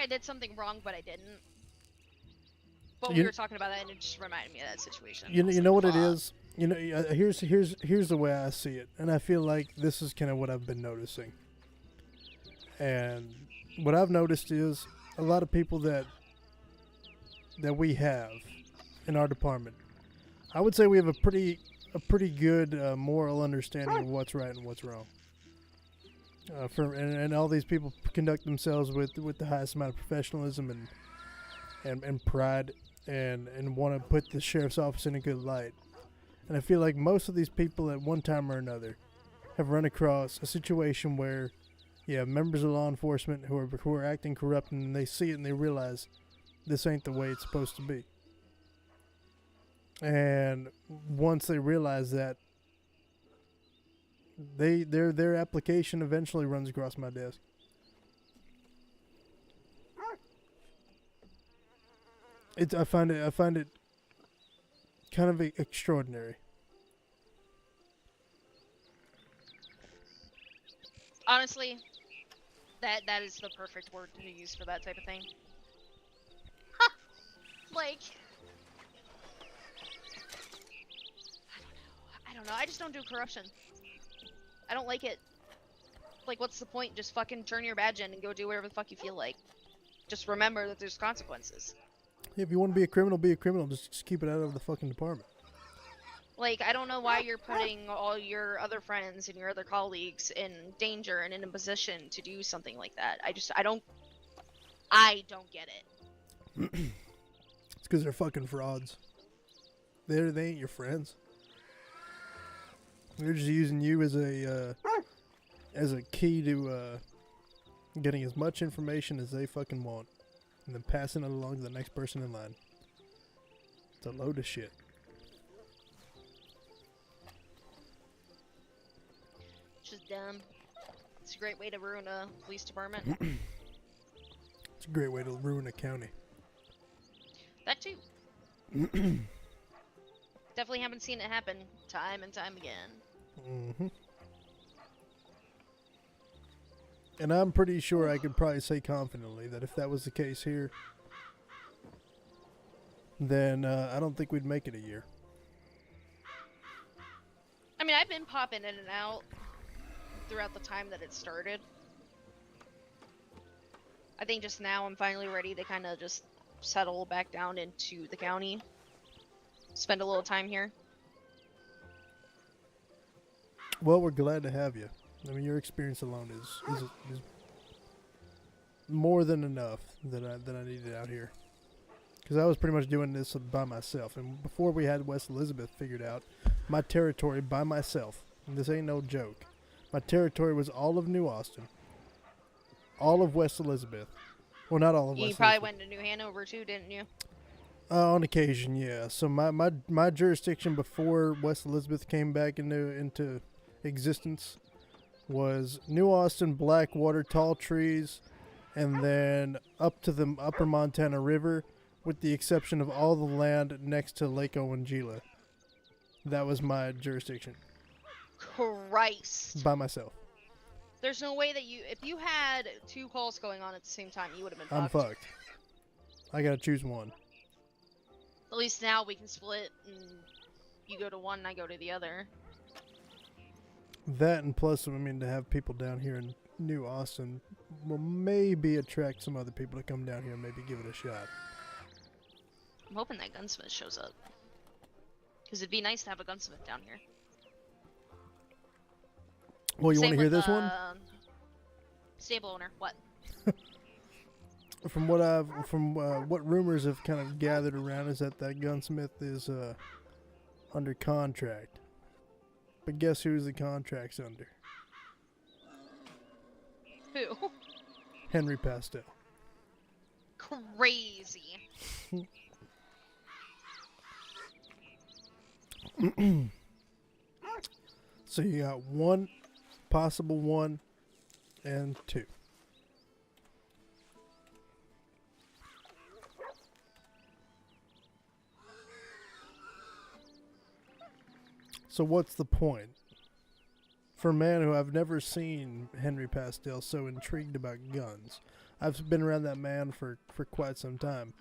I did something wrong, but I didn't. But we You- were talking about that, and it just reminded me of that situation. You I was know like, what it fuck. is? You know, here's the way I see it, and I feel like this is kind of what I've been noticing. And what I've noticed is a lot of people that we have in our department. I would say we have a pretty good moral understanding of what's right and what's wrong. And all these people conduct themselves with the highest amount of professionalism and pride and want to put the sheriff's office in a good light. And I feel like most of these people at one time or another have run across a situation where you have members of law enforcement who are acting corrupt, and they see it and they realize this ain't the way it's supposed to be. And once they realize that, their application eventually runs across my desk. I find it kind of extraordinary. Honestly, that is the perfect word to use for that type of thing. Like, I don't know. I just don't do corruption. I don't like it. Like, what's the point? Just fucking turn your badge in and go do whatever the fuck you feel like. Just remember that there's consequences. If you want to be a criminal, be a criminal. Just keep it out of the fucking department. Like, I don't know why you're putting all your other friends and your other colleagues in danger and in a position to do something like that. I don't get it. It's because they're fucking frauds. They ain't your friends. They're just using you as a key to getting as much information as they fucking want, and then passing it along to the next person in line. It's a load of shit. It's just dumb. It's a great way to ruin a police department. It's a great way to ruin a county. That too. Definitely haven't seen it happen time and time again. Mm-hmm. And I'm pretty sure I could probably say confidently that if that was the case here, then I don't think we'd make it a year. I mean, I've been popping in and out throughout the time that it started. I think just now I'm finally ready to kind of just settle back down into the county. Spend a little time here. Well, we're glad to have you. I mean, your experience alone is more than enough that I needed out here. Because I was pretty much doing this by myself. And before we had West Elizabeth figured out, my territory by myself, and this ain't no joke, my territory was all of New Austin, all of West Elizabeth. Well, not all of You West probably Elizabeth. went to New Hanover too, didn't you? On occasion, yeah. So my jurisdiction before West Elizabeth came back into existence was New Austin, Blackwater, Tall Trees, and then up to the Upper Montana River, with the exception of all the land next to Lake Owengila. That was my jurisdiction. Christ. By myself. There's no way that if you had 2 calls going on at the same time, you would have been I'm fucked. fucked. I gotta choose one. At least now we can split, and you go to one and I go to the other. That and plus, I mean, to have people down here in New Austin will maybe attract some other people to come down here and maybe give it a shot. I'm hoping that gunsmith shows up. Because it'd be nice to have a gunsmith down here. Well, you want to hear this one? Stable owner, what? From what rumors have kind of gathered around is that gunsmith is under contract. But guess who's the contract's under? Who? Henry Pastel. Crazy. So you got one, possible 1, and 2. So what's the point? For a man who I've never seen Henry Pastel so intrigued about guns. I've been around that man for quite some time.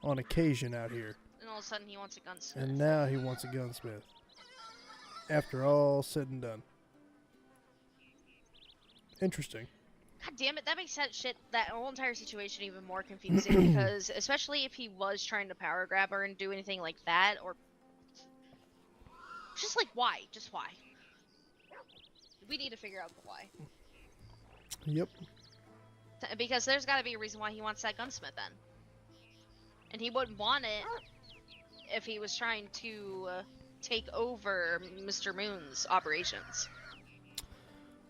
On occasion out here. And all of a sudden he wants a gunsmith. And now he wants a gunsmith. After all said and done. Interesting. God damn it, that makes that whole entire situation even more confusing because especially if he was trying to power grab her and do anything like that, or just like why? Just why? We need to figure out the why. Yep. Because there's gotta be a reason why he wants that gunsmith then. And he wouldn't want it if he was trying to take over Mr. Moon's operations.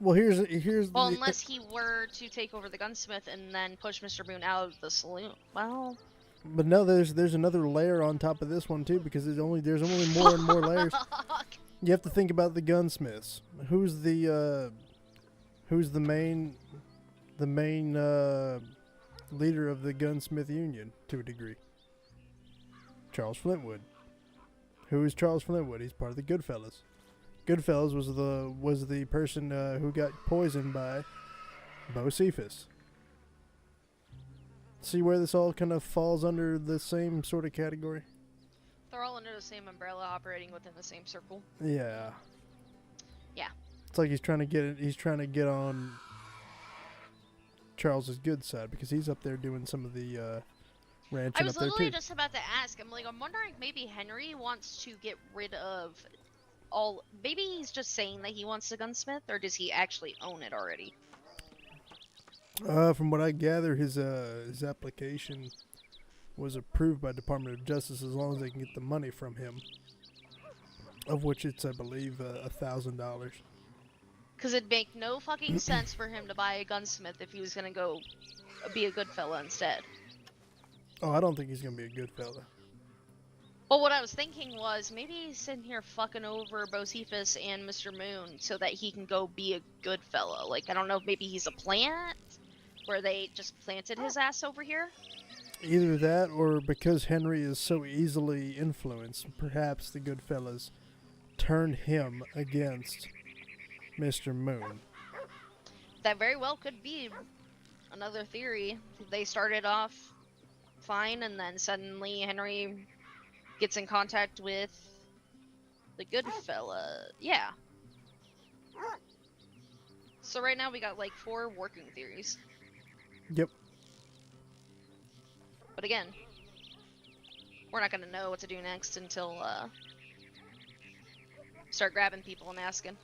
Well, here's well, unless he were to take over the gunsmith and then push Mr. Moon out of the saloon. Well, but no, there's another layer on top of this one too, because there's only more and more layers. You have to think about the gunsmiths. Who's the main leader of the gunsmith union to a degree? Charles Flintwood. Who is Charles Flintwood? He's part of the Goodfellas. Goodfellas was the person who got poisoned by Bo Cephas. See where this all kind of falls under the same sort of category? they're all under the same umbrella, operating within the same circle. Yeah. Yeah. It's like he's trying to get on Charles's good side because he's up there doing some of the ranching I was up there literally too. just about to ask. I'm wondering if maybe Henry wants to get rid of maybe he's just saying that he wants a gunsmith, or does he actually own it already? From what I gather, his application was approved by Department of Justice as long as they can get the money from him, of which it's, I believe, $1,000. Because it'd make no fucking sense for him to buy a gunsmith if he was gonna go be a good fella instead. Oh, I don't think he's gonna be a good fella. Well, what I was thinking was maybe he's sitting here fucking over Bocephus and Mr. Moon so that he can go be a good fella. Like, I don't know, maybe he's a plant where they just planted his ass over here? Either that, or because Henry is so easily influenced, perhaps the good fellas turned him against Mr. Moon. That very well could be another theory. They started off fine, and then suddenly Henry gets in contact with the good fella. Yeah. So right now we got like 4 working theories. Yep. But again, we're not gonna know what to do next until start grabbing people and asking.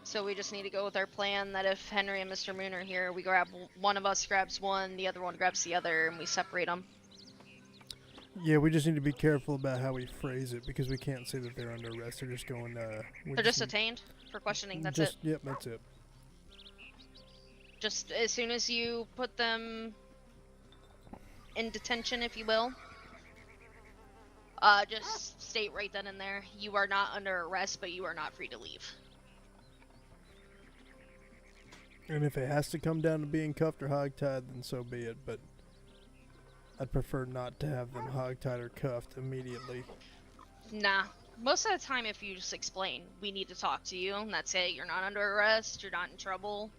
So we just need to go with our plan that if Henry and Mr. Moon are here, we grab one of us grabs one, the other one grabs the other, and we separate them. Yeah, we just need to be careful about how we phrase it because we can't say that they're under arrest. They're just going. They're just detained for questioning. That's it. Yep, that's it. Just as soon as you put them in detention, if you will, just state right then and there, you are not under arrest, but you are not free to leave. And if it has to come down to being cuffed or hogtied, then so be it. But I'd prefer not to have them hogtied or cuffed immediately. Nah. Most of the time, if you just explain, we need to talk to you, and that's it. You're not under arrest. You're not in trouble.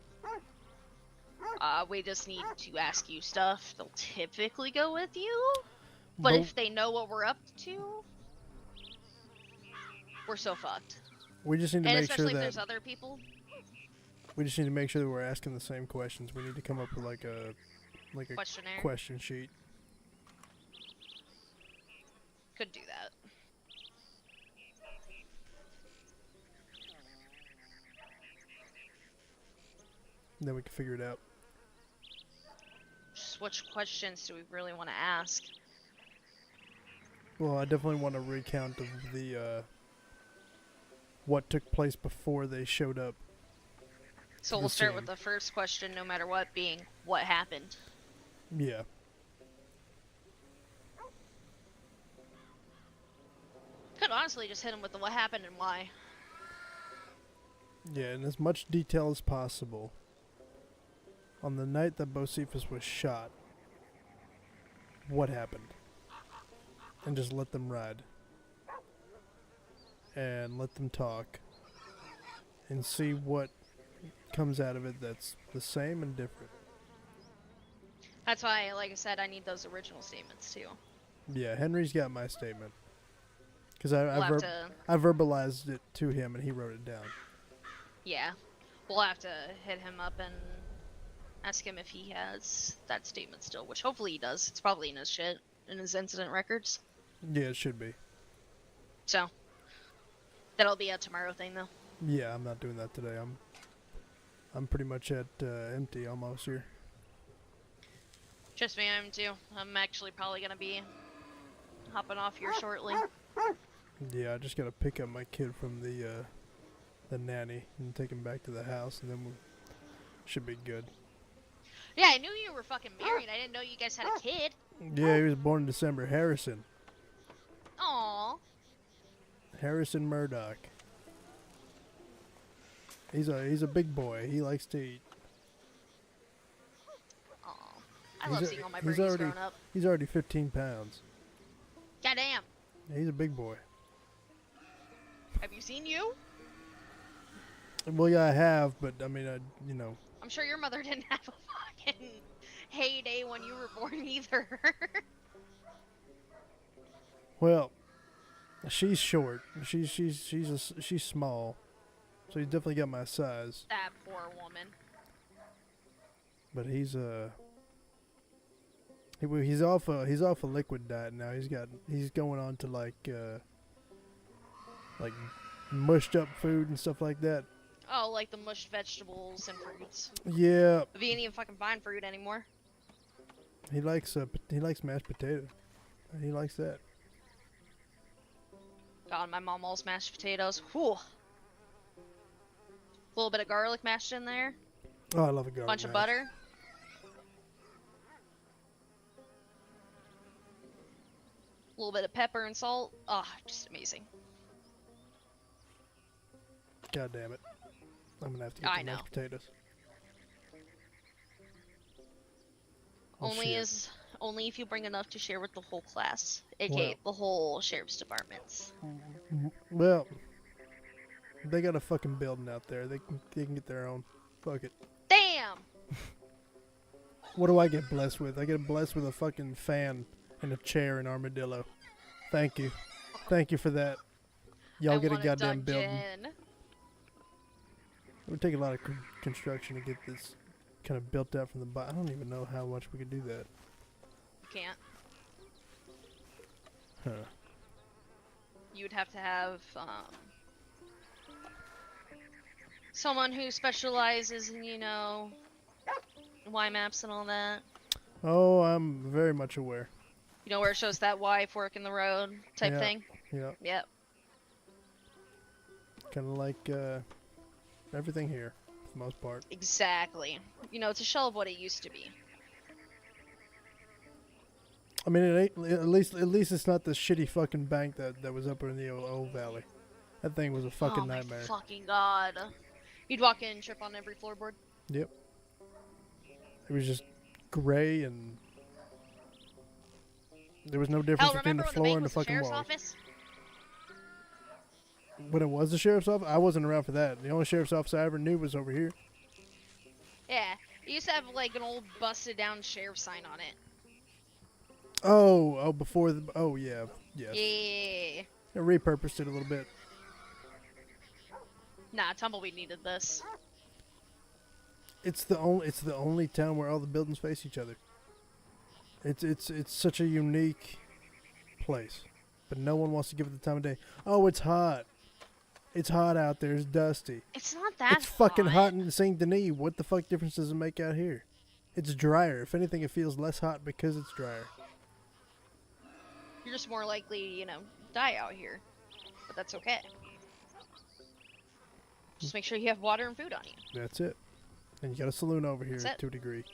We just need to ask you stuff. They'll typically go with you. But if they know what we're up to, we're so fucked. We just need to and make sure especially if that there's other people. we just need to make sure that we're asking the same questions. We need to come up with like a Questionnaire. question sheet. Could do that. Then we can figure it out. Just which questions do we really want to ask? Well, I definitely want a recount of the what took place before they showed up. So we'll start with the first question, no matter what, being what happened. Yeah. Could honestly just hit him with the what happened and why. Yeah, in as much detail as possible. On the night that Bocephus was shot, what happened? And just let them ride. And let them talk. And see what comes out of it that's the same and different. That's why, like I said, I need those original statements too. Yeah, Henry's got my statement. Because We'll I verbalized it to him and he wrote it down. Yeah. We'll have to hit him up and ask him if he has that statement still, which hopefully he does. It's probably in his shit, in his incident records. Yeah, it should be. So, that'll be a tomorrow thing though. Yeah, I'm not doing that today. I'm pretty much at empty almost here. Trust me, I am too. I'm actually probably gonna be hopping off here shortly. Yeah, I just gotta pick up my kid from the nanny and take him back to the house, and then we should be good. Yeah, I knew you were fucking married. I didn't know you guys had a kid. Yeah, he was born in December. Harrison. Aww. Harrison Murdock. He's a big boy. He likes to eat. Aw. I love seeing all my birdies growing up. He's already 15 pounds. Goddamn. Yeah, he's a big boy. Have you seen you? Well, yeah, I have, but I mean, you know. I'm sure your mother didn't have a fucking heyday when you were born either. Well, she's short. She's small, so he's definitely got my size. That poor woman. But he's off a liquid diet now. He's going on to like mushed up food and stuff like that. Oh, like the mushed vegetables and fruits. Yeah. If he ain't even fucking find fruit anymore. He likes mashed potato. He likes that. God, my mom loves mashed potatoes. Whew. A little bit of garlic mashed in there. Oh, I love a garlic Bunch of mash. butter. A little bit of pepper and salt. Ah, just amazing. God damn it. I'm gonna have to get the mashed potatoes. Oh, Only if you bring enough to share with the whole class, aka the whole sheriff's departments. Well, they got a fucking building out there. They can get their own. Fuck it. Damn. What do I get blessed with? I get blessed with a fucking fan and a chair and armadillo. Thank you. Thank you for that. Y'all get a goddamn building. It would take a lot of construction to get this kind of built out from the bottom. I don't even know how much we could do that. You can't. Huh. You would have to have someone who specializes in, you know, Y maps and all that. Oh, I'm very much aware. You know where it shows that Y fork in the road type Yeah, thing? yeah. Yep. Kind of like everything here, for the most part. Exactly. You know, it's a shell of what it used to be. I mean, it ain't, at least it's not the shitty fucking bank that was up in the old valley. That thing was a fucking nightmare. Oh my fucking god. You'd walk in and trip on every floorboard. Yep. It was just gray and There was no difference Hell, between remember the when the floor bank and the was the fucking sheriff's walls. office? When it was the sheriff's office, I wasn't around for that. The only sheriff's office I ever knew was over here. Yeah, it used to have like an old busted down sheriff sign on it. Oh, before the. Oh yeah, yes. Yeah. They repurposed it a little bit. Nah, Tumbleweed needed this. It's the only town where all the buildings face each other. It's such a unique place, but no one wants to give it the time of day. Oh, it's hot. It's hot out there. It's dusty. It's not that It's fucking hot in Saint Denis. What the fuck difference does it make out here? It's drier. If anything, it feels less hot because it's drier. You're just more likely, you know, die out here. But that's okay. Just make sure you have water and food on you. That's it. And you got a saloon over here That's it. to a degree.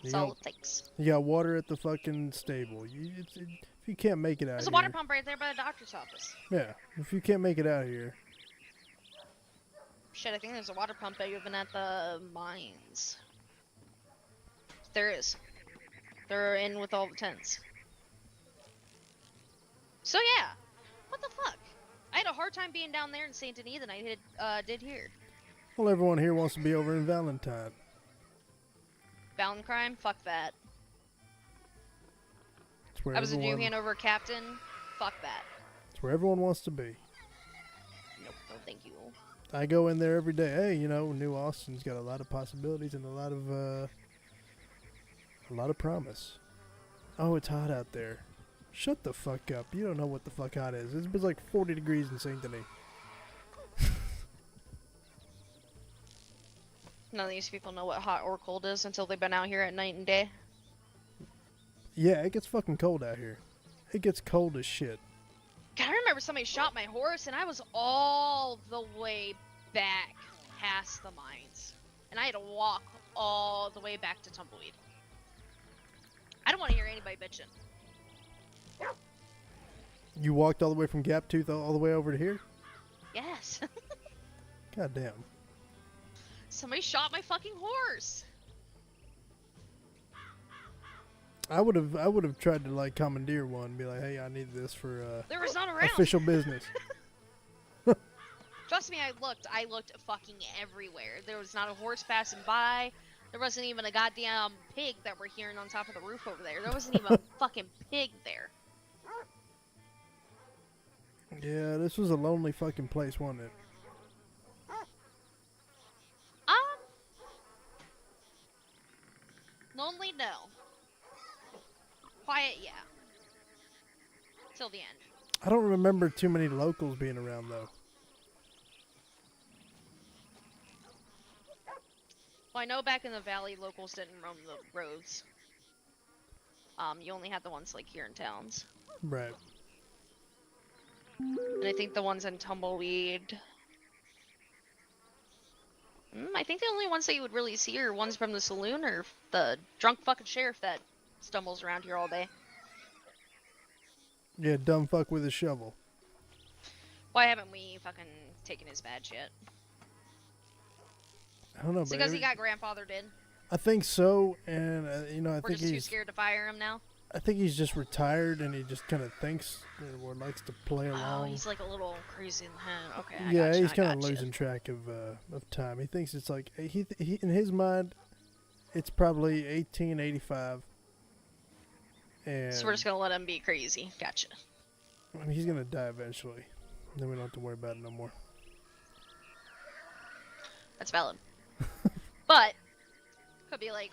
That's all it takes. You got water at the fucking stable. If you can't make it out There's here. a water pump right there by the doctor's office. Yeah. If you can't make it out here. Shit, I think there's a water pump even at the mines. There is. They're in with all the tents. So yeah, what the fuck? I had a hard time being down there in Saint Denis than I did here. Well, everyone here wants to be over in Valentine. Bound crime? Fuck that. It's where I was a new everyone- Hanover captain. Fuck that. It's where everyone wants to be. Nope, no thank you. I go in there every day. Hey, you know, New Austin's got a lot of possibilities and a lot of promise. Oh, it's hot out there. Shut the fuck up. You don't know what the fuck hot is. It's been like 40 degrees in Saint Denis. None of these people know what hot or cold is until they've been out here at night and day. Yeah, it gets fucking cold out here. It gets cold as shit. God, I remember somebody shot my horse and I was all the way back past the mines. And I had to walk all the way back to Tumbleweed. I don't want to hear anybody bitching. You walked all the way from Gaptooth all the way over to here? Yes. God damn. Somebody shot my fucking horse. I would have tried to like commandeer one and be like, hey, I need this for There was none around. official business. Trust me, I looked fucking everywhere. There was not a horse passing by. There wasn't even a goddamn pig that we're hearing on top of the roof over there. There wasn't even a fucking pig there. Yeah, this was a lonely fucking place, wasn't it? Lonely, no. Quiet, yeah. Till the end. I don't remember too many locals being around though. Well, I know back in the valley, locals didn't roam the roads. You only had the ones like here in towns. Right. And I think the ones in Tumbleweed. I think the only ones that you would really see are ones from the saloon or the drunk fucking sheriff that stumbles around here all day. Yeah, dumb fuck with a shovel. Why haven't we fucking taken his badge yet? I don't know, It's but because he got grandfathered in. I think so, and you know, I We're think just too he's scared to fire him now. I think he's just retired, and he just kind of thinks or likes to play Oh, along. he's like a little crazy in the head. Okay, I Yeah, gotcha, he's I kind of gotcha. losing track of time. He thinks it's like he in his mind, it's probably 1885, and So we're just gonna let him be crazy. Gotcha. I mean, he's gonna die eventually. Then we don't have to worry about it no more. That's valid. But could be like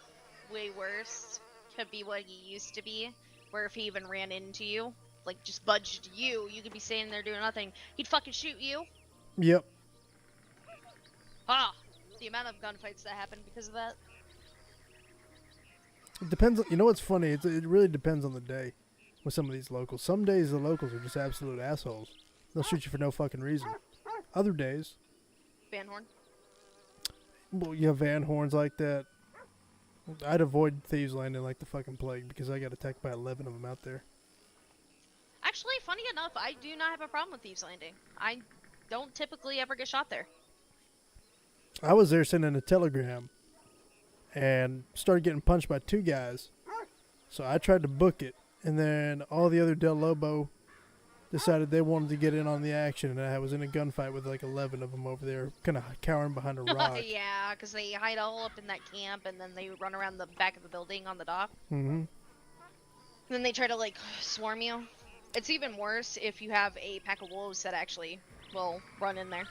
way worse. Could be what he used to be, where if he even ran into you, like just budged you, you could be standing there doing nothing. He'd fucking shoot you. Yep. Ah, the amount of gunfights that happen because of that. It depends. You know what's funny? It really depends on the day with some of these locals. Some days the locals are just absolute assholes. They'll shoot you for no fucking reason. Other days, Van Horn. well, you have van horns like that. I'd avoid Thieves Landing like the fucking plague because I got attacked by 11 of them out there. Actually, funny enough, I do not have a problem with Thieves Landing. I don't typically ever get shot there. I was there sending a telegram and started getting punched by two guys. So I tried to book it, and then all the other Del Lobo decided they wanted to get in on the action, and I was in a gunfight with like 11 of them over there, kind of cowering behind a rock. Yeah, because they hide all up in that camp, and then they run around the back of the building on the dock. Mm-hmm. And then they try to like swarm you. It's even worse if you have a pack of wolves that actually will run in there.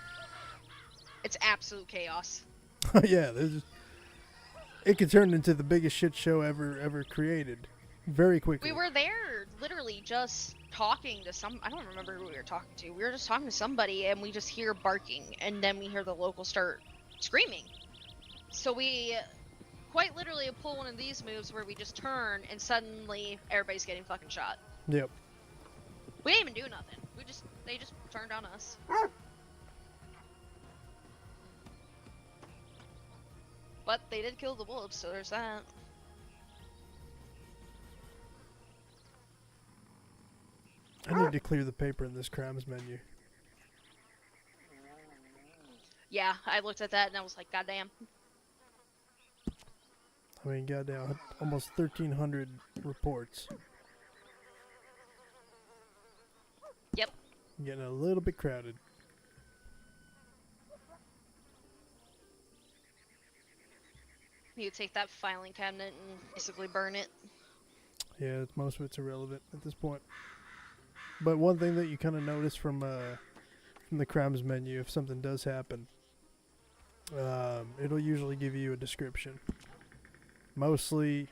It's absolute chaos. Yeah, it could turn into the biggest shit show ever created, very quickly. We were there, literally just talking to I don't remember who we were talking to. We were just talking to somebody, and we just hear barking, and then we hear the locals start screaming. So we quite literally pull one of these moves where we just turn, and suddenly everybody's getting fucking shot. Yep. We didn't even do nothing. They just turned on us. But they did kill the wolves, so there's that. I need to clear the paper in this crimes menu. Yeah, I looked at that and I was like, goddamn. I mean, goddamn, almost 1,300 reports. Yep. Getting a little bit crowded. You take that filing cabinet and basically burn it. Yeah, most of it's irrelevant at this point. But one thing that you kind of notice from the crimes menu, if something does happen, it'll usually give you a description. Mostly,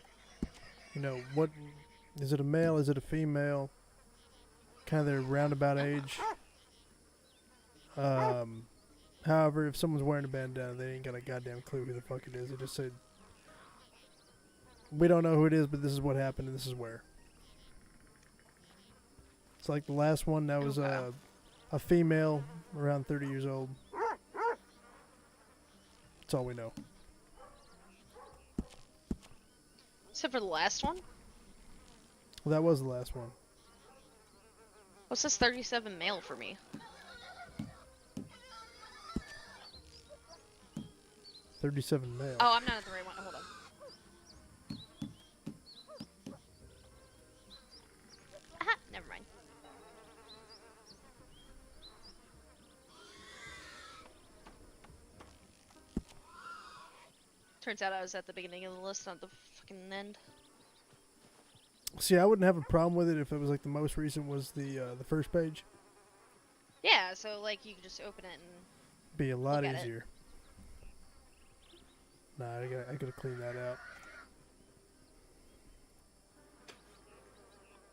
you know, what is it, a male, is it a female, kind of their roundabout age. However, if someone's wearing a bandana, they ain't got a goddamn clue who the fuck it is. They just say, we don't know who it is, but this is what happened and this is where. It's like the last one, that was a female, around 30 years old. That's all we know. Except for the last one? Well, that was the last one. What's this 37 male for me? 37 male. Oh, I'm not at the right one. Hold on. Aha, never mind. Turns out I was at the beginning of the list, not the fucking end. See, I wouldn't have a problem with it if it was like the most recent was the first page. Yeah, so like you could just open it and Be a lot look at it. easier. Nah, I gotta clean that out.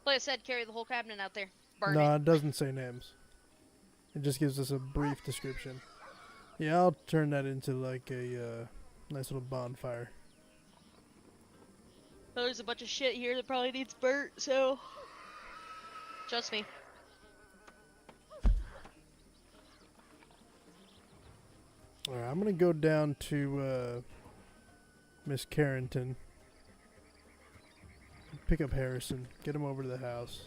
Like I said, carry the whole cabinet out there. Burn No, it. it doesn't say names. It just gives us a brief description. Yeah, I'll turn that into like a nice little bonfire. Well, there's a bunch of shit here that probably needs burnt, so trust me. Alright, I'm gonna go down to Miss Carrington. Pick up Harrison. Get him over to the house.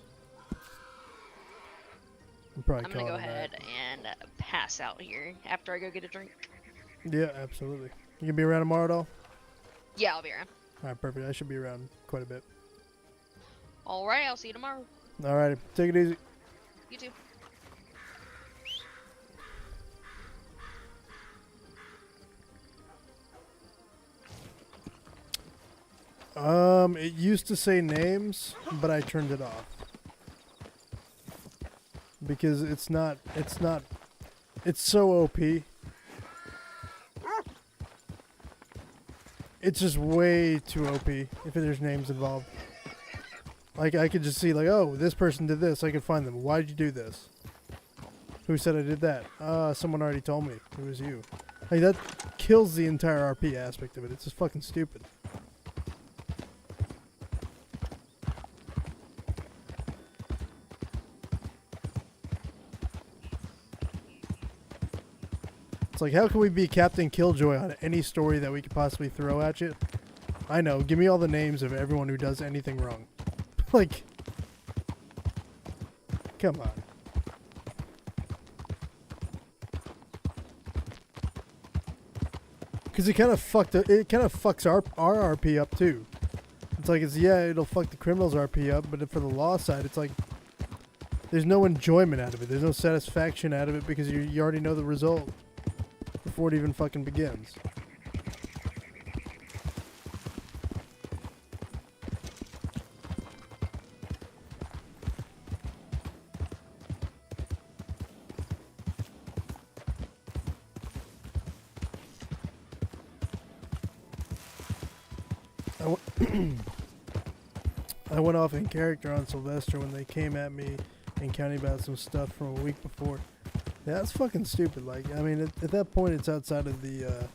I'm probably I'm gonna go calling it ahead and pass out here after I go get a drink. that. Yeah, absolutely. You gonna be around tomorrow at all? Yeah, I'll be around. Alright, perfect. I should be around quite a bit. Alright, I'll see you tomorrow. Alrighty, take it easy. You too. It used to say names, but I turned it off. Because it's so OP. It's just way too OP if there's names involved. Like, I could just see, like, oh, this person did this. I could find them. Why did you do this? Who said I did that? Someone already told me. It was you. Like, that kills the entire RP aspect of it. It's just fucking stupid. It's like, how can we be Captain Killjoy on any story that we could possibly throw at you? I know, give me all the names of everyone who does anything wrong. Like, come on. Because it kind of fucks our RP up too. It's like, it'll fuck the criminals RP up, but for the law side, it's like, there's no enjoyment out of it. There's no satisfaction out of it because you already know the result before it even fucking begins. I went off in character on Sylvester when they came at me and counting about some stuff from a week before. Yeah, that's fucking stupid. Like, I mean, at that point, it's outside of the,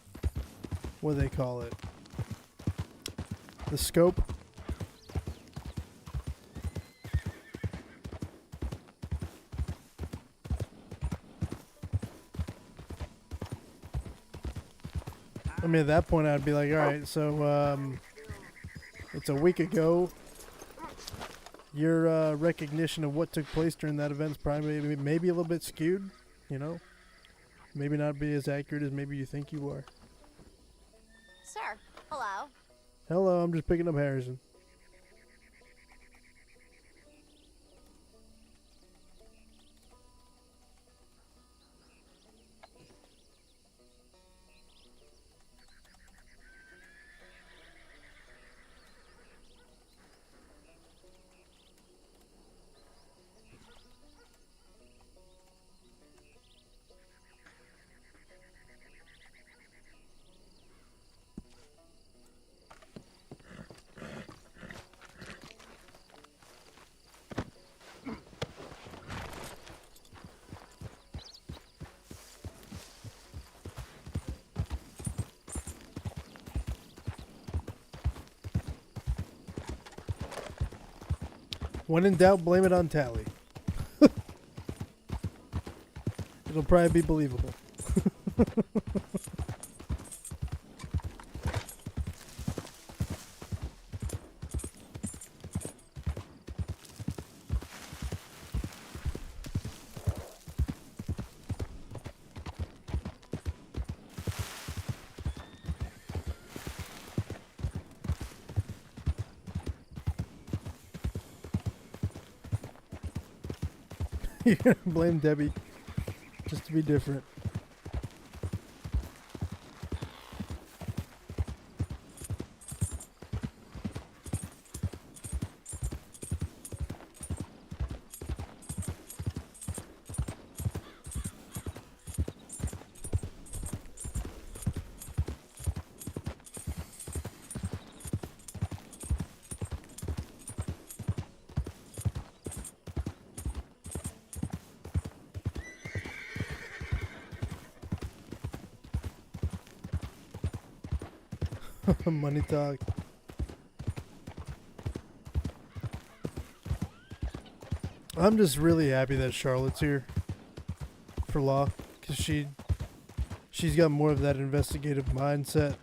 what do they call it? The scope. I mean, at that point, I'd be like, alright, so, it's a week ago. Your recognition of what took place during that event is probably maybe a little bit skewed, you know? Maybe not be as accurate as maybe you think you are. Sir, hello. Hello, I'm just picking up Harrison. When in doubt, blame it on Tally. It'll probably be believable. You're gonna blame Debbie just to be different. Money talk. I'm just really happy that Charlotte's here for law, because she's got more of that investigative mindset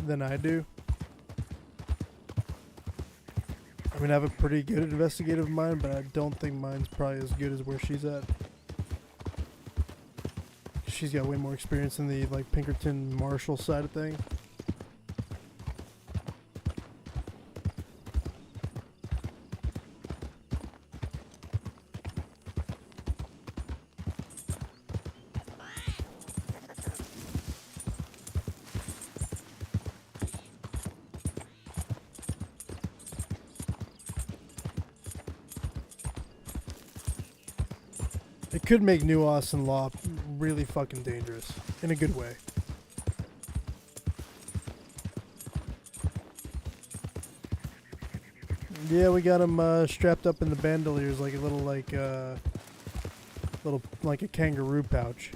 than I do. I mean, I have a pretty good investigative mind, but I don't think mine's probably as good as where she's at. She's got way more experience in the like Pinkerton Marshall side of things. It could make New Austin law really fucking dangerous in a good way. Yeah, we got him strapped up in the bandoliers like a little like a kangaroo pouch.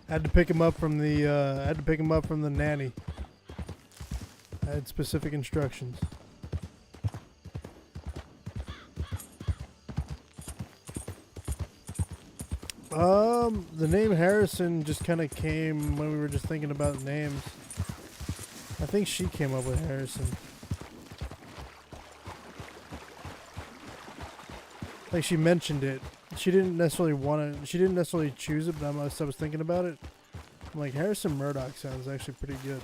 I had to pick him up from the nanny. I had specific instructions. The name Harrison just kind of came when we were just thinking about names. I think she came up with Harrison. Like she mentioned it. She didn't necessarily want to. She didn't necessarily choose it, but I was thinking about it. I'm like, Harrison Murdock sounds actually pretty good.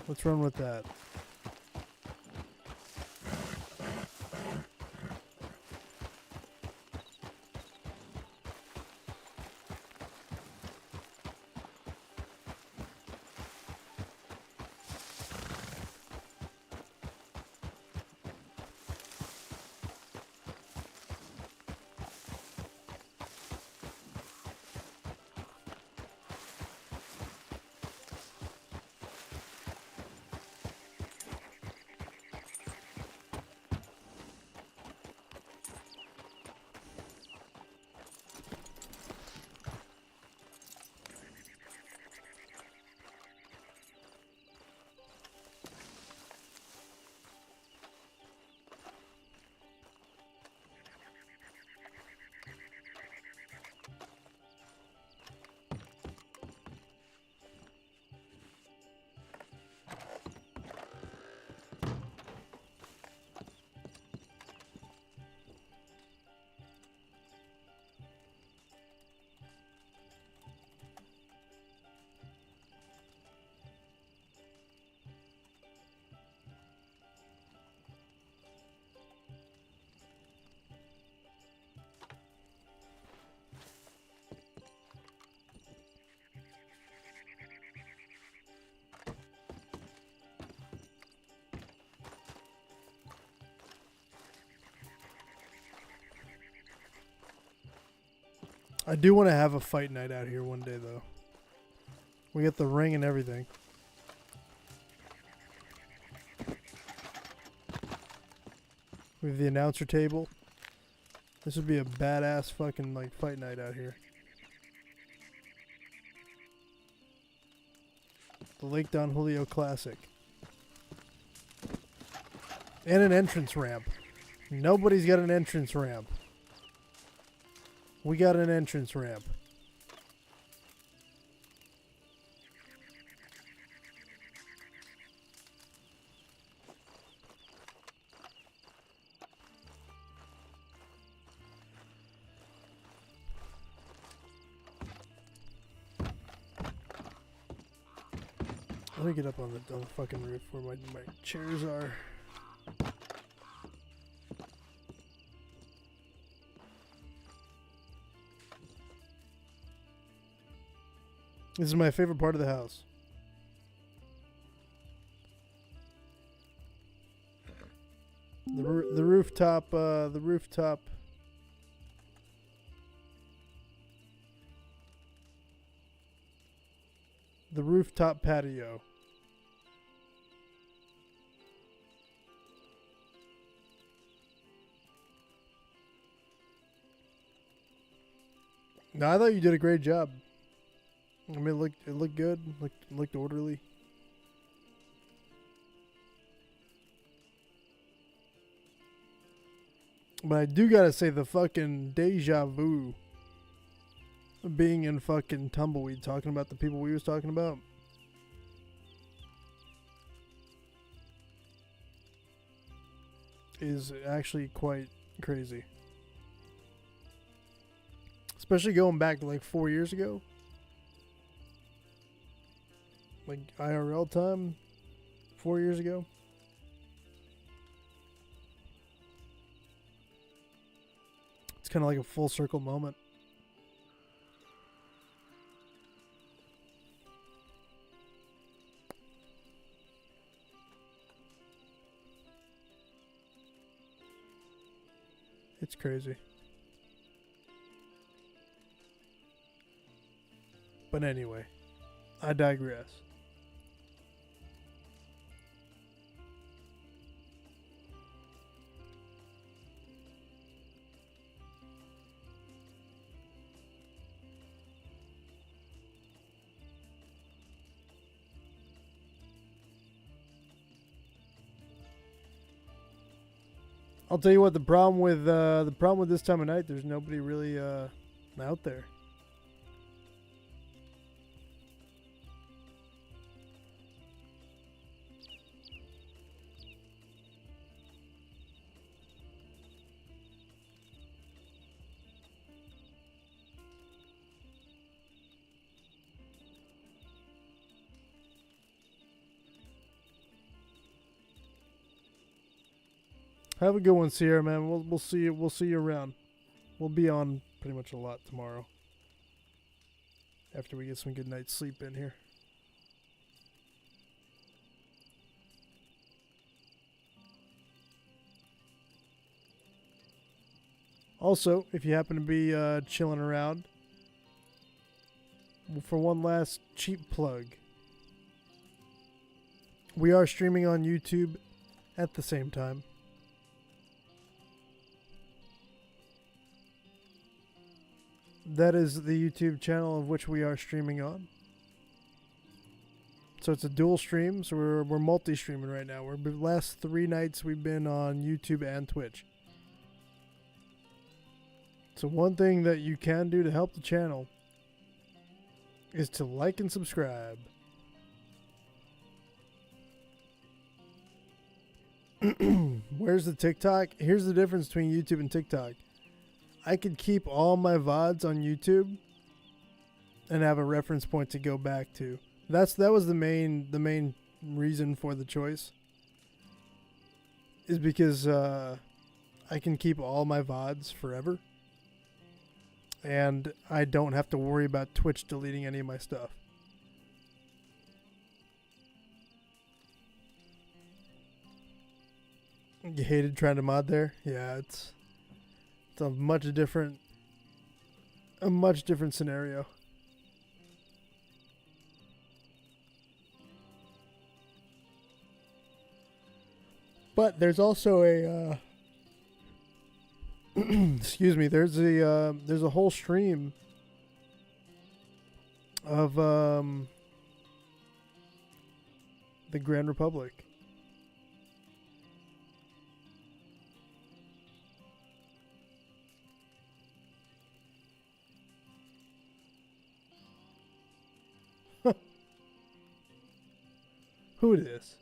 Let's run with that. I do want to have a fight night out here one day, though. We get the ring and everything. We have the announcer table. This would be a badass fucking like fight night out here. The Lake Don Julio Classic. And an entrance ramp. Nobody's got an entrance ramp. We got an entrance ramp. Let me get up on the fucking roof where my chairs are. This is my favorite part of the house. The rooftop, the rooftop patio. No, I thought you did a great job. I mean, it looked good. Looked orderly. But I do gotta say, the fucking deja vu being in fucking Tumbleweed, talking about the people we was talking about. Is actually quite crazy. Especially going back to like 4 years ago. Like IRL time, 4 years ago. It's kind of like a full circle moment. It's crazy. But anyway, I digress. I'll tell you what, the problem with this time of night, there's nobody really out there. Have a good one, Sierra, man. We'll see you. We'll see you around. We'll be on pretty much a lot tomorrow. After we get some good night's sleep in here. Also, if you happen to be chilling around, for one last cheap plug, we are streaming on YouTube at the same time. That is the YouTube channel of which we are streaming on. So it's a dual stream, so we're multi-streaming right now. The last 3 nights we've been on YouTube and Twitch. So one thing that you can do to help the channel is to like and subscribe. Where's the TikTok? Here's the difference between YouTube and TikTok. I could keep all my VODs on YouTube and have a reference point to go back to. That was the main reason for the choice. Is because I can keep all my VODs forever. And I don't have to worry about Twitch deleting any of my stuff. You hated trying to mod there? Yeah, it's a much different scenario. But there's also a excuse me, there's a whole stream of the Grand Republic. Who it is?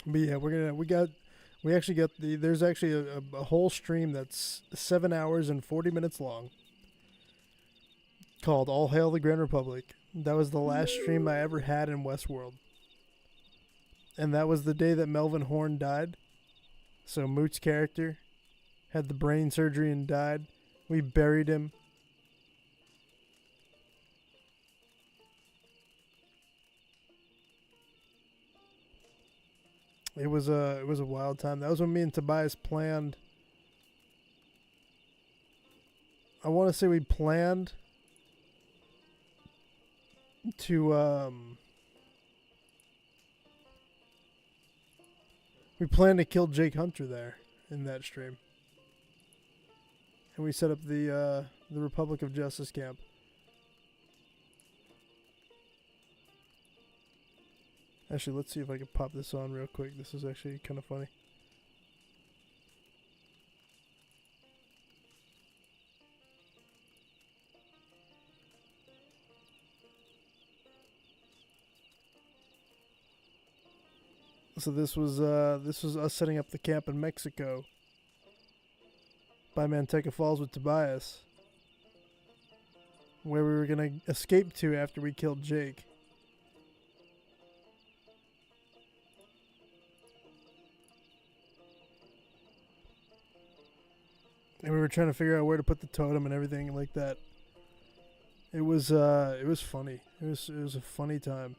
But yeah, we actually got there's actually a whole stream that's 7 hours and 40 minutes long called All Hail the Grand Republic. That was the last stream I ever had in Westworld. And that was the day that Melvin Horn died. So Moot's character had the brain surgery and died. We buried him. It was a wild time. That was when me and Tobias planned. I want to say we planned to kill Jake Hunter there in that stream. And we set up the Republic of Justice camp. Actually, let's see if I can pop this on real quick. This is actually kind of funny. So this was us setting up the camp in Mexico by Manteca Falls with Tobias, where we were gonna escape to after we killed Jake. And we were trying to figure out where to put the totem and everything like that. It was funny. It was a funny time.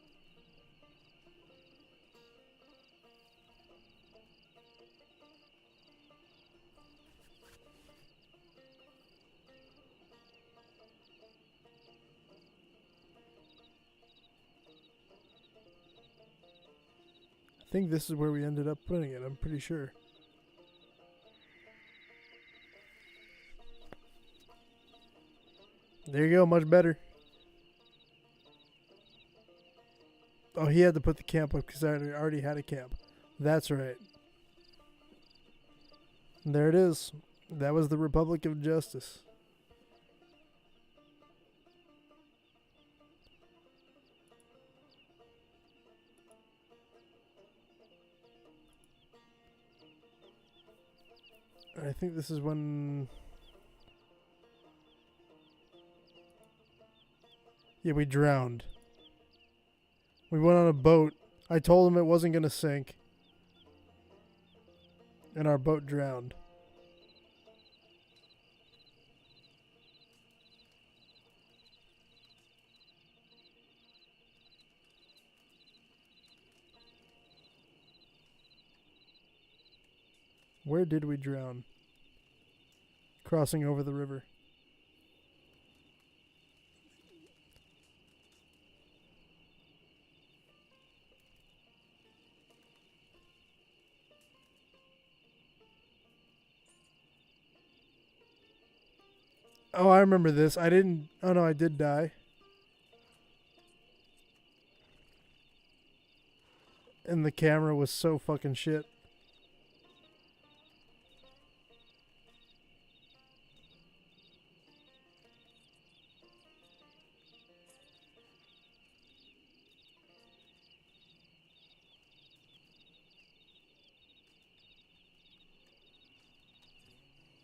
think this is where we ended up putting it. I'm pretty sure. There you go. Much better. Oh, he had to put the camp up because I already had a camp. That's right. There it is. That was the Republic of Justice. I think this is when... Yeah, we drowned. We went on a boat. I told him it wasn't going to sink. And our boat drowned. Where did we drown? Crossing over the river. Oh, I remember this. I didn't... Oh, no, I did die. And the camera was so fucking shit.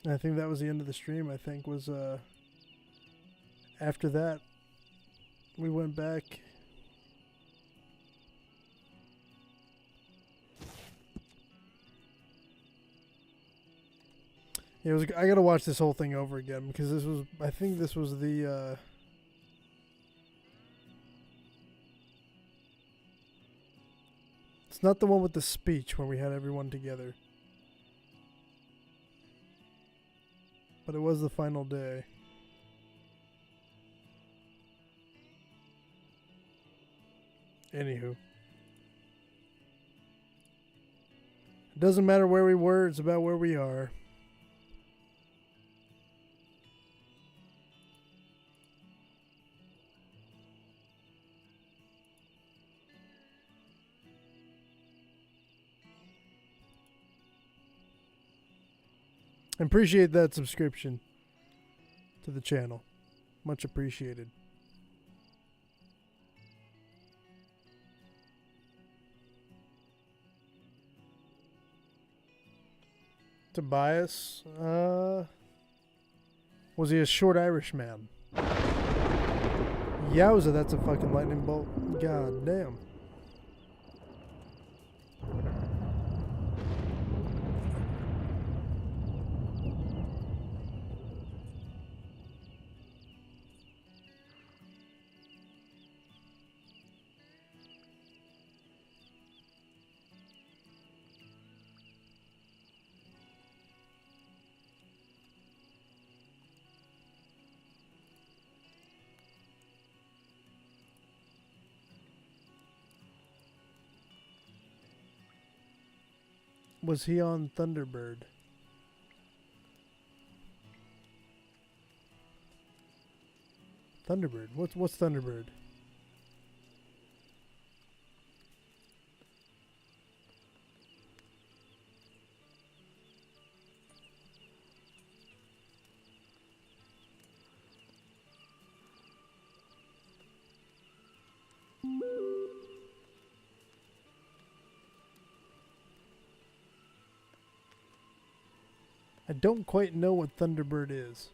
I think that was the end of the stream. I think was after that we went back. It was. I gotta watch this whole thing over again because this was. I think this was the. It's not the one with the speech where we had everyone together. But it was the final day. Anywho. It doesn't matter where we were, it's about where we are. I appreciate that subscription to the channel. Much appreciated. Tobias, was he a short Irish man? Yowza, that's a fucking lightning bolt. God damn. Was he on Thunderbird? Thunderbird? What's Thunderbird? I don't quite know what Thunderbird is.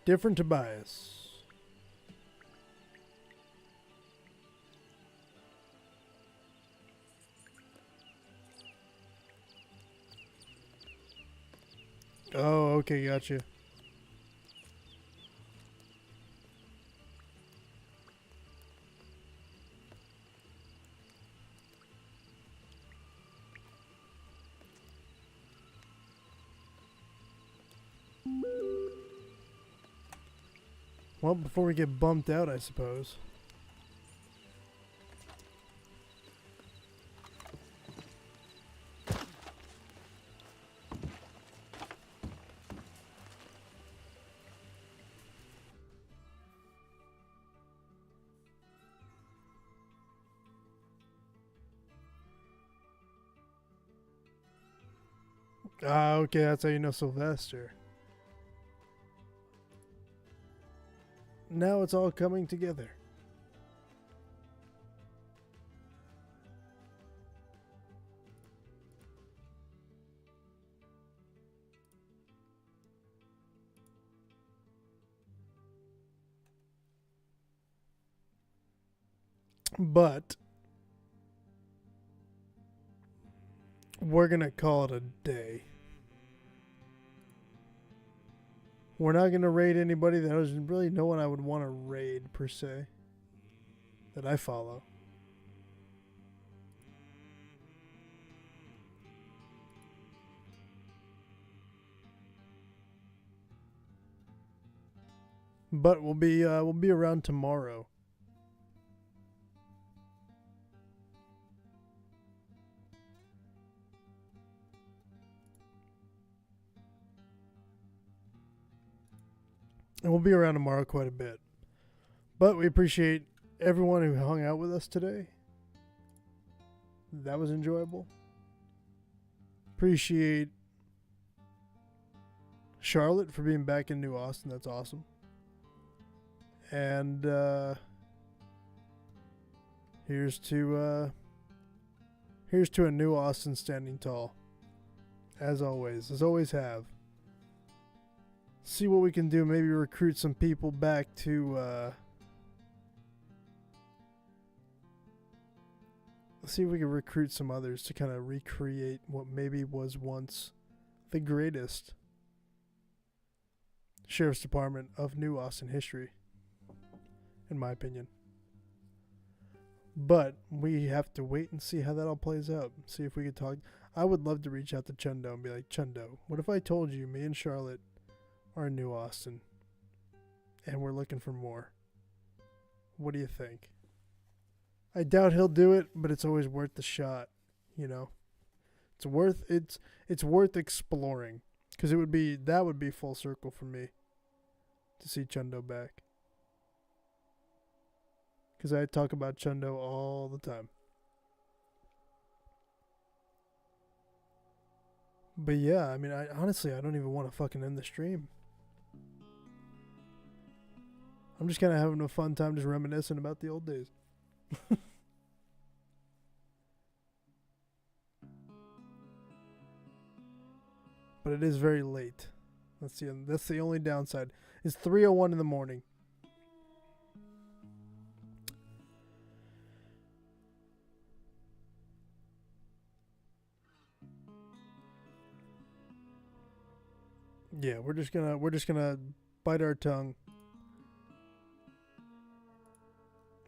Different Tobias. Oh, okay, gotcha. Well, before we get bumped out, I suppose. Ah, okay, that's how you know Sylvester. Now it's all coming together. But we're gonna call it a day. We're not gonna raid anybody. There's really no one I would want to raid per se that I follow. But we'll be around tomorrow. And we'll be around tomorrow quite a bit. But we appreciate everyone who hung out with us today. That was enjoyable. Appreciate Charlotte for being back in New Austin. That's awesome. And here's to a New Austin standing tall. As always have. See what we can do. Maybe recruit some people back to see if we can recruit some others to kind of recreate what maybe was once the greatest sheriff's department of New Austin history, in my opinion. But we have to wait and see how that all plays out. See if we could talk. I would love to reach out to Chundo and be like, Chundo, what if I told you me and Charlotte are in New Austin and we're looking for more? What do you think? I doubt he'll do it, but it's always worth the shot, you know. It's worth exploring, because that would be full circle for me to see Chundo back. Because I talk about Chundo all the time. But yeah, I mean, I don't even want to fucking end the stream. I'm just kind of having a fun time just reminiscing about the old days. But it is very late. That's the only downside. It's 3:01 in the morning. Yeah, we're just gonna bite our tongue.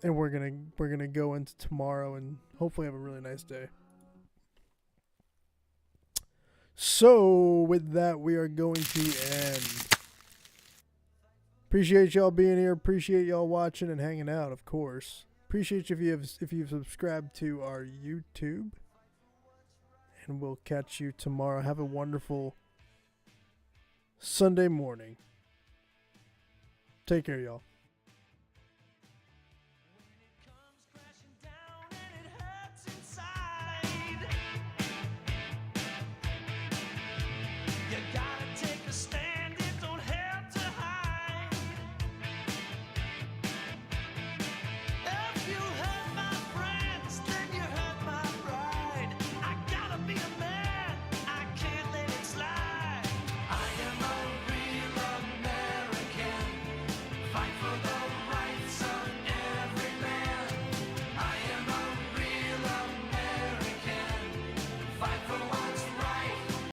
And we're gonna go into tomorrow and hopefully have a really nice day. So with that, we are going to end. Appreciate y'all being here. Appreciate y'all watching and hanging out, of course. Appreciate you if you've subscribed to our YouTube. And we'll catch you tomorrow. Have a wonderful Sunday morning. Take care, y'all.